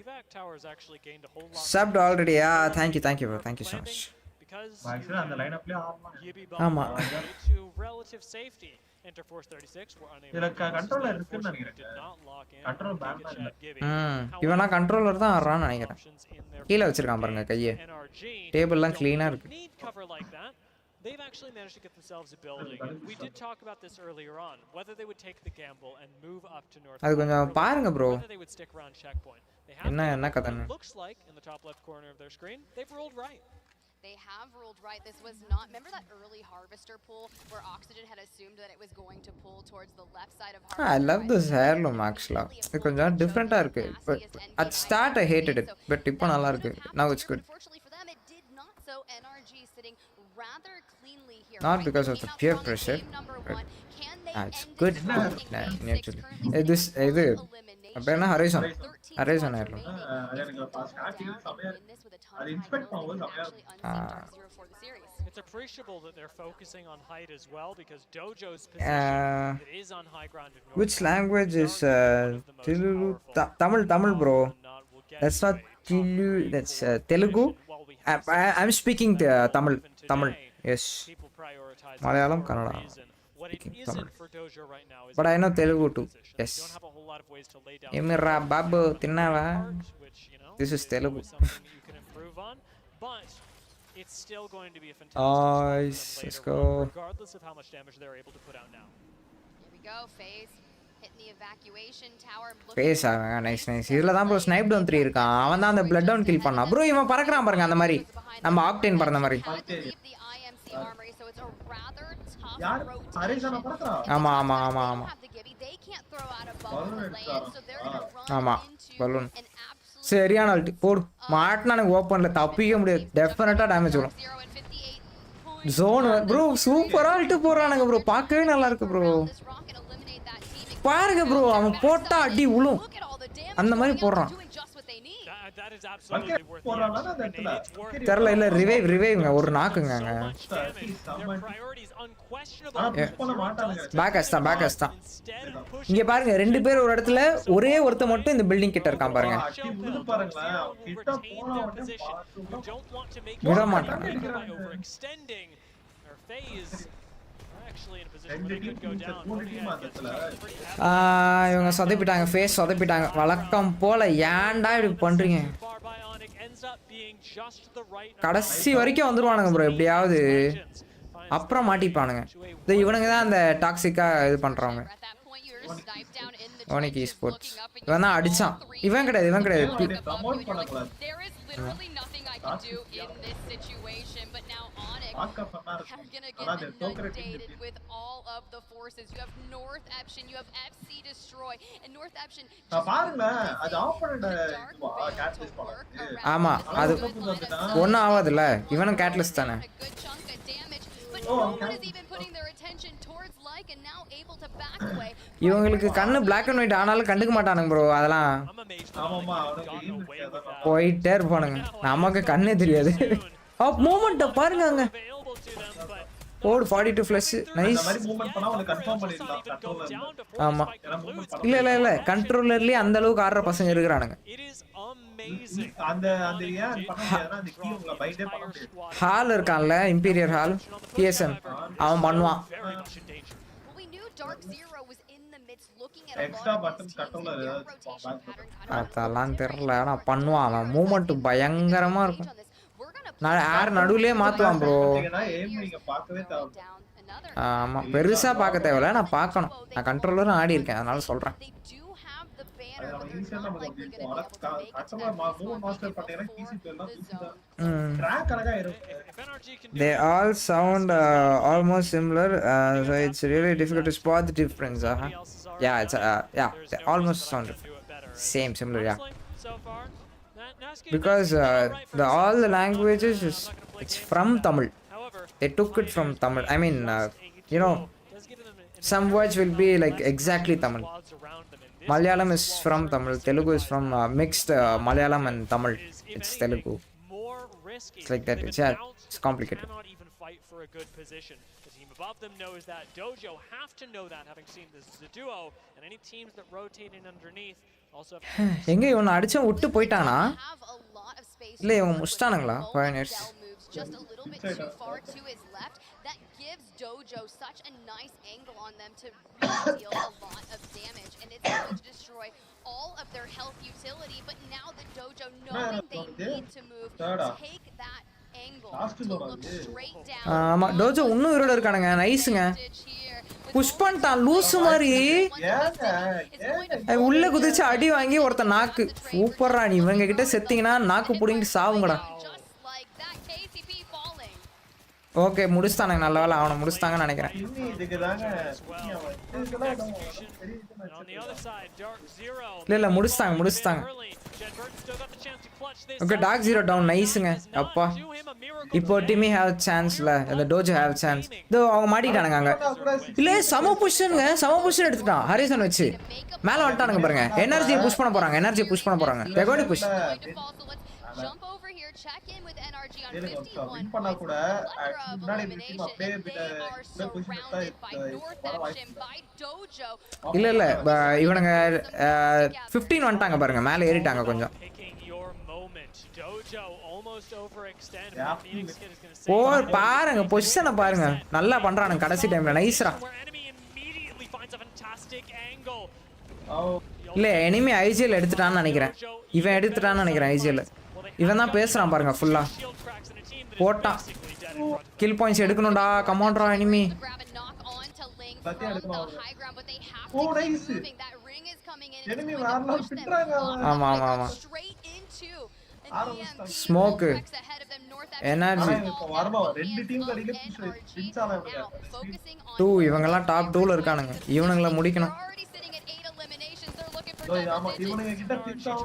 சப்ட் ஆல்ரெடியா? Thank you bro, thank you so much. அந்த லைனப்லயே ஆமா Enter Force 36 were unable to controller இருக்குன்னு நினைக்கிறேன். கண்ட்ரோல் பேன் இல்ல. இவனா கண்ட்ரோலர் தான் ஆடுறான்னு நினைக்கிறேன். கீழ வச்சிருக்கான் பாருங்க கையை. டேபிள்லாம் க்ளீனா இருக்கு. They've actually managed to get themselves a building. We did talk about this earlier on, whether they would take the gamble and move up to North. அது கொஞ்சம் பாருங்க bro. Whether they would stick around checkpoint. என்ன கதைன்னு. Looks like in the top left corner of their screen, they've rolled right. They have ruled right. This was not, remember that early Harvester pull where Oxygen had assumed that it was going to pull towards the left side of Harvester? I love this heirloom actually. It's கொஞ்சம் டிஃபரண்டா இருக்கு. But at start I hated it, but இப்போ நல்லா இருக்கு. Now it's good. Unfortunately for them it did not, so NRG sitting rather cleanly here. Not because of the peer pressure. It's good. Naturally. This இது அப்பனா horizon heirloom. எனக்கு ஸ்டார்டிங்ல சமையா அது inspect பண்ணும்போது சமையா It's appreciable that they're focusing on height as well because Dojo's position is on high ground in North. Which language is Telugu? Tamil, bro. That's not Telugu. That's Telugu. I'm speaking Tamil. Yes. Malayalam, Kannada. But I know Telugu too. Yes. Emira babu tinnava. This is Telugu. But it's still going to be a fantastic let's go. Regardless of how much damage they're able to put out now. Here we go, FaZe. Hitting the evacuation tower. FaZe nice. இதுல தான் bro snipe down 3 இருக்கான். அவன் தான் அந்த blood down kill பண்ணா. bro இவன் பறக்கறான் பாருங்க அந்த மாதிரி. நம்ம Octane பறந்த மாதிரி. யார் ஹரிசனா பறக்கறா? ஆமா. ஆமா balloon. சரியான அல்ட் போடு. மாட்னா எனக்கு ஓபன்ல தப்பிக்க முடியாது. டெஃபினட்டா டேமேஜ் வரும். ஜோன் bro சூப்பரா அல்ட் போறானுங்க bro. பார்க்கவே நல்லா இருக்கு bro. பாருங்க bro அவன் போட்டா அடி உளும். அந்த மாதிரி போறான். தெரியல இல்ல ரிவைவ்ங்க ஒரு நாக்குங்க பேக்கஸ் தான் இங்க பாருங்க ரெண்டு பேர் ஒரு இடத்துல ஒரே ஒருத்த மட்டும் இந்த பில்டிங் கிட்ட இருக்கான் பாருங்க விட மாட்டாங்க இவங்க சொதப்பிட்டாங்க ஃபேஸ் சொதப்பிட்டாங்க வழக்கம் போல ஏன்டா இப்படி பண்றீங்க கடைசி வரைக்கும் வந்துருவானுங்க ப்ரோ எப்படியாவது அப்புறம் மாட்டிப்பானுங்க இவனுங்க தான் அந்த டாக்ஸிக்கா இது பண்றவங்க ஓனிக் ஸ்போர்ட்ஸ் இவன் தான் அடிச்சான் இவன் கிடையாது are gonna get inundated with all of the forces. You have North Eption, you have FC Destroy, and North Eption. பாருங்க அது ஆப்போனன்ட் கேட்டலிஸ்ட் பண்ணு. ஆமா அது ஒண்ணு ஆவாதுல இவனும் கேட்டலிஸ்ட் தானே. இவங்களுக்கு கண்ணு black and white ஆனாலும் கண்டுக்க மாட்டானுங்க ப்ரோ அதெல்லாம். ஆமாமா போயிட்டே இருப்பானுங்க நமக்கு கண்ணே தெரியாது. மூமெண்ட் பாருங்க ஓடு 42 ஃப்ளஷ் நைஸ். அந்த மாதிரி மூவ்மென்ட் பண்ணா உனக்கு கன்ஃபார்ம் பண்ணிடலாம் கண்ட்ரோலர்ல. ஆமா இல்ல கண்ட்ரோலர்லயே அந்த அளவுக்கு ஆடுற பசங்க இருக்குறானுங்க. அந்த ஏன் பண்ண முடியாதுன்னா அந்த கீ உங்களை பைண்டே பண்ண முடியாது. ஹால் இருக்கான்ல இம்பீரியர் ஹால் PSM அவன் பண்ணுவான். எக்ஸ்ட்ரா பட்டன் கண்ட்ரோலர் அதெல்லாம் தெரியல ஆனா பண்ணுவான் அவன் மூவ்மெண்ட் பயங்கரமா இருக்கும். நான் ஏர் நடுவுலயே மாத்துவான் ப்ரோ. ஆமா பெருசா பார்க்க தேவையில்ல நான் பார்க்கணும் நான் கண்ட்ரோலரும் ஆடி இருக்கேன் அதனால சொல்றேன். They all sound almost similar, so it's really difficult to spot the difference. Yeah, it's they almost sound similar. Yeah, because all the languages it's from Tamil. They took it from Tamil. I mean, some words will be like exactly Tamil. Malayalam is from Tamil. Telugu is from mixed Malayalam and Tamil. It's Telugu. It's like that. It's complicated. The team above them knows that. Dojo have to know that, having seen this as a duo, and any teams that rotate in underneath also have. எங்க இவனை அடிச்சா விட்டு போயிட்டானா இல்ல இவங்க முஸ்டானுங்களா pioneers just a little bit too far to his left. That gives Dojo such a nice angle on them to really deal a lot of damage, and it's going to destroy all of their health utility. But now the Dojo knowing they need to move, take that angle to look straight down. ஆமா Tojo இன்னும் உயிரோட இருக்கானுங்க நைஸ்ங்க push பண்ணிட்டான் லூசு மாதிரி உள்ள குதிச்சு அடி வாங்கி ஒருத்த நாக்கு சூப்பரா நீ இவங்க கிட்ட செத்தீங்கன்னா நாக்கு புடிங்கி சாவுங்கடா. ஓகே முடிச்சிட்டானுங்க நல்ல வேலை அவனை முடிச்சிட்டாங்கன்னு நினைக்கிறேன். இல்ல முடிச்சிட்டாங்க. ஓகே டார்க் ஜீரோ டவுன் நைஸ்ங்க அப்பா இப்போ டீமே ஹேவ் சான்ஸ்ல அந்த டோஜோ ஹேவ் சான்ஸ் இதோ அவங்க மாட்டிட்டானுங்க அங்க இல்ல சம பொசிஷன் எடுத்துட்டான் ஹரிசன் வச்சு மேல வந்துட்டானுங்க பாருங்க எனர்ஜியை புஷ் பண்ண போறாங்க they going to push jump over here, check in with NRG on win 51 பண்ணா points. கூட Plethora of முன்னாடி இருந்த டீம் elimination, அப்படியே and they are surrounded by North Option, by Dojo. இல்ல இவனுங்க 15 வந்துட்டாங்க பாருங்க, மேல ஏறிட்டாங்க கொஞ்சம். பாருங்க பொசிஷனை பாருங்க, நல்லா பண்றானுங்க கடைசி டைம்ல நைஸ்ரா. இல்ல எனிமி ஐஜிஎல் எடுத்துட்டான்னு நினைக்கிறேன், இவன் எடுத்துட்டான்னு நினைக்கிறேன் ஐஜிஎல். இவன் தான் பேசுறான் பாருங்க ஃபுல்லா. போட்டான் கில் பாயிண்ட்ஸ் எடுக்கணும்டா, கமான்ட்ரா எனிமி. ஓ நைஸ் எனிமி வரல பிட்றாங்க. ஆமா ஆமா ஆமா ஸ்மோக் எனர்ஜி வரமா ரெண்டு டீம் கடியில பின்சால இருக்காங்க. 2 இவங்க எல்லாம் டாப் 2ல இருக்கானுங்க, இவனுங்கள முடிக்கணும். ஆமா இவனுங்க கிட்ட பின்சால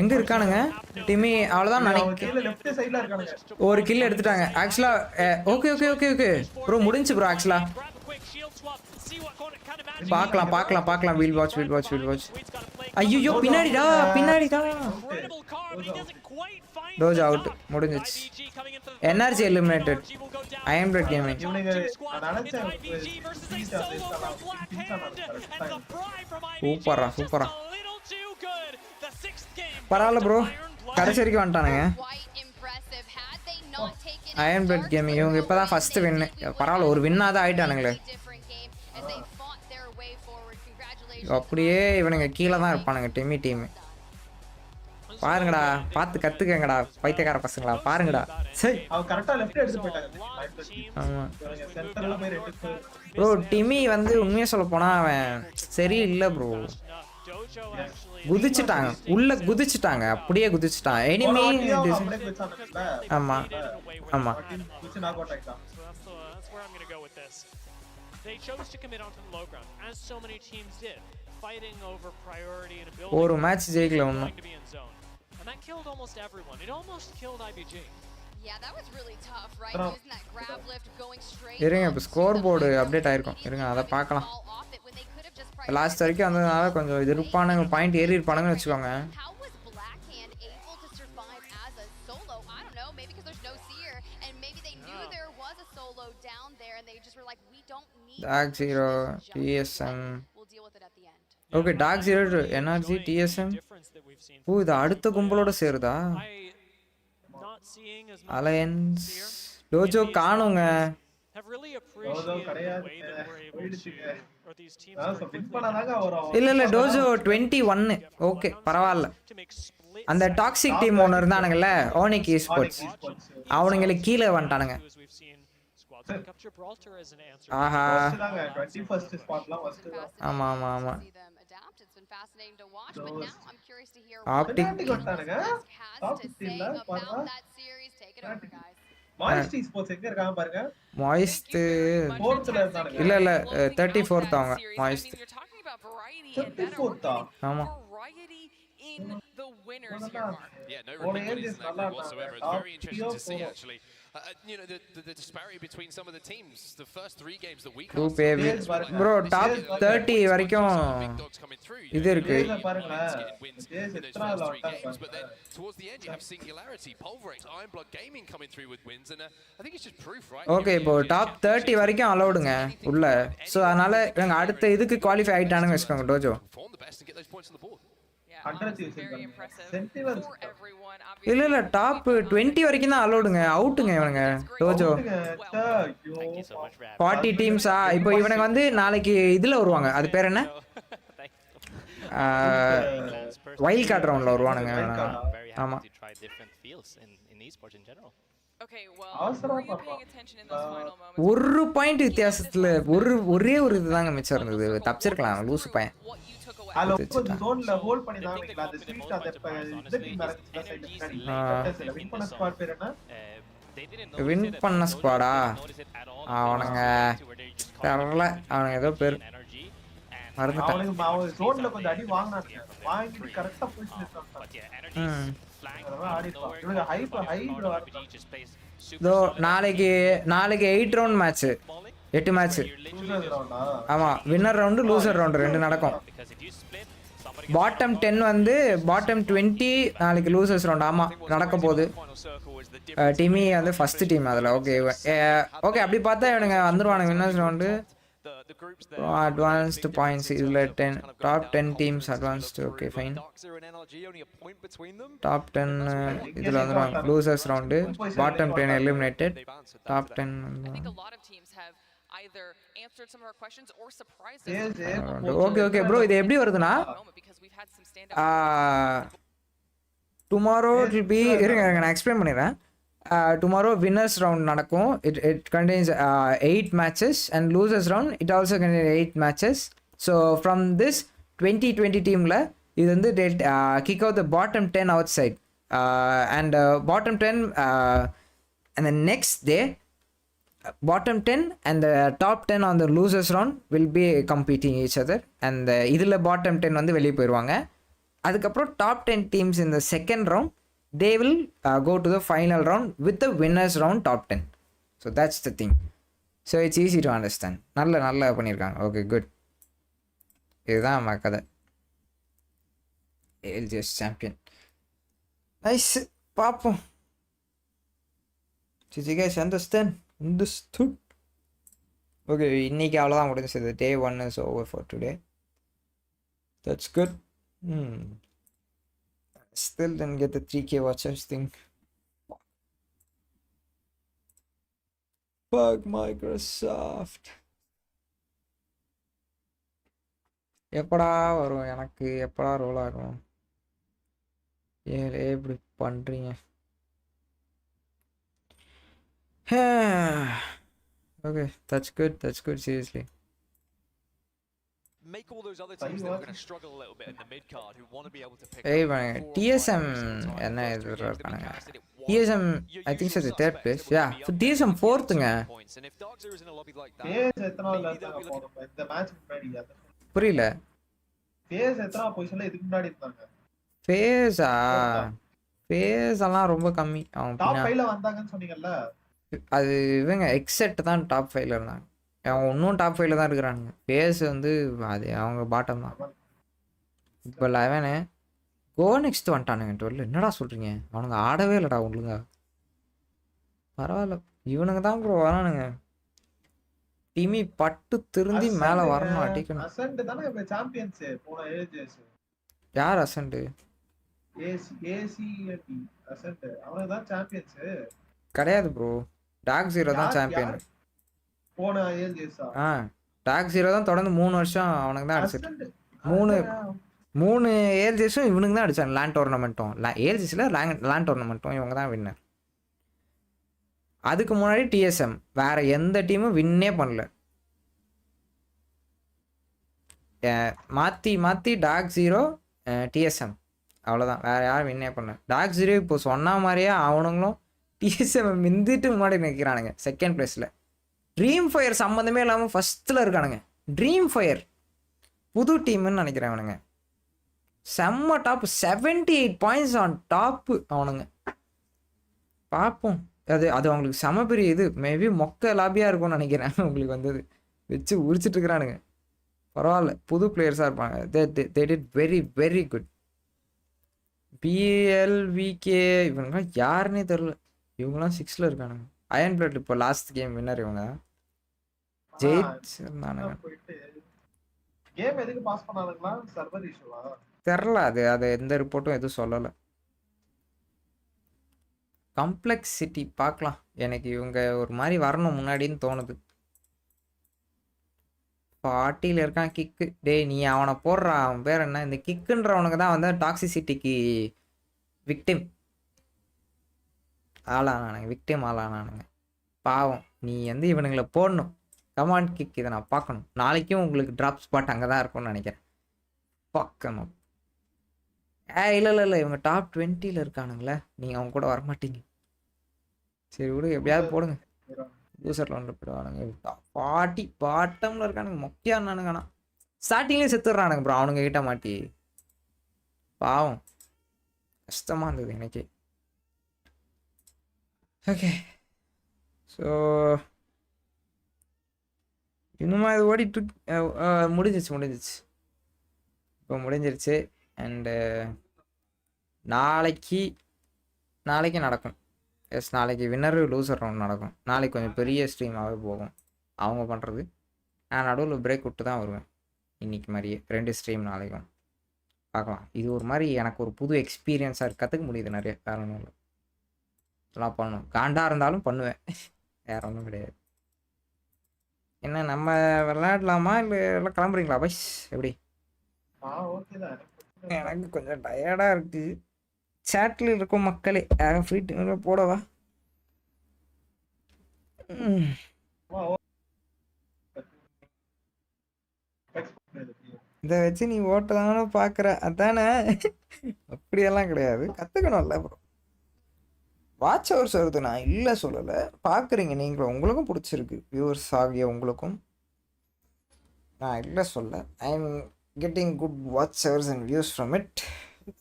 எங்க இருக்கானுங்க டிமி? அவ்வளவுதான் நினைக்கிறேன், லெஃப்ட் சைடுல இருக்கானுங்க. ஒரு கில் எடுத்துட்டாங்க ஆக்சுவலா. Okay okay okay okay bro, முடிஞ்சு ப்ரோ ஆக்சுவலா. பார்க்கலாம் வீல் வாட்ச். ஐயோ பின்னாடிடா. டோஜ் அவுட், முடிஞ்சிச்சு. Energy eliminated. AMD gaming. சூப்பரா பரவாயில்ல ப்ரோ, கடைசி வரைக்கும் வந்துட்டானுங்க. AMD கேமிங் இவங்க இப்பதான் ஃபர்ஸ்ட் வின். பரவாயில்ல, ஒரு வின்னாதான் ஆயிட்டானுங்களே. அப்படியே இவனுங்க கீழே தான் இருப்பானுங்க டீம். பாருங்கடா, பார்த்து கத்துக்கங்கடா பைத்தியக்கார பசங்களா, பாருங்கடா. சரி அவ கரெக்ட்டா லெஃப்ட் எடுத்து போயிட்டாங்க. ஆமா சென்டர்ல போய் ரெண்டு ப்ரோ டிமி வந்து உண்மையா சொல்ல போனா அவன் சரி இல்ல ப்ரோ. குதிச்சிட்டாங்க உள்ள, குதிச்சிட்டாங்க அப்படியே குதிச்சிட்டான் எனிமி. ஆமா They chose to commit onto the low ground, as so many teams did, fighting over priority and ability. ஒரு மேட்ச் ஜெயிக்கல ஒண்ணும். And that killed almost everyone. It almost killed IBG. Yeah, that was really tough, right? Using that grab lift, going straight. இருங்க, இப்ப score board update ஆயிருக்கும், இருங்க அத பார்க்கலாம். Last வரைக்கும் வந்ததனால கொஞ்சம் இது இருப்பானுங்க, பாயிண்ட் ஏறி இருப்பானுங்கன்னு வெச்சுக்கோங்க. Dark Zero, TSM. Okay, dark zero, energy, TSM. ஓ இது அடுத்த கும்பலோட சேருதா? Alliance Tojo காணுங்க. இல்ல டோஜோ 21. ஓகே பரவாயில்ல. அந்த டாக்ஸிக் டீம் ஒன்று இருந்தானுங்கல்ல, ஓனிக் ஸ்போர்ட்ஸ், அவனுங்களுக்கு கீழே வந்துட்டானுங்க. ஆஹா ஆமா ஆப்டிக் மாய்ஸ்ட் ஸ்போர்ட்ஸ் எங்க இருக்காங்க பாருங்க. மாய்ஸ்ட் 4th இருந்தானுங்க. இல்ல 34th அவங்க மாய்ஸ்ட். 34th ஆமா. The winners here, Mark. Yeah, no repeat whatsoever. It's very interesting to see, actually. You know, the disparity between some of the teams. The first 3 games that we cast. Bro, top 30 வரைக்கும் இது இருக்கு. But then towards the end you have Singularity, Pulverex, Ironblood Gaming coming through with wins, and I think it's just proof, right? Okay, இப்போ top 30 வரைக்கும் அலௌடுங்க உள்ள. So அதனால இவங்க அடுத்த இதுக்கு குவாலிஃபை ஆயிட்டானுங்க வெச்சுக்கோங்க டோஜோ. இல்ல டாப் 20 வரைக்கும் தான் அலௌடுங்க, அவுட்டுங்க இவனுங்க டோஜோ. 40 டீம்ஸா? இப்போ இவனுங்க வந்து நாளைக்கு இதுல வருவாங்க, அது பேர் என்ன, வைல்ட் கார்டு ரவுண்ட்ல வருவானுங்க. ஆமா ஒரு பாயிண்ட் வித்தியாசத்துல ஒரே ஒரு இதுதாங்க மிச்சம் இருந்தது, தப்பிச்சிருக்கலாம் லூசு பையன். ஜோன்ல ஹோல்ட் பண்ணி தாங்கங்களா அந்த ஸ்வீட் அந்த டீம் மேரேஜ்ல வின் பண்ண ஸ்குவாட் பேர் என்ன? வின் பண்ண ஸ்குவாடா? அவனுங்க தெரியல, அவனுங்க ஏதோ பேர் மறந்துட்டேன். அவனுங்க ஜோன்ல கொஞ்சம் அடி வாங்குனாங்க, வாங்கிட்டு கரெக்ட்டா பொசிஷன் எடுத்தாங்க. ஆடிப்பா இவங்க ஹை தோ நாளைக்கு 8 ரவுண்ட் மேட்ச், 8 மேட்ச். ஆமா, வின்னர் ரவுண்ட் லூசர் ரவுண்ட் 2 நடக்கும். பாட்டம் 10 வந்து பாட்டம் 20 நாளைக்கு லூசர்ஸ் ரவுண்ட். ஆமாம் நடக்க போகுது. டீமி வந்து ஃபஸ்ட்டு டீம் அதில். ஓகே ஓகே அப்படி பார்த்தா இவனுங்க வந்துடுவானுங்க வின்னர்ஸ் ரவுண்டு. அட்வான்ஸ்டு பாயிண்ட்ஸ் இதில் 10 top 10 teams advanced. Okay fine. Top 10 இதில் வந்துடுவாங்க losers round. Bottom 10 eliminated. Top 10 okay okay bro. இது எப்படி வருதுன்னா டுமாரோ இட் வில் பி, இருங்க நான் எக்ஸ்பிளைன் பண்ணிடுறேன். டுமாரோ வின்னர்ஸ் ரவுண்ட் நடக்கும். It contains 8 matches and losers round it also contain 8 matches. So from this 2020 டீமில் இது வந்து kick out the bottom 10 outside and bottom 10 and the next day bottom 10 and the top 10 on the losers round will be competing each other and இதில் bottom 10 வந்து வெளியே போயிடுவாங்க. அதுக்கப்புறம் top 10 teams in the second round they will go to the final round with the winners round top 10. So that's the thing. So it's easy to understand. நல்ல பண்ணியிருக்காங்க. Okay good. இதுதான் நம்ம கதை. ALGS champion. நைஸ். பார்ப்போம். Did you guys understood? Okay, இன்னைக்கு அவ்வளோதான் முடிஞ்சது. Day 1 is over for today. That's good. Still didn't get the 3K watchers thing. Fuck Microsoft. எப்படா வரும் எனக்கு? எப்படா ரோல் ஆகும்? ஏன் எப்படி பண்ணுறீங்க? Okay, that's good. Seriously. Make all those other teams that are going to struggle a little bit in the mid card who want to be able to pick up TSM என்ன இதுல இருக்காங்க? TSM I think so the third place. Yeah, for TSM fourth ங்க. Base எத்தனாவதுல இருந்தாங்க போறோம் இந்த match முன்னாடி? புரியல. Base எத்தனா பொசிஷன்ல இதுக்கு முன்னாடி இருந்தாங்க? பேஸ் எல்லாம் ரொம்ப கம்மி. அவங்க டாப் 5ல வந்தாங்கன்னு சொன்னீங்கல்ல? அது இவங்க எக்ஸெட் தான் டாப் 5ல இருந்தாங்க. அவங்க இன்னும் டாப் 5ல தான் இருக்கிறானுங்க. பேஸ் வந்து அது அவங்க பாட்டம் தான். இப்போ 11 கோ நெக்ஸ்ட் வந்துட்டானுங்க 12. என்னடா சொல்கிறீங்க? அவனுங்க ஆடவே இல்லைடா ஒழுங்கா. பரவாயில்ல இவனுங்க தான் ப்ரோ வரானுங்க. டீமி பட்டு திருந்தி மேலே வரணும் அடிக்கணும். அசன்ட் தானே இப்போ சாம்பியன்ஸ் போன ஏஜஸ். யார் அசன்ட்? ஏசிஎடி அசன்ட் அவனுங்க தான் சாம்பியன்ஸ். கிடையாது ப்ரோ. டாக் 0 தான் சாம்பியன். போன ஏஜஸா? டாக் 0 தான் தொடர்ந்து 3 வருஷம் அவனுக்கு தான் அடிச்சிட்டு. 3 ஏல்ஜஸும் இவனுக்கு தான் அடிச்சாங்க. லேண்ட் டோர்னமெண்ட்டும் ஏல்ஜஸில் லேண்ட் டோர்னமெண்ட்டும் இவங்க தான் வின்னர். அதுக்கு முன்னாடி டிஎஸ்எம் வேற எந்த டீமும் வின்னே பண்ணல. மாற்றி டாக் 0 டிஎஸ்எம் அவ்வளோதான். வேற யாரும் வின்னே பண்ணல. டாக் 0 இப்போ சொன்ன மாதிரியே அவனுங்களும் டிஎஸ்எம் மிந்திட்டு முன்னாடி நிற்கிறானுங்க செகண்ட் பிளேஸில். ட்ரீம் ஃபயர் சம்மந்தமே இல்லாமல் ஃபஸ்ட்டில் இருக்கானுங்க. ட்ரீம் ஃபயர் புது டீம்னு நினைக்கிறேன் அவனுங்க. செம்ம டாப் 78 பாயிண்ட்ஸ் ஆன் டாப்பு அவனுங்க. பார்ப்போம். அது அவங்களுக்கு செம பெரிய இது. மேபி மொக்க லாபியாக இருக்கும்னு நினைக்கிறேன். உங்களுக்கு வந்தது வச்சு உரிச்சிட்டு இருக்கிறானுங்க. பரவாயில்ல புது பிளேயர்ஸாக இருப்பாங்க. They did very very good. PLVK இவங்கெல்லாம் யாருன்னே தெரில. இவங்கெல்லாம் 6ல இருக்கானுங்க. அயன் பிளட் இப்போ லாஸ்ட் கேம் வின்னர் இவங்க ஜெயிச்சிருந்தானுங்க. கேம் எதுக்கு பாஸ் பண்ணானுங்களா? சர்வர் இஷ்யூவா? தெரியல. அது எந்த ரிப்போர்ட்டும் எதுவும் சொல்லலை. காம்ப்ளெக்சிட்டி பார்க்கலாம். எனக்கு இவங்க ஒரு மாதிரி வரணும் முன்னாடின்னு தோணுது. 40ல் இருக்கான் கிக்கு. டேய் நீ அவனை போடுறா. அவன் பேர் என்ன? இந்த கிக்குன்றவனுக்கு தான் வந்து டாக்ஸிசிட்டிக்கு விக்டிம் ஆளானானுங்க. பாவம் நீ வந்து இவனுங்களை போடணும். கமாண்ட் கிக் இதை நான் பார்க்கணும். நாளைக்கும் உங்களுக்கு ட்ராப் ஸ்பாட் அங்கே தான் இருக்கும்னு நினைக்கிறேன். பார்க்கணும். இல்லை இவங்க டாப் 20ல் இருக்கானுங்களே. நீங்கள் அவங்க கூட வரமாட்டீங்க. சரி விடு எப்படியாவது போடுங்க. யூசரில் ஒன்று போயிடுவானுங்க. 40 பாட்டமில் இருக்கானுங்க. மொக்கையானானுங்கண்ணா. ஸ்டார்டிங்லேயே செத்துடுறானுங்க ப்ரோ அவனுங்க கிட்ட மாட்டி. பாவம் கஷ்டமாக இருந்தது எனக்கு. ஓகே ஸோ இன்னுமா இது ஓடிட்டு முடிஞ்சிச்சு. இப்போ முடிஞ்சிருச்சு. அண்டு நாளைக்கு நடக்கும். எஸ், நாளைக்கு வின்னர் லூசர் ரவுண்ட் நடக்கும். நாளைக்கு கொஞ்சம் பெரிய ஸ்ட்ரீமாகவே போகும் அவங்க பண்ணுறது. நான் நடுவில் பிரேக் விட்டு தான் வருவேன். இன்றைக்கி மாதிரியே 2 ஸ்ட்ரீம் நாளைக்கும் பார்க்கலாம். இது ஒரு மாதிரி எனக்கு ஒரு புது எக்ஸ்பீரியன்ஸாக கற்றுக்க முடியுது நிறைய. வேறு ஒன்றும் இல்லை, இதெல்லாம் பண்ணணும். காண்டாக இருந்தாலும் பண்ணுவேன், வேறு ஒன்றும் கிடையாது. என்ன நம்ம விளையாடலாமா இல்லை எல்லாம் கிளம்புறீங்களா பைஸ்? எப்படி? எனக்கு கொஞ்சம் டயர்டாக இருக்குது. சேட்டில் இருக்கும் மக்களே, யாரும் ஃப்ரீ டைமில் போடவா? இதை வச்சு நீ ஓட்டதானு பார்க்குற அதானே? அப்படியெல்லாம் கிடையாது, கற்றுக்கணும்ல ப்ரோ. வாட்ச் ஹவர்ஸ் வருது, நான் இல்லை சொல்லலை. பார்க்குறீங்க நீங்களும், உங்களுக்கும் பிடிச்சிருக்கு, வியூவர்ஸ் ஆகிய உங்களுக்கும். நான் இல்லை சொல்ல, I am getting good watch hours and views from it.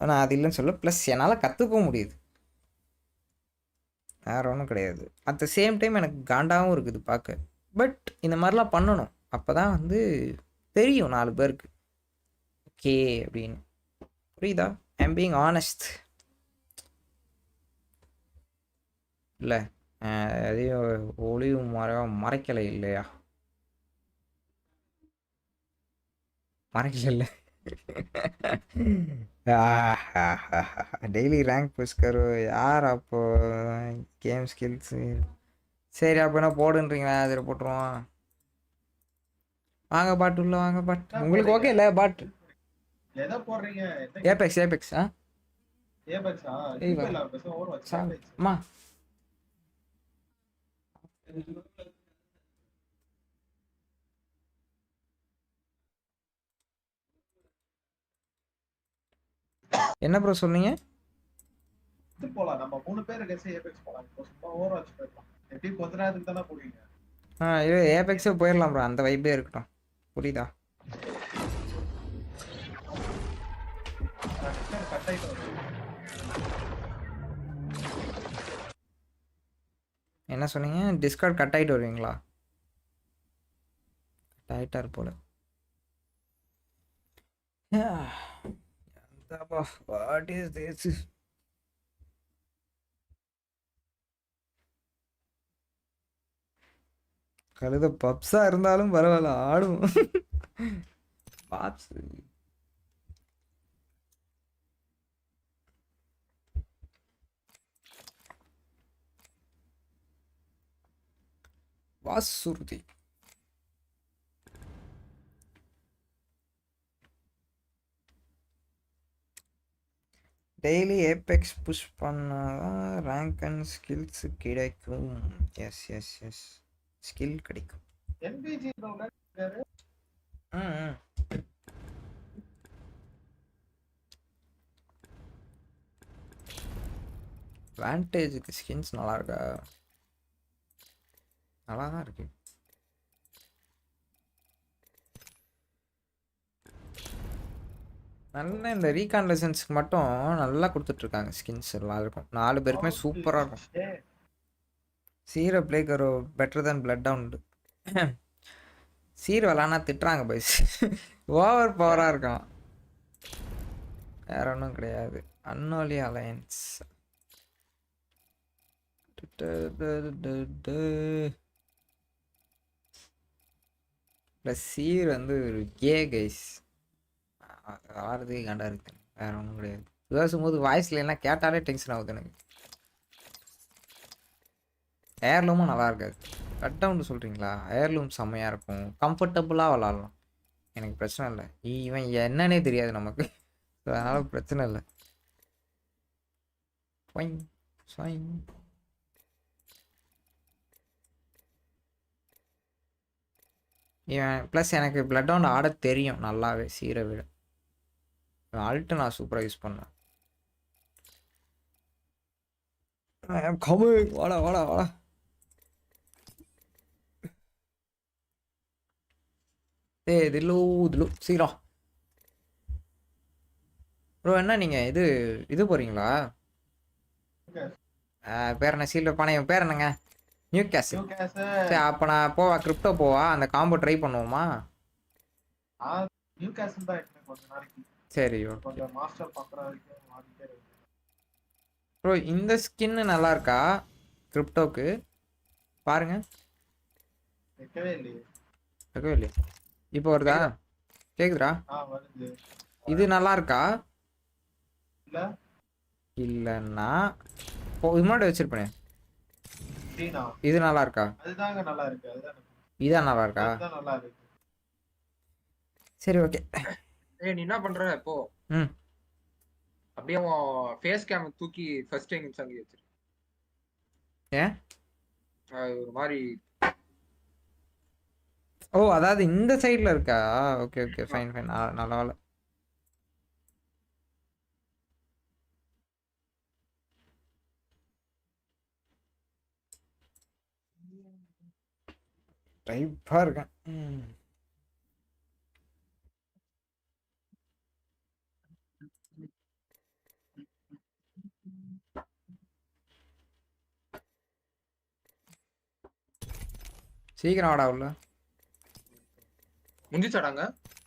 ஆனால் அது இல்லைன்னு சொல்ல. ப்ளஸ் என்னால் கற்றுக்கவும் முடியுது, வேறு ஒன்றும் கிடையாது. அட் த சேம் டைம் எனக்கு காண்டாகவும் இருக்குது பார்க்க. பட் இந்த மாதிரிலாம் பண்ணணும், அப்போ தான் வந்து தெரியும் 4 பேருக்கு ஓகே அப்படின்னு. புரியுதா? I am being honest. இல்லை அதையும் ஒளிவு மறைக்கலை இல்லையா? மறைக்கல. டெய்லி ரேங்க் புஷ் கரோ யார்? அப்போ கேம் ஸ்கில்ஸ். சரி, அப்போ என்ன போடுன்றீங்களா? அதில் போட்டுருவோம். வாங்க பாட்டு உள்ள வாங்க. பாட்டு உங்களுக்கு ஓகே இல்லை? பாட்டு எதை போடுறீங்க? ஏபெக்ஸ். ஆ ஏபெக்ஸா? அம்மா என்ன ப்ரோ சொன்னீங்க? போலாம், நம்ம 3 பேர் ஏபெக்ஸ் போலாம். சும்மா ஓவர் வாட்ச் போயிடலாம். எப்படி கொஞ்ச நேரத்துக்கு தானே போடுவீங்க? இது ஏபெக்ஸே போயிடலாம் ப்ரோ, அந்த வைப்பே இருக்கட்டும். புரியுதா? என்ன சொன்னீங்க? டிஸ்கார்ட் கட் ஆகிட்டு வருவீங்களா? கட் ஆகிட்டார் போல. What is this? கழுத பப்ஸா இருந்தாலும் பரவாயில்ல, ஆடும். பாப்ஸ் வாசுருதி. டெய்லி ஏபெக்ஸ் புஷ் பண்ணாதான் ரேங்க் அண்ட் ஸ்கில்ஸ் கிடைக்கும். எஸ் ஸ்கில் கிடைக்கும். வாண்டேஜுக்கு ஸ்கின்ஸ் நல்லா இருக்கா? நல்லா தான் இருக்கு. நல்ல இந்த ரீகான் லெசன்ஸ்க்கு மட்டும் நல்லா கொடுத்துட்ருக்காங்க ஸ்கின்ஸ். எல்லாம் இருக்கும், 4 பேருக்குமே சூப்பராக இருக்கும். சீரை பிளே கரோ பெட்டர் தேன் பிளட் டவுன். சீர் விளாட்னா திட்டுறாங்க பைஸ், ஓவர் பவராக இருக்கான், வேற ஒன்றும் கிடையாது. அன்னோலி அலையன்ஸ் ப்ளஸ் சீர் வந்து ஒரு கே கைஸ். ஆறுதே கண்டா இருக்கு, வேற ஒன்றும் கிடையாது. பேசும்போது வாய்ஸ்ல எல்லாம் கேட்டாலே டென்ஷன் ஆகுது எனக்கு. ஏர்லூமும் நல்லா இருக்காது. கட் டவுன் சொல்கிறீங்களா? ஏர்லூம் செம்மையாக இருக்கும், கம்ஃபர்டபுளாக விளாட்லாம், எனக்கு பிரச்சனை இல்லை. இவன் என்னன்னே தெரியாது நமக்கு, அதனால் பிரச்சனை இல்லை. இவன் ப்ளஸ் எனக்கு பிளட் டவுன் ஆட தெரியும் நல்லாவே சீரை விட. ஆல்ட்டு நான் சூப்பராக யூஸ் பண்ணேன். வாடா வாடா வாடா. தில்லு சீக்கிரம் ப்ரோ. என்ன நீங்கள் இது போகிறீங்களா? பேர் என்ன? சீல்டு பானையம் பேர் என்னங்க? நியூ கேசல். சரி, அப்போ நான் போவா கிரிப்டோ போவா, அந்த காம்போ ட்ரை பண்ணுவோமா? நியூ கேசல் தான் கொஞ்ச நாளைக்கு. சரி கொஞ்சம் மாஸ்டர் பண்ற வரைக்கும் மாத்திட்டே இருக்கு. ப்ரோ இந்த ஸ்கின் நல்லா இருக்கா கிரிப்டோக்கு பாருங்க வைக்கவே இல்லையே. வைக்கவே இல்லையா இப்போ வருதா கேக்குதுடா வருது. இது நல்லா இருக்கா இல்ல இல்லன்னா இது முன்னாடி வச்சிருப்பேனே சீனா இது நல்லா இருக்கா அதுதாங்க நல்லா இருக்கு. அதுதான் இதான் நல்லா இருக்கா அதுதான் நல்லா இருக்கு. சரி ஓகே ஏய் நீ என்ன பண்ற இப்போ அப்படியே ஃபேஸ் கேம் தூக்கி ஃபர்ஸ்ட் டைம் சங்கி வச்சிரு ஏன் ஒரு மாதிரி ஓ அதாவது இந்த சைடுல இருக்கா ஓகே ஓகே ஃபைன் ஃபைன் நல்ல வேலை டைப்பா இருக்கேன் சீக்கிரம் வாடா உள்ள முடிஞ்சிச்சாடாங்க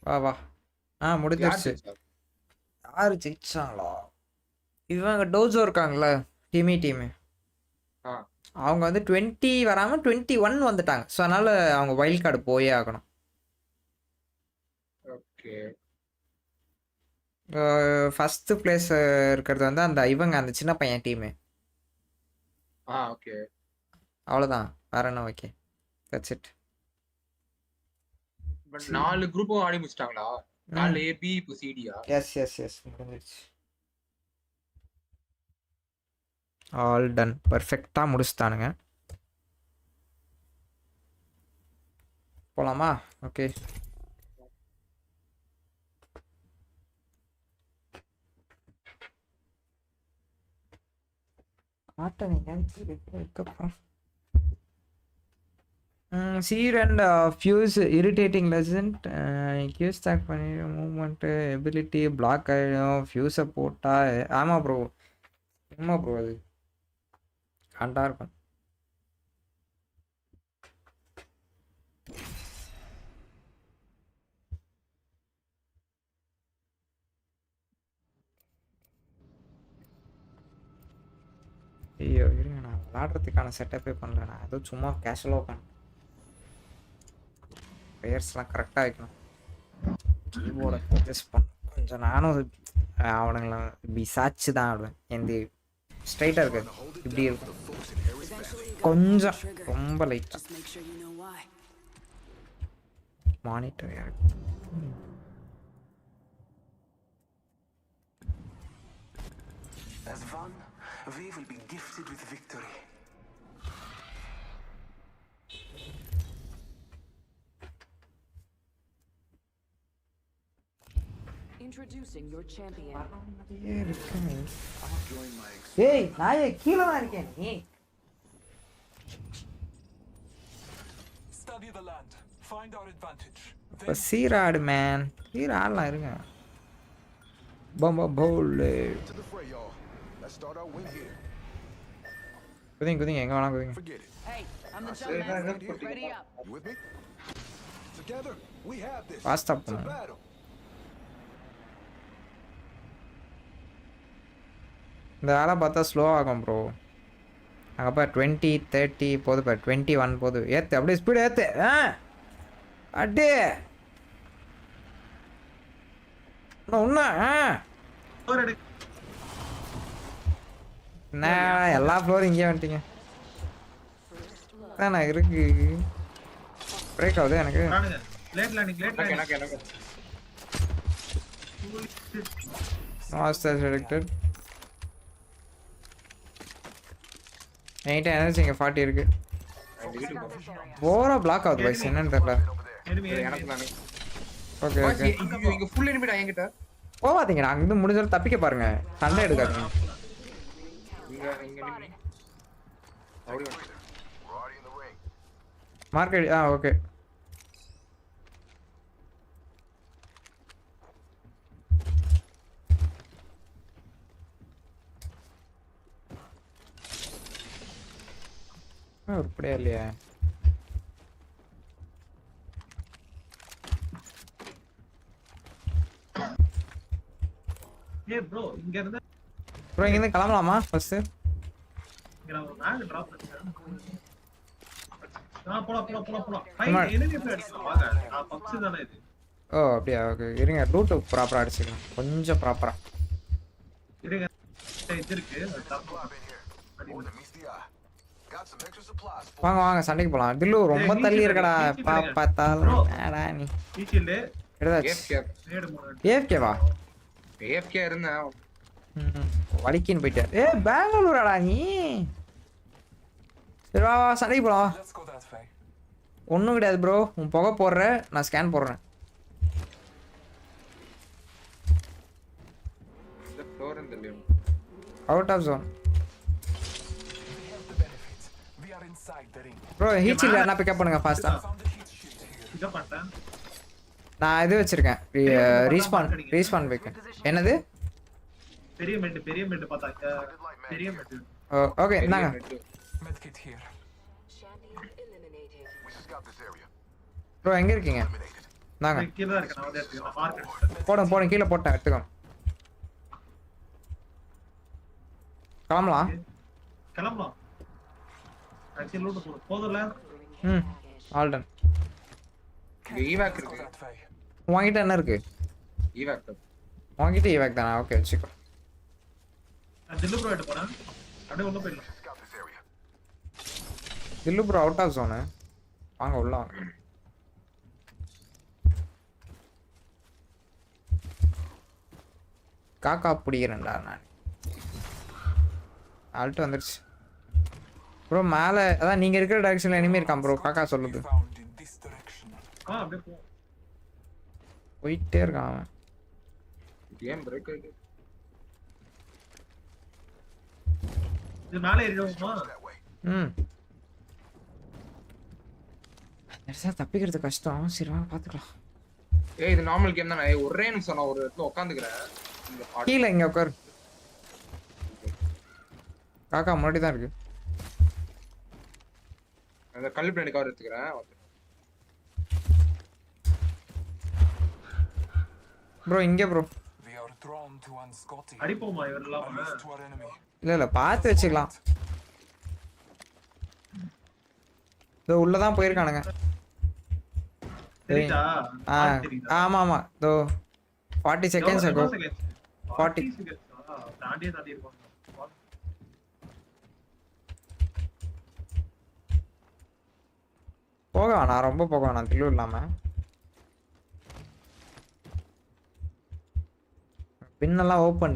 வா வா முடிஞ்சிருச்சு யாரு ஜெயிச்சாங்களா இவங்க டோஜோ இருக்காங்களா டீமு அவங்க வந்து 20 வராமல் 21 வந்துட்டாங்க ஸோ அதனால் அவங்க வைல்ட் கார்டு போயே ஆகணும் ஓகே ஃபஸ்ட்டு பிளேஸ் இருக்கிறது வந்து அந்த சின்ன பையன் டீமு ஓகே அவ்வளோதான் வேற என்ன okay that's it 4 குரூப்பும் Aadi முடிச்சிட்டாங்களா 4 A B இப்போ சிடியா எஸ் முடிஞ்சிருச்சு ஆல் டன் பர்ஃபெக்டாக முடிச்சுட்டானுங்க போகலாமா ஓகே சீர் அண்ட் ஃபியூஸ் இரிட்டேட்டிங் லெசன்ட் கியூஸ் ஸ்டாக் பண்ணி மூவ்மெண்ட்டு எபிலிட்டி பிளாக் ஆகிடும் ஃபியூஸை போட்டால் ஆமாம் ப்ரோ ஆமாம் ப்ரோ அது கண்டா இருக்கும் ஐயோ இருங்க நான் விளாடுறதுக்கான செட்டப்பே பண்ணல நான் அதுவும் சும்மா கேஷுவலாக பண்ணேன் ப்ளேயர்ஸ்லாம் கரெக்டாக வைக்கணும் கீபோர்டை அட்ஜஸ்ட் பண்ண கொஞ்சம் நானும் அவனுங்களை பிசாச்சு தான் ஆடுவேன் எந்த ஸ்ட்ரைட்டாக இருக்காது இப்படி இருக்கும் கொஞ்சம் ரொம்ப லைட்டாக மானிட்டர் யாருக்கு As one, we will be gifted with victory. Introducing your champion. Hey, நாயே கீழ தான் இருக்கேன் நீ. Study the land. Find our advantage. சீராடு man. சீராடலாம் இருங்க. Bomba bowl. குதிங்க எங்க வேணா குதிங்க. Hey, I'm the jump master. Ready up. You with me? Together, we have this. Fast up. இந்த ஆளை பார்த்தா ஸ்லோ ஆகும் ப்ரோ அங்கப்பா 20 30 போதுப்பா 21 போது ஏற்று அப்படியே ஸ்பீடு ஏற்று அட்டே ஒன்றா என்ன எல்லா ஃப்ளோரும் இங்கே வந்துட்டீங்க நான் இருக்கு பிரேக் ஆகுது எனக்கு செலக்டட் என்கிட்ட எனர்ஜி இங்கே 40 இருக்கு ஓவரா பிளாக் ஆகுது வைஸ் என்னன்னு தெரியல ஓகே ஓகே இங்க ஃபுல் எனிமிடா என்கிட்ட போவாதீங்க நான் இருந்து முடிஞ்ச தப்பிக்க பாருங்க சண்டை எடுக்காதீங்க மார்க்கெட் ஓகே உருப்படியா இல்லையா ஏய் ப்ரோ இங்க இருந்து கிளம்பலாமா ஃபர்ஸ்ட்? இங்க நான் ஒரு மேல டிராப் பண்ணிட்டேன். போலாம். ஃபைட் எனிமி பிளேயர்ஸ் வாங்க. பப்ஸ் தானே இது. ஓ அப்படியா? ஓகே இருங்க, ரூட் ப்ராப்பரா அடிச்சுக்கலாம் கொஞ்சம் ப்ராப்பரா. இருங்க இது இருக்கு. வாங்க சண்டைக்கு போலாம். தில்லு ரொம்ப தள்ளி இருக்கடா. பார்த்தாலும் என்னடா நீ டீச்சில்ல எடுதாச்சு. ஏஎஃப்கே வா? ஏஎஃப்கே இருந்தேன். வலிக்கின்னு போயிட்டார். பெங்களூராடா நீ? சரி வா சண்டைக்கு போலாம். ஒன்றும் கிடையாது ப்ரோ, உன் புகை போடுற, நான் ஸ்கேன் போடுறேன். Out of zone bro. ஹீச்சில் என்ன பிக்கப் பண்ணுங்க ஃபாஸ்டா. பிக்கப் பண்ணிட்டேன். நான் இது வச்சிருக்கேன், ரீஸ்பான் வைக்கேன். என்னது? பெரிய மெட் பார்த்தாங்க. பெரிய மெட். ஓகே இந்தாங்க. ப்ரோ எங்க இருக்கீங்க? இந்தாங்க கீழ இருக்கு. நான் வந்து எடுத்துக்கிறேன். மார்க் போடுங்க கீழே போட்டேன், எடுத்துக்கோ. கிளம்பலாம். ஆக்சுவலி லூட் போதும்ல. ஆல்டன் ஈவாக் இருக்கு. உன்கிட்ட என்ன இருக்கு? ஈவாக். உன்கிட்ட ஈவாக் தானா? ஓகே வச்சுக்கோ. நான் தில்லு ப்ரோ எடுத்து போறேன். அப்படியே உள்ள போயிடலாம். தில்லு ப்ரோ அவுட் ஆஃப் ஜோனு. வாங்க உள்ள வாங்க. காக்கா பிடிக்கிறேன்டா நான். ஆல்ட்டு வந்துருச்சு ப்ரோ. மேலே அதான் நீங்கள் இருக்கிற டைரக்ஷனில் இனிமே இருக்கான் ப்ரோ. காக்கா சொல்லுது. போயிட்டே இருக்கான் அவன். கேம் பிரேக் ஆயிடுச்சு. இது மேலே ஏறிடுவோமா? தப்பிக்கிறது கஷ்டம். சரி வாங்க பார்த்துக்கலாம். இது நார்மல் கேம் தானே. ஒரே நிமிஷம் நான் ஒரு இடத்துல உட்காந்துக்கிறேன். கீழே இங்கே உட்காரு. காக்கா முன்னாடி தான் இருக்கு. அந்த கல்லு பின்னாடி கவர் எடுத்துக்கிறேன். ப்ரோ இங்கே ப்ரோ. அடிப்போமா இவரெல்லாம்? இல்லை பார்த்து வச்சுக்கலாம். இதோ உள்ளதான் போயிருக்கானுங்க. ஆமா இதோ 40 செகண்ட்ஸ் ஆகும். 40 தாண்டி இருக்கும். போக வேணாம், ரொம்ப போக வேணாம். தில்லு இல்லாம பின்னெல்லாம் ஓப்பன்.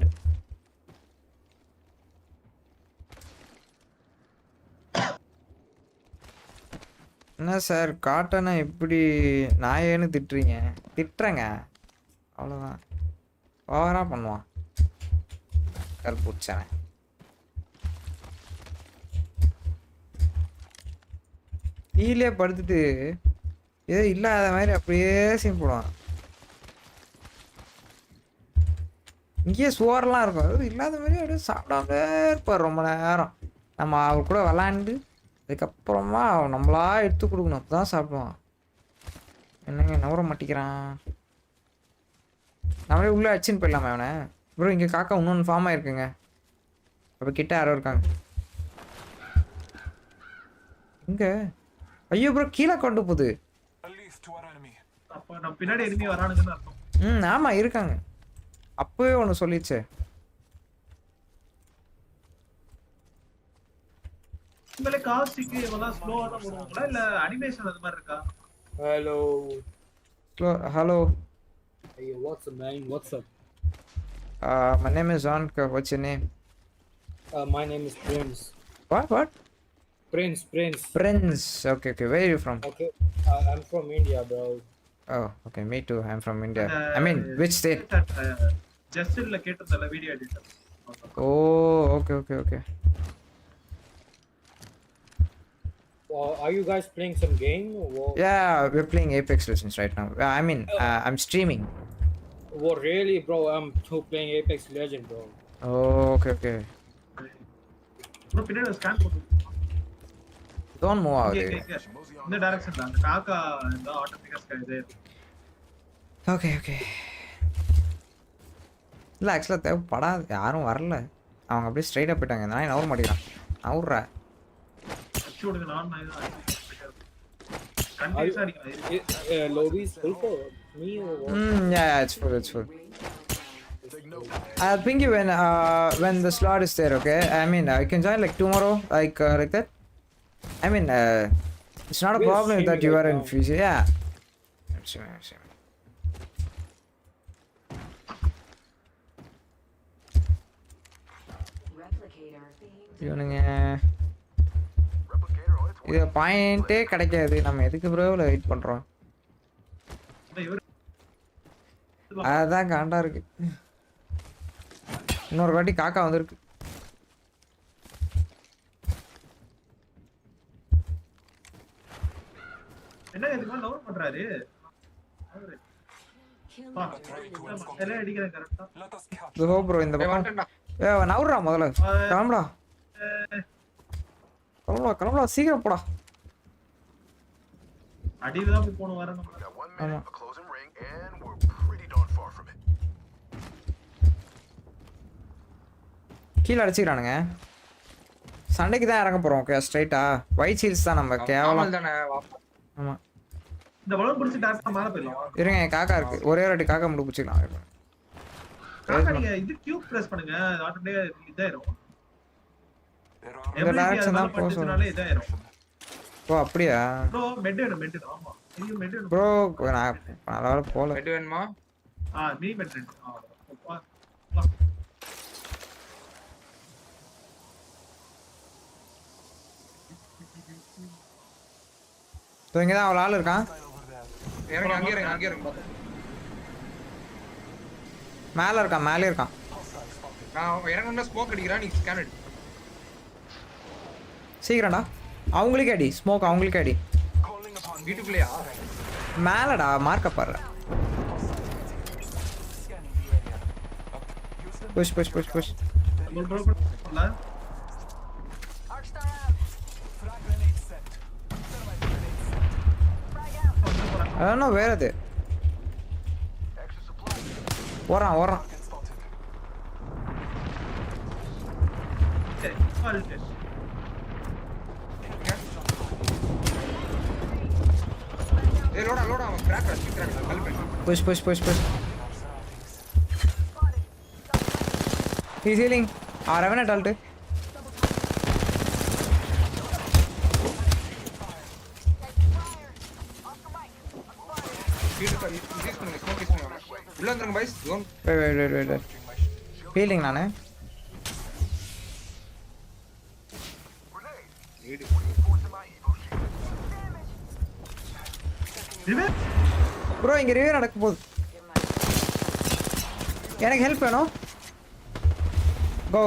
என்ன சார் காட்டனை எப்படி நாயேன்னு திட்டுறீங்க? திட்டுறேங்க அவ்வளோதான். ஓவரா பண்ணுவான் கற்பூச்சவன். கீழே படுத்துட்டு ஏதோ இல்லாத மாதிரி அப்படியே சீன் போடுவான். இங்கேயே சோறெல்லாம் இருக்கும், அது இல்லாத மாதிரி அப்படியே சாப்பிடாம இருப்பார் ரொம்ப நேரம். நம்ம அவர் கூட விளாண்டு அதுக்கப்புறமா நம்மளா எடுத்து கொடுக்கணும், அப்போ தான் சாப்பிடுவான். என்னங்க நவர மாட்டிக்கிறான். நம்மளே உள்ளே அடிச்சுன்னு போயிடலாமா அவனை? ப்ரோ இங்கே காக்கா இன்னொன்று ஃபார்ம் ஆயிருக்குங்க. அப்போ கிட்ட யாரோ இருக்காங்க இங்கே. ஐயோ ப்ரோ கீழே கொண்டு போகுது. அப்ப நம்ம பின்னாடி எனிமி வரானுங்கன்னு அர்த்தம். ஆமா இருக்காங்க. அப்பவே ஒன்று சொல்லிச்சே. உங்களே காஸ்டிக்கு இதெல்லாம் ஸ்லோவா தான் போடுவாங்களா இல்ல அனிமேஷன் அது மாதிரி இருக்கா? Hello. Hello. Hey, what's up, man? What's up? My name is Anka. What's your name? My name is Prince. What? Prince. Prince. Okay. Where are you from? Okay. I'm from India, bro. Oh, okay. Me too. I'm from India. I mean, which state? Just la கேட்டதல video editor. Oh, okay. Are you guys playing some game? Or... Yeah, we're playing Apex Legends right now. I mean, I'm streaming. Oh, really, bro? I'm playing Apex Legends, bro. Oh, okay. Bro, பின்னாடி scan போடு. Don't move out. இந்த டைரக்ஷன்ல அந்த காக்கா இந்த ஆட்டோமேட்டிக்கா scan இது. Okay. இல்லை ஆக்சுவலாக தேவைப்படாது, யாரும் வரல, அவங்க அப்படியே ஸ்ட்ரைட்டாக போயிட்டாங்க. நான் நவர மாட்டேங்கிறான். நவுறா lobby's full for me or what? Yeah, it's full, it's full. I'll ping you when the slot is there, okay? I mean, I can join like tomorrow, like that. I mean, it's not a problem that you are in future. Yeah. இவனுங்க இது பாயிண்டே கிடைக்காது, நம்ம எதுக்கு bro wait பண்றோம்? அதான் காண்டா இருக்கு. இன்னொரு வாட்டி காக்கா வந்திருக்கு. என்ன இதுக்கு மேல லவர் பண்றாரு? எல்லாம் அடிக்கிறேன் கரெக்ட்டா. இதோ ப்ரோ இந்த பக்கம். நவுறா முதல்ல. கிளம்புடா. கிளம்புடா சீக்கிரம் போடா. அடியில தான் போய் போணும் வர நம்ம. ஆமா. கீழ அடிச்சிரானுங்க. சண்டைக்கு தான் இறங்க போறோம். ஓகே ஸ்ட்ரைட்டா. ஒயிட் ஹீல்ஸ் தான் நம்ம கேவலம். ஆமா. இந்த பலூன் புடிச்சு டாக்டர் மேல போயிடலாம். இருங்க காக்கா இருக்கு. ஒரே ஒரு காக்கா முடி புடிச்சிக்கலாம். காக்கா நீங்க இது கியூப் பிரஸ் பண்ணுங்க. ஆட்டோமேட்டிக்கா இதாயிரும். இந்த டைரக்ஷன் தான் போறோம். இதாயிரும். ஓ அப்படியே. ப்ரோ மெட் வேணும். ஆமா. இது மெட் வேணும். ப்ரோ நான் நல்லவேளை போல. மெட் வேணுமா? மீ மெட் வேணும். இங்க தான் அவள ஆள் இருக்கான். அங்க இருங்க. மேலே இருக்கான். நான் இறங்கணும்னா ஸ்மோக் அடிக்கிறான், நீ ஸ்கேன் அடி. சீக்கிரம்டா. அவங்களுக்கே அடி. ஸ்மோக் அவங்களுக்கே அடி. வீட்டுக்குள்ளேயா? மேலடா மார்க்க பாரு. புஷ். அதான் வேற இது. ஓடுறான். லோடா அவன் கிராக்கர் கல் பண்ணி. புஷ். He's healing. அவன் அடல்ட். உள்ள வந்துருங்க பாய்ஸ். வெயிட். ஹீலிங் நானு. ப்ரோ இங்க ரிவ்யூ நடக்க போகுது. எனக்கு ஹெல்ப் வேணும். கோ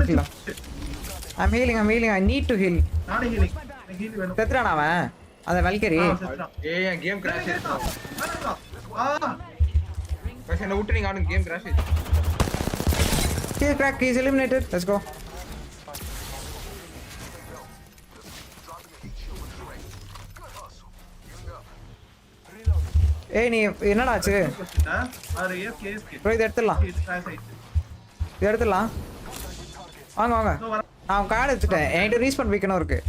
கில்லாம். I'm healing. I need to heal. நானே ஹீலிங் வேணும். செத்ரானா அவன்? அத வல்கரி. ஏய் கேம் கிராஷ் ஆயிடுச்சு. பைசா என்ன விட்டு நீங்க ஆடுங்க, கேம் கிராஷ் ஆயிடுச்சு. Kill crack, he's eliminated. Let's go. ஏய் நீ என்னடா ஆச்சு? ப்ரோ இதை எடுத்துடலாம். வாங்க. நான் கார்டு எடுத்துட்டேன். என்கிட்ட ரீஸ்பான் வைக்கணும் இருக்கு.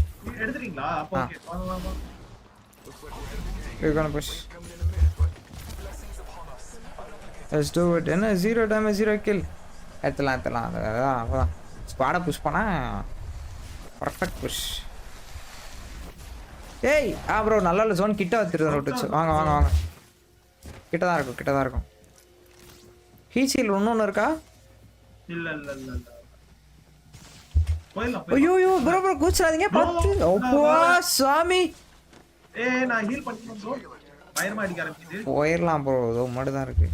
எடுத்துறீங்களா? அப்போ ஓகே. வாங்க. We're gonna push. Let's do it. என்ன 0 damage 0 kill. எடுத்துலாம். அதான் ஸ்குவாடை புஷ் பண்ணா பர்ஃபெக்ட் புஷ். ஏய் ப்ரோ நல்ல ஜோன் கிட்ட வந்துருது விட்டுச்சு. வாங்க. கிட்ட தான் இருக்கும். ஹீச்சில் இன்னொன்னு இருக்கா? இல்ல. ஐயோ ப்ரோ கூச்சாதீங்க. 10 அப்பா சாமி. ஏய் நான் ஹீல் பண்ணிட்டேன் ப்ரோ. பயமா அடிக்க ஆரம்பிக்குது. போயிரலாம் ப்ரோ. இதோ மட்டும் தான் இருக்கு.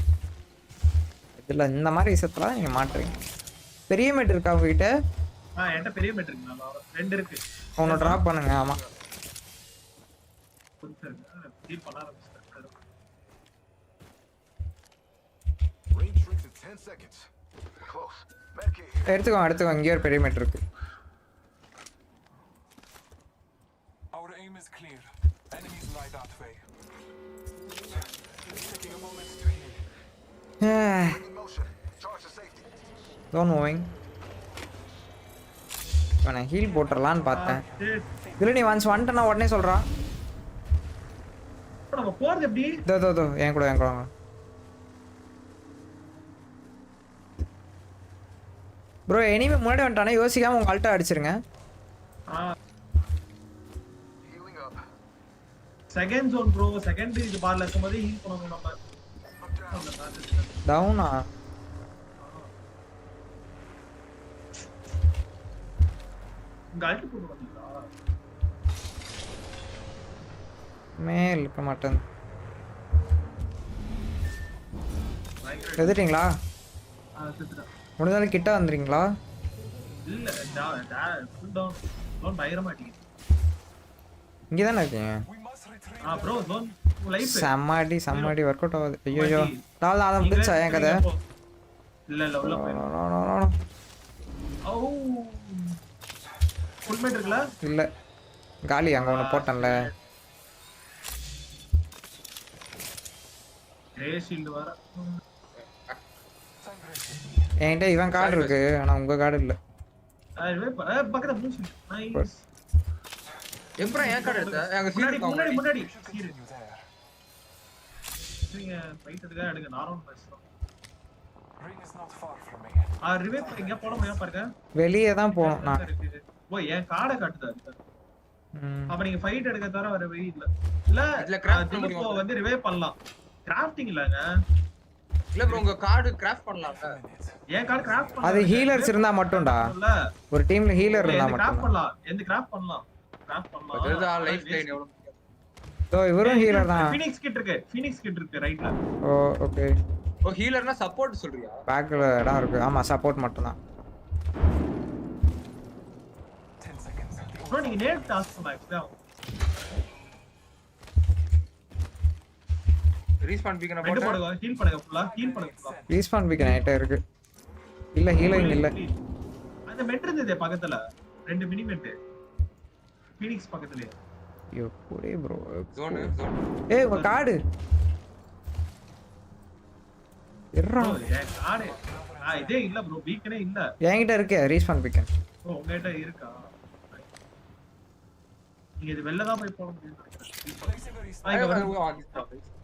இதுல இந்த மாதிரி விஷயத்துல நீங்க மாட்றீங்க. பெரிய மேட் இருக்கா உங்ககிட்ட? என்கிட்ட பெரிய மேட் இருக்கு. நான் 2 இருக்கு. ஒன்னு டிராப் பண்ணுங்க. ஆமா. ஹீல் பண்ண ஆரம்பிச்சேன். எடுத்துக்கோ. இங்கே ஒரு பெரிய மேட் இருக்கு. Our aim is clear. Enemies lie that way. Taking a moment to heal. Don't moving. நான் ஹீல் போட்டுறலான்னு பார்த்தேன். இல்லை நீ வந்துட்டேன்னா உடனே சொல்கிறா. நம்ம போகிறது எப்படி? தோ என் கூட வாங்க. ப்ரோ எனிமே முன்னாடி வந்துட்டானே, யோசிக்காமல் உங்கள் அல்ட்டா அடிச்சிருங்க. செகண்ட் ஜோன் ப்ரோ, செகண்ட் இது பார்ல இருக்கும்போது ஹீல் பண்ணணும் நம்ம. டவுனா கல்ட் போட்டு வந்தீங்களா? மேல் இருக்க மாட்டேன். எதிரிங்களா? முடிஞ்சாலும் கிட்ட வந்துறீங்களா? இல்ல ஃபுல் டவுன் பயங்கரமா அடிக்குது. இங்கே தானே இருக்கீங்க? ப்ரோ ஜோன் லைஃப் செம்மாடி ஒர்க் அவுட் ஆகுது. ஐயோ நான் அதை முடிச்சா என் கதை. இல்ல உள்ள போய் ஓ ஃபுல் மேட் இருக்குல? இல்ல காலி அங்க ஒன்னு போட்டேன்ல. கிரே ஷீல்ட் வர. என்கிட்ட இவன் கார்டு இருக்கு, ஆனா உங்க கார்டு இல்ல. பக்கத்துல ப்ளூ ஷீல்ட். நைஸ். எப்பறா ஏன் கார்டு எடுத்த? அங்க சீல் முன்னாடி சீல். நீங்க ஃபைட் எடுங்க நார்மல் பேசுறோம். Ring is not for from me. Revive எங்க போட முடியும் பாருங்க. வெளியே தான் போணும் நான். ஓ என் கார்டை காட்டுதா? அப்ப நீங்க ஃபைட் எடுக்க தவிர வர வழி இல்ல. இல்ல கிராஃப்ட் பண்ணி வந்து ரிவைவ் பண்ணலாம். கிராஃப்டிங் இல்லங்க. இல்ல ப்ரோ உங்க கார்டு கிராஃப்ட் பண்ணலாம்ல. ஏன் கார்டு கிராஃப்ட் பண்ணலாம். அது ஹீலர்ஸ் இருந்தா மட்டும்டா. ஒரு டீம்ல ஹீலர் இருந்தா மட்டும் கிராஃப்ட் பண்ணலாம். எந்த கிராஃப்ட் பண்ணலாம். கிராஃப்ட் பண்ணலாம். அதுதா லைஃப் லைன் எவ்வளவு. சோ இவரும் ஹீலர் தான். ஃபீனிக்ஸ் கிட் இருக்கு ரைட்ல. ஓ ஓகே. ஓ ஹீலர்னா சப்போர்ட் சொல்றியா? பேக்ல இடம் இருக்கு. ஆமா சப்போர்ட் மட்டும் தான். ப்ரோ நீங்க நேட் டாஸ்க் பண்ணா ரீஸ்பான் பீக்கன போட்டு போடுங்க. ஹீல் பண்ணுங்க ஃபுல்லா. ரீஸ்பான் பீக்கன் ஐட்ட இருக்கு. இல்ல ஹீலிங் இல்ல. அந்த மெட் இருந்ததே பக்கத்துல. ரெண்டு மினி மெட். ஃபீனிக்ஸ் பக்கத்துலயே. யோ போடே ப்ரோ. ஜோன். ஏய் உங்க கார்டு. எர்ரா. ஏய் கார்டு. இதே இல்ல ப்ரோ. பீக்கனே இல்ல. என்கிட்ட இருக்கு ரீஸ்பான் பீக்கன். ஓ உங்ககிட்ட இருக்கா? நீங்க இது வெளில தான் போய் போட முடியும்.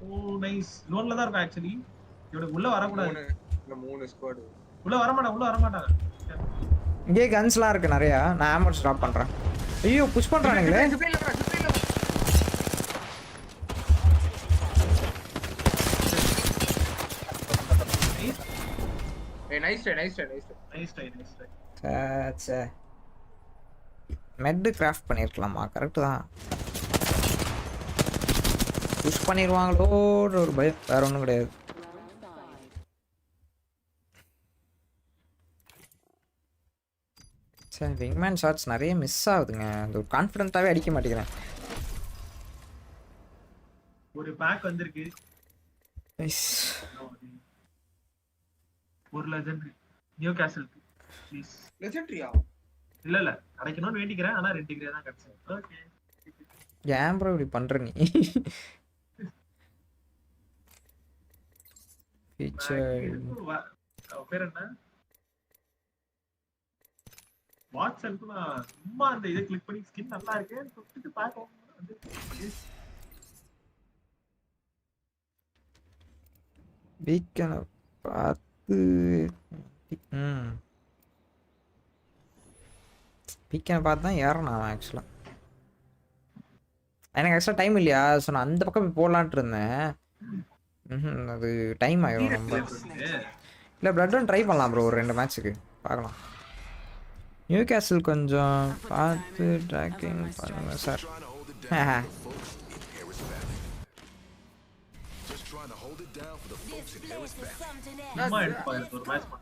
ஓ நைஸ். லோன்ல தான் இருக்கு एक्चुअली. இவங்க உள்ள வர கூடாது. இந்த 3 ஸ்குவாட் உள்ள வர மாட்டாங்க. இங்கே கன்ஸ்லாம் இருக்கு நிறைய. நான் ஆமர் ஸ்டாப் பண்றேன். ஐயோ புஷ் பண்றானுங்களே. Nice try. சே மெட் கிராஃப்ட் பண்ணிருக்கலாமா? கரெக்ட் தான். புஷ் பண்ணிடுவாங்களோ ஒரு பயம், வேற ஒன்றும் கிடையாது. சரி விங்மேன் ஷாட்ஸ் நிறைய மிஸ் ஆகுதுங்க. அந்த ஒரு கான்ஃபிடென்ட்டாவே அடிக்க மாட்டேங்கிறேன். ஒரு பேக் வந்திருக்கு. நைஸ். ஒரு லெஜெண்டரி நியூ கேசல் ப்ளீஸ். லெஜெண்டரியா? இல்ல கிடைக்கணும்னு வேண்டிக்கிறேன். ஆனா 2 கிரே தான் கிடைச்சது. ஓகே. ஏன் ப்ரோ இப்படி பண்ற நீ? ஃபீச்சர் பேர் என்ன? வாட்ஸ்அப்ல நான் சும்மா அந்த இதை கிளிக் பண்ணி ஸ்கின் நல்லா இருக்கேன்னு சொல்லிட்டு பார்க்க வந்து வீக்கன பார்த்து வீக்கனை பார்த்து தான் ஏறணும் ஆக்சுவலாக. எனக்கு எக்ஸ்ட்ரா டைம் இல்லையா? ஸோ நான் அந்த பக்கம் போய் போடலான்ட்டு இருந்தேன். அது டைம் ஆகிடும் ரொம்ப. இல்லை பிளட் ஒன் ட்ரை பண்ணலாம் ப்ரோ ஒரு 2 மேட்ச்சுக்கு பார்க்கலாம். நியூ கேசல் கொஞ்சம் பார்த்து ட்ராக்கிங் பண்ணுங்க சார்.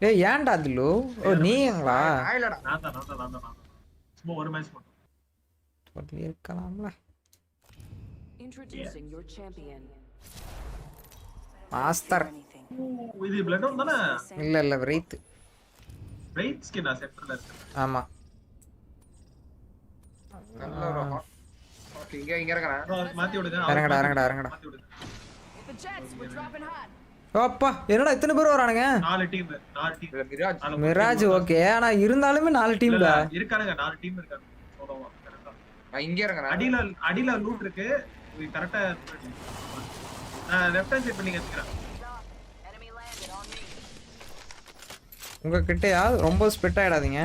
ஏய் ஏன்டா அதுலோ? ஓ நீங்களா? நான் சும்மா ஒரு மேட்ச் மட்டும் சொல்லி இருக்கலாம்ல. Introducing your champion. மாஸ்டர். இது பிளட் ஒன் தானே? இல்ல வெரைட் ஸ்கின்னா சென்டர்ல இருக்கு. ஆமா நல்ல ஒரு ஹாட். ஓகே இங்க இறங்கறேன். மாத்தி விடுங்க. இறங்கடா. The Jets were dropping hot. அப்பா என்னடா இத்தனை பேர் வரானுங்க 4 டீம் மிராஜ் மிராஜ் ஓகே ஆனா இருந்தாலுமே 4 டீம் இல்ல டா இருக்கானுங்க 4 டீம் இருக்காங்க சோலோவா கரெக்ட்டா நான் இங்க இறங்கறேன் அடியில லூட் இருக்கு கரெக்ட்டா நான் லெஃப்ட் ஹேண்ட் சைடு பண்ணி எடுத்துக்கறேன் உங்க கிட்டயா ரொம்ப ஸ்பிட் ஆயிடாதீங்க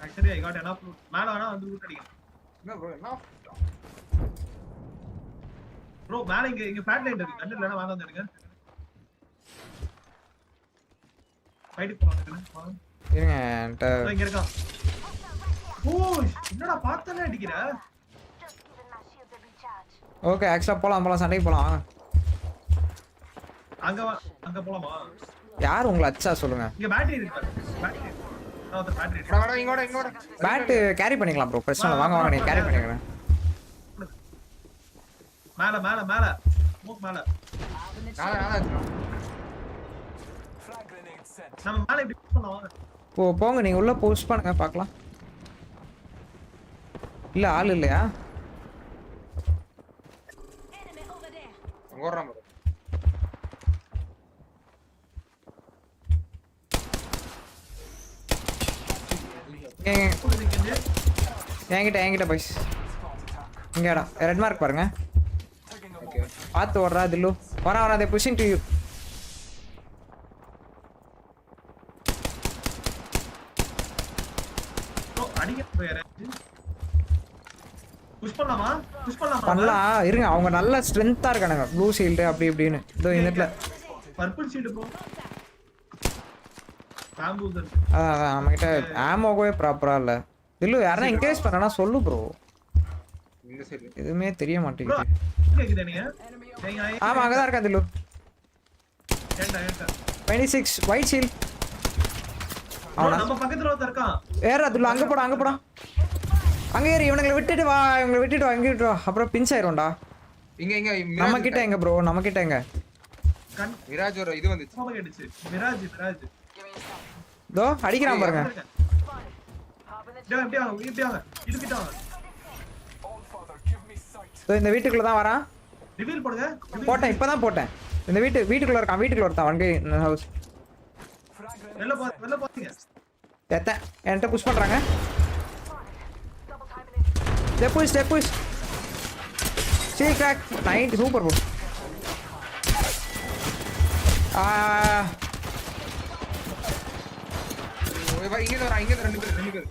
actually I got enough loot மேல வேணா வந்து லூட் அடிங்க என்ன ப்ரோ என்ன ப்ரோ மேல இங்க ஃபிளாட் லைன் இருக்கு கண்ணு இல்லனா வாங்க வந்துடுங்க ஃபைட் போறோம் இருங்க இங்க இருக்கான் ஓ என்னடா பார்த்தனே அடிக்குற ஓகே ஆக்சுவலா போலாம் சண்டைக்கு போலாம் அங்க போலாமா யார் உங்களை அச்சா சொல்லுங்க இங்க பேட்டரி இருக்கு பேட்டரி பேட் கேரி பண்ணிக்கலாம் ப்ரோ பிரச்சனை இல்ல வாங்க நீங்க கேரி பண்ணிக்கறேன் மேல மூவ் மேல நம்ம மேல இப்படி புஷ் பண்ணலாம் போங்க நீங்க உள்ள புஷ் பண்ணுங்க பார்க்கலாம் இல்ல ஆள் இல்லையா ஓடுறான் ப்ரோ என்கிட்ட பாய்ஸ் இங்கடா ரெட் மார்க் பாருங்க பார்த்து ஓடுறா தில்லு வரா தே புஷிங் டு யூ பண்ணலாம் இருங்க அவங்க நல்ல ஸ்ட்ரென்த்தா இருக்கானுங்க ப்ளூ ஷீல்டு அப்படி இப்படின்னு இதோ இந்த இடத்துல பர்பிள் ஷீல்டு ப்ரோ அதான் நம்மகிட்ட ஆமோவே ப்ராப்பரா இல்ல தில்லு யாரா என்கரேஜ் பண்ணனா சொல்லு ப்ரோ எதுவுமே தெரிய மாட்டேங்குது ஆமா அங்கதான் இருக்கா தில்லு 26 ஒயிட் ஷீல்ட் நம்ம பக்கத்துல ஒருத்தர் இருக்கான் ஏறா தில்லு அங்க போடா அங்க ஏறி இவங்களை விட்டுட்டு வா இங்க விட்டு வா அப்புறம் பிஞ்ச் ஆயிரும்டா இங்க நம்ம கிட்ட எங்க ப்ரோ நம்ம கிட்ட எங்க மிராஜ் ஒரு இது வந்துச்சு மிராஜ் தோ அடிக்கிறான் பாருங்க இந்த வீட்டுக்குள்ள தான் வரான் ரிவீல் பண்ணுங்க போட்டேன் இப்பதான் போட்டேன் இந்த வீட்டுக்குள்ள இருக்கான் வீட்டுக்குள்ள ஒருத்தான் வண்டி ஹவுஸ் வெளில போறீங்க என்கிட்ட புஷ் பண்றாங்க Step push. See crack. 9 super bro. இங்க ரெண்டு பேர்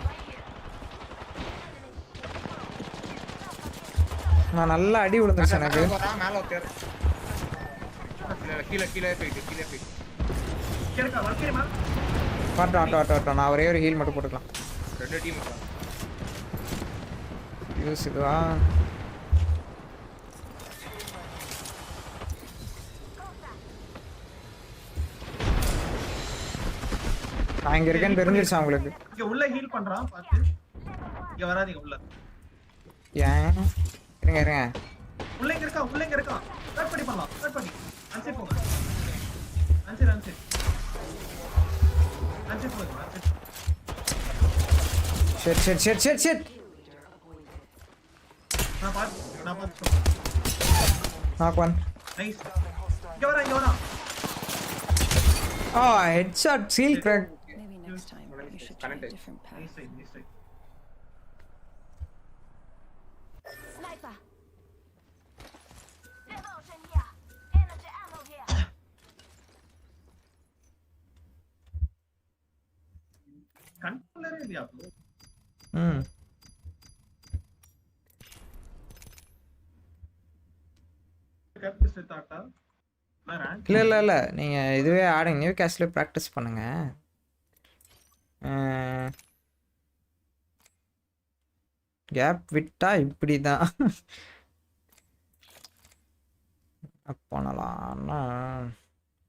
நான் நல்லா அடி விழுந்துச்சு எனக்கு மேல உட்கார் கீழே போயிட்டு வரட்டும் நான் ஒரே ஒரு ஹீல் மட்டும் போட்டுக்கலாம் ரெண்டு டீம் இருக்காங்க யூஸ் இதுவா நான் இங்க இருக்கேன்னு தெரிஞ்சிருச்சா உங்களுக்கு இங்க உள்ள ஹீல் பண்றான் பாத்து இங்க வராதீங்க உள்ள ஏன் இருங்க உள்ள இங்க இருக்கான் கட் பண்ணி அன்சே போங்க அன்சே போங்க ஷிட் நான் பாத்து knock one நைஸ் இங்க வரா headshot seal crack Maybe next time you should try a different path. Nice. Sniper. Devotion here. Energy ammo here. Controller है आप लोग இல்ல நீங்க இதுவே ஆடுங்க நியூ கேஸ்ட்ல பிராக்டிஸ் பண்ணுங்க கேப் விட்டா இப்படிதான் பண்ணலாம்னா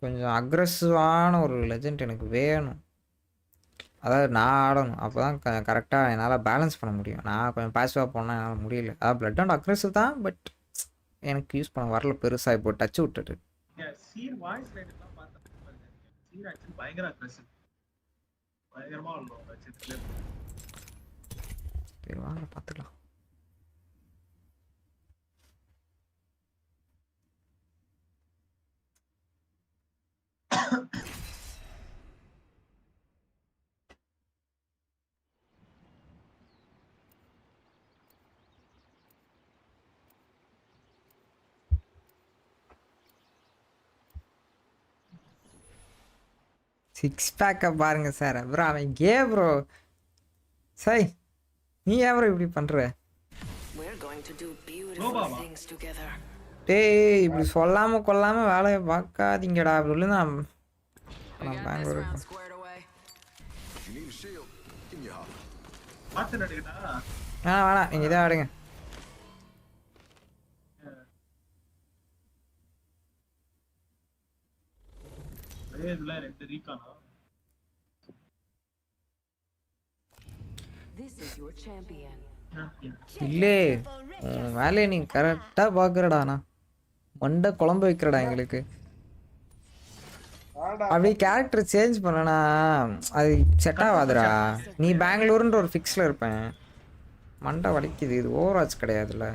கொஞ்சம் அக்ரெசிவான ஒரு லெஜெண்ட் எனக்கு வேணும் அதாவது நான் ஆடணும் அப்போ தான் கரெக்டாக என்னால் பேலன்ஸ் பண்ண முடியும் நான் கொஞ்சம் பாசிவாக போனால் என்னால் முடியல அதாவது பிளட் அண்ட் அக்ரெசிவ் தான் பட் எனக்கு யூஸ் பண்ண வரல பெருசாக இப்போ டச் விட்டுட்டு சீர் வாய்ஸ் லைட் எல்லாம் பார்த்தா சீர் ஆக்சுவலி பயங்கர அக்ரெசிவ் பயங்கரமா உள்ளோம் சரி வாங்க பார்த்துக்கலாம் சிக்ஸ் பேக்கை பாருங்க சார். ப்ரோ அவன் கே ப்ரோ. சை நீ ஏன் ப்ரோ இப்படி பண்ற? டேய் இப்படி சொல்லாம கொள்ளாம வேலையை பார்க்காதீங்கடா. அப்படி நான் பெங்களூர் வேணாம் நீங்க இதை ஆடுங்க. இல்லே வேலையை நீ கரெக்டா பாக்குறடாண்ணா. மண்டை குழம்பு வைக்கிறடா எங்களுக்கு. அப்படி கேரக்டர் சேஞ்ச் பண்ணனா அது செட் ஆகாதுடா. நீ பெங்களூருன்ற ஒரு ஃபிக்ஸ்ல இருப்பேன். மண்டை வலிக்குது. இது ஓவர் வாட்ச் கிடையாதுல்ல.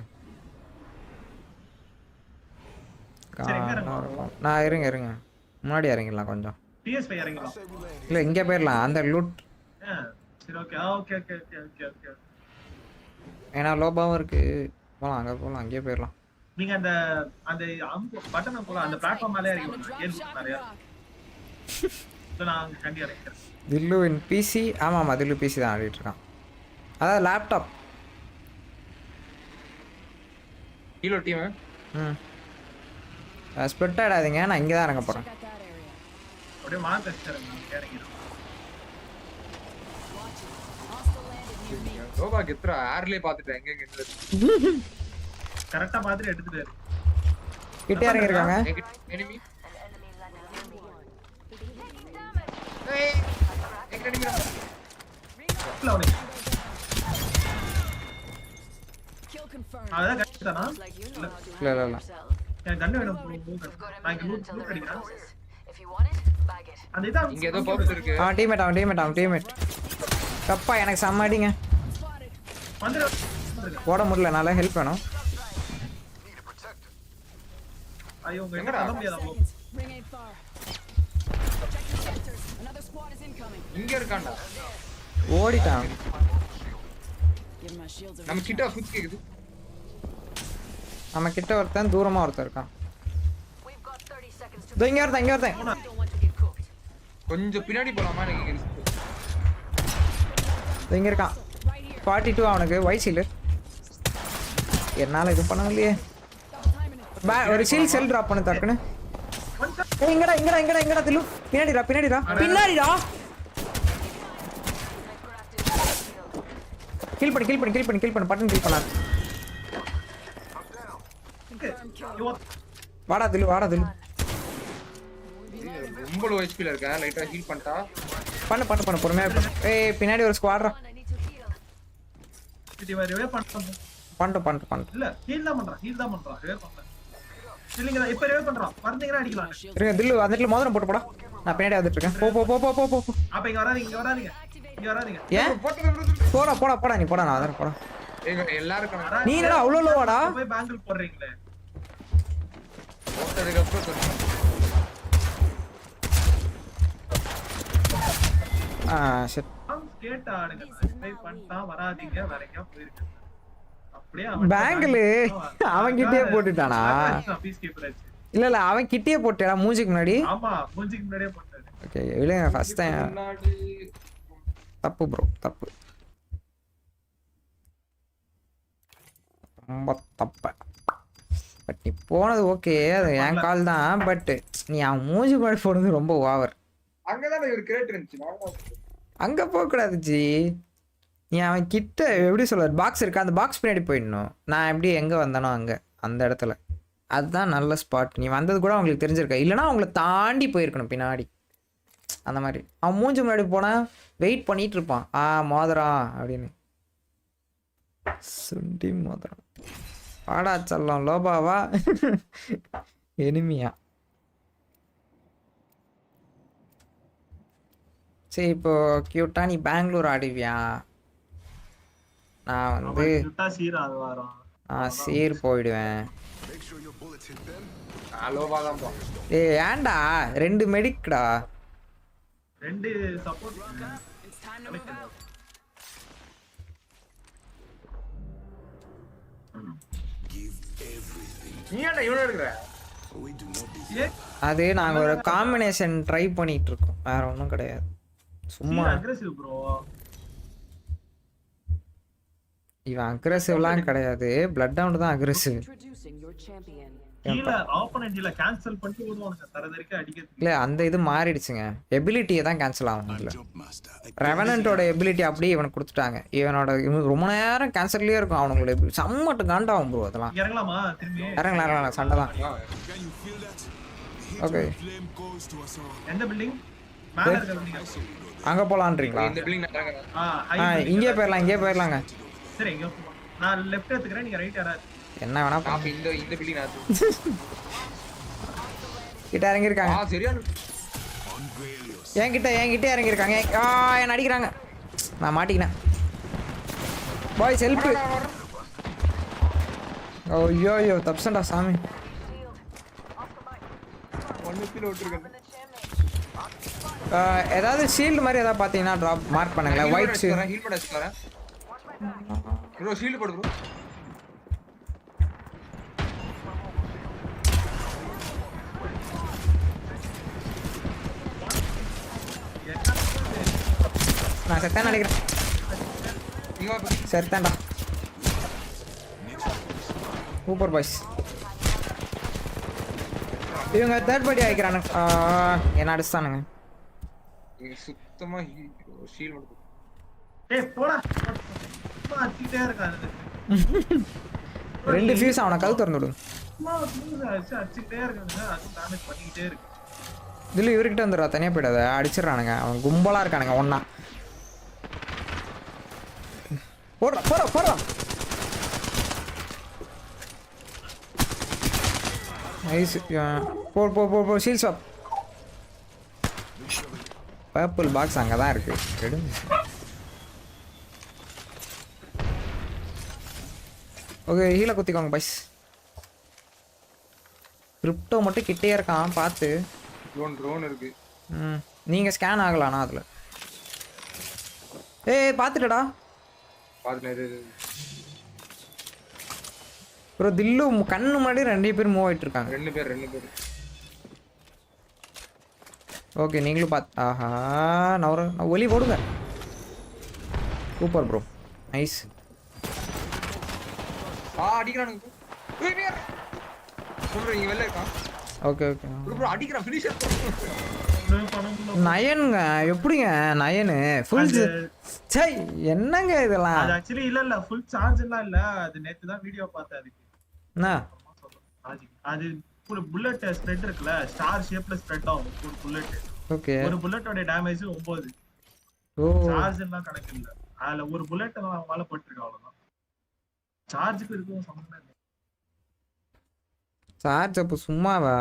நான் இருங்க முன்னாடி இறங்கிடலாம் கொஞ்சம். இல்ல இங்க போயிடலாம் அந்த லூட். ஏன்னா லோபாவும் இருக்கு. போலாம் அங்க போலாம். அங்கேயே போயிடலாம். நீங்க அந்த அந்த பட்டனை போல அந்த பிளாட்ஃபார்ம் மேலே இறங்கி கேம் நிறைய நான் கண்டி இறங்கிக்கிறேன். தில்லு இன் பிசி. ஆமாம் தில்லு பிசி தான் ஆடிட்டு இருக்கான். அதாவது லேப்டாப் ஹீலோ டீம். ஸ்ப்ளிட் ஆடாதீங்க. நான் இங்கே தான் இறங்க போகிறேன். அப்படியே மார்க் இறங்கிடும். லோபா கெத்ரா ஏர்லயே பார்த்துட்டேன். எங்க கரெக்டா பார்த்துட்டு எடுத்துட்டாரு. கிட்ட இறங்கி இருக்காங்க. எனிமி அதான் கரெக்டானா? இல்ல எனக்கு கண்ணு வேணும். நான் இங்க லூட் அடிக்கிறேன். அந்த இதா இங்க ஏதோ பாப்ஸ் இருக்கு. அவன் டீம்மேட் கப்பா எனக்கு செம்ம அடிங்க. போட முடியல. நல்லா ஹெல்ப் வேணும். ஐயோ எங்கடா வர முடியாது. இங்க இருக்கான்டா. ஓடிட்டான். நம்ம கிட்ட ஃபுட் கேக்குது. நம்ம கிட்ட ஒருத்தன் தூரமா ஒருத்தன் இருக்கான். இங்க ஒருத்தன் கொஞ்சம் பின்னாடி போலாமா? இங்க இருக்கான். 42 அவனுக்கு வயசில். என்னால இது பண்ண முடியலையே. ஒரு சீல் செல் டிராப் பண்ணு தக்குன்னு. எங்கடா தில்லு பின்னாடிடா. கில் பண்ணு பட்டன் கில் பண்ணாரு. வாடா தில்லு. ரொம்ப லோ ஹெச்பில இருக்க. லைட்டா ஹீல் பண்ணிட்டா. பண்ணு பொறுமையா. ஏய் பின்னாடி ஒரு ஸ்குவாட்ரா. ரிவே பண்ணு. இல்ல ஹீல் தான் பண்றான். ரிவே பண்றான். இல்லங்க இப்ப ரிவே பண்றான். வரீங்கனா அடிக்கலாம். இருங்க தில்லு வந்துட்டு மோதிரம் போட்டு போடா. நான் பின்னாடி வந்துட்டு இருக்கேன். போ. அப்ப இங்க வராதீங்க. ஏன் போடா நீ போடா. நான் வரேன் போடா. எல்லாரும் நீ என்னடா அவ்வளவு லோவாடா? போய் பேங்கிள் போடுறீங்களே. போட்டதுக்கு அப்புறம் சொல்றேன். ஷிட். கேட் ஆடுங்க. ஸ்பை பண்ணிட்டா வராதீங்க. வரங்க போயிருக்கு. அப்படியே பேங்கிள் அவன் கிட்டயே போட்டுட்டானா? இல்ல அவன் கிட்டயே போட்டேடா மூஞ்சிக்கு முன்னாடி. ஆமா மூஞ்சிக்கு முன்னாடியே போட்டாரு. ஓகே இல்லங்க ஃபர்ஸ்ட் டைம். தப்பு ப்ரோ தப்பு. ரொம்ப தப்பு. பட் நீ போனது ஓகே. அது என் கால் தான். பட் நீ அவன் மூஞ்சி முன்னாடி போனது ரொம்ப ஓவர். அங்கதான் ஒரு கிரேட் இருந்துச்சு. அங்க போக கூடாது ஜி. நீ அவன் கிட்ட எப்படி சொல்ற பாக்ஸ் இருக்கு. அந்த பாக்ஸ் பின்னாடி போயிடணும். நான் எப்படி எங்க வந்தானோ அங்க அந்த இடத்துல. அதுதான் நல்ல ஸ்பாட். நீ வந்தது கூட அவங்களுக்கு தெரிஞ்சிருக்க. இல்லைன்னா அவங்கள தாண்டி போயிருக்கணும் பின்னாடி. அந்த மாதிரி அவன் மூஞ்சி முன்னாடி போனா வெயிட் பண்ணிட்டு இருப்பான். மோதிரம் அப்படின்னு. சுண்டி மோதிரம் பாடா செல்லம் லோபாவா எனிமியா. சரி இப்போ கியூட்டா நீ பெங்களூர் ஆடுவியா? நான் வந்து சீர் போயிடுவேன். ஏய் ஏன்டா 2 மெடிக்டா. 2 சப்போர்ட். நீ என்ன இவன எடுக்கற? அது நாங்க ஒரு காம்பினேஷன் ட்ரை பண்ணிட்டு இருக்கோம், வேற ஒண்ணும் கிடையாது. சும்மா அக்ரெசிவ் ப்ரோ. இவன் அக்ரெசிவ்லாம் கிடையாது, பிளட் டவுன் தான் அக்ரெசிவ். கீழ ஆப்போனன்ட்ல கேன்சல் பண்ணிட்டு ஓடுவாங்க தரதறிக்க அடிக்கிறதுக்கு. இல்ல அந்த இது மாறிடுச்சுங்க, எபிலிட்டியை தான் கேன்சல் ஆகும். இதுல ரெவனன்ட்டோட எபிலிட்டி அப்படியே இவனுக்கு கொடுத்துட்டாங்க. இவன் ரொம்ப நேரம் கேன்சல்லே இருக்கும். அவங்களோட சம்மட்டு காண்டாகும் ப்ரோ. அதெல்லாம் இறங்கலாமா திரும்பி? இறங்கலாம், சண்டை தான். ஓகே எந்த பில்டிங்? மேல இருக்க பில்டிங். அங்க போலான்றீங்களா? இந்த பில்டிங் நான் இறங்கறேன். இங்கே போயிடலாங்க. சரி இங்க போ. நான் லெஃப்ட் எடுத்துக்கறேன், நீங்க ரைட் யாரா? என்ன வேணா நான் இந்த பில்டிங் நான் கிட்ட இறங்கி இருக்காங்க. சரியான என்கிட்ட இறங்கி இருக்காங்க. என்ன அடிக்கிறாங்க, நான் மாட்டிக்கினேன். Boys help. ஐயோ தப்சண்டா சாமி. ஏதாவது ஷீல்டு மாதிரி ஏதாவது பாத்தீங்கன்னா டிராப் மார்க் பண்ணுங்களேன். White shield. ஹீல் பண்ண வச்சுறேன் ப்ரோ. ஷீல்ட் போடு ப்ரோ. நான் செத்தான் நினைக்கிறேன். செத்தான்டா. Super boys. இவங்க தேர்ட் பார்ட்டி ஆயிக்கிறானுங்க. என்ன அடிச்சானுங்க. சுத்தமா ஷீல்ட் போடு. டேய் போடா. அடிச்சிட்டே இருக்கானே. ரெண்டு ஃபியூஸ் அவன கழு திறந்து விடு. அடிச்சிட்டே இருக்கானே, அது டேமேஜ் பண்ணிட்டே இருக்கு. இதுல இவர்கிட்ட வந்துடுறா, தனியா போயிடாத. அடிச்சிடறானுங்க, அவன் கும்பலா இருக்கானுங்க ஒண்ணா. போறா. நைஸ். போ ஷீல்ட் ஸ்வாப். பர்பிள் பாக்ஸ் அங்கே தான் இருக்கு. ஓகே ஹீலை குத்திக்கோங்க பாய்ஸ். கிரிப்டோ மட்டும் கிட்டே இருக்கான், பார்த்து. ட்ரோன் இருக்கு. நீங்க ஸ்கேன் ஆகலானா அதுல? பார்த்துட்டடா. ப்ரோ தில்லு கண்ணு முன்னாடி ரெண்டு பேர் மூவ் ஆயிட்டு இருக்காங்க. ரெண்டு பேர். ஓகே நீங்களும் பார்த்து. ஆஹா நான் ஒலி போடுங்க. Super bro, nice. அடிக்கிறானுங்க. இங்க வெளில இருக்கான். ஓகே ப்ரோ அடிக்கிறான். ஃபினிஷர் நயனுங்க. எப்படிங்க நயனு ஃபுல்? சை என்னங்க இதெல்லாம்? அது एक्चुअली இல்ல ஃபுல் சார்ஜ் எல்லாம் இல்ல. அது நேத்து தான் வீடியோ பார்த்தேன். அதுக்கு என்ன அது புல்லட் ஸ்ப்ரெட் இருக்குல, ஸ்டார் ஷேப்ல ஸ்ப்ரெட் ஆகும் ஒரு புல்லட். ஓகே ஒரு புல்லட்டோட டேமேஜ் 9. சார்ஜ் எல்லாம் கணக்கு இல்ல. அதுல ஒரு புல்லட் மேல போட்டுருக்கு, அவ்வளவுதான். சார்ஜுக்கு இருக்கும் சம்பந்தம் இல்ல. சார்ஜ் அப்ப சும்மாவா?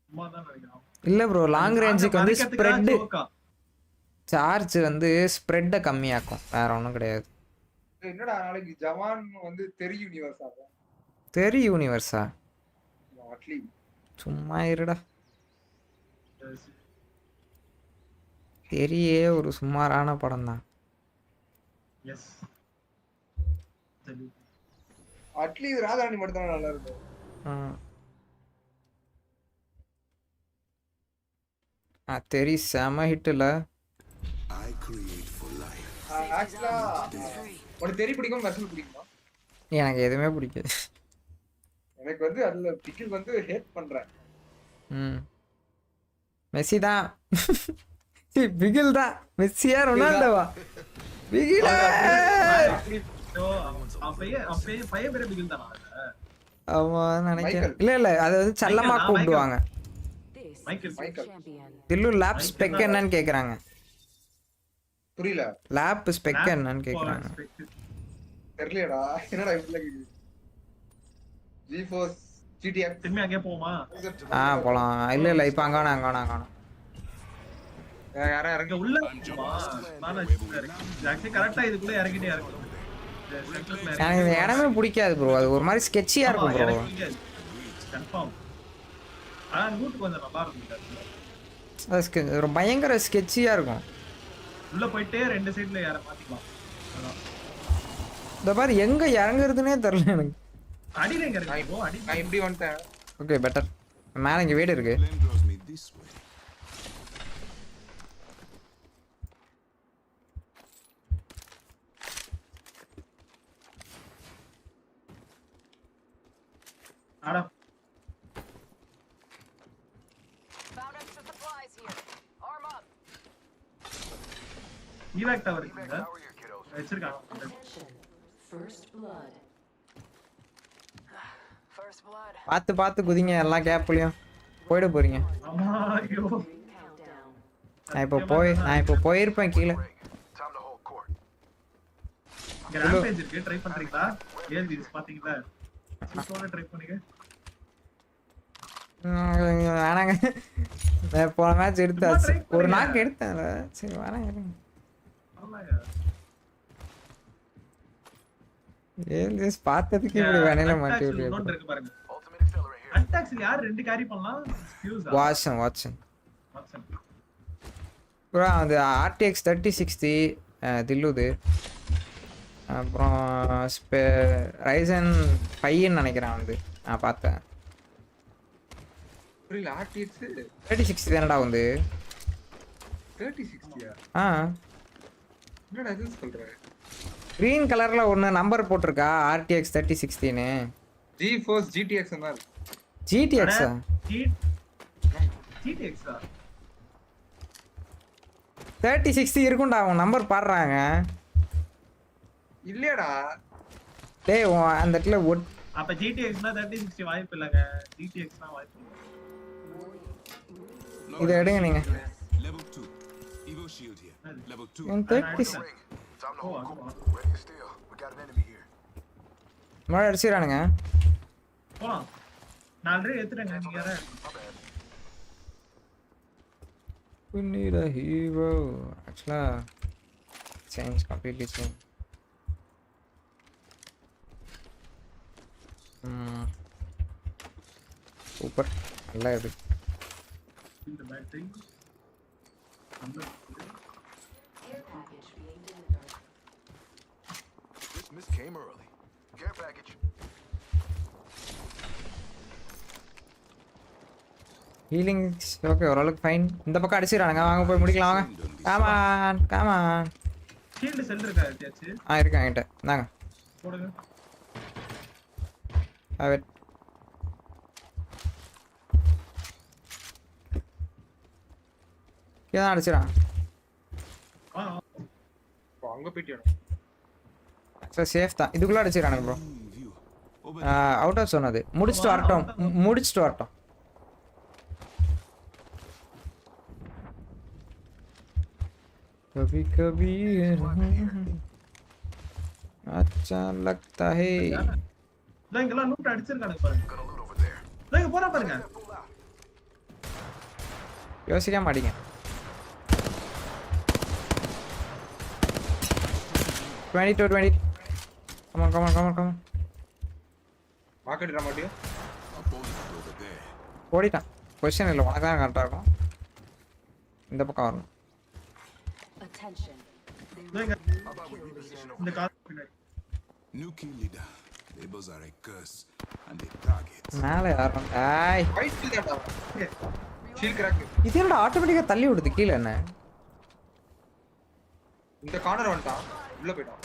சும்மா தான் நினைக்கிறேன். இல்ல ப்ரோ, லாங் ரேஞ்சுக்கு வந்து ஸ்ப்ரெட் சார்ஜ் வந்து ஸ்ப்ரெட் கம்மியாக்கும், வேற ஒண்ணும் கிடையாது. என்னடா நாளைக்கு ஜவான் வந்து தெரி யூனிவர்ஸா? தெரி யூனிவர்ஸா? சும்மா இருடா. தெரியே ஒரு சுமாரான படம் தான். எஸ் அட்லீஸ்ட் ராதாராணி மட்டும் தான் நல்லா இருக்கும். தெரி செம ஹிட்ல. உனக்கு தெரி பிடிக்கும், மெர்சல் பிடிக்குமா? எனக்கு எதுவுமே பிடிக்காது. எனக்கு வந்து அதுல பிகில் வந்து ஹேட் பண்றேன். மெஸ்ஸி தான். பிகில் தான். மெஸ்ஸியா ரொனால்டோவா? பிகில். பையன் பேரு பிகில் தானா? ஆமா நினைக்கிறேன். இல்ல அது வந்து செல்லமா கூப்பிடுவாங்க. தில்லு லேப் ஸ்பெக் என்னன்னு கேக்குறாங்க. புரியல. லேப் ஸ்பெக் என்னன்னு கேக்குறாங்க. தெரியலடா. என்னடா இப்படி கேக்குது? ஜிஃபோர்ஸ் ஜிடிஎஃப் திரும்பி அங்கே போமா? போலாம். இல்ல இப்ப அங்க காணோம். யாரா இறங்க உள்ள நானா எக்ஸாக்ட்லி கரெக்ட்டா இதுக்குள்ள இறங்கிட்டே இறங்கணும். எனக்கு இந்த இடமே பிடிக்காது ப்ரோ. அது ஒரு மாதிரி ஸ்கெட்சியா இருக்கும் ப்ரோ. கன்ஃபார்ம். ரூட் கொஞ்சம் நல்லா இருக்கும். அது ஒரு பயங்கர ஸ்கெட்சியா இருக்கும். உள்ள போயிட்டே ரெண்டு சைடுல யார மாத்திக்கலாம். இந்த மாதிரி எங்க இறங்குறதுனே தெரியல எனக்கு. அடியில எங்க இருக்கு? நான் இப்படி வந்துட்டேன். Okay better. மேல இங்க வீடு இருக்கு. ஆடா Found extra supplies here. Arm up. Evac tower இருக்குங்க. வச்சிருக்காங்க. First blood. பார்த்து குதிங்க எல்லா கேப்லயும். போய்ட போறீங்க. ஆமா ஐயோ. நான் இப்போ போயிருப்பேன் கீழ. கிராம்பேஜ் இருக்கு ட்ரை பண்றீங்களா? ALGS பாத்தீங்களா? சூப்பரா ட்ரை பண்ணுங்க. வேணாங்க. நான் போன மேட்ச் எடுத்தாச்சு. ஒரு நாக்கு எடுத்தேன். சரி வேணாங்க. ALGS பார்த்ததுக்கு இப்படி வேணால மாட்டி விடுறீங்க. அட்டாக்ஸ்ல யார் ரெண்டு கேரி பண்ணலாம்? வாட்சன். ப்ரோ அது RTX 3060 தில்லுது. அப்புறம் Ryzen 5 ன்னு நினைக்கிறேன் வந்து. நான் பார்த்தேன். புரியல RTX 3060 தானடா வந்து. 3060யா? என்னடா இது சொல்ற? green கலர்ல ஒன்னு நம்பர் போட்டுருக்கா RTX 3060 ன்னு. GeForce GTX ன்னா இருக்கு. GTX GTX 3060 இருக்கும்டா அவன் நம்பர் பாடுறாங்க. இல்லடா. டேய் அந்த இடத்துல அப்ப GTX னா 3060 வாய்ப்பு இல்லங்க. GTX னா வாய்ப்பு இல்ல. இத எடுங்க நீங்க. Level 2. Evo shield here. Level 2. 30 Time to hold court. Ready to steal. We got an enemy here. மழை அடிச்சிரானுங்க. போலாம். நான் ஆல்ரெடி ஏத்துறேங்க நீங்க யாரா? We need a hero. Actually, change completely change. Super. நல்லா இது. இந்த battery. This miss came early. Care package. Healing okay ஓரளவுக்கு fine. இந்த பக்கம் அடிச்சிரானுங்க. வாங்க போய் முடிக்கலாம் வாங்க. Come on. ஷீல்ட் செல் இருக்கா ஏத்தியாச்சு? இருக்கு என்கிட்ட. நாங்க போடுங்க. அவட் கேதான் அடிச்சிரான். அங்க போயிட்டியா? சார் சேஃப் தான். இதுக்குள்ள அடிச்சிரானுங்க ப்ரோ. அவுட் ஆஃப் சொன்னது. முடிச்சிட்டு வரட்டும். कभी कभी अच्छा लगता है. இங்கலாம் லூட் அடிச்சிருக்கானுங்க பாருங்க. இங்க போறா பாருங்க. யோசிக்க மாட்டீங்க. 20. Come on. மார்க்கெட் இட மாட்டியா? ஓடிட்டான். क्वेश्चन இல்ல உனக்கு தான் கரெக்ட்டா இருக்கும். இந்த பக்கம் வரணும். Attention. இந்த கார் பின்னாடி. New kill leader. Labels are a curse and they target. மேலே யாரும் ஏய் ஃபைட் இல்லடா. ஷீல் கிராக். இது என்னடா ஆட்டோமேட்டிக்கா தள்ளி விடுது கீழ என்ன? இந்த கார்னர் வந்துட்டான். உள்ள போய்ட்டான்.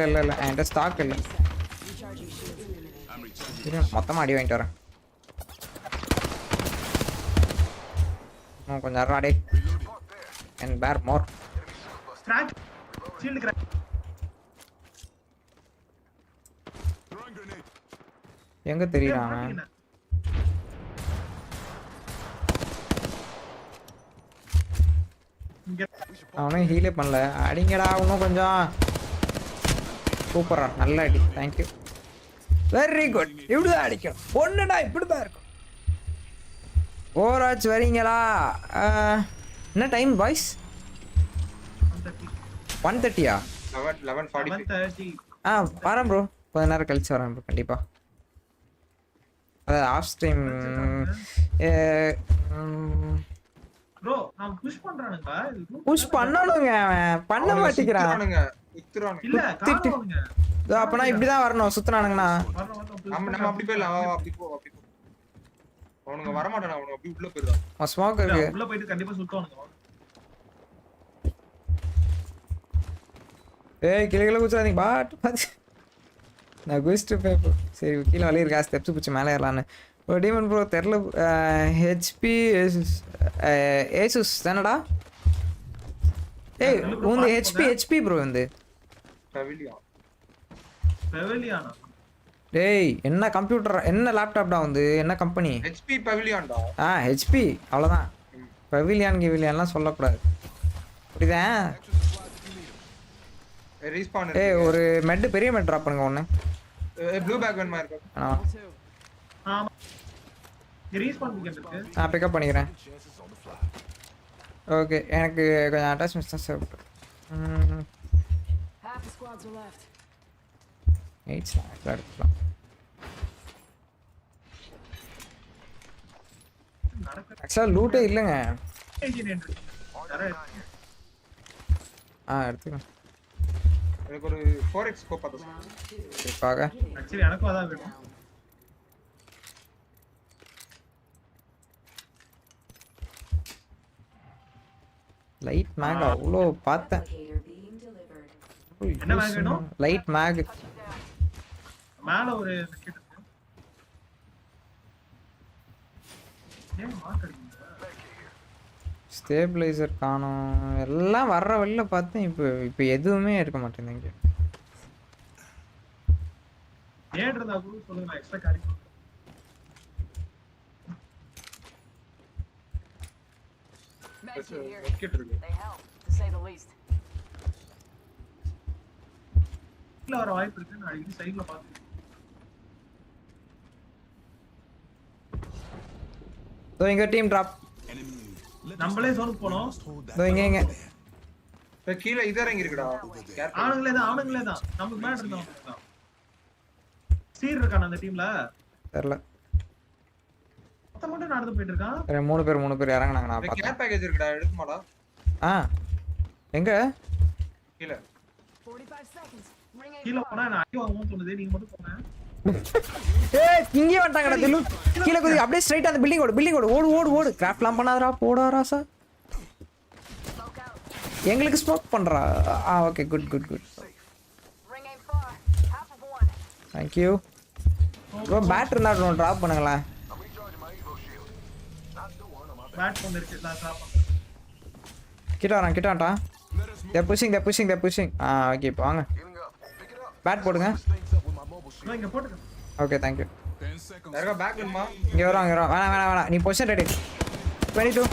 இல்ல என்கிட்ட ஸ்டாக் இல்ல. மொத்தமா அடி வாங்கிட்டு வரேன். கொஞ்சம் நேரம் அடி. And bear more. Crack. Shield crack. எங்க தெரியுறாங்க? அவனும் ஹீலே பண்ணல. அடிங்கடா இன்னும் கொஞ்சம். சூப்பரா நல்ல அடி. Thank you. Very good. இப்படிதான் அடிக்கணும். பொண்ணுடா இப்படிதான் இருக்கும். ஓவராட்ச் வரீங்களா? என்ன டைம் பாய்ஸ்? 1:30 11:40. வரேன் ப்ரோ. கொஞ்ச நேரம் கழிச்சு வரேன் ப்ரோ கண்டிப்பா. அதாவது ஆஃப் ஸ்ட்ரீம் ப்ரோ நான் புஷ் பண்றானுங்க. புஷ் பண்ணனுங்க அவன் பண்ண மாட்டேங்கிறான். குத்துறானுங்க. இல்ல காணுங்க. அப்பனா இப்படி தான் வரணும் சுத்துறானுங்கனா. வரணும் நம்ம அப்படி போயிடலாம். அப்படி போ. அவனுங்க வர மாட்டானே, அவனுங்க அப்படி உள்ள போயிடுறான். ஸ்மோக் இருக்கு. உள்ள போயிட்டு கண்டிப்பா சுத்துவானுங்க. ஏய் கீழே குச்சாதீங்க பாட். நான் குஸ்ட் பேப்பர். சரி கீழே வலி இருக்கா, ஸ்டெப்ஸ் பிடிச்சி மேலே ஏறலான்னு. ஒரு டீமன் ப்ரோ தெரில. ஹெச்பி ஏசுஸ் தானடா? ஏய் உந்து ஹெச்பி ப்ரோ வந்து பெவிலியானா. டேய் என்ன கம்ப்யூட்டர் என்ன லேப்டாப்டா வந்து என்ன கம்பெனி? ஹெச்பி பெவிலியான்டா. ஹெச்பி அவ்வளவுதான். பெவிலியான்லாம் சொல்லக்கூடாது. புரியுதா? ரீஸ்பான். ஏய் ஒரு மெட் பெரிய மெட் டிராப் பண்ணுங்க ஒண்ணு. ப்ளூ பேக் வேணுமா இருக்கு? ஆமா. ரீஸ்பான் இருக்கு. பிக்கப் பண்ணிக்கிறேன். ஓகே எனக்கு கொஞ்சம் அட்டாச்மெண்ட்ஸ் தான் save. Half the squads are left. 8 ஸ்லாக்ல எடுக்கலாம். ஆக்சுவலா லூட்டே இல்லைங்க. எடுத்துக்கலாம். எனக்கு ஒரு 4x ஸ்கோப் பார்த்தா சரிப்பாக. ஆக்சுவலி எனக்கும் அதான் வேணும். லைட் மேக் அவ்வளோ பார்த்தேன். என்ன மேக் வேணும்? Light mag. மேல ஒரு கிட் இருக்கு. ஏன் மார்க் ஸ்டேபிளைசர் காணோம். எல்லாம் வர்ற வழியில பார்த்தேன். இப்போ எதுவுமே இருக்க மாட்டேங்குது. ஏன் இருந்தா கூட சொல்லுங்க, நான் எக்ஸ்ட்ரா கேரி பண்ணுறேன். They help, to say the least. இல்ல வர வாய்ப்பு இருக்கு. நான் இது சைடுல பாத்துட்டேன். தோ இங்க டீம் டிராப். நம்மளே சோன் போறோம். தோ இங்க கீழ இது இறங்கி இருக்குடா. ஆளுங்களே தான் நமக்கு மேல இருந்தவங்க. சீர் இருக்கான அந்த டீம்ல தெரியல. மொத்தம் மட்டும் நடந்து போயிட்டு இருக்கான். மூணு பேர் இறங்குனாங்க. நான் பார்த்தேன். கேர் பேக்கேஜ் இருக்குடா, எடுக்குமாடா? எங்க கீழ 45 seconds. கீழ போனா நான் அடி வாங்குவோம்னு தோணுது. நீங்க மட்டும் போங்க. ஏய் இங்கே வந்துட்டாங்கடா திலு. கீழ குதி அப்படியே ஸ்ட்ரைட்டா அந்த பில்டிங் ஓடு. கிராஃப்ட்லாம் பண்ணாதடா. போடா ராசா. எங்களுக்கு ஸ்மோக் பண்றா. Okay good. Ring aim far. Half of one. Thank you. Bro bat இருந்தா டிராப் பண்ணுங்களா? பேட் கொண்டு இருக்கு. நான் டிராப் பண்றேன். கிட்ட வாடா. They're pushing. ஓகே இப்போ வாங்க. பேட் போடுங்க. இங்க போடுங்க. Okay thank you. யாரோ பேக் வேணுமா? இங்க வரோம். வேணாம். நீ position ready. 22.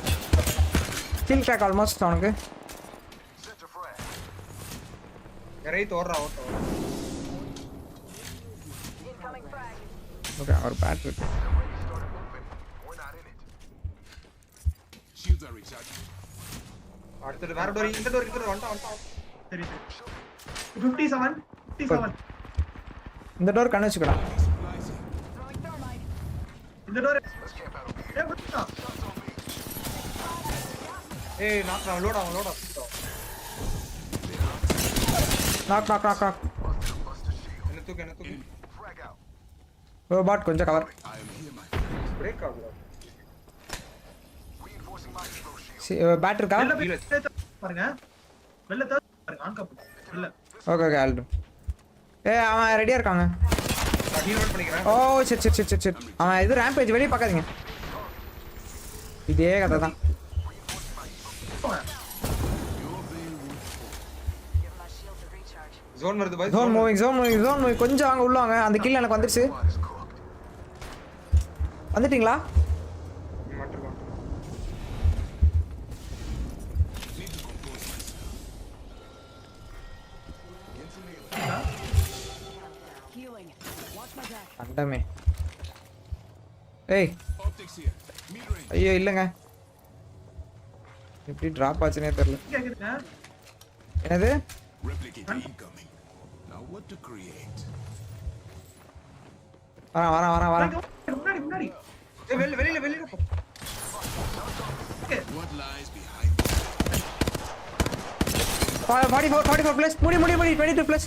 Kill track almost அவனுக்கு. ரைட் ஓடுறா. Incoming frag. ஓகே ஒரு பேட் இருக்கு. அடுத்து வேற டோர். இந்த டோர் வந்துட்டான். சரி 57. இந்த டோர் கண்ணு வச்சுக்கடா. இந்த டோர் ஏய் நாக் லோட். நாக். என்ன தூக்கு. பாட் கொஞ்சம் கவர். பிரேக் ஆகுது. பேட் இருக்கா? பாருங்க. வெல்ல பாருங்க. On cup. இல்ல. ஓகே ஆல்டு. அவன் ரெடியா இருக்காங்க. நான் ஹீல் பண்ணிக்கிறேன். ஓ சரி. அவன் இது ரேம்பேஜ் வெளிய பார்க்காதீங்க. இதே கதை தான். ஜோன் வருது பாய். Zone moving. கொஞ்சம் வாங்க உள்ள வாங்க. அந்த கில் எனக்கு வந்துருச்சு. வந்துட்டீங்களா? அண்டமே. ஏய் ஐயோ இல்லங்க. எப்படி டிராப் ஆச்சுனே தெரியல. என்னது? வரேன். முன்னாடி. வெளியில போ. What lies behind 44 plus. முடி 22 plus.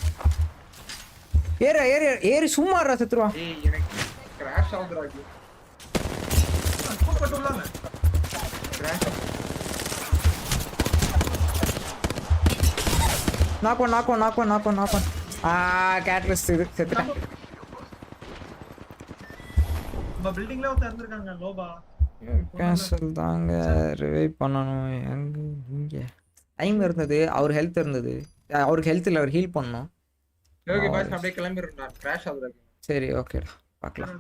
ஏறு சும்மாறா செத்துருவா. ஏய் எனக்கு கிராஷ் ஆகுதுடா இது. போட்டுலாங்க. Crash knock one. கேட்டலிஸ்ட் இது செத்துட்டேன். நம்ம பில்டிங்ல ஒருத்தர் இருந்திருக்காங்க லோபா. கேன்சல் தாங்க ரிவைவ் பண்ணனும். எங்க இங்க டைம் இருந்தது, அவர் ஹெல்த் இருந்தது. அவருக்கு ஹெல்த் இல்ல, அவர் ஹீல் பண்ணனும். ஓகே பாஸ் அப்படியே கிளம்பிறேன். கிராஷ் ஆகுதுடா. சரி ஓகேடா பார்க்கலாம்.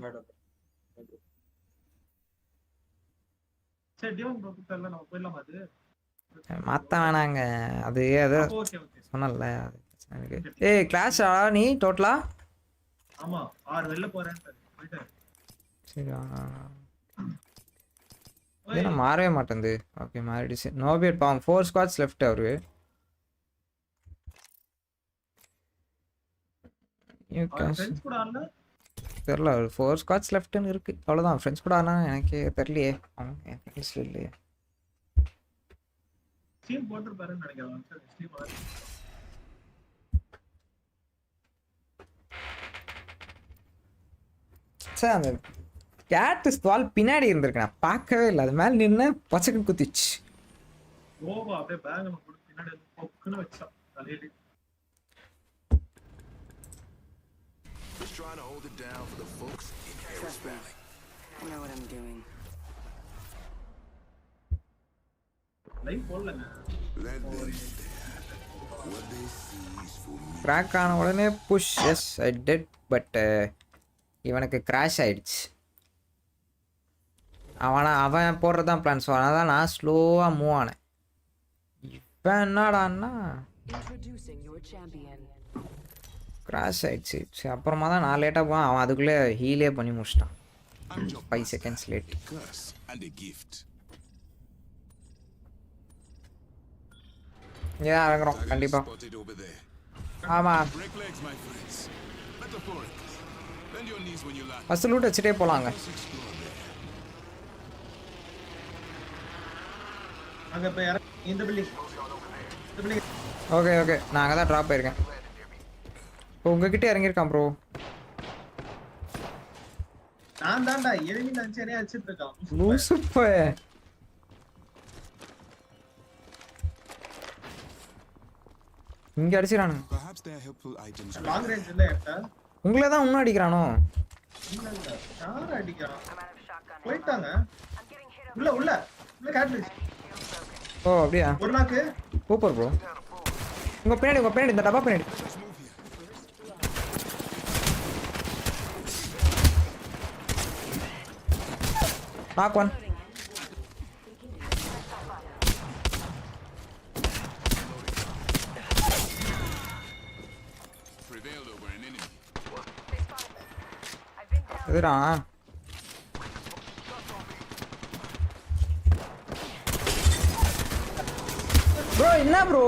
சரி டியோன் ப்ரோ கிட்டல நம்ம போயிடலாம். அது மாத்த வேணாங்க. அது ஓகே சொன்னல எனக்கு. ஏய் கிளாஸா நீ டோட்டலா? ஆமா 6 வெளில போறேன் போயிடு. சரி ஏன்னா மாறவே மாட்டேங்குது. ஓகே மாறிடுச்சு. நோபியட் பாம் 4 ஸ்குவாட்ஸ் லெஃப்ட் அவரு. ஃப்ரெண்ட்ஸ் கூட ஆடல தெரியல. 4 ஸ்குவாட்ஸ் லெஃப்ட்னு இருக்கு அவ்வளவுதான். ஃப்ரெண்ட்ஸ் கூட ஆனா எனக்கு தெரியலையே. என் ஃப்ரெண்ட்ஸ் இல்லையே. ஸ்ட்ரீம் போட்டுருப்பாருன்னு நினைக்கிறேன். ஸ்ட்ரீம் சார் அந்த கேட் ஸ்வால் பின்னாடி இருந்திருக்கு. நான் பார்க்கவே இல்லை. அது மேல நின்று பச்சைக்கு குத்திச்சு. ஓவா அப்படியே பேக்ல போட்டு பின்னாடி பொக்குன்னு வச்சா தலையில. Just trying to hold it down for the folks in Harris Valley. I know what I'm doing. Live போடலங்க. Let them stand. What they see is for me. Crack ஆன உடனே push. Yes I did. But இவனுக்கு crash ஆயிடுச்சு. அவன் போடுறதான் plan. So அதனால தான் நான் ஸ்லோவாக மூவ் ஆனேன். இப்போ என்னடான்னா கிராஷ் ஆயிடுச்சு. சரி அப்புறமா தான் நான் லேட்டாக போவேன். அவன் அதுக்குள்ளே ஹீலே பண்ணி முடிச்சிட்டான். 5 செகண்ட்ஸ் லேட். ஏன் இறங்குறோம் கண்டிப்பாக. ஆமாம் ஃபஸ்ட்டு லூட் வச்சுட்டே போகலாங்க. அங்க போய் இந்த பில்டிங். ஓகே நான் அங்கே தான் ட்ராப் ஆயிருக்கேன். இப்போ உங்ககிட்ட இறங்கியிருக்கான் ப்ரோ. நான் தான்டா எனிமி லஞ்சரே அடிச்சிட்டு இருக்கான். லூசுப்பே. இங்க அடிச்சிரானு. லாங் ரேஞ்ச் இல்ல ஏட்டா. உங்களே தான் முன்னாடி அடிக்கறானோ? இல்ல யார அடிக்கறான்? போய்ட்டாங்க. உள்ள கேட்டலிஸ்ட். ஓ அப்படியே. ஒரு நாக்கு. Super bro. உங்க பின்னாடி இந்த டப்பா பின்னாடி. Knock one. எதுடா? ப்ரோ என்ன ப்ரோ?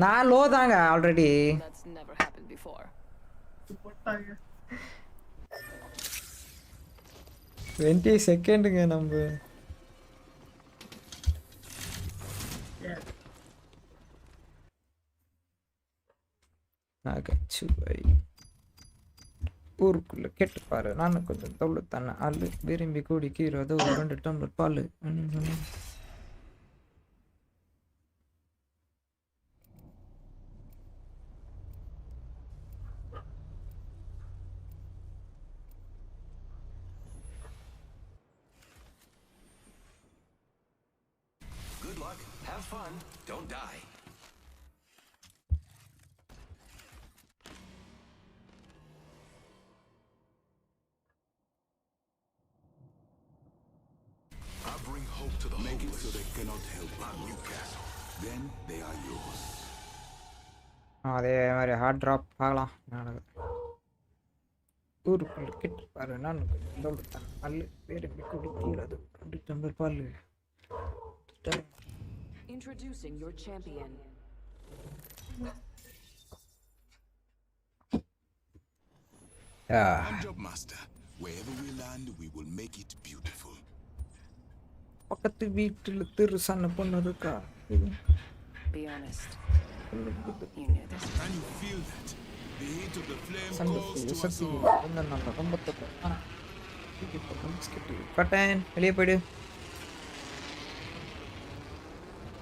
நான் லோ தாங்க already. That's never happened before. 20 செகண்டுங்க நம்ம. நகைச்சுவை ஊருக்குள்ள கேட்டு பாரு. நான் கொஞ்சம் தொழில் தானே ஆளு விரும்பி குடிக்கிறதோ 2 டம்ளர் பால். Good luck. Have fun. Don't die. I bring hope to the Make it so they cannot help but Newcastle. Then they are yours. அதே மாதிரி ஹார்ட் ட்ராப் பார்க்கலாம். ஊருக்குள்ள கேட்டு பாரு. நான் கொஞ்சம் தொழில் தானே ஆளு விரும்பி குடிக்கிறது 2 டம்ளர் பால். Introducing your champion. I'm Job Master. Wherever we land, we will make it beautiful. பக்கத்து வீட்டுல திருசான பொண்ணு இருக்கா? Be honest. You knew this. Can you feel that? கட்டேன் வெளியே போயிடு.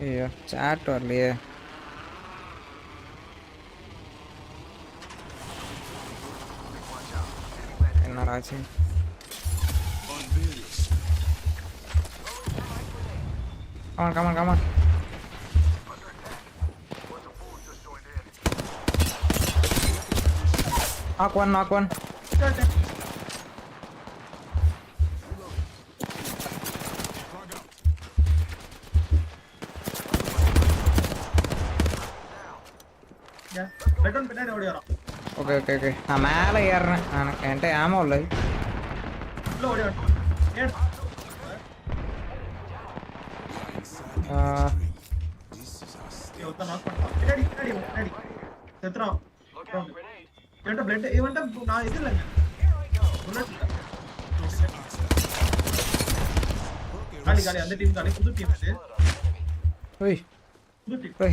ஐயோ சாட் வரலையே. என்னடா ஆச்சு? Come on, come on. Knock one, knock one. Okay. நான் மேலே ஏறுறேன். என்கிட்ட ஆமோ இல்லை.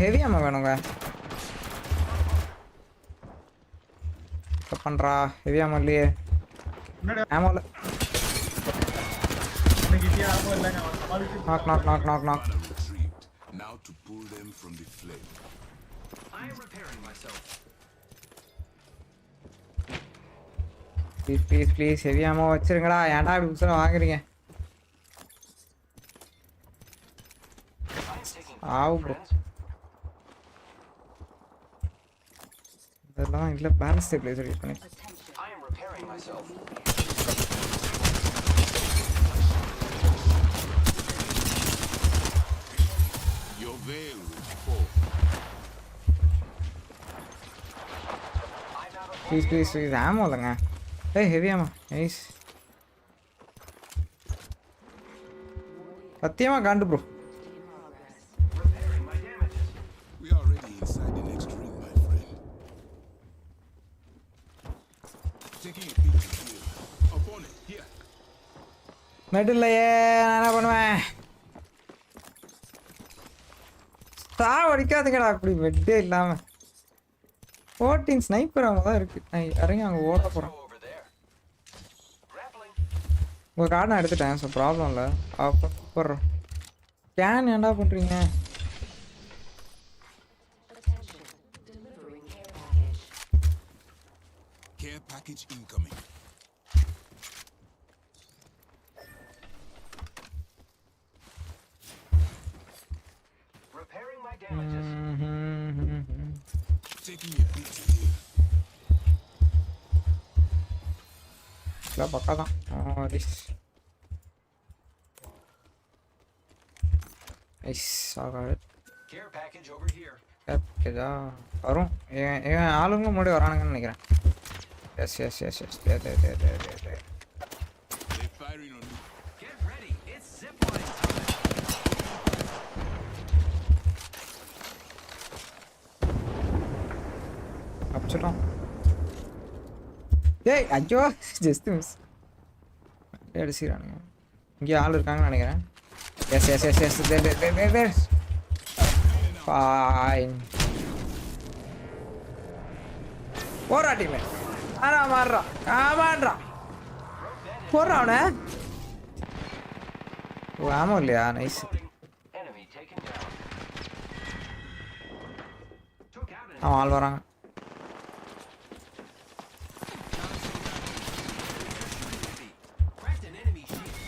ஹெவி ஆமா வேணுங்க. பண்றா ஹெவி ஆமா இல்லையே. ஆமா இல்ல. knock. Now to pull them from the flame. I am repairing myself. Please heavy ammo வச்சிருங்கடா. ஏன்டா இப்படி உசர வாங்குறீங்க? ஆவு bro. இதெல்லாம் இல்ல பேலன்ஸ் ஸ்டெபிலைசர் யூஸ் பண்ணி. I am repairing myself. Your veil will fall. Please ammo இல்லங்க. Hey heavy ammo. Nice. சத்தியமா காண்டு bro. We are already inside the next ring, my friend. Taking a peek here. Upon it, here. மெடல்லையே நான் என்ன பண்ணுவேன்? அடிக்காதுங்கடா அப்படி வெட்டே இல்லாம. 14 sniper அவங்க தான் இருக்கு. நான் இறங்கி அங்கே ஓட போகிறேன். உங்கள் கார்டு நான் எடுத்துட்டேன். ஸோ ப்ராப்ளம் இல்லை. அப்போ கூப்பிட்றோம். கேன் ஏன்டா பண்ணுறீங்க? Care package incoming. Repairing my damages. Taking a peek here. La pacada. Oh, this. Nice. I got it. Care package over here. கேதா வரும். ஏன் ஆளுங்க முன்னாடி வரானுங்கன்னு நினைக்கிறேன். Yes. They're firing on me. Get ready. It's zipline time. அப்செட்டான். ஏய் ஐயோ just miss. அடிச்சிரானுங்க. இங்கே ஆள் இருக்காங்கன்னு நினைக்கிறேன். எஸ். தேர். Fine. போறா டீமே. ஆனா மாறா. ஆமான்றா. போறா அவனே. ஓ ஆமா இல்லையா? நைஸ். அவன் ஆள் வராங்க.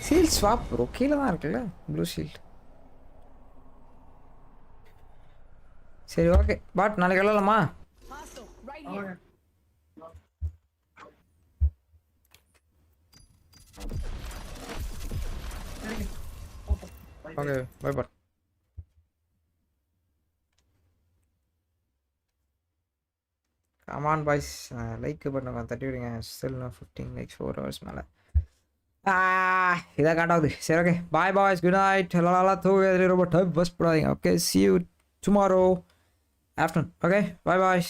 Shield swap bro. கீழே தான் இருக்குல்ல ப்ளூ ஷீல்ட். சரி ஓகே பாட் நாளைக்கு விளாடலாமா? ஓகே பை பாட். கமான் பாய்ஸ் லைக் பண்ணுங்க தட்டி விடுங்க. ஸ்டில் 15 லைக்ஸ் 4 hours மேலே. இதாக காட்டாது. சரி okay boy boys. Good night. எல்லாம் தூங்க ரொம்ப டைம் பஸ் போடாதீங்க. Okay see you tomorrow afternoon. Okay, bye.